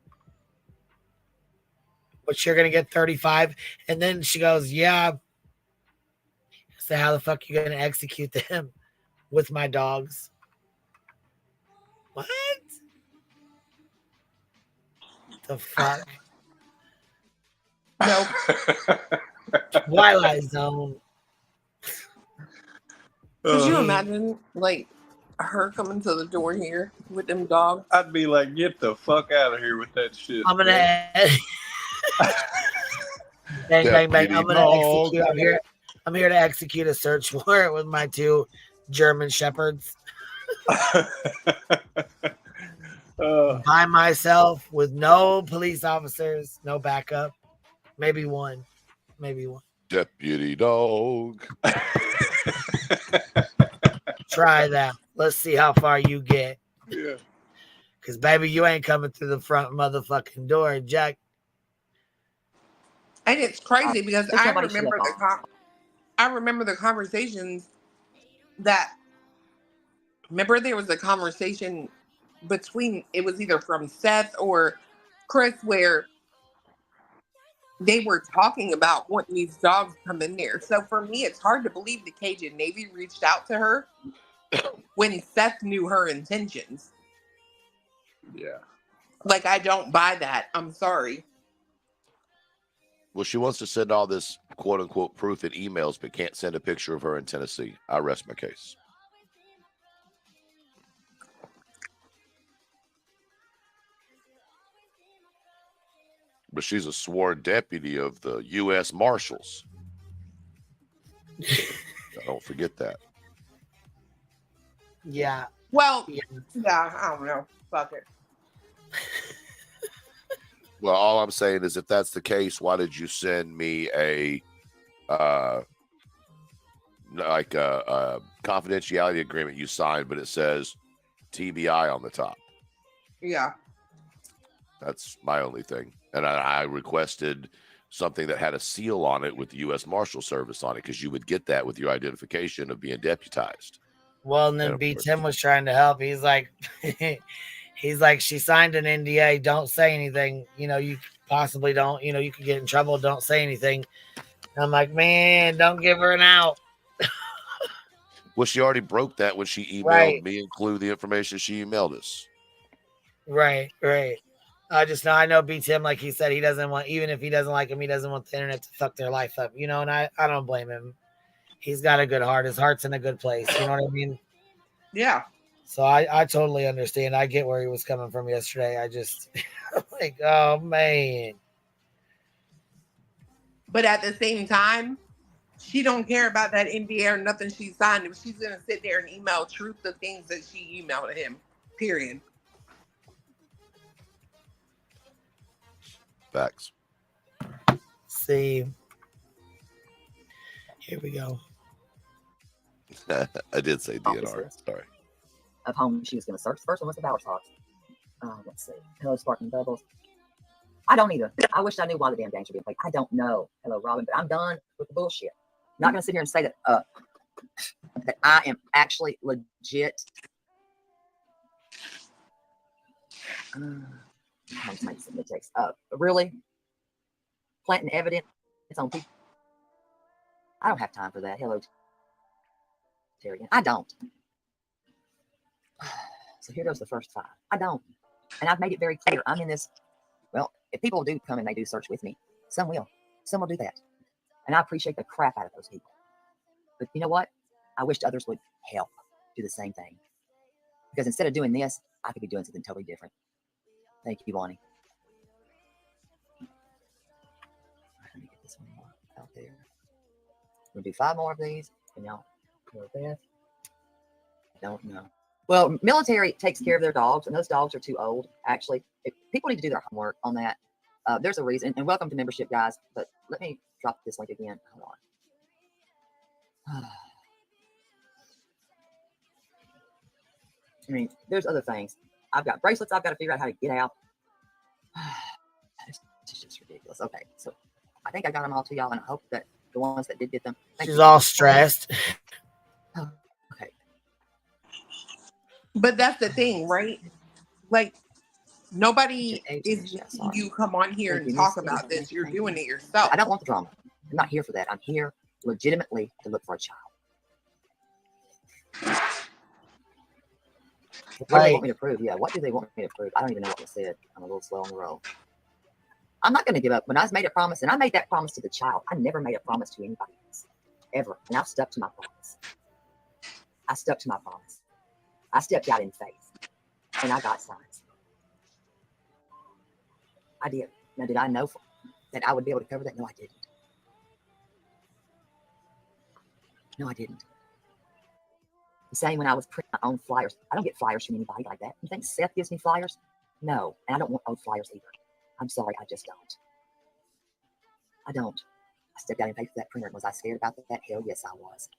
But you're going to get 35. And then she goes, yeah. So how the fuck are you going to execute them with my dogs? What? The fuck? Nope. Twilight Zone. Could you imagine, like, her coming to the door here with them dogs? I'd be like, get the fuck out of here with that shit. I'm gonna bang, bang, bang. I'm gonna execute. I'm here to execute a search warrant with my 2 German shepherds. By myself with no police officers, no backup. Maybe one. Deputy dog. Try that. Let's see how far you get. Yeah. Because, baby, you ain't coming through the front motherfucking door, Jack. And it's crazy because I remember the conversations that. Remember, there was a conversation between, it was either from Seth or Chris, where they were talking about wanting these dogs to come in there. So for me, it's hard to believe the Cajun Navy reached out to her when Seth knew her intentions. Yeah. Like, I don't buy that. I'm sorry. Well, she wants to send all this quote unquote proof in emails, but can't send a picture of her in Tennessee. I rest my case. But she's a sworn deputy of the U.S. Marshals. Don't forget that. Yeah. Well, yeah, I don't know. Fuck it. Well, all I'm saying is if that's the case, why did you send me a confidentiality agreement you signed, but it says TBI on the top? Yeah. That's my only thing. And I requested something that had a seal on it with the U.S. Marshal Service on it, because you would get that with your identification of being deputized. Well, and then B. Tim was trying to help. He's like, she signed an NDA. Don't say anything. You possibly don't. You could get in trouble. Don't say anything. And I'm like, man, don't give her an out. Well, she already broke that when she emailed me, include the information she emailed us. Right. I know beats him, like he said, he doesn't want, even if he doesn't like him, he doesn't want the internet to fuck their life up, and I don't blame him. He's got a good heart. His heart's in a good place. You know what I mean? Yeah. So I totally understand. I get where he was coming from yesterday. I just like, oh man. But at the same time, she don't care about that NDA or nothing she signed. If she's gonna sit there and email Truth the things that she emailed him, period. Facts. See, here we go. I did say DNR. Sorry. Of home she was going to search. First one was the Bauer Sox. let's see. Hello, Sparkling Bubbles. I don't either. I wish I knew why the damn game should be played. I don't know. Hello, Robin, but I'm done with the bullshit. Not going to sit here and say that that I am actually legit. Really planting evidence on people. I don't have time for that. Hello, Terry. I don't. So here goes the first 5. I don't. And I've made it very clear. I'm in this. Well, if people do come and they do search with me, some will. Some will do that. And I appreciate the crap out of those people. But you know what? I wish others would help do the same thing. Because instead of doing this, I could be doing something totally different. Thank you, Bonnie. Let me get this one more out there. We'll do 5 more of these. And y'all know that. I don't know. Well, military takes care of their dogs, and those dogs are too old, actually. People need to do their homework on that. There's a reason. And welcome to membership, guys. But let me drop this link again. Hold on. I mean, there's other things. I've got bracelets I've got to figure out how to get out. It's just ridiculous. Okay, so I think I got them all to y'all, and I hope that the ones that did get them. She's all stressed. Okay. But that's the thing, right? Like, nobody is making you come on here and talk about this. You're doing it yourself. I don't want the drama. I'm not here for that. I'm here legitimately to look for a child. What do they want me to prove? Yeah, what do they want me to prove? I don't even know what was said. I'm a little slow on the roll. I'm not going to give up. When I made a promise, and I made that promise to the child, I never made a promise to anybody else, ever. And I've stuck to my promise. I stuck to my promise. I stepped out in faith, and I got signs. I did. Now, did I know that I would be able to cover that? No, I didn't. No, I didn't. The same when I was printing my own flyers. I don't get flyers from anybody like that. You think Seth gives me flyers? No, and I don't want old flyers either. I'm sorry, I just don't. I don't. I stepped out and paid for that printer. Was I scared about that? Hell yes, I was.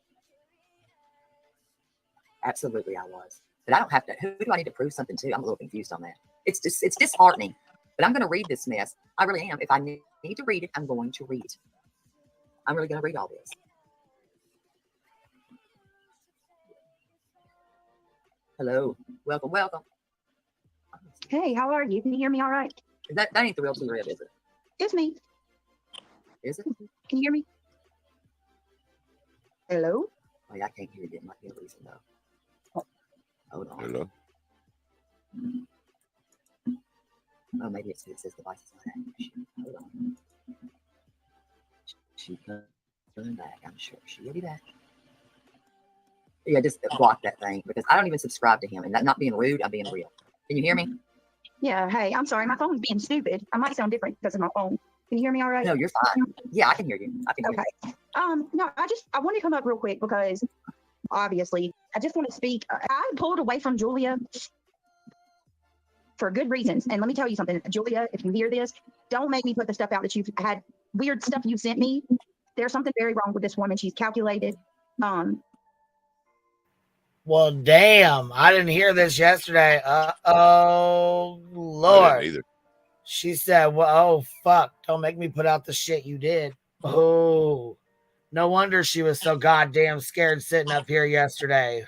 Absolutely, I was. But I don't have to. Who do I need to prove something to? I'm a little confused on that. It's disheartening. But I'm going to read this mess. I really am. If I need to read it, I'm going to read. I'm really going to read all this. Hello. Welcome, welcome. Hey, how are you? Can you hear me all right? That ain't the real T Rev, is it? It's me. Is it? Can you hear me? Hello? Oh, yeah, I can't hear you. It might be a reason, though. Oh, hold on. Hello? Oh, maybe it says device is not active. Hold on. She's coming back, I'm sure. She'll be back. Yeah, just block that thing because I don't even subscribe to him. And that not being rude, I'm being real. Can you hear me? Yeah, hey, I'm sorry. My phone's being stupid. I might sound different because of my phone. Can you hear me all right? No, you're fine. Yeah, I can hear you. I can hear you. No, I want to come up real quick because obviously I just want to speak. I pulled away from Julia for good reasons. And let me tell you something, Julia, if you hear this, don't make me put the stuff out that you've had weird stuff you sent me. There's something very wrong with this woman. She's calculated. Well, damn. I didn't hear this yesterday. Oh, Lord. I didn't either. She said, well, oh, fuck. Don't make me put out the shit you did. Oh, no wonder she was so goddamn scared sitting up here yesterday.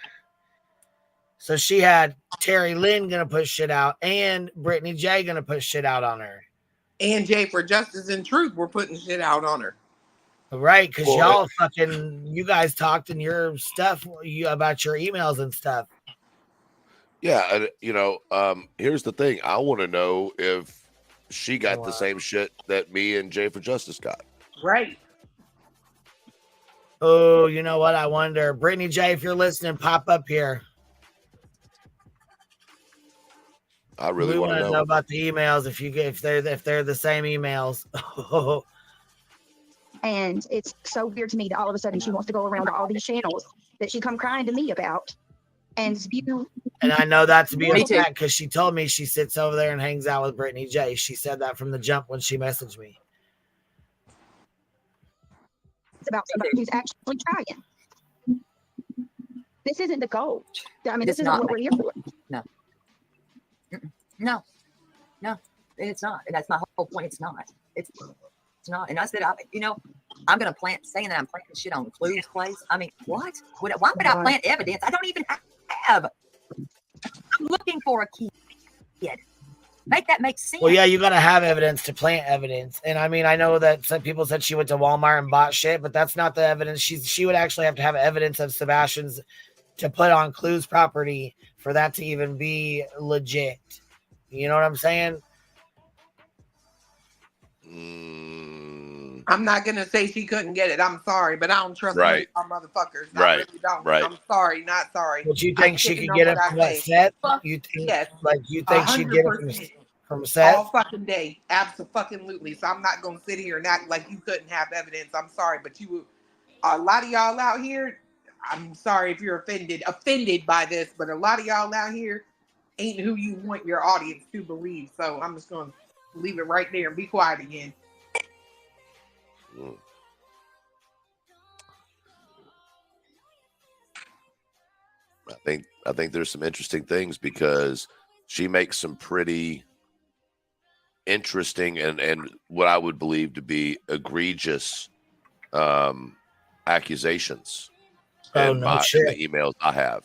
So she had Terry Lynn going to put shit out and Brittany J going to put shit out on her. And Jay for Justice and Truth, we're putting shit out on her. Right, because y'all fucking, you guys talked in your stuff about your emails and stuff. Yeah, and here's the thing. I want to know if she got the same shit that me and Jay for Justice got. Right. Oh, you know what? I wonder. Brittany J, if you're listening, pop up here. I really want to know about the emails if they're the same emails. And it's so weird to me that all of a sudden she wants to go around to all these channels that she come crying to me about and spew. And I know that to be a fact because she told me she sits over there and hangs out with Brittany J. She said that from the jump when she messaged me. It's about somebody who's actually trying. This isn't the goal. I mean, this isn't what we're here for. No. No, it's not. And that's my whole point. It's not. It's not. And I said, I'm going to saying that I'm planting shit on Clue's place. I mean, what? Why would I plant evidence? I don't even have. I'm looking for a kid. Make that make sense. Well, yeah, you got to have evidence to plant evidence. And I mean, I know that some people said she went to Walmart and bought shit, but that's not the evidence. She would actually have to have evidence of Sebastian's to put on Clue's property for that to even be legit. You know what I'm saying? I'm not gonna say she couldn't get it. I'm sorry, but I don't trust Right. motherfuckers. I Right. really don't. Right. I'm sorry, not sorry. But you think I she stand could on get it what I from that say. set? You think, Yes. you think she'd get it 100%. from set? All fucking day. Absolutely. So I'm not gonna sit here and act like you couldn't have evidence. I'm sorry, but a lot of y'all out here, I'm sorry if you're offended by this, but a lot of y'all out here ain't who you want your audience to believe. So I'm just gonna leave it right there and be quiet again. I think there's some interesting things because she makes some pretty interesting and what I would believe to be egregious accusations in the emails I have.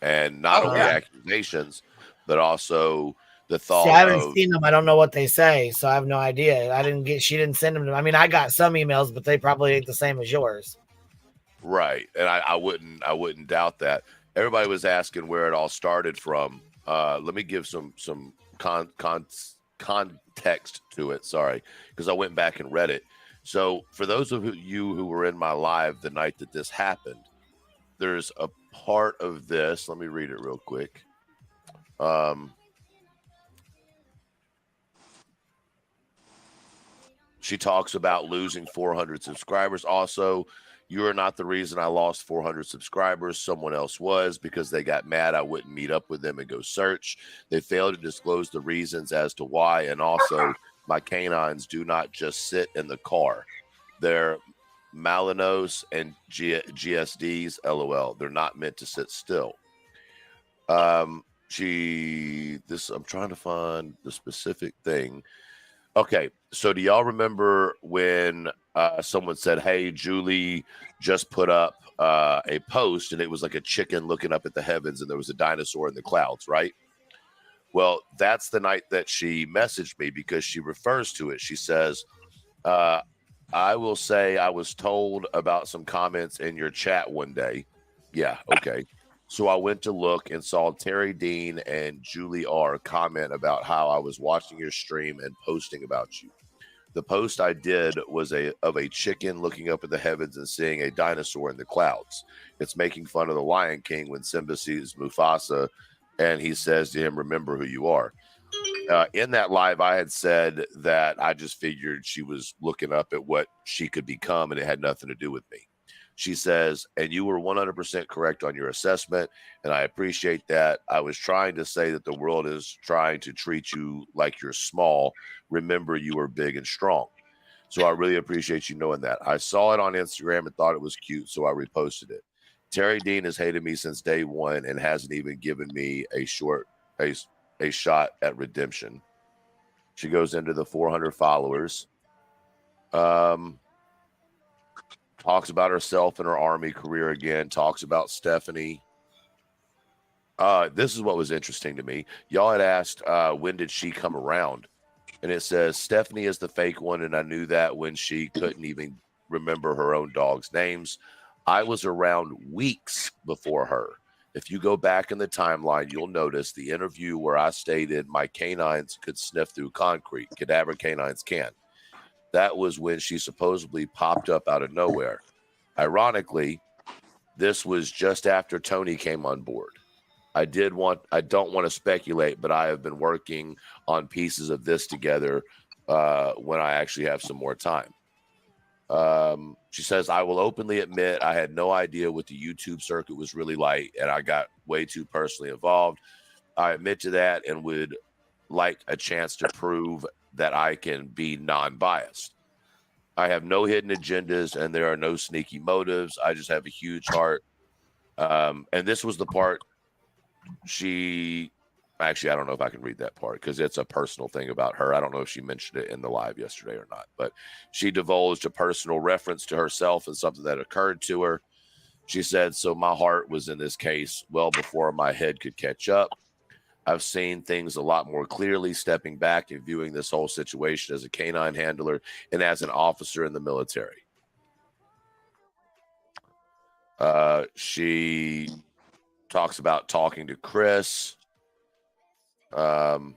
And not only accusations, but also the thought. See, I haven't seen them. I don't know what they say, so I have no idea. She didn't send them to me. I mean, I got some emails, but they probably ain't the same as yours. Right. And I wouldn't doubt that. Everybody was asking where it all started from. Let me give some context to it. Sorry, because I went back and read it. So for those of you who were in my live the night that this happened, there's a part of this. Let me read it real quick. She talks about losing 400 subscribers. Also, you are not the reason I lost 400 subscribers. Someone else was because they got mad I wouldn't meet up with them and go search. They failed to disclose the reasons as to why. And also, my canines do not just sit in the car. They're Malinos and GSDs, LOL. They're not meant to sit still. I'm trying to find the specific thing. Okay, so do y'all remember when someone said, hey, Julie just put up a post and it was like a chicken looking up at the heavens and there was a dinosaur in the clouds, right? Well, that's the night that she messaged me because she refers to it. She says, I will say I was told about some comments in your chat one day. Yeah, okay. So I went to look and saw Terry Dean and Julie R comment about how I was watching your stream and posting about you. The post I did was of a chicken looking up at the heavens and seeing a dinosaur in the clouds. It's making fun of the Lion King when Simba sees Mufasa and he says to him, remember who you are. In that live, I had said that I just figured she was looking up at what she could become and it had nothing to do with me. She says, and you were 100% correct on your assessment, and I appreciate that. I was trying to say that the world is trying to treat you like you're small. Remember, you are big and strong. So I really appreciate you knowing that. I saw it on Instagram and thought it was cute, so I reposted it. Terry Dean has hated me since day one and hasn't even given me a shot at redemption. She goes into the 400 followers. Talks about herself and her army career again. Talks about Stephanie. This is what was interesting to me. Y'all had asked, when did she come around? And it says, Stephanie is the fake one, and I knew that when she couldn't even remember her own dog's names. I was around weeks before her. If you go back in the timeline, you'll notice the interview where I stated my canines could sniff through concrete. Cadaver canines can. That was when she supposedly popped up out of nowhere. Ironically, this was just after Tony came on board. I don't want to speculate, but I have been working on pieces of this together when I actually have some more time. She says, I will openly admit I had no idea what the YouTube circuit was really like, and I got way too personally involved. I admit to that and would like a chance to prove that I can be non-biased. I have no hidden agendas and there are no sneaky motives. I just have a huge heart. And this was the part she Actually, I don't know if I can read that part because it's a personal thing about her. I don't know if she mentioned it in the live yesterday or not, but she divulged a personal reference to herself and something that occurred to her. She said, so my heart was in this case well before my head could catch up. I've seen things a lot more clearly, stepping back and viewing this whole situation as a canine handler and as an officer in the military. She talks about talking to Chris. Talking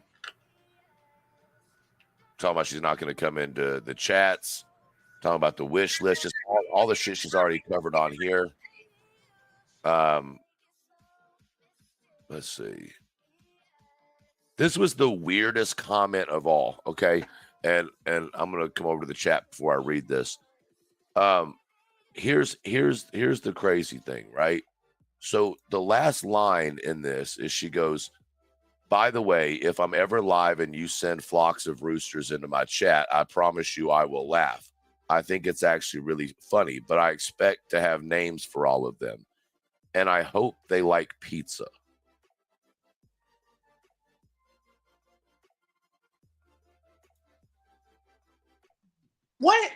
about she's not going to come into the chats. Talking about the wish list, just all the shit she's already covered on here. Let's see. This was the weirdest comment of all, okay? And I'm gonna come over to the chat before I read this. Here's the crazy thing, right? So the last line in this is she goes, by the way, if I'm ever live and you send flocks of roosters into my chat, I promise you I will laugh. I think it's actually really funny, but I expect to have names for all of them. And I hope they like pizza. What?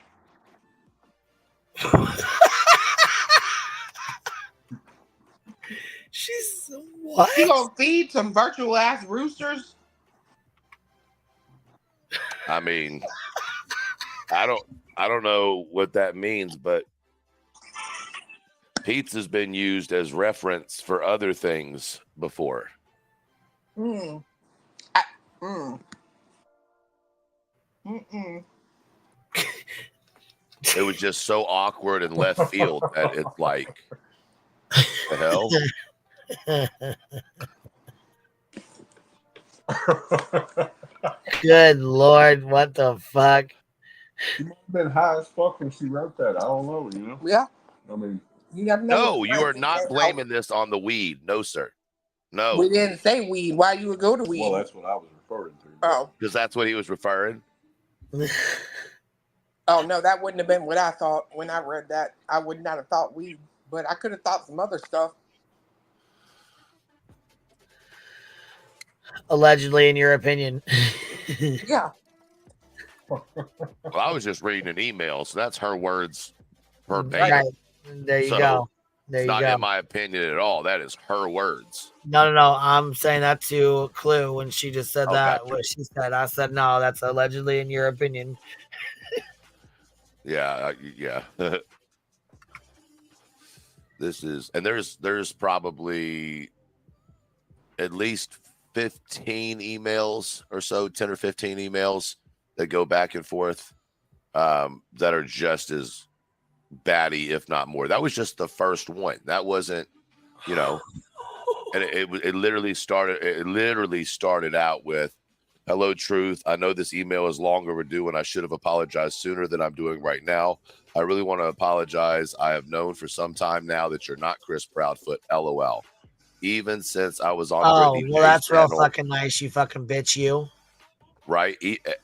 She's what? You gonna feed some virtual ass roosters? I mean, I don't know what that means, but pizza's been used as reference for other things before. It was just so awkward and left field that it's like, the hell? Good Lord, what the fuck? She might have been high as fuck when she wrote that. I don't know, you know? Yeah. I mean, No, you are not blaming this on the weed. No, sir. No. We didn't say weed. Why you would go to weed? well, that's what I was referring to. Oh. Because that's what he was referring. Oh, no, that wouldn't have been what I thought when I read that. I would not have thought weed, but I could have thought some other stuff. Allegedly, in your opinion. Yeah. Well, I was just reading an email, so that's her words verbatim. Right. There you go. There It's you not go. in my opinion at all. That is her words. No. I'm saying that to Clue when she just said Oh, that. gotcha. What she said, I said no. That's allegedly in your opinion. Yeah. This is, and there's probably at least 15 emails or so, 10 or 15 emails that go back and forth that are just as batty, if not more. That was just the first one. That wasn't, and it literally started out with, hello, Truth. I know this email is long overdue and I should have apologized sooner than I'm doing right now. I really want to apologize. I have known for some time now that you're not Chris Proudfoot, LOL. Even since I was on Brittany well, J's that's real panel, fucking nice. You fucking bitch, you. right?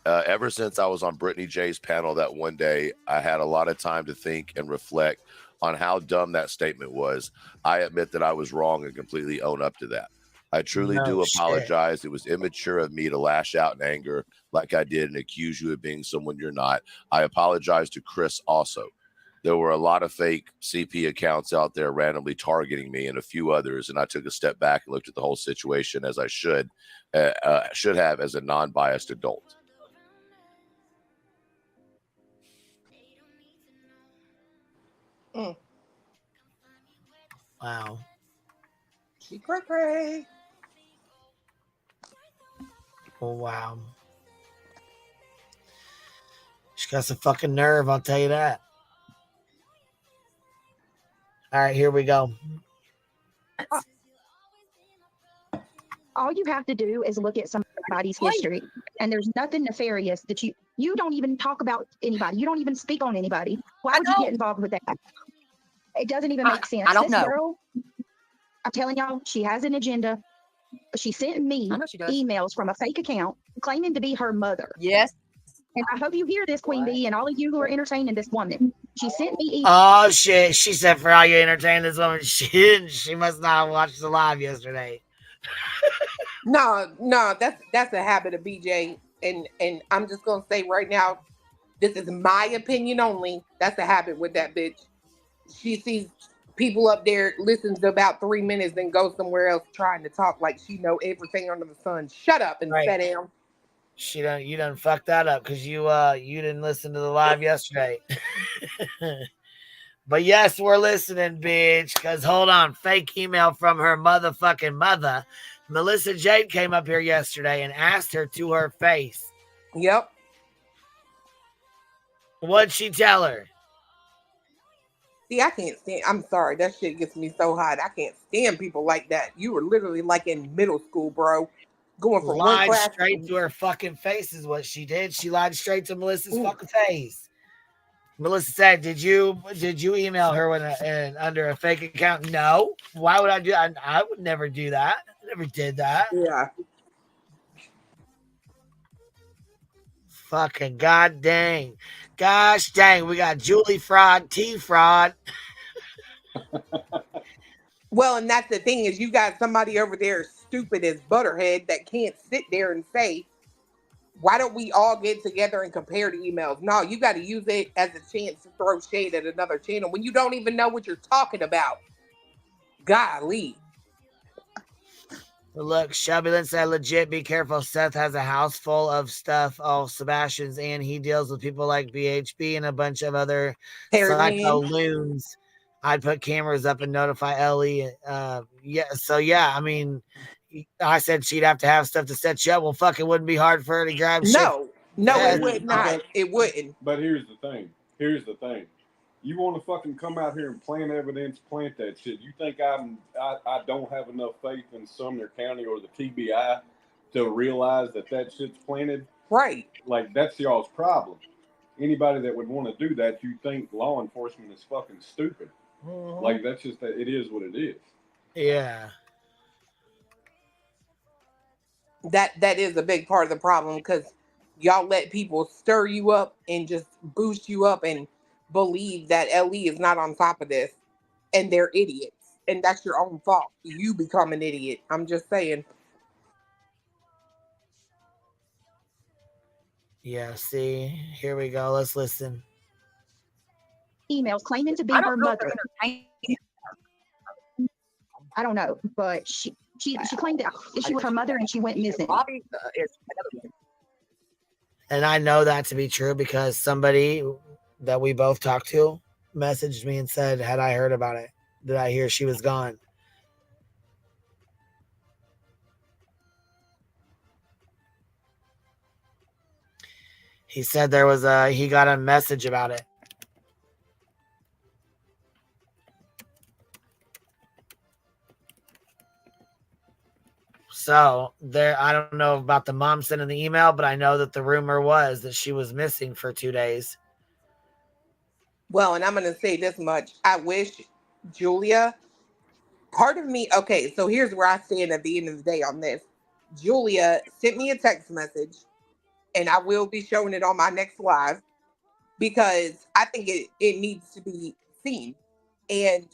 Ever since I was on Brittany J's panel that one day, I had a lot of time to think and reflect on how dumb that statement was. I admit that I was wrong and completely own up to that. I truly do apologize. It was immature of me to lash out in anger like I did and accuse you of being someone you're not. I apologize to Chris also. There were a lot of fake CP accounts out there randomly targeting me and a few others, and I took a step back and looked at the whole situation as I should have as a non-biased adult. Wow. She cray. Oh, wow. She got some fucking nerve, I'll tell you that. All right, here we go. All you have to do is look at somebody's history, and there's nothing nefarious that you don't even talk about anybody. You don't even speak on anybody. Why would you get involved with that? It doesn't even make sense. I don't know. This girl, I'm telling y'all, she has an agenda. She sent me emails from a fake account claiming to be her mother. Yes. And I hope you hear this, Queen Bee, and all of you who are entertaining this woman. She sent me emails. Oh, shit. She said for all you entertaining this woman, she must not have watched the live yesterday. No, that's a habit of BJ, and I'm just gonna say right now, this is my opinion only. That's a habit with that bitch. She sees people up there, listens to about 3 minutes, then goes somewhere else trying to talk like she know everything under the sun. Shut up and sit down. You done fucked that up because you didn't listen to the live yesterday. But yes, we're listening, bitch. Because hold on, fake email from her motherfucking mother. Melissa Jade came up here yesterday and asked her to her face. Yep. What'd she tell her? See, I can't stand. I'm sorry, that shit gets me so hot. I can't stand people like that. You were literally like in middle school, bro, going from one Lied class straight to her fucking face is what she did. She lied straight to Melissa's fucking face. Melissa said, "Did you email her under a fake account?" No. Why would I do? I would never do that. I never did that. Yeah. Fucking god dang. Gosh dang, we got Julie fraud, T fraud. Well, and that's the thing is you got somebody over there stupid as Butterhead that can't sit there and say, why don't we all get together and compare the emails? No, you got to use it as a chance to throw shade at another channel when you don't even know what you're talking about. Golly. Look, Shelby Lynn said, legit, be careful. Seth has a house full of stuff, all Sebastian's, and he deals with people like BHB and a bunch of other psycho loons. I'd put cameras up and notify Ellie. I mean, I said she'd have to have stuff to set you up. Well, fuck, it wouldn't be hard for her to grab shit. No, it would not. It wouldn't. But here's the thing. You want to fucking come out here and plant evidence, plant that shit. You think I don't have enough faith in Sumner County or the TBI to realize that shit's planted? Right. Like, that's y'all's problem. Anybody that would want to do that, you think law enforcement is fucking stupid. Mm-hmm. Like, that's just that it is what it is. Yeah. That is a big part of the problem because y'all let people stir you up and just boost you up and believe that LE is not on top of this and they're idiots. And that's your own fault. You become an idiot. I'm just saying. Yeah, see, here we go. Let's listen. Emails claiming to be her mother. I don't know, but she claimed that she was her mother and she went missing. And I know that to be true because somebody that we both talked to messaged me and said, had I heard about it? Did I hear she was gone? He said he got a message about it. So I don't know about the mom sending the email, but I know that the rumor was that she was missing for 2 days. Well, and I'm going to say this much. I wish Julia, part of me, okay, so here's where I stand at the end of the day on this. Julia sent me a text message, and I will be showing it on my next live because I think it needs to be seen. And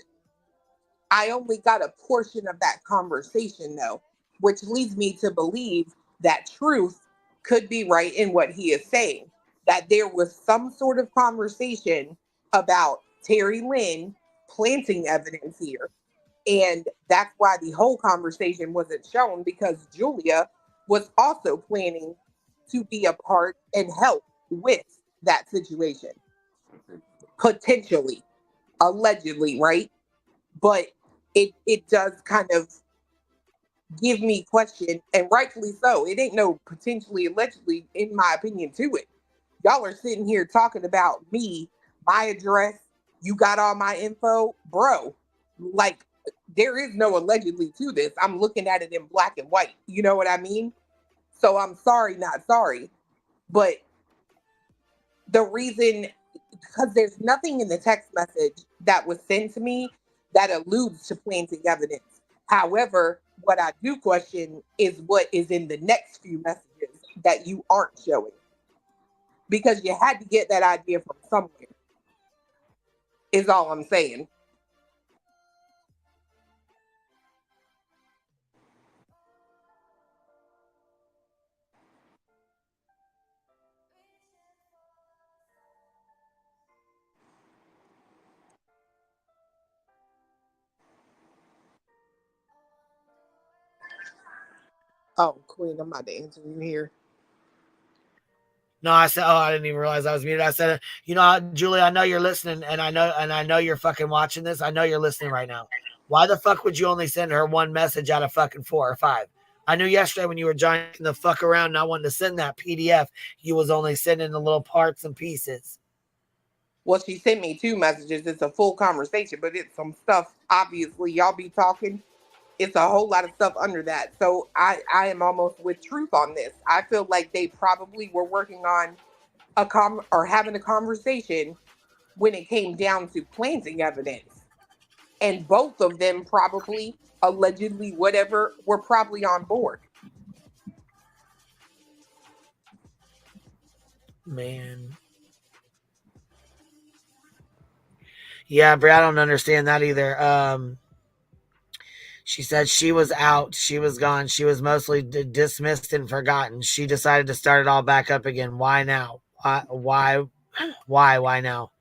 I only got a portion of that conversation, though, which leads me to believe that Truth could be right in what he is saying, that there was some sort of conversation about Terry Lynn planting evidence here. And that's why the whole conversation wasn't shown, because Julia was also planning to be a part and help with that situation. Potentially, allegedly, right? But it does kind of give me question, and rightfully so. It ain't no potentially, allegedly, in my opinion, to it. Y'all are sitting here talking about me, my address, you got all my info, bro. Like, there is no allegedly to this. I'm looking at it in black and white. You know what I mean? So I'm sorry, not sorry. But the reason, because there's nothing in the text message that was sent to me that alludes to planting evidence. However, what I do question is what is in the next few messages that you aren't showing. Because you had to get that idea from somewhere, is all I'm saying. Oh, Queen, I'm about to answer you here. No, I said, oh, I didn't even realize I was muted. I said, you know, Julie, I know you're listening, and I know you're fucking watching this. I know you're listening right now. Why the fuck would you only send her one message out of fucking 4 or 5? I knew yesterday when you were joining the fuck around, not wanting to send that PDF, you was only sending the little parts and pieces. Well, she sent me 2 messages. It's a full conversation, but it's some stuff. Obviously, y'all be talking. It's a whole lot of stuff under that. So I am almost with truth on this. I feel like they probably were working on having a conversation when it came down to planting evidence. And both of them probably, allegedly, whatever, were probably on board. Man. Yeah, but I don't understand that either. She said she was out. She was gone. She was mostly dismissed and forgotten. She decided to start it all back up again. Why now? Why now?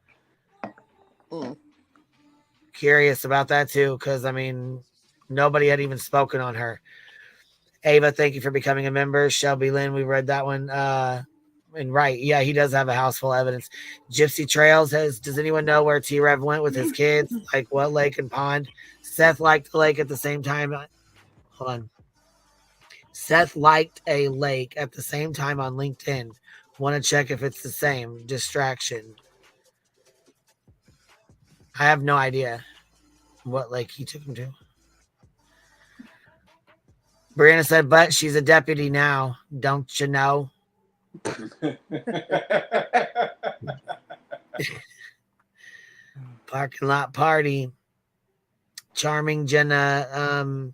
Curious about that too, because I mean, nobody had even spoken on her. Ava, thank you for becoming a member. Shelby Lynn, we read that one. And right, yeah, he does have a house full of evidence. Gypsy Trails says, does anyone know where T-Rev went with his kids? Like what lake and pond? Seth liked the lake at the same time. Hold on. Seth liked a lake at the same time on LinkedIn. Want to check if it's the same. Distraction. I have no idea what lake he took him to. Brianna said, but she's a deputy now. Don't you know? Parking lot party. Charming Jenna.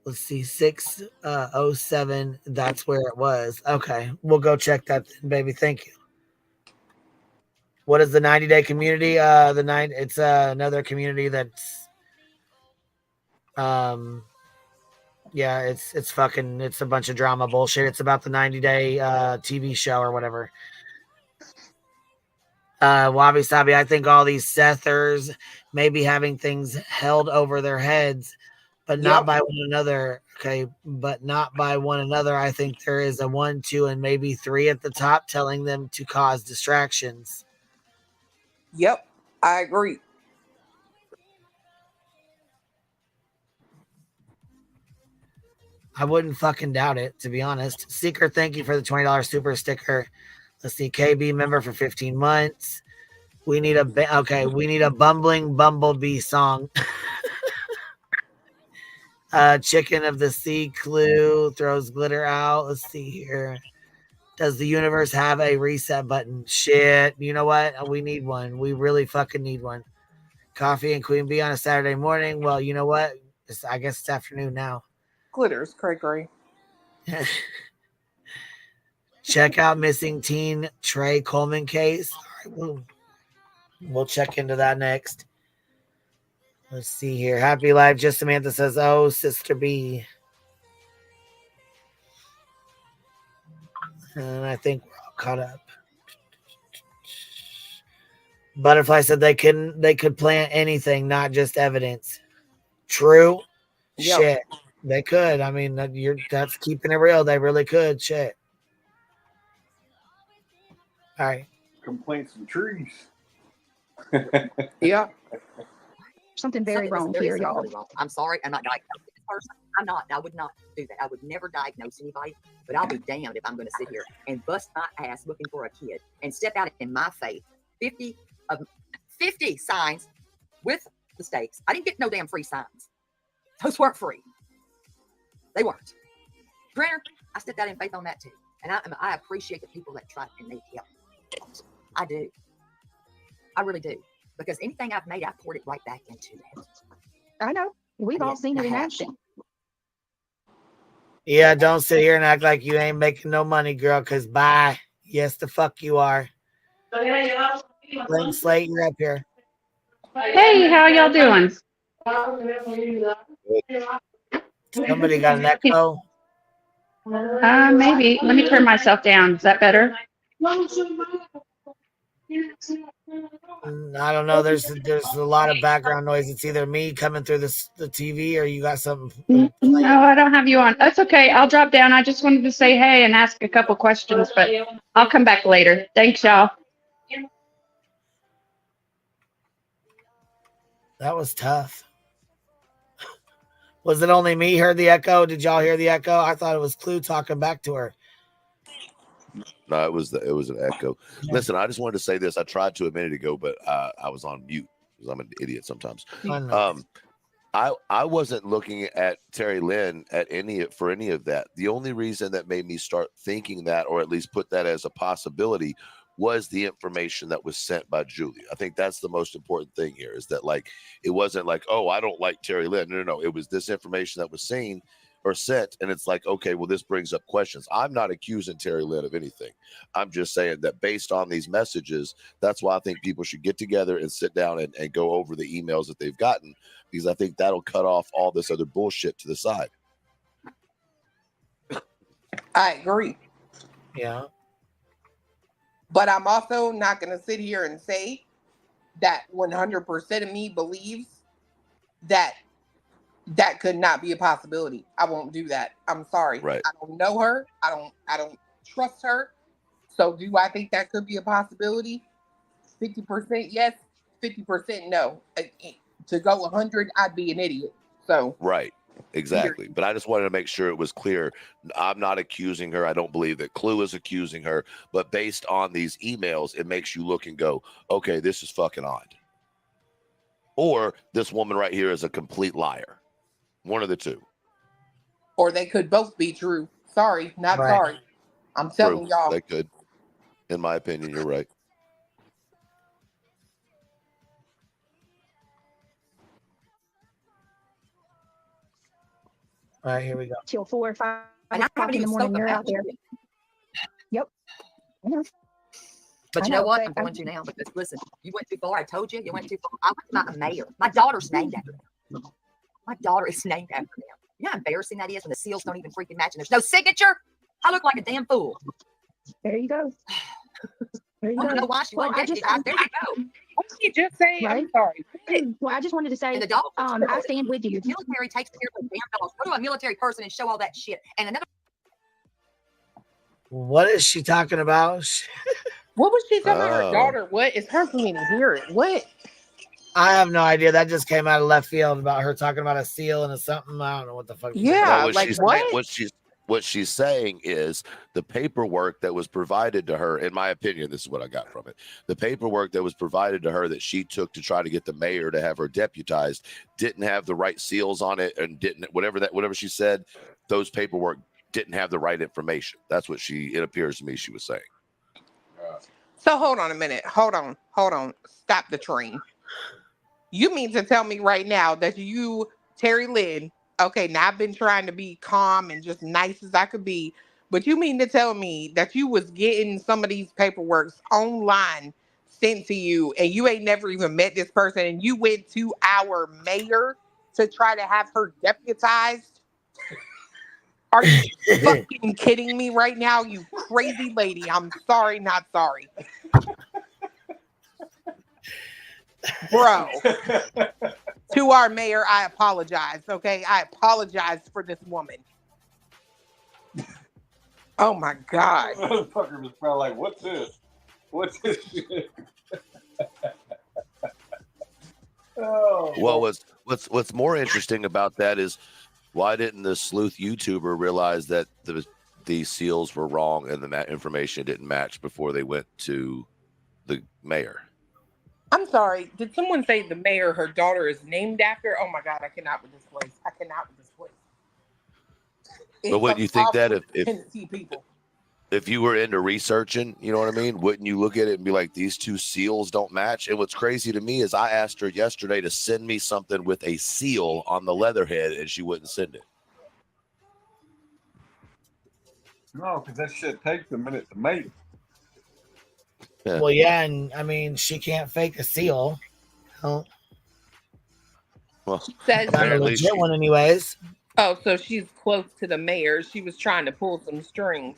Let's see, 607. That's where it was. Okay, we'll go check that then, baby. Thank you. What is the 90-day community? It's another community that's yeah, it's a bunch of drama bullshit. It's about the 90-day TV show or whatever. Wabi Sabi, I think all these Sethers may be having things held over their heads, but not by one another. Okay, but not by one another. I think there is a 1, 2, and maybe 3 at the top telling them to cause distractions. Yep, I agree. I wouldn't fucking doubt it, to be honest. Seeker, thank you for the $20 super sticker. Let's see, KB member for 15 months. We need a bumbling bumblebee song. Chicken of the Sea clue throws glitter out. Let's see here. Does the universe have a reset button? Shit. You know what? We need one. We really fucking need one. Coffee and Queen Bee on a Saturday morning. Well, you know what? I guess it's afternoon now. Glitters, cray. Check out missing teen Trey Coleman case. All right, we'll check into that next. Let's see here. Happy life. Just Samantha says, oh, Sister B. And I think we're all caught up. Butterfly said they could plant anything, not just evidence. True. Yep. Shit. They could. I mean, that's keeping it real. They really could. Shit. All right. Come plant some trees. Yeah. Something very wrong here, y'all. Wrong. I'm sorry. I'm not diagnosing this person. I'm not. I would not do that. I would never diagnose anybody. But I'll be damned if I'm going to sit here and bust my ass looking for a kid and step out in my face 50 signs with mistakes. I didn't get no damn free signs. Those weren't free. They weren't. Printer, I stepped out in faith on that too. And I appreciate the people that try and need help. I do. I really do. Because anything I've made, I poured it right back into that. I know. We've all seen it in action. Yeah, don't sit here and act like you ain't making no money, girl, because bye. Yes, the fuck you are. Lynn Slate, you're up here. Hey, how y'all doing? Somebody got an echo? Maybe. Let me turn myself down. Is that better? I don't know. There's a lot of background noise. It's either me coming through the TV or you got something. No, I don't have you on. That's okay. I'll drop down. I just wanted to say hey and ask a couple questions, but I'll come back later. Thanks, y'all. That was tough. Was it only me heard the echo? Did y'all hear the echo? I thought it was Clue talking back to her. No, it was an echo. Listen, I just wanted to say this. I tried to a minute ago, but I was on mute because I'm an idiot sometimes. I wasn't looking at Terry Lynn for any of that. The only reason that made me start thinking that, or at least put that as a possibility, was the information that was sent by Julie. I think that's the most important thing here, is that like it wasn't like, oh, I don't like Terry Lynn. No. It was this information that was seen or sent, and it's like, okay, well, this brings up questions. I'm not accusing Terry Lynn of anything. I'm just saying that based on these messages, that's why I think people should get together and sit down and go over the emails that they've gotten, because I think that'll cut off all this other bullshit to the side. I agree. Yeah. But I'm also not going to sit here and say that 100% of me believes that that could not be a possibility. I won't do that. I'm sorry. Right. I don't know her. I don't trust her. So do I think that could be a possibility? 50% yes, 50% no. To go 100, I'd be an idiot. So right. Exactly. But I just wanted to make sure it was clear. I'm not accusing her. I don't believe that Clue is accusing her. But based on these emails, it makes you look and go, okay, this is fucking odd. Or this woman right here is a complete liar. One of the two. Or they could both be true. Sorry, not Right. sorry. I'm telling y'all. They could. In my opinion, you're right. All right, here we go. Till 4 or 5 And I o'clock haven't in the even morning, spoke you're about out there. you. Yep. Yeah. But I you know know, what? but I'm going to now because listen, you went too far. I told you, you went too far. I went to my mayor. My daughter's named after them. My daughter is named after them. You know how embarrassing that is when the seals don't even freaking match and there's no signature? I look like a damn fool. There you go. There you I go. don't know why she Well, wasn't deputized. There you go. What did you just say? Right? I'm sorry. Well, I just wanted to say, And the dog, I stand with you. the military takes care of the damn dogs. Go to a military person and show all that shit. And another. What is she talking about? What was she talking about her daughter? What? It's hard for me to hear it. What? I have no idea. That just came out of left field about her talking about a seal and a something. I don't know what the fuck. Yeah, no, like what? What she's saying is the paperwork that was provided to her, in my opinion, this is what I got from it. The paperwork that was provided to her that she took to try to get the mayor to have her deputized didn't have the right seals on it, and didn't whatever she said, those paperwork didn't have the right information. That's what it appears to me she was saying. So hold on a minute. Hold on. Stop the train. You mean to tell me right now that you, Terry Lynn, okay, now I've been trying to be calm and just nice as I could be, but you mean to tell me that you was getting some of these paperworks online sent to you and you ain't never even met this person and you went to our mayor to try to have her deputized? Are you fucking kidding me right now, you crazy lady? I'm sorry, not sorry. Bro, to our mayor, I apologize, okay? I apologize for this woman. Oh my God. Motherfucker was probably like, what's this? What's this shit? Oh. Well, what's more interesting about that is why didn't the sleuth YouTuber realize that these seals were wrong and the information didn't match before they went to the mayor? I'm sorry. Did someone say the mayor, her daughter is named after? Oh my God, I cannot with this place. I cannot with this place. But wouldn't you think that Tennessee people. if you were into researching, you know what I mean? Wouldn't you look at it and be like, these two seals don't match? And what's crazy to me is I asked her yesterday to send me something with a seal on the leatherhead and she wouldn't send it. No, because that shit takes a minute to make. Yeah. Well, yeah, and I mean, she can't fake a seal. Oh. Well, Says not a legit one, anyways. Oh, so she's close to the mayor. She was trying to pull some strings.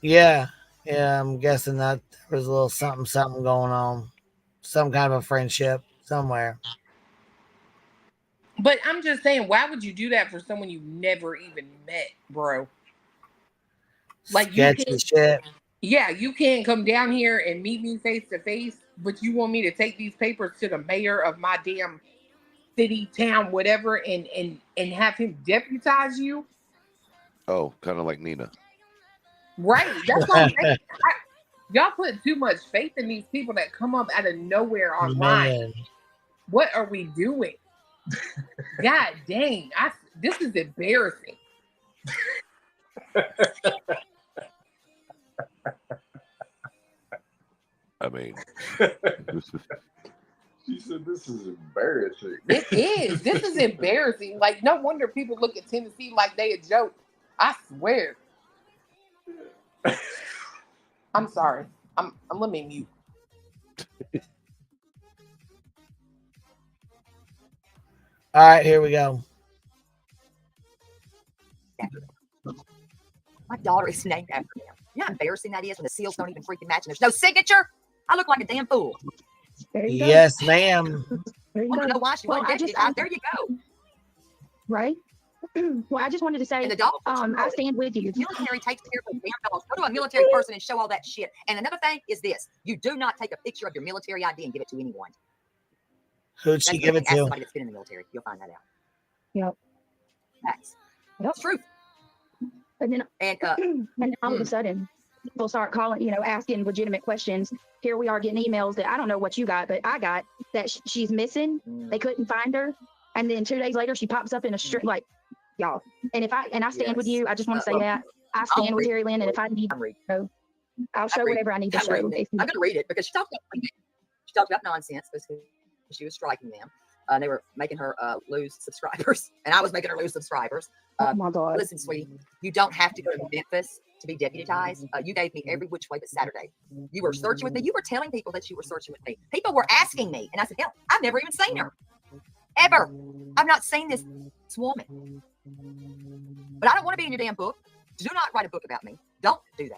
Yeah, yeah. I'm guessing that there was a little something going on, some kind of a friendship somewhere. But I'm just saying, why would you do that for someone you never even met, bro? Like you Sketchy can't. shit. Yeah, you can't come down here and meet me face to face, but you want me to take these papers to the mayor of my damn city, town, whatever, and have him deputize you? Oh, kind of like Nina. Right. That's what I'm saying. Y'all put too much faith in these people that come up out of nowhere online. Man. What are we doing? God dang. This is embarrassing. I mean, She said, "This is embarrassing." It is. This is embarrassing. Like, no wonder people look at Tennessee like they a joke. I swear. I'm sorry. Let me mute. All right, here we go. My daughter is named after him. You know how embarrassing that is when the seals don't even freaking match and there's no signature? I look like a damn fool. Yes, ma'am. I don't know why she wasn't deputized. There you go. Right? Well, I just wanted to say, And the dog, I stand with you. The military takes care of the damn dogs. Go to a military person and show all that shit. And another thing is this: you do not take a picture of your military ID and give it to anyone. Who'd she give it Ask to? somebody that's been in the military. You'll find that out. Yep. Facts. It's truth. And then, and all of a sudden, people start calling, asking legitimate questions. Here we are getting emails that I don't know what you got, but I got that she's missing. They couldn't find her, and then 2 days later, she pops up in a street. Like, y'all. And I stand with you. I just want to say that I stand with Terry Lynn, and if I need to, I'll show whatever I need to show. I'm going to read it because she talked about nonsense because she was striking them. They were making her lose subscribers, and I was making her lose subscribers. Oh my God! Listen, sweetie, you don't have to go to Memphis to be deputized. You gave me every which way but Saturday. You were searching with me. You were telling people that you were searching with me. People were asking me, and I said, "Hell, I've never even seen her, ever. I've not seen this woman." But I don't want to be in your damn book. Do not write a book about me. Don't do that.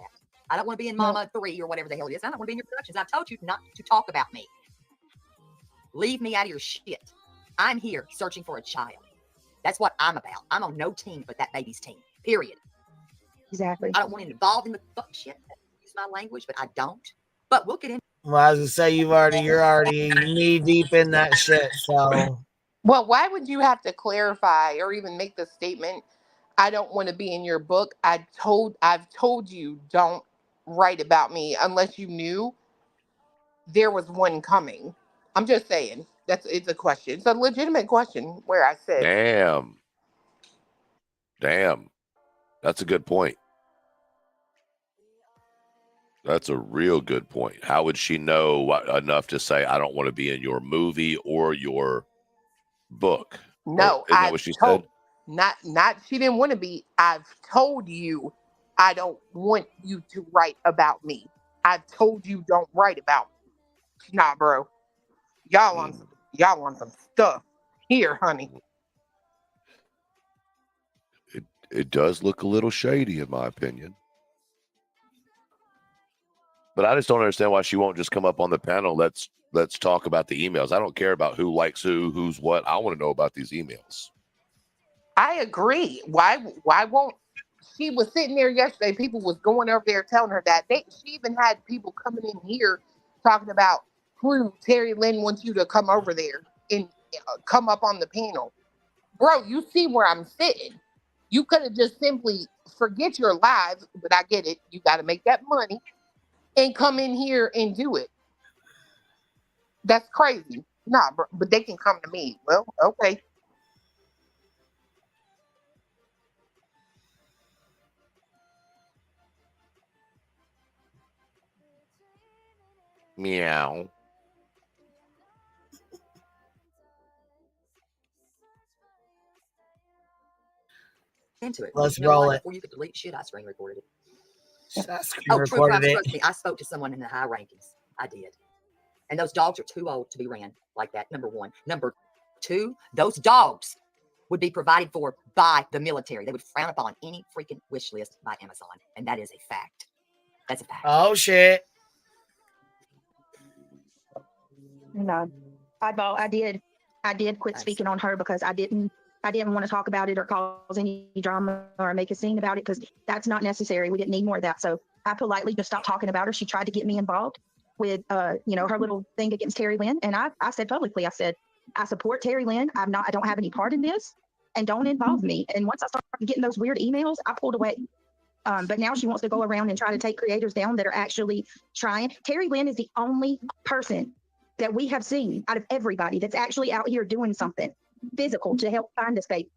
I don't want to be in Mama 3 or whatever the hell it is. I don't want to be in your productions. I've told you not to talk about me. Leave me out of your shit. I'm here searching for a child. That's what I'm about. I'm on no team but that baby's team. Period. Exactly. I don't want to get involved in the fuck shit. Use my language, but I don't. But we'll get in. Well, I was gonna say you're already knee deep in that shit. So, Well, why would you have to clarify or even make the statement? I don't want to be in your book. I've told you don't write about me unless you knew there was one coming. I'm just saying it's a question. It's a legitimate question where I said, Damn. That's a good point. That's a real good point. How would she know enough to say, I don't want to be in your movie or your book? no, Isn't that what she said? Not she didn't want to be. I've told you I don't want you to write about me. I've told you don't write about me. Nah, bro. Y'all want some stuff. Here, honey. It does look a little shady, in my opinion. But I just don't understand why she won't just come up on the panel. Let's talk about the emails. I don't care about who likes who's what. I want to know about these emails. I agree. Why won't she was sitting there yesterday? People was going over there telling her that she even had people coming in here talking about who Terry Lynn wants you to come over there and come up on the panel. Bro, you see where I'm sitting. You could have just simply forget your lives, but I get it. You got to make that money and come in here and do it. That's crazy. Nah, bro, but they can come to me. Well, okay. Meow. Into it. Let's roll it. Before you could delete shit, I screen recorded it. True crime, trust me. I spoke to someone in the high rankings. I did. And those dogs are too old to be ran like that, number one. Number two, those dogs would be provided for by the military. They would frown upon any freaking wish list by Amazon. And that is a fact. That's a fact. Oh shit. No, I did quit speaking on her because I didn't want to talk about it or cause any drama or make a scene about it because that's not necessary. We didn't need more of that. So I politely just stopped talking about her. She tried to get me involved with, you know, her little thing against Terry Lynn. And I said publicly, I said, I support Terry Lynn. I don't have any part in this and don't involve me. And once I started getting those weird emails, I pulled away. But now she wants to go around and try to take creators down that are actually trying. Terry Lynn is the only person that we have seen out of everybody that's actually out here doing something physical to help find this baby.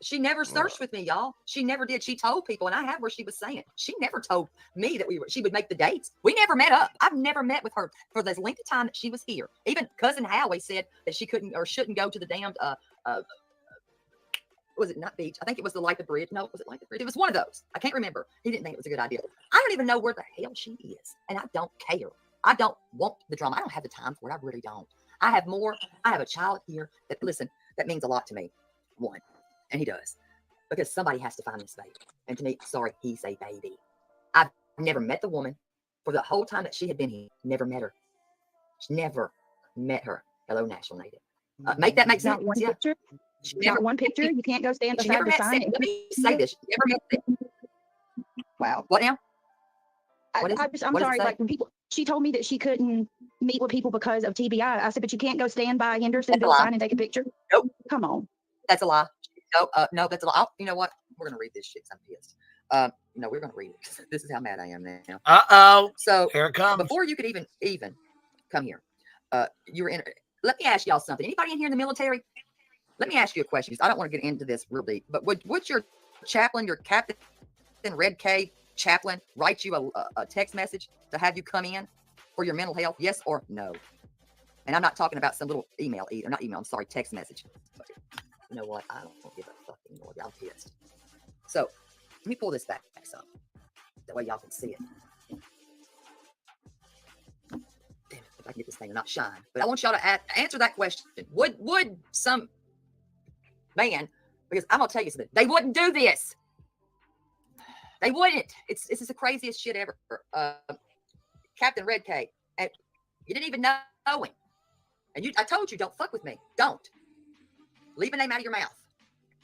She never searched with me, y'all. She never did. She told people, and I have where she was saying. She never told me that she would make the dates. We never met up. I've never met with her for the length of time that she was here. Even cousin Howie said that she couldn't or shouldn't go to the damned was it not beach? I think it was the Light the Bridge. No, was it Light the Bridge? It was one of those. I can't remember. He didn't think it was a good idea. I don't even know where the hell she is, and I don't care. I don't want the drama. I don't have the time for it. I really don't. I have a child here that, listen, that means a lot to me. One, and he does. Because somebody has to find this baby. And to me, sorry, he's a baby. I've never met the woman for the whole time that she had been here. Never met her. Never met her. Hello, National Native. Make that make sense? Not one picture? Not one picture? You can't go stand beside the sign? Let me say this. She never met Wow. What now? I'm sorry, like when people, she told me that she couldn't meet with people because of TBI. I said, but you can't go stand by Hendersonville sign and take a picture? Nope. Come on. That's a lie. No, that's a lie. You know what? We're going to read this shit. I'm pissed. No, we're going to read it. This is how mad I am now. Uh-oh. So here it comes. Before you could even come here, you were in. Let me ask y'all something. Anybody in here in the military? Let me ask you a question because I don't want to get into this real deep. But would your chaplain, your Captain Red K chaplain, write you a text message to have you come in for your mental health? Yes or no? And I'm not talking about some little email either. Not email. I'm sorry, text message. You know what? I don't give a fuck anymore. Y'all pissed. So let me pull this back up. That way y'all can see it. Damn it, if I can get this thing to not shine. But I want y'all to answer that question. Would some man, because I'm gonna tell you something, they wouldn't do this. They wouldn't. This is the craziest shit ever. Captain Red K, and you didn't even know him. And I told you, don't fuck with me. Don't. Leave a name out of your mouth.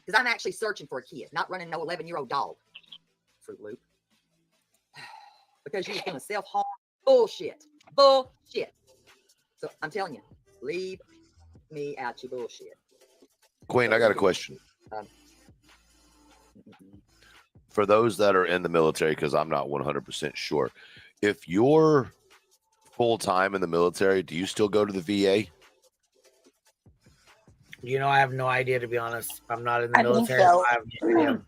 Because I'm actually searching for a kid, not running no 11-year-old dog. Fruit Loop. Because you're going to self-harm. Bullshit. Bullshit. So I'm telling you, leave me out your bullshit. Queen, I got a question. For those that are in the military, because I'm not 100% sure, if you're full-time in the military, do you still go to the VA? You know, I have no idea, to be honest. I'm not in the military. So. I have no idea.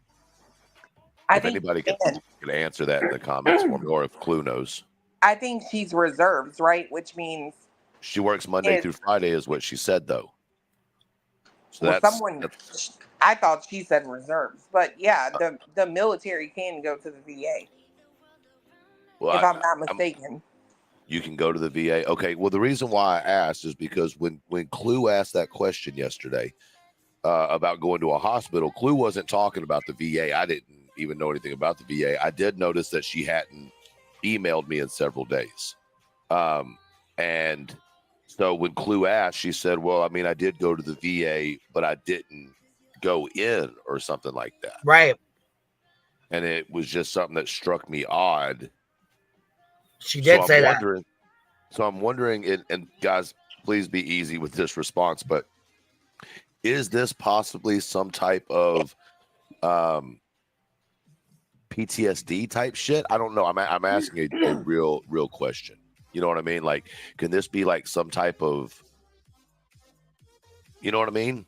If anybody can answer that in the comments for me, or if Clue knows. I think she's reserves, right? Which means she works Monday through Friday, is what she said, though. So well, I thought she said reserves, but yeah, the military can go to the VA. Well, if I'm not mistaken. You can go to the VA. Okay. Well, the reason why I asked is because when Clue asked that question yesterday about going to a hospital, Clue wasn't talking about the VA. I didn't even know anything about the VA. I did notice that she hadn't emailed me in several days. And so when Clue asked, she said, well, I mean, I did go to the VA, but I didn't go in or something like that. Right. And it was just something that struck me odd. She did say that. So I'm wondering, and guys, please be easy with this response, but is this possibly some type of PTSD type shit? I don't know. I'm asking a real question. You know what I mean? Like, can this be like some type of, you know what I mean?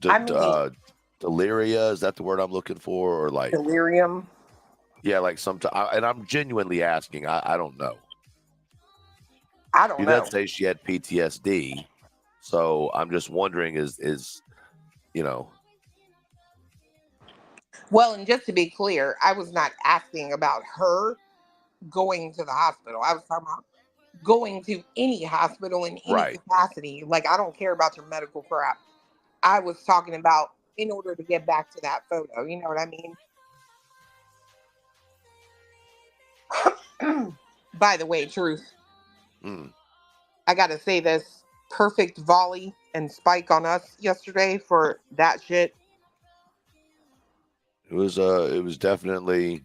Deliria, is that the word I'm looking for? Or like delirium? Yeah, like and I'm genuinely asking. I don't know. I don't know. You didn't say she had PTSD, so I'm just wondering, is you know. Well, and just to be clear, I was not asking about her going to the hospital. I was talking about going to any hospital in any capacity. Like, I don't care about your medical crap. I was talking about in order to get back to that photo. You know what I mean? By the way, Truth. Mm. I gotta say this. Perfect volley and spike on us yesterday for that shit. It was definitely,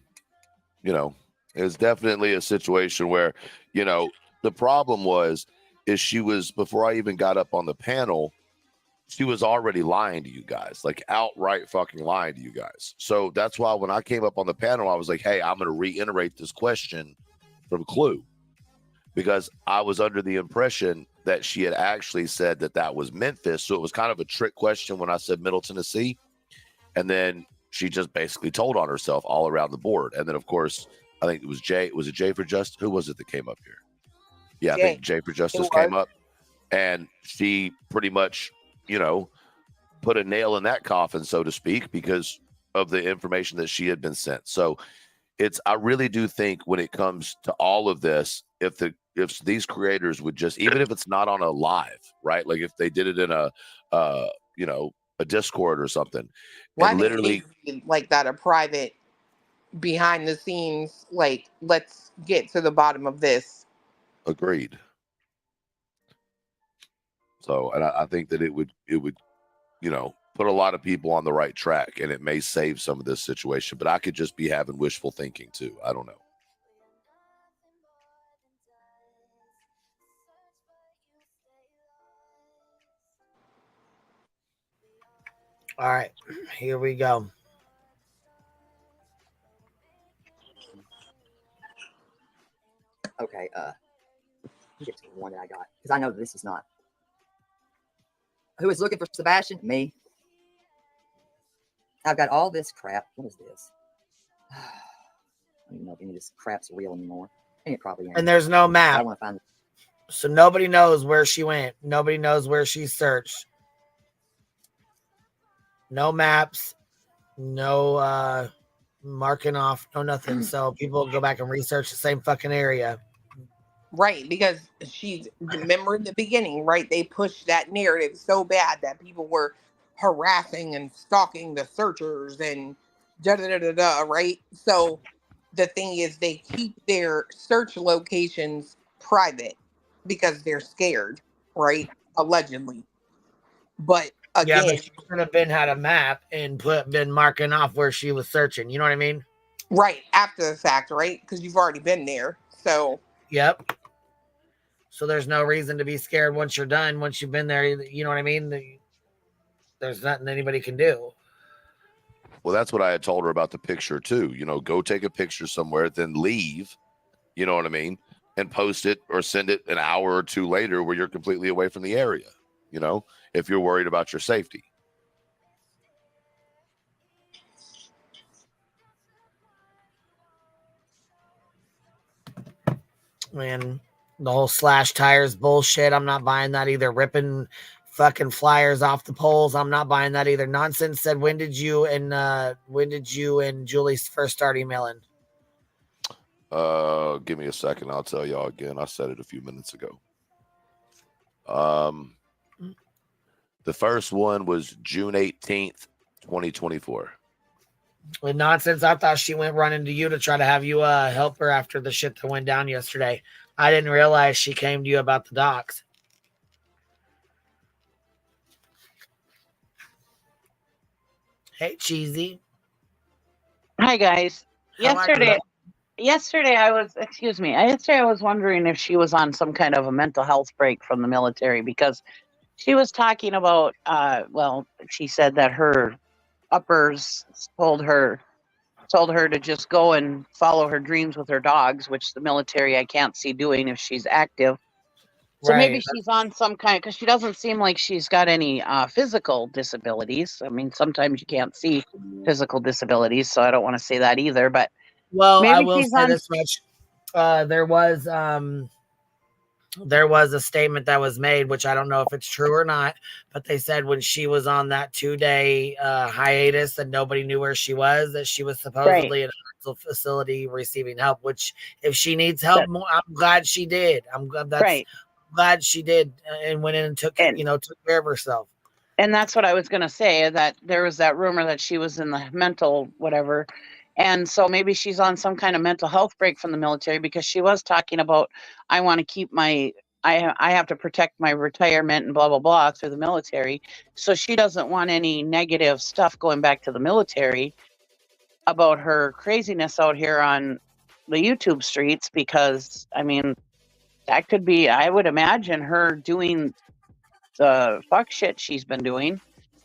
you know, it was definitely a situation where, you know, the problem is she was, before I even got up on the panel, she was already lying to you guys, like outright fucking lying to you guys. So that's why when I came up on the panel, I was like, hey, I'm going to reiterate this question from Clue, because I was under the impression that she had actually said that that was Memphis. So it was kind of a trick question when I said Middle Tennessee. And then she just basically told on herself all around the board. And then, of course, I think it was Jay. Was it Jay for Justice? Who was it that came up here? Yeah, I think Jay for Justice came up. And she pretty much, you know, put a nail in that coffin, so to speak, because of the information that she had been sent. So I really do think when it comes to all of this, if these creators would just, even if it's not on a live, right? Like if they did it in a Discord or something, Why and literally like that, a private behind the scenes, like, let's get to the bottom of this. Agreed. So, and I think that it would, you know, put a lot of people on the right track, and it may save some of this situation, but I could just be having wishful thinking too. I don't know. All right, here we go. Okay, get to the one that I got, because I know this is not. Who is looking for Sebastian? Me. I've got all this crap. What is this? I don't even know if any of this crap's real anymore. I think it probably ain't. And there's no map. I want to find. So nobody knows where she went. Nobody knows where she searched. No maps. No marking off. No nothing. So people go back and research the same fucking area. Right, because remember in the beginning, right? They pushed that narrative so bad that people were harassing and stalking the searchers and da-da-da-da-da, right? So the thing is, they keep their search locations private because they're scared, right? Allegedly. But again, yeah, but she should have had a map and been marking off where she was searching. You know what I mean? Right, after the fact, right? Because you've already been there. So yep. So there's no reason to be scared once you're done. Once you've been there, you know what I mean? There's nothing anybody can do. Well, that's what I had told her about the picture too. You know, go take a picture somewhere, then leave, you know what I mean? And post it or send it an hour or two later where you're completely away from the area, you know, if you're worried about your safety. Man, the whole slash tires bullshit. I'm not buying that either. Ripping fucking flyers off the poles. I'm not buying that either. Nonsense said, when did you and Julie first start emailing? Give me a second. I'll tell y'all again. I said it a few minutes ago. The first one was June 18th, 2024. With nonsense, I thought she went running to you to try to have you help her after the shit that went down yesterday. I didn't realize she came to you about the docs. Hey, Cheesy. Hi, guys. Yesterday I was wondering if she was on some kind of a mental health break from the military, because she was talking about, she said that her uppers told her to just go and follow her dreams with her dogs, which the military I can't see doing if she's active. So maybe she's on some kind, because she doesn't seem like she's got any physical disabilities. I mean, sometimes you can't see physical disabilities, so I don't want to say that either. But well, I will say this much: there was a statement that was made, which I don't know if it's true or not, but they said when she was on that 2-day hiatus and nobody knew where she was, that she was supposedly in a mental facility receiving help. Which, if she needs help more, I'm glad she did. Glad she did and went in and took care of herself. And that's what I was going to say, that there was that rumor that she was in the mental whatever. And so maybe she's on some kind of mental health break from the military, because she was talking about, I want to keep I have to protect my retirement and blah, blah, blah through the military. So she doesn't want any negative stuff going back to the military about her craziness out here on the YouTube streets, because I mean, that could be, I would imagine her doing the fuck shit she's been doing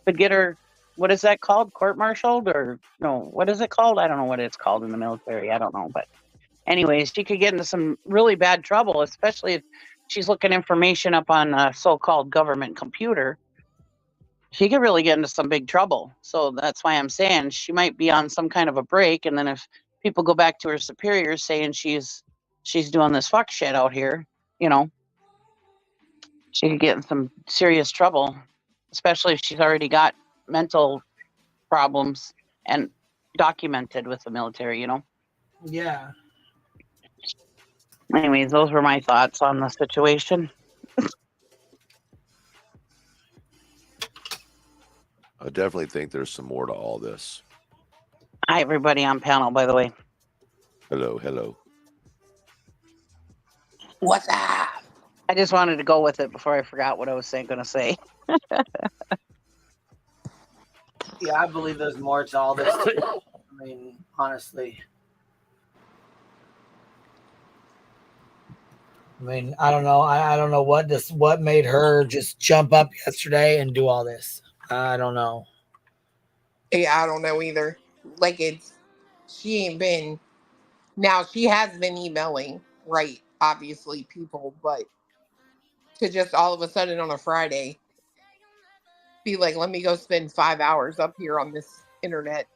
could get her, what is that called? Court-martialed, or no, what is it called? I don't know what it's called in the military. I don't know. But anyways, she could get into some really bad trouble, especially if she's looking information up on a so-called government computer. She could really get into some big trouble. So that's why I'm saying she might be on some kind of a break. And then if people go back to her superiors saying she's doing this fuck shit out here, you know, she could get in some serious trouble, especially if she's already got mental problems and documented with the military, you know? Yeah. Anyways, those were my thoughts on the situation. I definitely think there's some more to all this. Hi, everybody on panel, by the way. Hello, hello. What's up? I just wanted to go with it before I forgot what I was going to say. Yeah, I believe there's more to all this. I mean, honestly. I mean, I don't know. I don't know what made her just jump up yesterday and do all this. I don't know. Yeah, I don't know either. Like, she ain't been, now she has been emailing, right? Obviously, people, but to just all of a sudden on a Friday be like, let me go spend 5 hours up here on this internet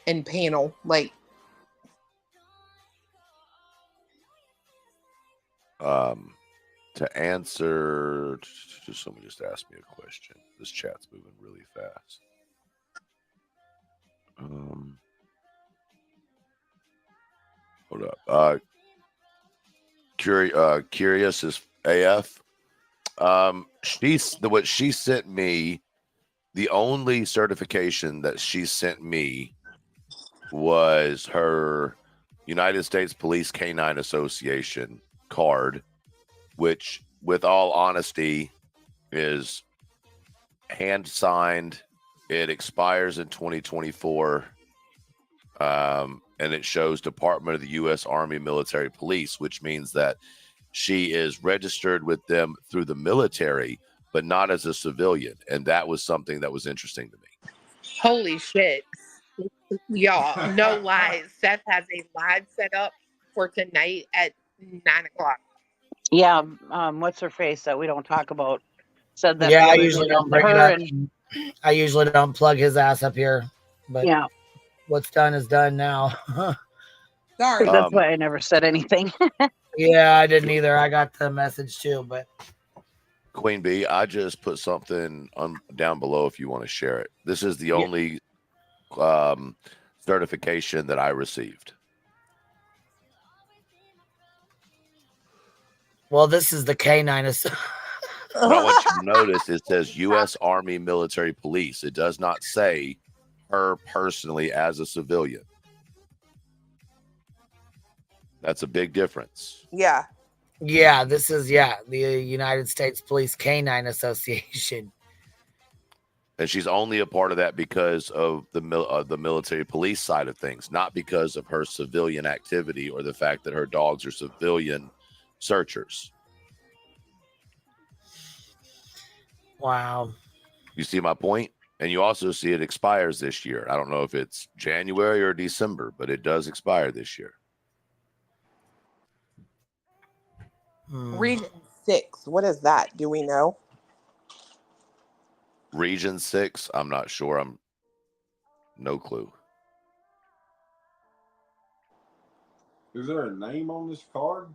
and panel. Like, To answer, someone just asked me a question. This chat's moving really fast. Hold up. Curious is AF. What she sent me, the only certification that she sent me was her United States Police Canine Association card, which, with all honesty, is hand signed. It expires in 2024. And it shows Department of the U.S. Army Military Police, which means that she is registered with them through the military, but not as a civilian. And that was something that was interesting to me. holy shit. Y'all, no lies. Seth has a live set up for tonight at 9:00. Yeah, what's her face that we don't talk about said that. Yeah, I usually don't bring it up. I usually don't plug his ass up here. But yeah, what's done is done now. Sorry. That's why I never said anything. Yeah, I didn't either. I got the message too, but Queen Bee, I just put something down below if you want to share it. This is the only certification that I received. Well, this is the K9. But I want you to notice it says U.S. Army Military Police. It does not say her personally as a civilian. That's a big difference. Yeah. Yeah, this is the United States Police Canine Association. And she's only a part of that because of the military police side of things, not because of her civilian activity or the fact that her dogs are civilian searchers. Wow. You see my point? And you also see it expires this year. I don't know if it's January or December, but it does expire this year. Region 6. What is that? Do we know? Region 6, I'm not sure. I'm no clue. Is there a name on this card?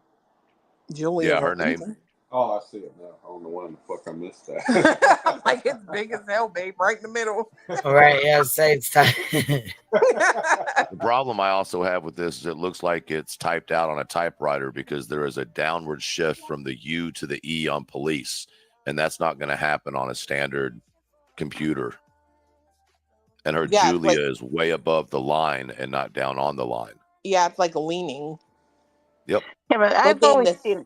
Julia. Yeah, her name. Oh, I see it now. I don't know when the fuck I missed that. I'm like, it's big as hell, babe, right in the middle. All right, yeah, say it's time. The problem I also have with this is it looks like it's typed out on a typewriter because there is a downward shift from the U to the E on police, and that's not going to happen on a standard computer. And her Yeah, Julia is way above the line and not down on the line. Yeah, it's like leaning. Yep. Yeah, but I've then always the seen.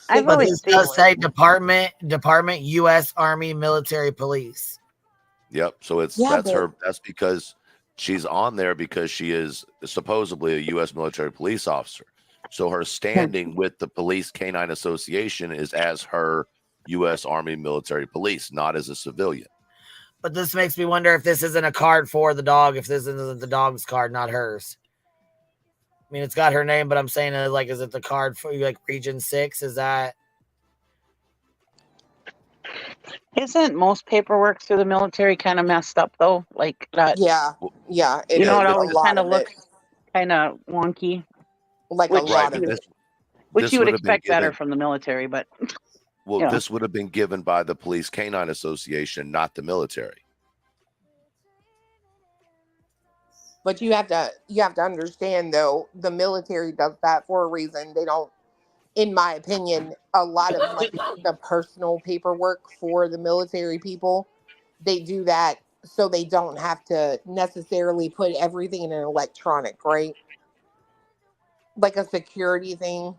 I've But always this seen. does say Department, U.S. Army, Military Police. Yep. So it's Yeah, that's but- her. That's because she's on there because she is supposedly a U.S. military police officer. So her standing with the Police Canine Association is as her U.S. Army Military Police, not as a civilian. But this makes me wonder if this isn't a card for the dog, if this isn't the dog's card, not hers. I mean, it's got her name, but I'm saying, like, is it the card for, like, Region 6? Is that... Isn't most paperwork through the military kind of messed up, though? Like that. Yeah. It you know, it is. always A lot kind of of it. looks kind of wonky. Like which a lot Right, of but it. Which this you would would have been expect better given- from the military, but Well, you know. this would have been given by the Police Canine Association, not the military. But you have to understand, though, the military does that for a reason. They don't, in my opinion, a lot of like the personal paperwork for the military people, they do that so they don't have to necessarily put everything in an electronic, right? Like a security thing.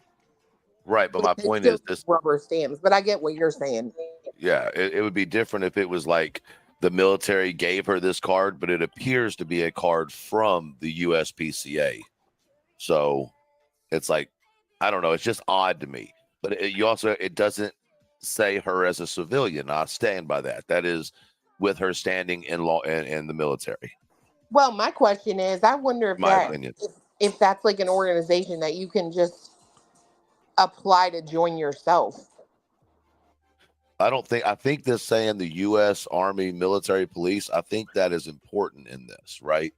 Right, but my They point still is this. rubber stamps. But I get what you're saying. Yeah, it would be different if it was like the military gave her this card, but it appears to be a card from the USPCA. So it's like, I don't know, it's just odd to me. But it doesn't say her as a civilian. I stand by that. That is with her standing in law in the military. Well, my question is, I wonder if My opinion. if that's like an organization that you can just apply to join yourself. I think this saying the U.S. Army Military Police, I think that is important in this, right?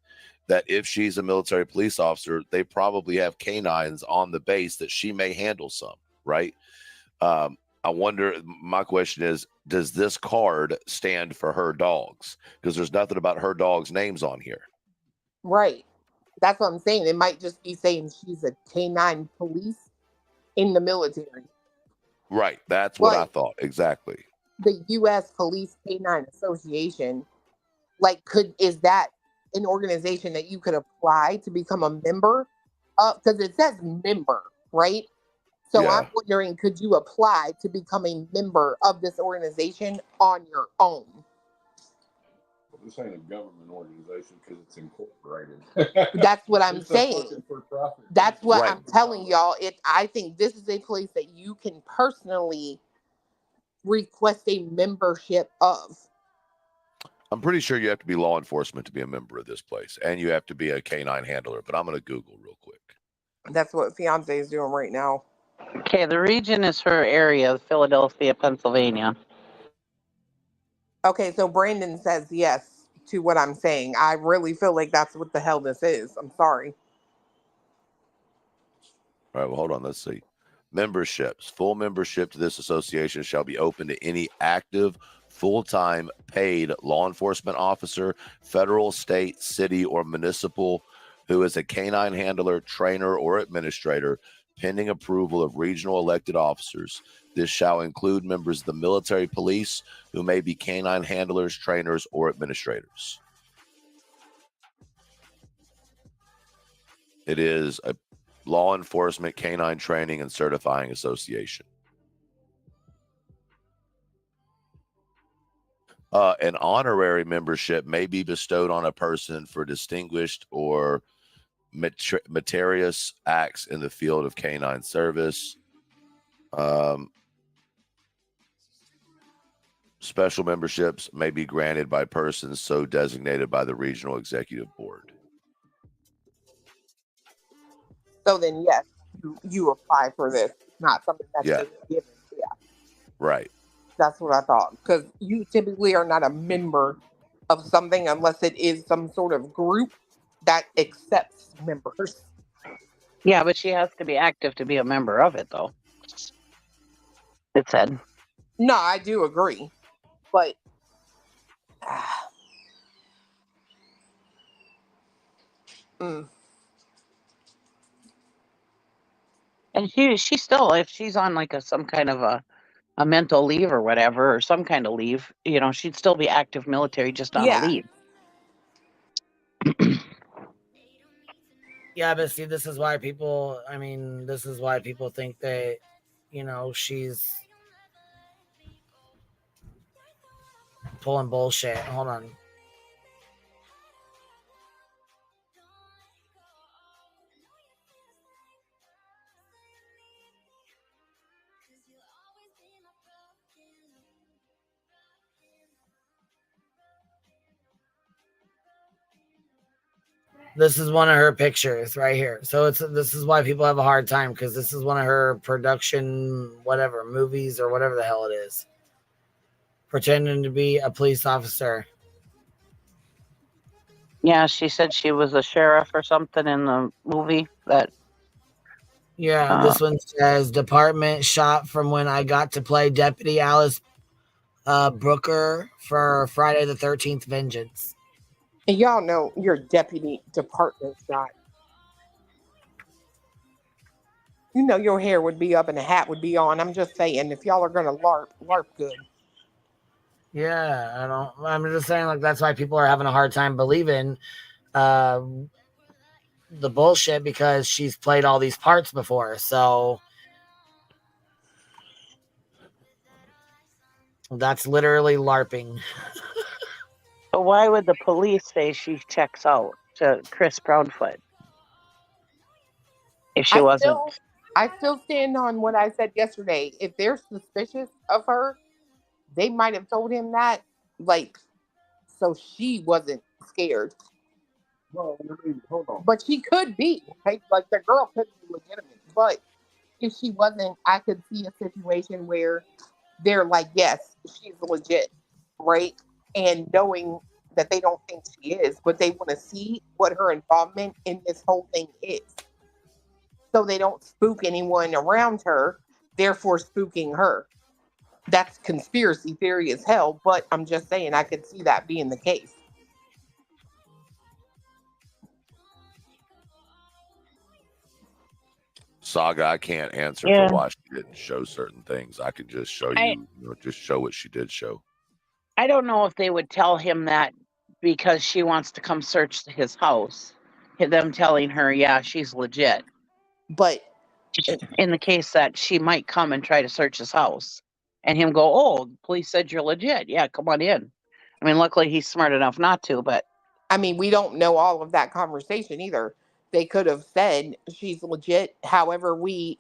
That if she's a military police officer, they probably have canines on the base that she may handle some, right? I wonder, my question is, does this card stand for her dogs? Because there's nothing about her dogs' names on here. Right. That's what I'm saying. It might just be saying she's a canine police in the military. Right. That's what I Right. thought. Exactly. The U.S. Police Canine Association, like, is that an organization that you could apply to become a member of? Because it says member, right? So Yeah. I'm wondering, could you apply to become a member of this organization on your own? This ain't a government organization because it's incorporated. That's what I'm It's a saying. fucking for-profit. That's what Right. I'm telling y'all. I think this is a place that you can personally request a membership of. I'm pretty sure you have to be law enforcement to be a member of this place, and you have to be a canine handler. But I'm going to Google real quick. That's what fiance is doing right now. Okay, the region is her area, Philadelphia, Pennsylvania. Okay, so Brandon says yes to what I'm saying. I really feel like that's what the hell this is. I'm sorry. All right, well, hold on. Let's see. Memberships. Full membership to this association shall be open to any active, full-time, paid law enforcement officer, federal, state, city, or municipal who is a canine handler, trainer, or administrator, pending approval of regional elected officers. This shall include members of the military police who may be canine handlers, trainers, or administrators. It is a law enforcement canine training and certifying association. An honorary membership may be bestowed on a person for distinguished or meritorious acts in the field of canine service. Special memberships may be granted by persons so designated by the regional executive board. So then, yes, you apply for this. It's not something that's Yeah. just given. Yeah, Right. that's what I thought. Because you typically are not a member of something unless it is some sort of group that accepts members. Yeah, but she has to be active to be a member of it, though. It said. No, I do agree. But And she still, if she's on like some kind of a mental leave or whatever, or some kind of leave, she'd still be active military, just on a Yeah. leave. Yeah, but see, this is why people. I mean, this is why people think that, you know, she's pulling bullshit. Hold on. This is one of her pictures right here. So this is why people have a hard time, because this is one of her production, whatever, movies or whatever the hell it is. Pretending to be a police officer. Yeah, she said she was a sheriff or something in the movie that. Yeah, this one says department shot from when I got to play Deputy Alice Brooker for Friday the 13th Vengeance. And y'all know your deputy department shot. You know your hair would be up and the hat would be on. I'm just saying, if y'all are gonna LARP good. Yeah, I'm just saying, like, that's why people are having a hard time believing the bullshit, because she's played all these parts before. So that's literally LARPing. But why would the police say she checks out to Chris Brownfoot if she wasn't? I still stand on what I said yesterday. If they're suspicious of her, they might have told him that, like, so she wasn't scared. Well, I mean, hold on. But she could be, right? Like, the girl could be legitimate. But if she wasn't, I could see a situation where they're like, yes, she's legit, right? And knowing that they don't think she is, but they want to see what her involvement in this whole thing is. So they don't spook anyone around her, therefore spooking her. That's conspiracy theory as hell, but I'm just saying I could see that being the case. Saga, I can't answer Yeah. for why she didn't show certain things. I can just show you, just show what she did show. I don't know if they would tell him that because she wants to come search his house. Them telling her, yeah, she's legit. But in the case that she might come and try to search his house and him go, oh, the police said you're legit. Yeah, come on in. I mean, luckily he's smart enough not to, but. I mean, we don't know all of that conversation either. They could have said she's legit. However, we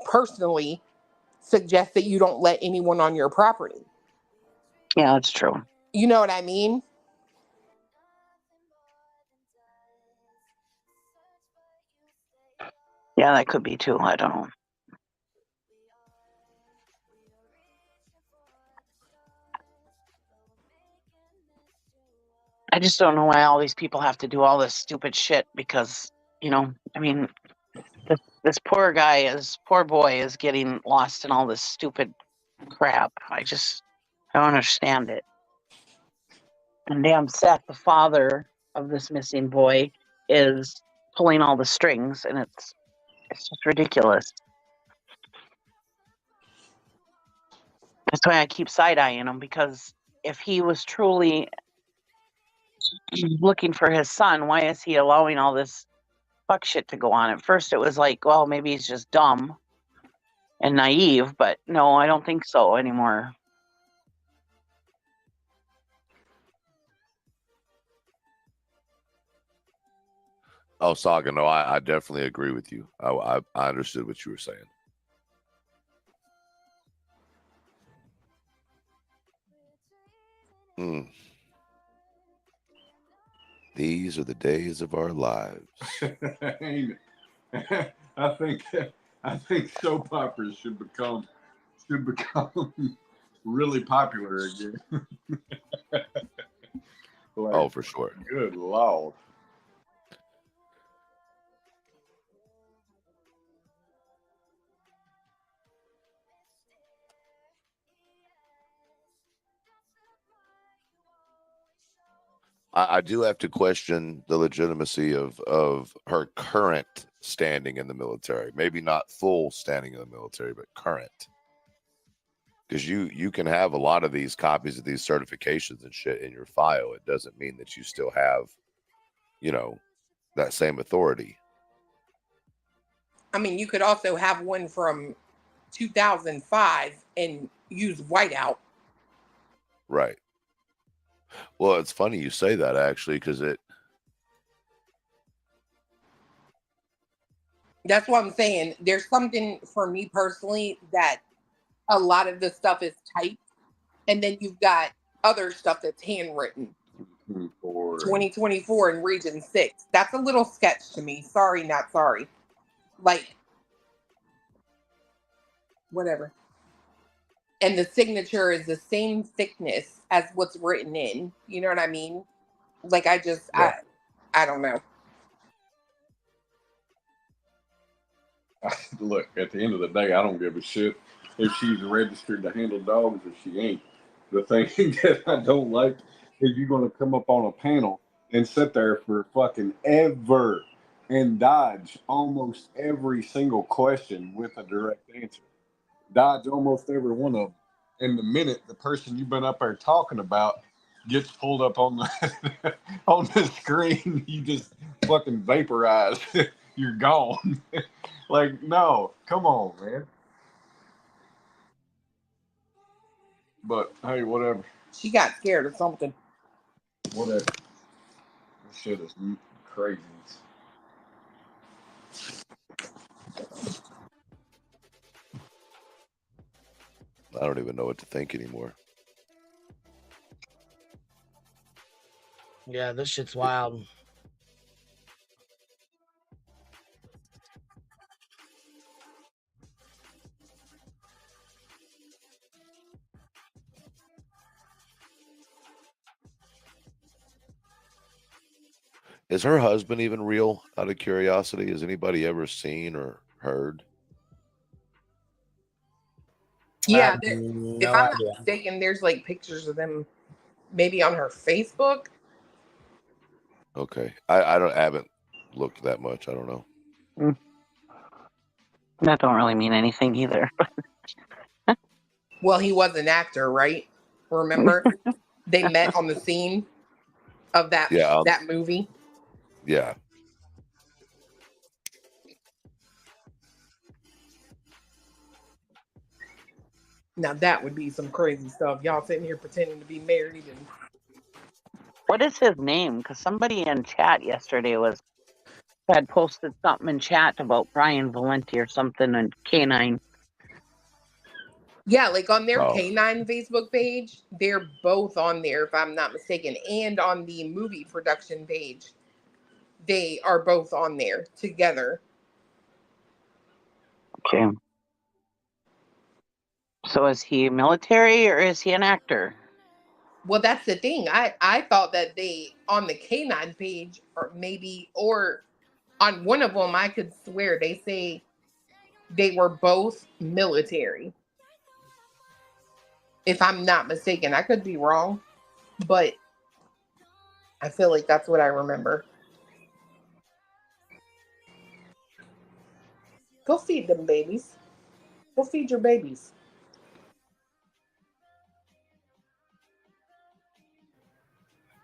personally suggest that you don't let anyone on your property. Yeah, that's true. You know what I mean? Yeah, that could be too. I don't know. I just don't know why all these people have to do all this stupid shit because, you know, I mean, this poor boy is getting lost in all this stupid crap. I don't understand it. And damn Seth, the father of this missing boy, is pulling all the strings, and it's just ridiculous. That's why I keep side-eyeing him, because if he was truly looking for his son, why is he allowing all this fuck shit to go on? At first it was like, well, maybe he's just dumb and naive, but no, I don't think so anymore. Oh, Saga, no, I definitely agree with you. I understood what you were saying. These are the days of our lives. I think soap operas should become really popular again. Like, oh, for sure. Good Lord. I do have to question the legitimacy of her current standing in the military. Maybe not full standing in the military, but current. Because you can have a lot of these copies of these certifications and shit in your file. It doesn't mean that you still have, you know, that same authority. I mean, you could also have one from 2005 and use whiteout. Right. Well, it's funny you say that actually, because That's what I'm saying. There's something for me personally that a lot of the stuff is typed, and then you've got other stuff that's handwritten. 2024 in Region 6. That's a little sketch to me. Sorry, not sorry. Like, whatever. And the signature is the same thickness as what's written in. You know what I mean? Like, I don't know. Look, at the end of the day, I don't give a shit if she's registered to handle dogs or she ain't. The thing that I don't like is you're going to come up on a panel and sit there for fucking ever and dodge almost every single question with a direct answer. Dodge almost every one of them. And the minute the person you've been up there talking about gets pulled up on the on the screen, you just fucking vaporize. You're gone. Like, no, come on, man. But hey, whatever. She got scared of something. Whatever. This shit is crazy. I don't even know what to think anymore. Yeah, this shit's wild. Is her husband even real? Out of curiosity, has anybody ever seen or heard? Yeah, if I'm not mistaken, there's like pictures of them maybe on her Facebook. Okay, I haven't looked that much. I don't know. That don't really mean anything either. Well, he was an actor, right? Remember, they met on the scene of that that movie. Yeah. Now that would be some crazy stuff. Y'all sitting here pretending to be married and. What is his name? Because somebody in chat yesterday had posted something in chat about Brian Valenti or something and K9. Yeah, like on their K9 Facebook page, they're both on there, if I'm not mistaken, and on the movie production page, they are both on there together. Okay. So is he military or is he an actor? Well, that's the thing. I thought that they on the K9 page, or on one of them, I could swear they say they were both military. If I'm not mistaken, I could be wrong, but I feel like that's what I remember. Go feed them babies. Go feed your babies.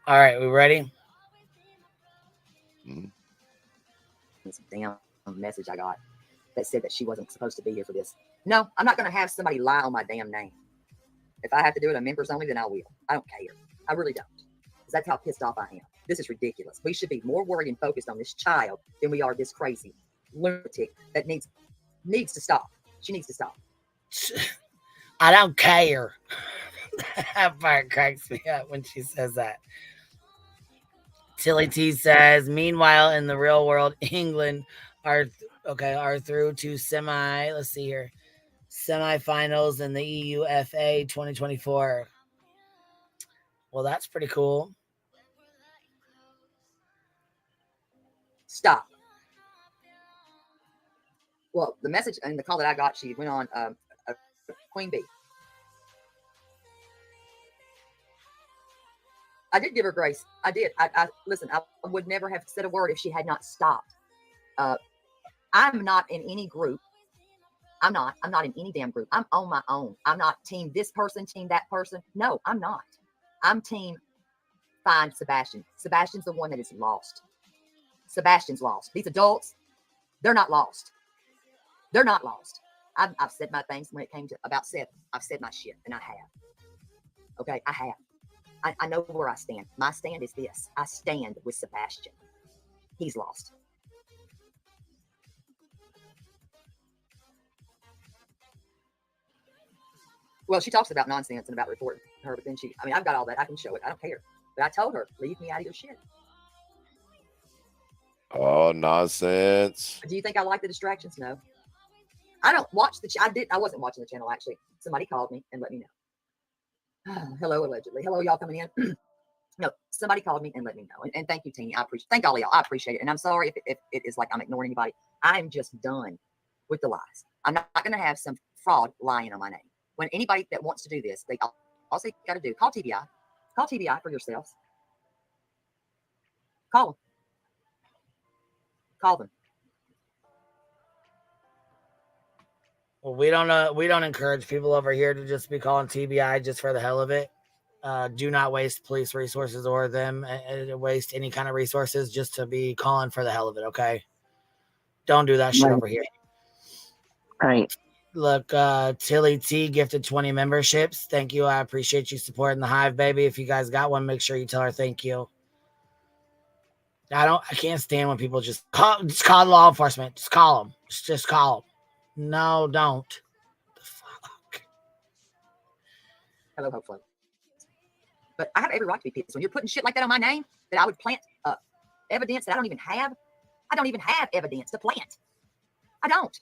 All right, we ready? This damn message I got that said that she wasn't supposed to be here for this. No, I'm not going to have somebody lie on my damn name. If I have to do it on members only, then I will. I don't care. I really don't. Because that's how pissed off I am. This is ridiculous. We should be more worried and focused on this child than we are this crazy lunatic that needs to stop. She needs to stop. I don't care. That part cracks me up when she says that. Tilly T says, meanwhile, in the real world, England are through to semifinals in the EUFA 2024. Well, that's pretty cool. Stop. Well, the message and the call that I got, she went on Queen Bee. I did give her grace. I did. I listen, I would never have said a word if she had not stopped. I'm not in any group. I'm not in any damn group. I'm on my own. I'm not team this person, team that person. No, I'm not. I'm team find Sebastian. Sebastian's the one that is lost. Sebastian's lost. These adults, they're not lost. They're not lost. I've said my things when it came to about 7. I've said my shit, and I have. Okay, I have. I know where I stand. My stand is this. I stand with Sebastian. He's lost. Well, she talks about nonsense and about reporting her, but then I've got all that. I can show it. I don't care. But I told her, leave me out of your shit. Oh, nonsense. Do you think I like the distractions? No. I don't watch I wasn't watching the channel, actually. Somebody called me and let me know. Hello, allegedly. Hello, y'all coming in. No, somebody called me and let me know. And thank you, Teeny. Thank all of y'all. I appreciate it. And I'm sorry if it is like I'm ignoring anybody. I'm just done with the lies. I'm not going to have some fraud lying on my name. When anybody that wants to do this, they also got to do, call TBI. Call TBI for yourselves. Call them. Call them. Well, we don't encourage people over here to just be calling TBI just for the hell of it. Do not waste police resources or them waste any kind of resources just to be calling for the hell of it. Okay, don't do that shit over here. Right. Look, Tilly T gifted 20 memberships. Thank you. I appreciate you supporting the Hive, baby. If you guys got one, make sure you tell her thank you. I can't stand when people just call law enforcement. Just call them. Just call them. No, don't. The fuck. Hello, hopefully. But I have every right to be pissed. When you're putting shit like that on my name, that I would plant evidence that I don't even have. I don't even have evidence to plant. I don't.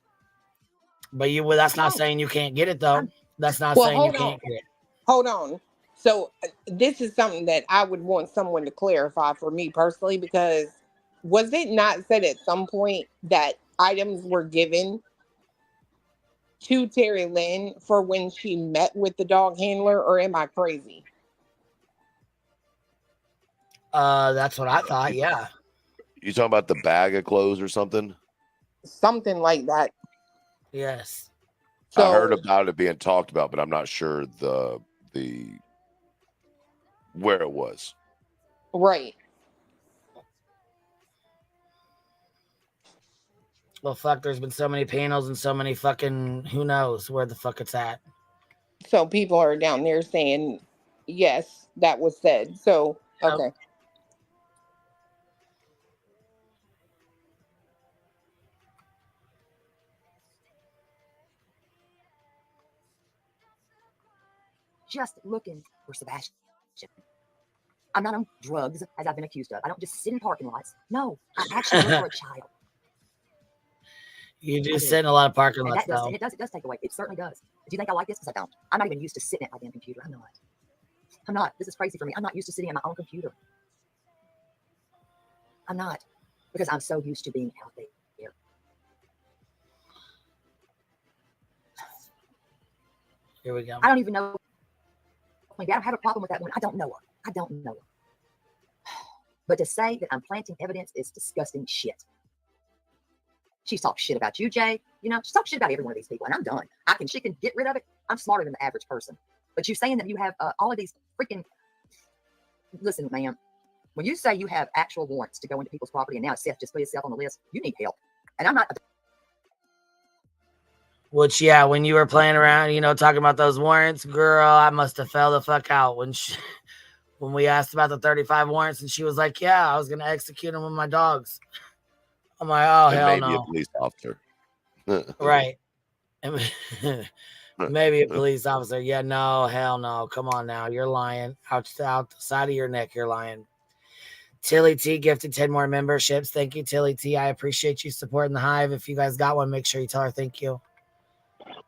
But that's not saying you can't get it, though. That's not saying you can't get it. Hold on. So this is something that I would want someone to clarify for me personally, because was it not said at some point that items were given to Terry Lynn for when she met with the dog handler, or am I crazy? That's what I thought. Yeah. You talking about the bag of clothes or something? Something like that. Yes. I heard about it being talked about, but I'm not sure the where it was. Right. Well, fuck, there's been so many panels and so many fucking, who knows where the fuck it's at. So people are down there saying, yes, that was said. So, okay. Just looking for Sebastian. I'm not on drugs, as I've been accused of. I don't just sit in parking lots. No, I actually look for a child. You do sit in a lot of parking lots, though. And it does take away. It certainly does. Do you think I like this? Because I don't. I'm not even used to sitting at my damn computer. I'm not. This is crazy for me. I'm not used to sitting at my own computer. I'm not. Because I'm so used to being out there. Here we go. I don't even know. Maybe I don't have a problem with that woman. I don't know her. I don't know her. But to say that I'm planting evidence is disgusting shit. She's talked shit about you, Jay. You know, she's talked shit about every one of these people, and I'm done. She can get rid of it. I'm smarter than the average person. But you saying that you have all of these freaking... Listen, ma'am. When you say you have actual warrants to go into people's property, and now Seth just put himself on the list, you need help. And I'm not... Which, yeah, when you were playing around, talking about those warrants, girl, I must have fell the fuck out when we asked about the 35 warrants, and she was like, yeah, I was going to execute them with my dogs. I'm like, oh, and hell maybe no. a police officer. Right. Maybe a police officer. Yeah, no, hell no. Come on now. You're lying. Out the side of your neck, you're lying. Tilly T gifted 10 more memberships. Thank you, Tilly T. I appreciate you supporting the Hive. If you guys got one, make sure you tell her thank you.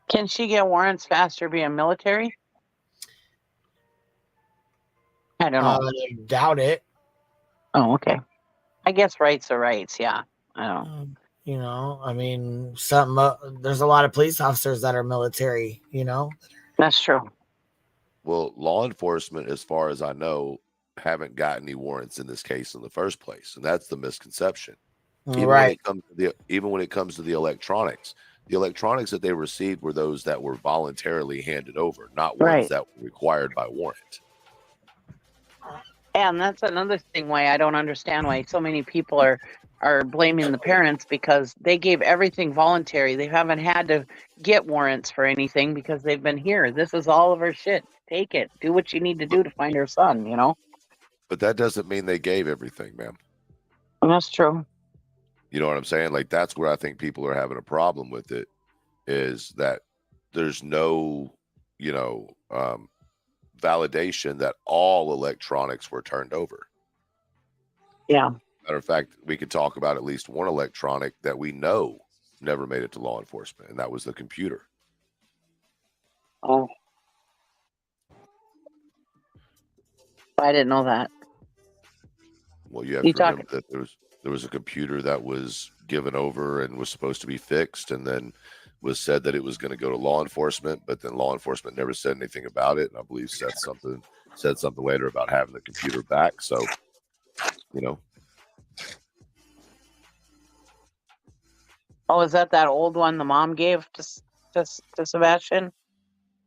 Can she get warrants faster being military? I don't know. Doubt it. Oh, okay. I guess rights are rights. Yeah. I don't. I mean, there's a lot of police officers that are military, That's true. Well, law enforcement, as far as I know, haven't got any warrants in this case in the first place. And that's the misconception. Right. Even when it comes to the electronics that they received were those that were voluntarily handed over, not ones that were required by warrant. And that's another thing why I don't understand why so many people are are blaming the parents because they gave everything voluntary. They haven't had to get warrants for anything because they've been here. This is all of her shit. Take it. Do what you need to do to find her son, you know? But that doesn't mean they gave everything, ma'am. That's true. You know what I'm saying? Like, that's where I think people are having a problem with it, is that there's no, validation that all electronics were turned over. Yeah. Matter of fact, we could talk about at least one electronic that we know never made it to law enforcement, and that was the computer. Oh. I didn't know that. Well, you have to remember that there was a computer that was given over and was supposed to be fixed, and then was said that it was going to go to law enforcement, but then law enforcement never said anything about it. And I believe said something later about having the computer back. So, Oh, is that old one the mom gave to Sebastian?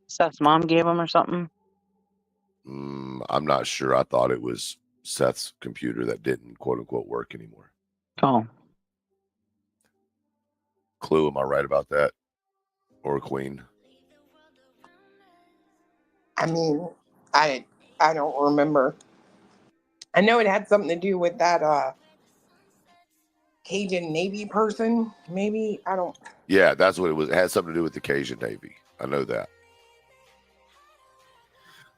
Seth's mom gave him or something? I'm not sure. I thought it was Seth's computer that didn't quote unquote work anymore. Oh. Clue, am I right about that? Or Queen? I mean, I don't remember. I know it had something to do with that Cajun Navy person, maybe. I don't. Yeah, that's what it was. It had something to do with the Cajun Navy. I know that.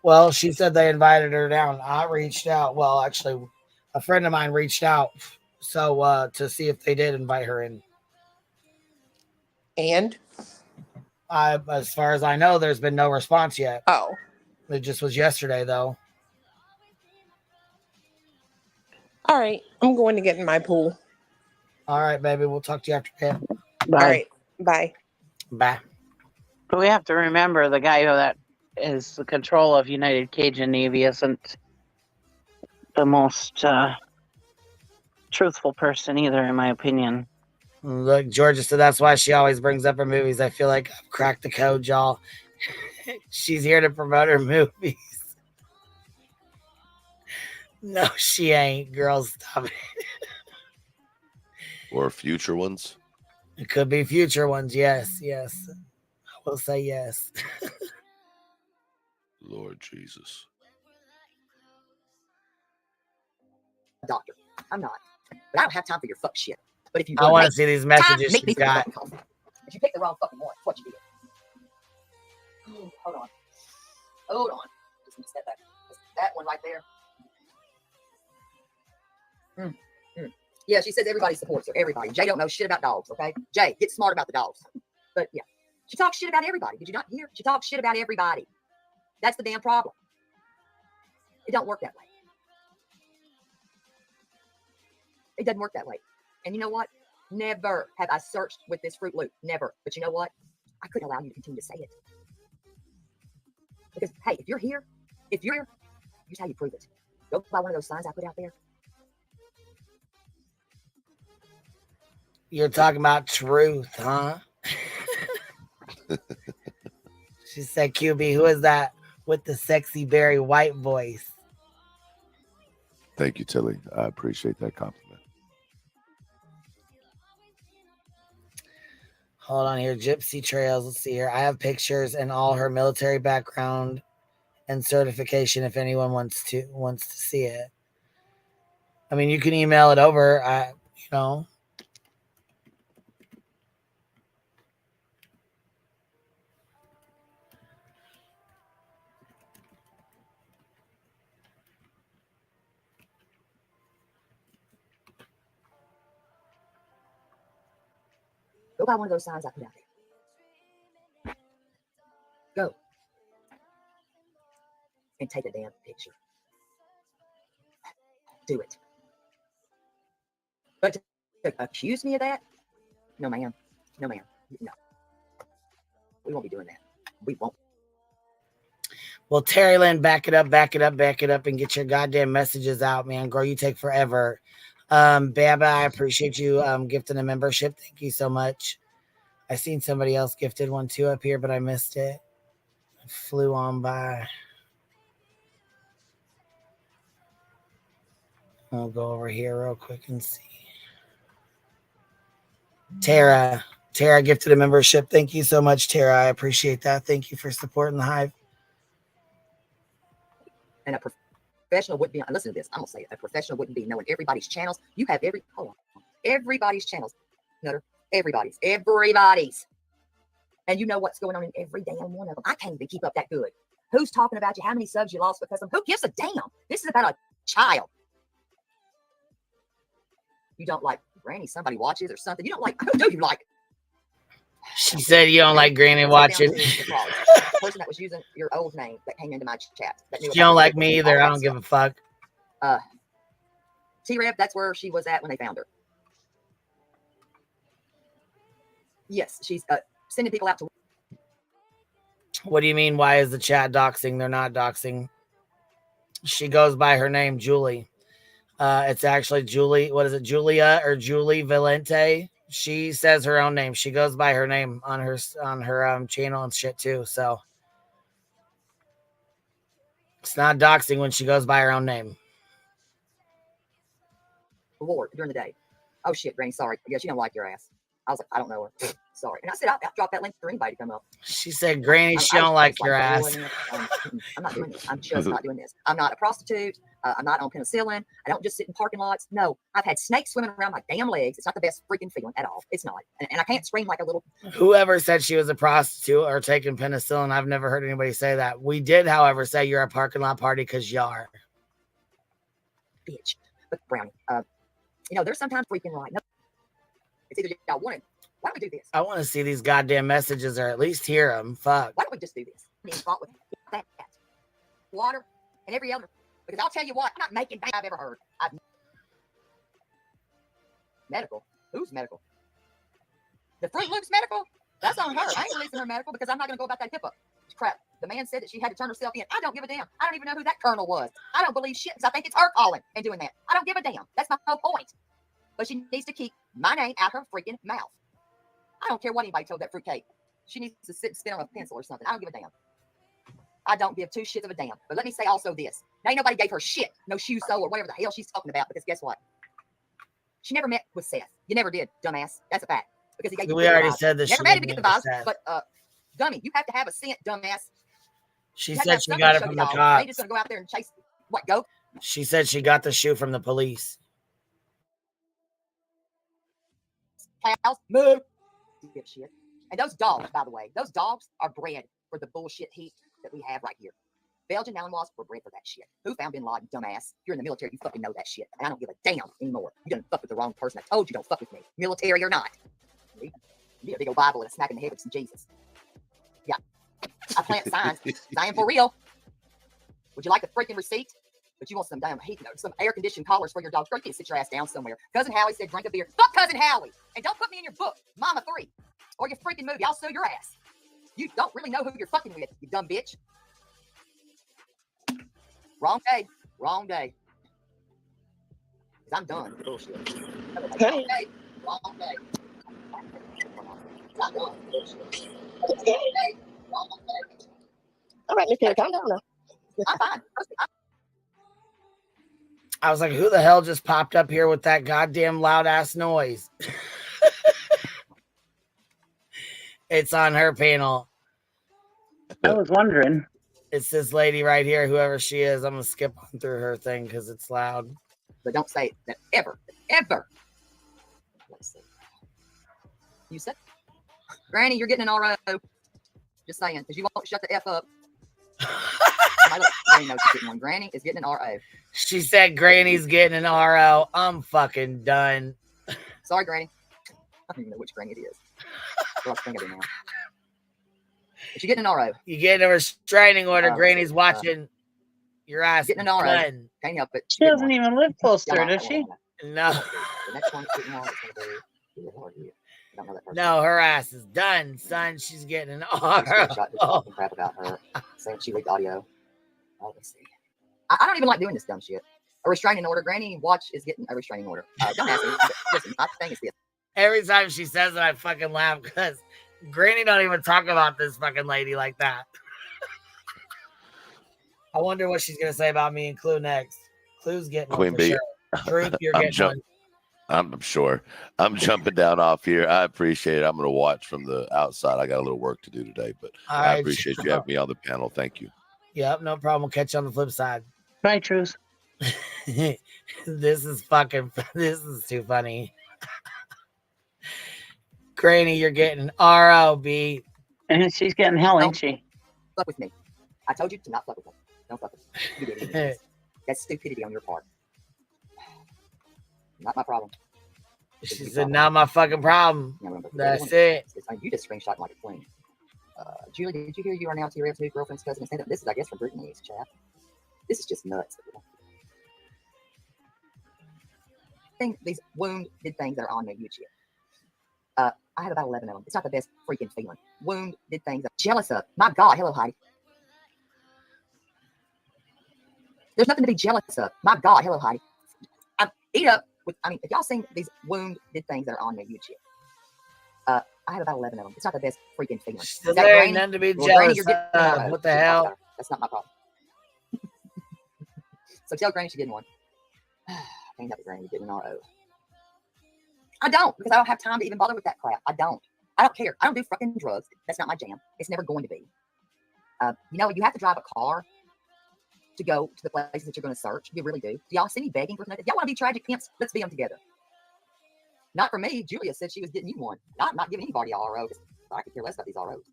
Well, she said they invited her down. I reached out. Well, actually, a friend of mine reached out to see if they did invite her in. And? As far as I know, there's been no response yet. Oh. It just was yesterday, though. All right. I'm going to get in my pool. All right, baby. We'll talk to you after bed. Bye. All right. Bye. Bye. But we have to remember the guy that is the control of United Cajun Navy isn't the most truthful person either, in my opinion. Look, Georgia said that's why she always brings up her movies. I feel like I've cracked the code, y'all. She's here to promote her movies. No, she ain't. Girls, stop it. Or future ones? It could be future ones. Yes. I will say yes. Lord Jesus. Doctor, I'm not. But I don't have time for your fuck shit. But if you I want to see these messages make she's me got. if you pick the wrong fucking one, what you did. Hold on. Just need to step back. That one right there. Yeah, she says everybody supports her. Everybody. Jay don't know shit about dogs, okay? Jay, get smart about the dogs. But yeah, she talks shit about everybody. Did you not hear? She talks shit about everybody. That's the damn problem. It don't work that way. It doesn't work that way. And you know what? Never have I searched with this Fruit Loop. Never. But you know what? I couldn't allow you to continue to say it. Because, hey, if you're here, here's how you prove it. Go buy one of those signs I put out there. You're talking about truth, huh? She said, QB, who is that with the sexy Barry White voice? Thank you, Tilly. I appreciate that compliment. Hold on here. Gypsy Trails. Let's see here. I have pictures and all her military background and certification if anyone wants to see it. I mean, you can email it over. Go buy one of those signs I put out there. Go. And take a damn picture. Do it. But to accuse me of that? No, ma'am. No. We won't be doing that. We won't. Well, Terry Lynn, back it up, and get your goddamn messages out, man. Girl, you take forever. Baba, I appreciate you gifting a membership. Thank you so much. I seen somebody else gifted one too up here, but I missed it. I flew on by. I'll go over here real quick and see. Tara gifted a membership. Thank you so much, Tara. I appreciate that. Thank you for supporting the Hive. And a professional wouldn't be, listen to this, I'm gonna say it, a professional wouldn't be knowing everybody's channels. You have everybody's channels, Nutter. Everybody's. And you know what's going on in every damn one of them. I can't even keep up that good. Who's talking about you? How many subs you lost because of? Who gives a damn? This is about a child. You don't like Granny, somebody watches or something. You don't like, who do you like? She said you don't like Granny watching. The person that was using your old name that came into my chat. You don't like me either. I don't give a fuck. T-Rev, that's where she was at when they found her. Yes, she's sending people out to. What do you mean? Why is the chat doxing? They're not doxing. She goes by her name, Julie. It's actually Julie. What is it? Julia or Julie Valente. She says her own name. She goes by her name on her channel and shit too. So it's not doxing when she goes by her own name. Lord, during the day. Oh shit, Granny, sorry. I guess you don't like your ass. I was like, I don't know her. Sorry. And I said, I'll drop that link for anybody to come up. She said, Granny, she don't like your ass. I'm not doing this. I'm just not doing this. I'm not a prostitute. I'm not on penicillin. I don't just sit in parking lots. No, I've had snakes swimming around my damn legs. It's not the best freaking feeling at all. It's not. And I can't scream like a little. Whoever said she was a prostitute or taking penicillin, I've never heard anybody say that. We did, however, say you're a parking lot party because you are. Bitch. But Brownie, there's sometimes freaking right. No, it's either y'all want it. Why don't we do this? I want to see these goddamn messages or at least hear them. Fuck. Why don't we just do this? Being fought with that, water, and every other. Because I'll tell you what, I'm not making things I've ever heard. Medical? Who's medical? The Fruit Loops medical? That's on her. I ain't releasing her medical because I'm not going to go about that HIPAA crap. The man said that she had to turn herself in. I don't give a damn. I don't even know who that colonel was. I don't believe shit because I think it's her calling and doing that. I don't give a damn. That's my whole point. But she needs to keep my name out her freaking mouth. I don't care what anybody told that fruitcake. She needs to sit and spin on a pencil or something. I don't give a damn. I don't give two shits of a damn. But let me say also this. Now, ain't nobody gave her shit. No shoe sole or whatever the hell she's talking about. Because guess what? She never met with Seth. You never did, dumbass. That's a fact. Because he gave you. We already said that. Never met him to get the vibes. But dummy, you have to have a scent, dumbass. She said she got it from the cops. They just gonna go out there and chase what? Go. She said she got the shoe from the police. Cows, move. Shit. And those dogs, by the way, those dogs are bred for the bullshit heat that we have right here. Belgian Malinois were bred for that shit. Who found Bin Laden, dumbass? You're in the military, you fucking know that shit. And I don't give a damn anymore. You done fuck with the wrong person. I told you don't fuck with me. Military or not. You need a big old Bible and a smack in the head with some Jesus. Yeah. I plant signs. I am for real. Would you like the freaking receipt? But you want some damn heat, some air-conditioned collars for your dog. You can't sit your ass down somewhere. Cousin Howie said drink a beer. Fuck Cousin Howie. And don't put me in your book, Mama 3. Or your freaking movie. I'll sue your ass. You don't really know who you're fucking with, you dumb bitch. Wrong day. Wrong day. Because I'm done with bullshit. Wrong day. Wrong day. I'm done with bullshit. Wrong day. Wrong day. All right, Miss Taylor, calm down now. I'm fine. I was like, who the hell just popped up here with that goddamn loud ass noise? It's on her panel. I was wondering. It's this lady right here, whoever she is. I'm going to skip on through her thing because it's loud. But don't say that ever. Let's see. You said, Granny, you're getting an RO. Just saying, because you won't shut the F up. Granny knows she's getting one. Granny is getting an RO. She said Granny's getting an RO. I'm fucking done. Sorry, Granny. I don't even know which Granny it is. Well, think of it now. But you're getting an RO. You getting a restraining order. Granny's watching your ass. Getting an RO. Can't help it. She doesn't even live close to her, does she? No. The next one's getting one. It's going to be. I don't know that person. No, her ass is done, son. She's getting an RO. Talking crap about her, saying she leaked audio. Let's see. I don't even like doing this dumb shit. A restraining order. Granny Watch is getting a restraining order. Don't ask me. Listen, my thing is this. Every time she says it, I fucking laugh because Granny don't even talk about this fucking lady like that. I wonder what she's gonna say about me and Clue next. Clue's getting Queen one for Bee. sure. Truth, you're getting one. I'm sure. I'm jumping down off here. I appreciate it. I'm going to watch from the outside. I got a little work to do today, but All I right, appreciate you having me on the panel. Thank you. Yep, no problem. We'll catch you on the flip side. Bye, Truth. This is too funny. Granny, you're getting ROB. And she's getting hell, ain't she? Fuck with me. I told you to not fuck with me. Don't fuck with me. You did it anyways. That's stupidity on your part. Not my problem. She said, not my fucking problem. That's it. You just screenshot like a queen. Julie, did you hear you are now T-Rev's new girlfriend's cousin? This is, I guess, from Brittany's chat. This is just nuts. These wounded things that are on my YouTube. I have about 11 of them. It's not the best freaking feeling. Wounded things I'm jealous of. My God. Hello, Heidi. There's nothing to be jealous of. My God. Hello, Heidi. Eat up. If y'all seen these wounded things that are on my YouTube. I have about 11 of them. It's not the best freaking feeling. There ain't nothing to be jealous of. What the hell? That's not my problem. So tell Granny she's getting one. I can't help it, Granny. You're getting an RO. I don't, because I don't have time to even bother with that crap. I don't care. I don't do fucking drugs. That's not my jam. It's never going to be. You have to drive a car to go to the places that you're going to search. You really do. Do y'all see me begging for nothing? Y'all want to be tragic pimps? Let's be them together. Not for me. Julia said she was getting you one. I'm not giving anybody a RO. I could care less about these ROs.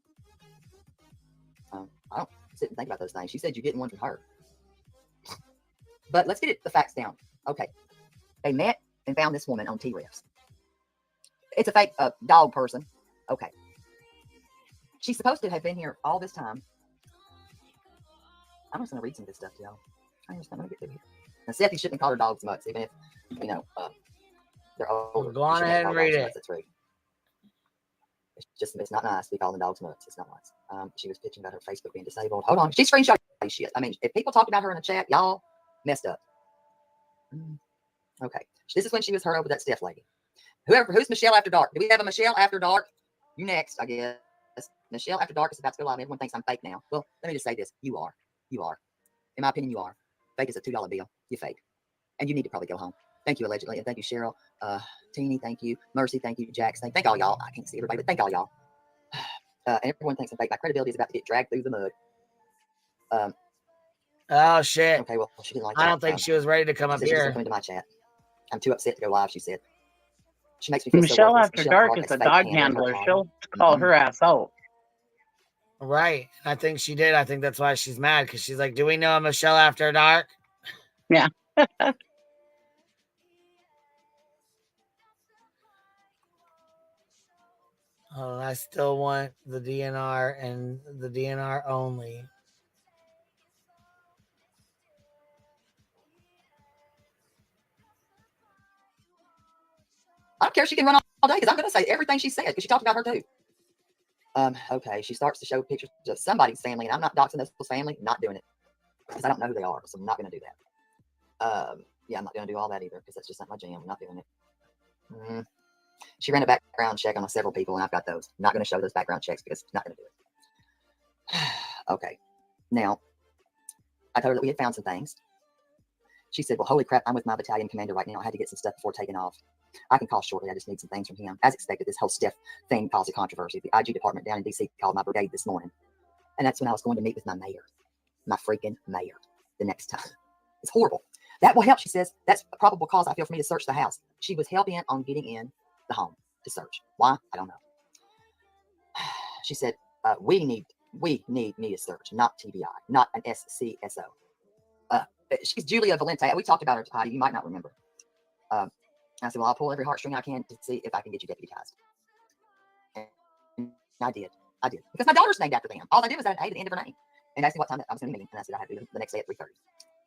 I don't sit and think about those things. She said you're getting one from her. But let's get the facts down. Okay. They met and found this woman on T-Refs. It's a fake dog person. Okay. She's supposed to have been here all this time. I'm just going to read some of this stuff to y'all. I'm just going to get through here. Now, Seth, you shouldn't call her dogs mutts, even if, they're older. Go on ahead and read it. That's rude. It's not nice to be calling dogs mutts. It's not nice. She was pitching about her Facebook being disabled. Hold on. She screenshot shit. If people talked about her in the chat, y'all messed up. Okay. This is when she was hurt over that Steph lady. Who's Michelle After Dark? Do we have a Michelle After Dark? You next, I guess. Michelle After Dark is about to go live. Everyone thinks I'm fake now. Well, let me just say this. You are. You are. In my opinion, you are. Fake is a $2 bill. You're fake. And you need to probably go home. Thank you, allegedly. And thank you, Cheryl. Teeny, thank you. Mercy, thank you. Jax, thank all y'all. I can't see everybody, but thank all y'all. And everyone thinks I'm fake. My credibility is about to get dragged through the mud. Oh, shit. Okay, well, she didn't like that. I don't think she was ready to come up here. She's coming to my chat. I'm too upset to go live, she said. She makes me feel Michelle so After Dark is a dog handler. She'll call her ass out. Right. I think she did. I think that's why she's mad, because she's like, do we know a Michelle After Dark? Yeah. Oh, I still want the DNR and the DNR only. I don't care. She can run all day, because I'm going to say everything she said, because she talked about her too. Okay, she starts to show pictures of somebody's family, and I'm not doxing those family. Not doing it, because I don't know who they are, so I'm not going to do that. Yeah, I'm not going to do all that either, because that's just not my jam. I'm not doing it. She ran a background check on several people, and I've got those. I'm not going to show those background checks, because I'm not going to do it. Okay, now, I told her that we had found some things. She said, well, holy crap, I'm with my battalion commander right now. I had to get some stuff before taking off. I can call shortly. I just need some things from him. As expected, this whole Steph thing caused a controversy. The IG department down in D.C. called my brigade this morning. And that's when I was going to meet with my mayor. My freaking mayor. The next time. It's horrible. That will help, she says. That's a probable cause I feel for me to search the house. She was hell-bent on getting in the home to search. Why? I don't know. She said, we need me to search, not TBI, not an SCSO. She's Julia Valente. We talked about her, Heidi. You might not remember. I said, well, I'll pull every heartstring I can to see if I can get you deputized. And I did. Because my daughter's named after them. All I did was add an A to the end of her name. And asked me what time I was going to meet. And I said, I had to do the next day at 3:30.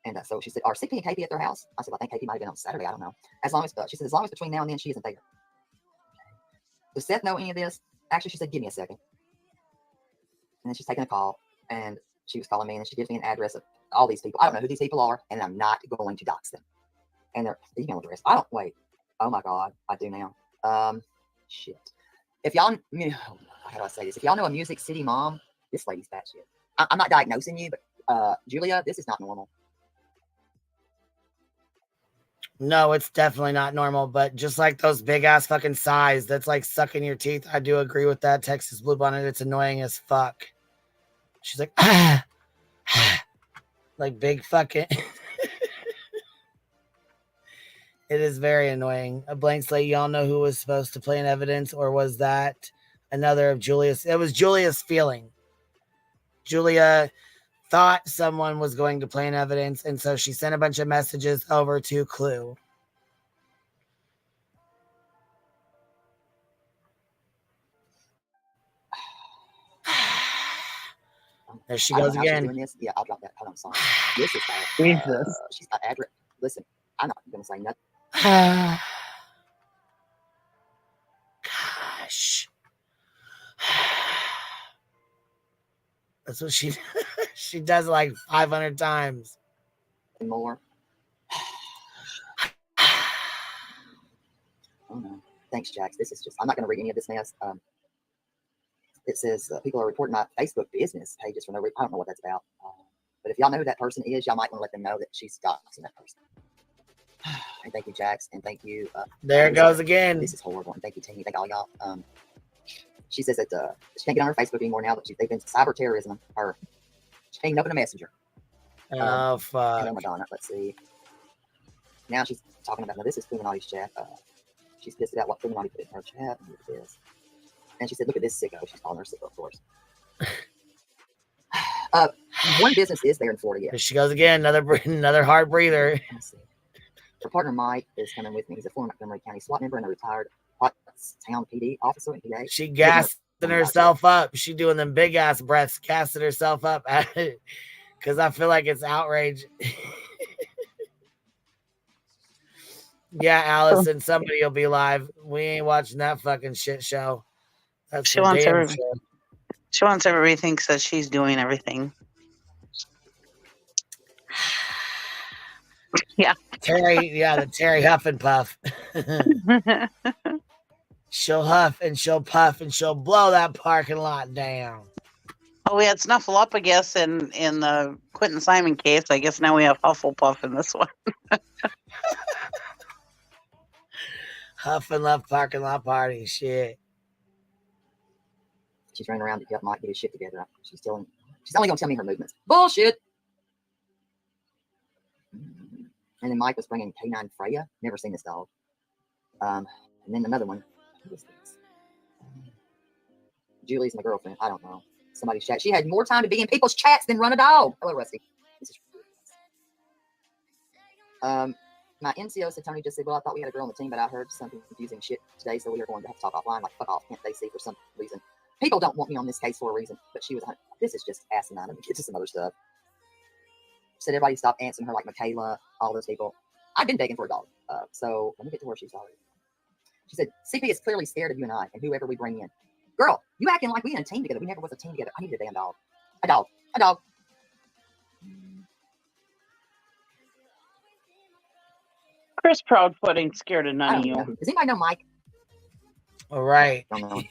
And so she said, are CP and KP at their house? I said, well, I think KP might have been on Saturday. I don't know. She said, as long as between now and then she isn't there. Does Seth know any of this? Actually, she said, give me a second. And then she's taking a call. And she was calling me. And she gives me an address of all these people. I don't know who these people are. And I'm not going to dox them. And their email address. I don't wait. Oh my God, I do now. Shit. If y'all, how do I say this? If y'all know a Music City mom, this lady's bad shit. I'm not diagnosing you, but Julia, this is not normal. No, it's definitely not normal, but just like those big ass fucking sighs, that's like sucking your teeth. I do agree with that. Texas Blue Bonnet, it's annoying as fuck. She's like, like big fucking. It is very annoying. A blank slate. Y'all know who was supposed to play in evidence, or was that another of Julia's? It was Julia's feeling. Julia thought someone was going to play in evidence, and so she sent a bunch of messages over to Clue. There she goes again. Doing this. Yeah, I'll drop that. Hold on, sorry. This is bad. Jesus. She's got address. Listen, I'm not gonna say nothing. Gosh. That's what she she does like 500 times. And more. Oh no. Thanks, Jax. This is just, I'm not going to read any of this mess. It says people are reporting my Facebook business pages for no reason. I don't know what that's about. But if y'all know who that person is, y'all might want to let them know that she's doxing that person. And thank you, Jax. And thank you. There it goes again. This is horrible. And thank you, Teeny. Thank all y'all. She says that she can't get on her Facebook anymore now that they've been cyber terrorism. Or she can't even open a messenger. Oh, fuck. Hello, Madonna. Let's see. Now she's talking about, now this is Illuminati's chat. She's pissed about what Illuminati put in her chat. And look at this. And she said, look at this sicko. She's calling her sicko, of course. One business is there in Florida. There she goes again. Another hard breather. Let's see. Her partner Mike is coming with me. He's a former Montgomery County SWAT member and a retared Town PD officer in PA. She gassing herself up. She doing them big ass breaths, gassing herself up at it. Because I feel like it's outrage. Yeah, Allison, somebody will be live. We ain't watching that fucking shit show. That's She wants everybody. She wants everybody thinks that she's doing everything. Yeah. Terry, the Terry Huff and Puff. She'll huff and she'll puff and she'll blow that parking lot down. Oh, we had Snuffle Up, I guess, in the Quentin Simon case. I guess now we have Hufflepuff in this one. Huff and Love parking lot party. Shit. She's running around to help Mike get his shit together. She's only going to tell me her movements. Bullshit. And then Mike was bringing K9 Freya. Never seen this dog. And then another one. Who is this? Julie's my girlfriend. I don't know. Somebody's chat. She had more time to be in people's chats than run a dog. Hello, Rusty. This is my NCO said, Tony just said, well, I thought we had a girl on the team, but I heard something confusing shit today, so we are going to have to talk offline. Like, fuck off. Can't they see for some reason? People don't want me on this case for a reason, but she was, this is just asinine. I mean, get to some other stuff. Said everybody stopped answering her, like Michaela, all those people. I've been begging for a dog. So let me get to where she's already. She said, CP is clearly scared of you and I and whoever we bring in. Girl, you acting like we in a team together. We never was a team together. I need a damn dog. A dog. A dog. Chris Proudpudding scared of none of you. Does anybody know Mike? All right. Don't know.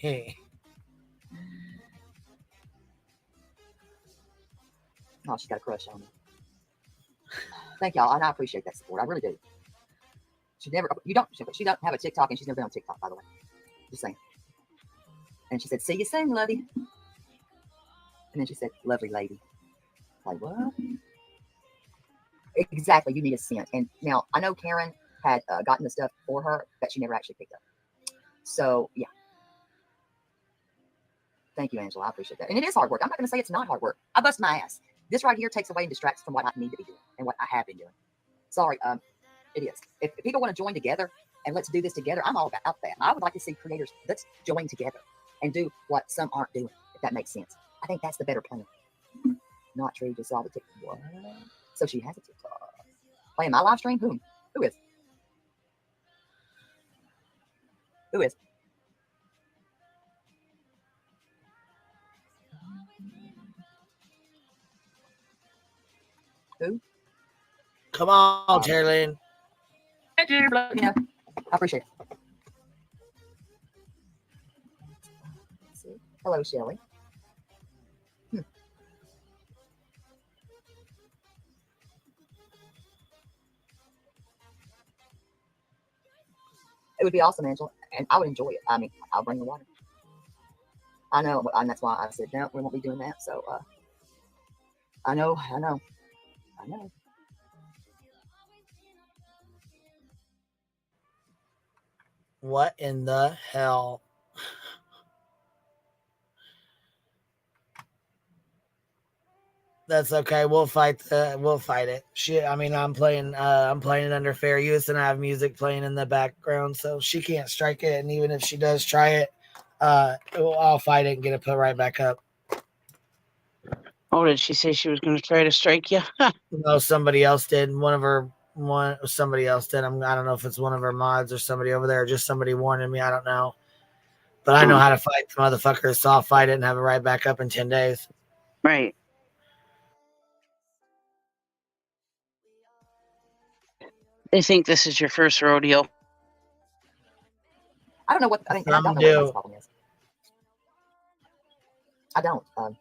Oh, she's got a crush on me. Thank y'all, and I appreciate that support. I really do. She don't have a TikTok, and she's never been on TikTok, by the way. Just saying. And she said, see you soon, love you. And then she said, lovely lady. Like, what? Exactly, you need a scent. And now, I know Karen had gotten the stuff for her that she never actually picked up. So, yeah. Thank you, Angela. I appreciate that. And it is hard work. I'm not going to say it's not hard work. I bust my ass. This right here takes away and distracts from what I need to be doing and what I have been doing. Sorry, it is. If people want to join together and let's do this together, I'm all about that. I would like to see creators, let's join together and do what some aren't doing, if that makes sense. I think that's the better plan. Not true, just saw the TikTok. What? So she has a TikTok. Playing my live stream? Who is? Who is? Who? Come on, Terry Lynn. Yeah, I appreciate it. Let's see. Hello, Shelly. It would be awesome, Angela, and I would enjoy it. I mean, I'll bring the water. I know, and that's why I said no, we won't be doing that. So, I know. What in the hell? That's okay. We'll fight it. Shit. I mean, I'm playing it under fair use, and I have music playing in the background, so she can't strike it. And even if she does try it, I'll fight it and get it put right back up. Oh, did she say she was going to try to strike you? No, somebody else did. Somebody else did. I don't know if it's one of her mods or somebody over there, or just somebody warning me. I don't know. But I know how to fight the motherfuckers, so I'll fight it and have it right back up in 10 days. Right. They think this is your first rodeo. I don't know what I don't know what the problem is. I don't. Hello,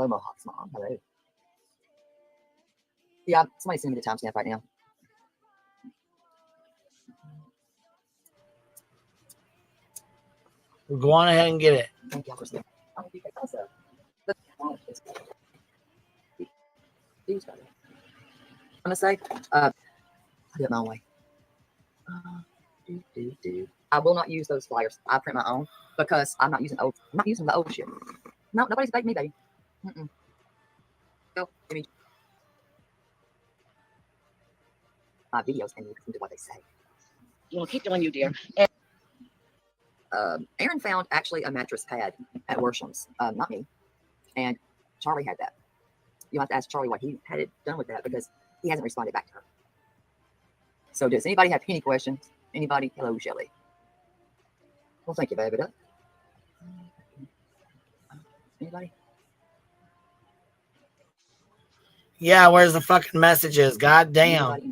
Mohawk's mom. Hello. Yeah, somebody send me the timestamp right now. Go on ahead and get it. Thank you. I'm gonna say, I do it my own way. I will not use those flyers. I print my own because I'm not using the old shit. No, nobody's begging me, baby. Go, give me my videos and listen to what they say. Well, keep doing you, dear. Aaron found actually a mattress pad at Worsham's, not me, and Charlie had that. You'll have to ask Charlie what he had it done with that because he hasn't responded back to her. So does anybody have any questions? Anybody? Hello, Shelly. Well, thank you, baby. Anybody? Yeah, where's the fucking messages? God damn.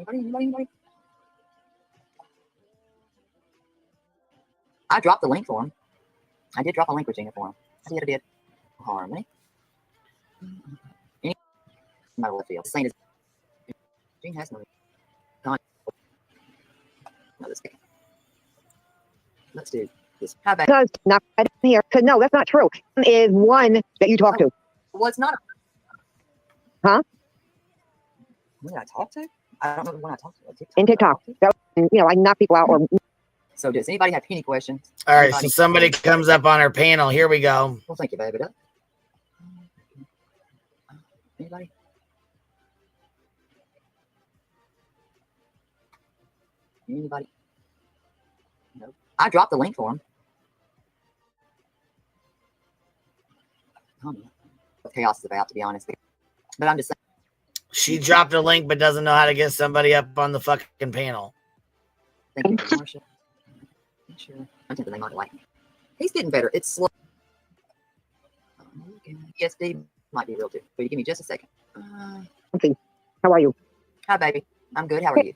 Anybody? I dropped the link for him. I did drop a link, Regina, for him. I did. Harmony. My left field. Saint is. Gene has no. No, this game. Let's do this. How about? Because not here. Because no, that's not true. Is one that you talk to. Well, it's not. Huh? Who did I talk to? I don't know when I talked to. In TikTok. That, I knock people out or. So does anybody have any questions? All right, so somebody comes up on our panel. Here we go. Well, thank you, baby. Anybody? Anybody? No. I dropped the link for him. I don't know what chaos is about, to be honest. But I'm just saying. She dropped a link, but doesn't know how to get somebody up on the fucking panel. Thank you, Marsha. Sure. I'm tempted they might like me. He's getting better. It's slow. Yes, Steve might be real too. Will you give me just a second? How are you? Hi, baby. I'm good. How are you?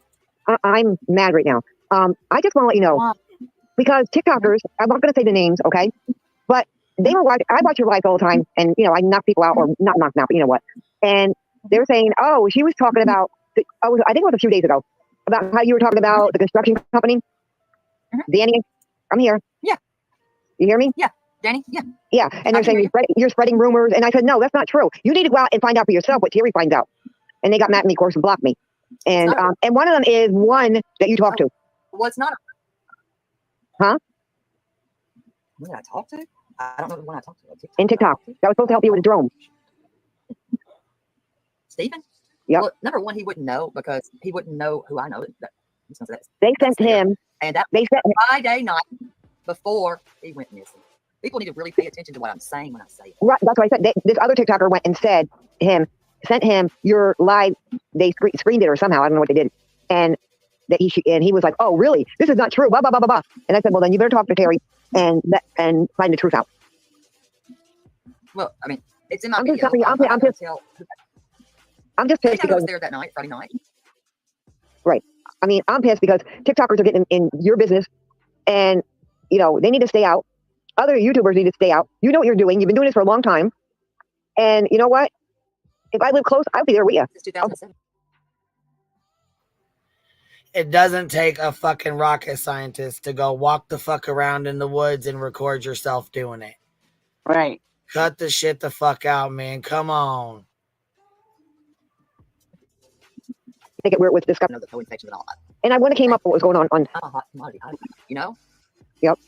I'm mad right now. I just want to let you know because TikTokers, I'm not going to say the names, okay? But they were watching. I watch your live all the time, and I knock people out or not knock out, but you know what? And they were saying, oh, she was talking about. I think it was a few days ago about how you were talking about the construction company. Danny, I'm here. Yeah. You hear me? Yeah. Danny? Yeah. Yeah. And they're saying you're spreading rumors. And I said, no, that's not true. You need to go out and find out for yourself what Terry finds out. And they got mad at me, of course, and blocked me. And one of them is one that you talk to. Well, it's not. Huh? Who did I talk to? I don't know when I talked to. In TikTok. That was supposed to help you with a drone. Stephen? Yeah. Well, number one, he wouldn't know because he wouldn't know who I know. They sent him. And that they sent Friday night before he went missing. People need to really pay attention to what I'm saying when I say it. Right, that's what I said. This other TikToker went and sent him your live. They screened it or somehow. I don't know what they did. And that he was like, oh, really? This is not true. Blah, blah, blah, blah, blah. And I said, well, then you better talk to Terry and find the truth out. Well, I mean, it's in my I'm video. just pissed because I was there that night, Friday night. Right. I mean, I'm pissed because TikTokers are getting in your business and, they need to stay out. Other YouTubers need to stay out. You know what you're doing. You've been doing this for a long time. And you know what? If I live close, I'll be there with you. Since 2007. It doesn't take a fucking rocket scientist to go walk the fuck around in the woods and record yourself doing it. Right. Cut the shit the fuck out, man. Come on. Make it weird with discovery. The co-infection and all that. And I wouldn't have came up with what was going on. I'm a hot commodity. You know? Yep.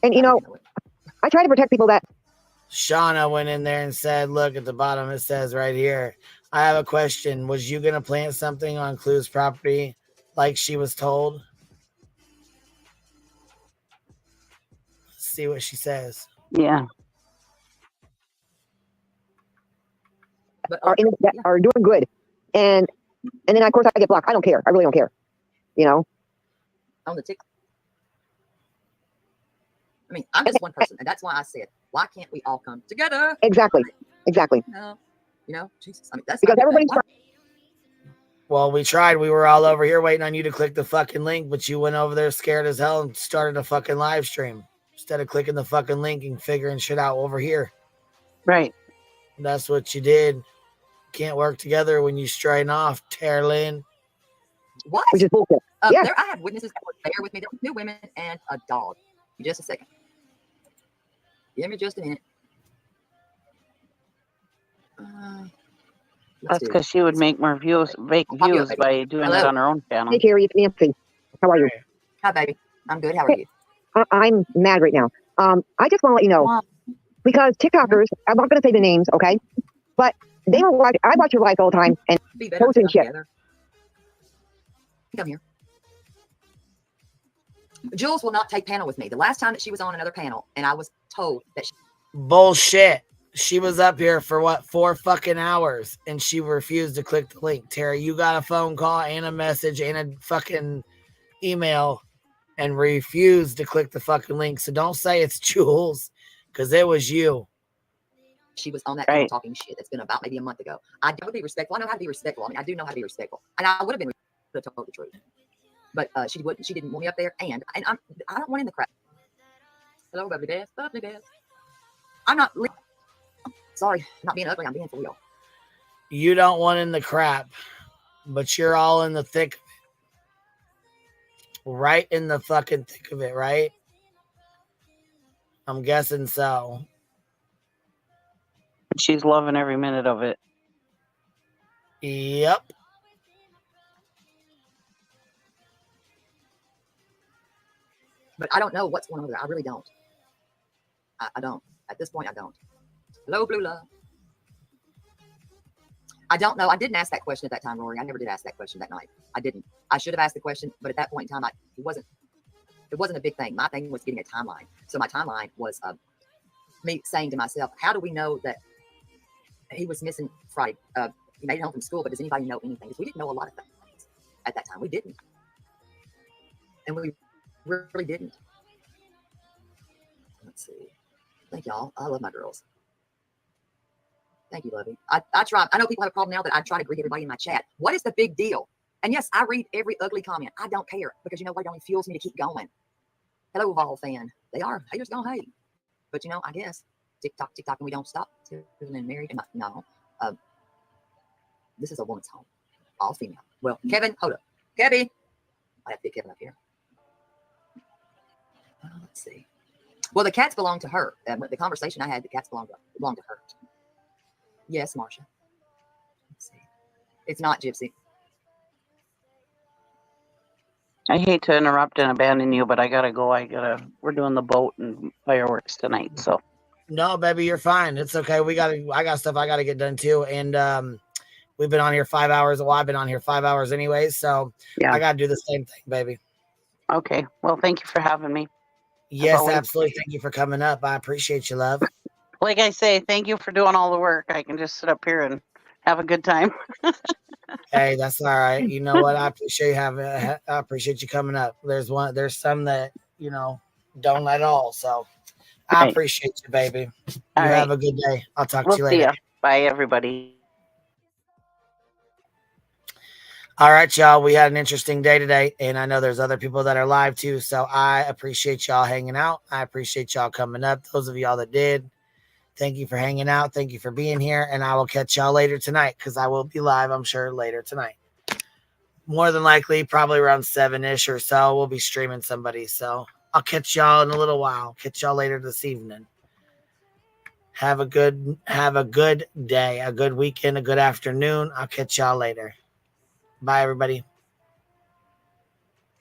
And you know, I try to protect people that. Shauna went in there and said, look at the bottom. It says right here, I have a question. Was you going to plant something on Clue's property like she was told? Let's see what she says. Yeah. Are doing good. And then of course I get blocked. I don't care. I really don't care. You know? On the TikTok. I mean, I'm just one person, and that's why I said, why can't we all come together? Exactly. Exactly. You know, Jesus. I mean, that's because everybody's. Well, we tried. We were all over here waiting on you to click the fucking link, but you went over there scared as hell and started a fucking live stream instead of clicking the fucking link and figuring shit out over here. Right. That's what you did. Can't work together when you strain off, Terlin. What? Which is bullshit. Yeah. I had witnesses that were there with me. There were 2 women and a dog. Just a second. Give me just a minute. That's because she would make more views, by doing it on her own channel. Hey, Carrie, it's Nancy. How are you? Hi, baby. I'm good. How are you? I'm mad right now. I just want to let you know, because TikTokers, I'm not going to say the names, okay? But they were watching. I watch your life all the time and posting shit. Come here. Jules will not take panel with me. The last time that she was on another panel, and I was told that she... Bullshit. She was up here for what, 4 fucking hours, and she refused to click the link. Terry, you got a phone call and a message and a fucking email and refused to click the fucking link. So don't say it's Jules, because it was you. She was on that panel talking shit. That's been about maybe a month ago. I would be respectful. I know how to be respectful. I mean, I do know how to be respectful. And I would have been told the truth. But she wouldn't. She didn't want me up there, and I don't want in the crowd. Hello, bubbly bears, bubbly bears. I'm not. Sorry, I'm not being ugly. I'm being for real. You don't want in the crap, but you're all in the thick of it. Right in the fucking thick of it, right? I'm guessing so. She's loving every minute of it. Yep. But I don't know what's going on there. I really don't. I don't. At this point, I don't. Hello, Blue Love. I don't know. I didn't ask that question at that time, Rory. I never did ask that question that night. I didn't. I should have asked the question, but at that point in time, it wasn't a big thing. My thing was getting a timeline. So my timeline was me saying to myself, how do we know that he was missing Friday? He made it home from school, but does anybody know anything? Because we didn't know a lot of things at that time. We didn't. And we really didn't. Let's see. Thank y'all. I love my girls. Thank you, Lovey. I try. I know people have a problem now that I try to greet everybody in my chat. What is the big deal? And yes, I read every ugly comment. I don't care because you know what? It only fuels me to keep going. Hello, Vol fan. They are haters gonna hate, but you know, I guess TikTok, and we don't stop. And married. No. This is a woman's home, all female. Well, Kevin, hold up, Kevin. I have to get Kevin up here. Let's see. Well, the cats belong to her. The conversation I had, the cats belong to her. Yes, Marsha. Let's see. It's not Gypsy. I hate to interrupt and abandon you, but I gotta go. We're doing the boat and fireworks tonight, so. No, baby, you're fine. It's okay. I got stuff I gotta get done too. And we've been on here 5 hours. Well, I've been on here 5 hours anyways, so yeah. I gotta do the same thing, baby. Okay. Well, thank you for having me. Yes, absolutely. Thank you for coming up. I appreciate you, love. Like I say, thank you for doing all the work. I can just sit up here and have a good time. Hey, that's all right. You know what? I appreciate you coming up. There's some that, you know, don't at all. So I appreciate you, baby. You have a good day. I'll talk to you later. See ya. Bye, everybody. All right, y'all. We had an interesting day today, and I know there's other people that are live too. So I appreciate y'all hanging out. I appreciate y'all coming up. Those of y'all that did, Thank you for hanging out. Thank you for being here. And I will catch y'all later tonight because I will be live, I'm sure, later tonight. More than likely, probably around 7-ish or so, we'll be streaming somebody. So I'll catch y'all in a little while. Catch y'all later this evening. Have a good day, a good weekend, a good afternoon. I'll catch y'all later. Bye, everybody.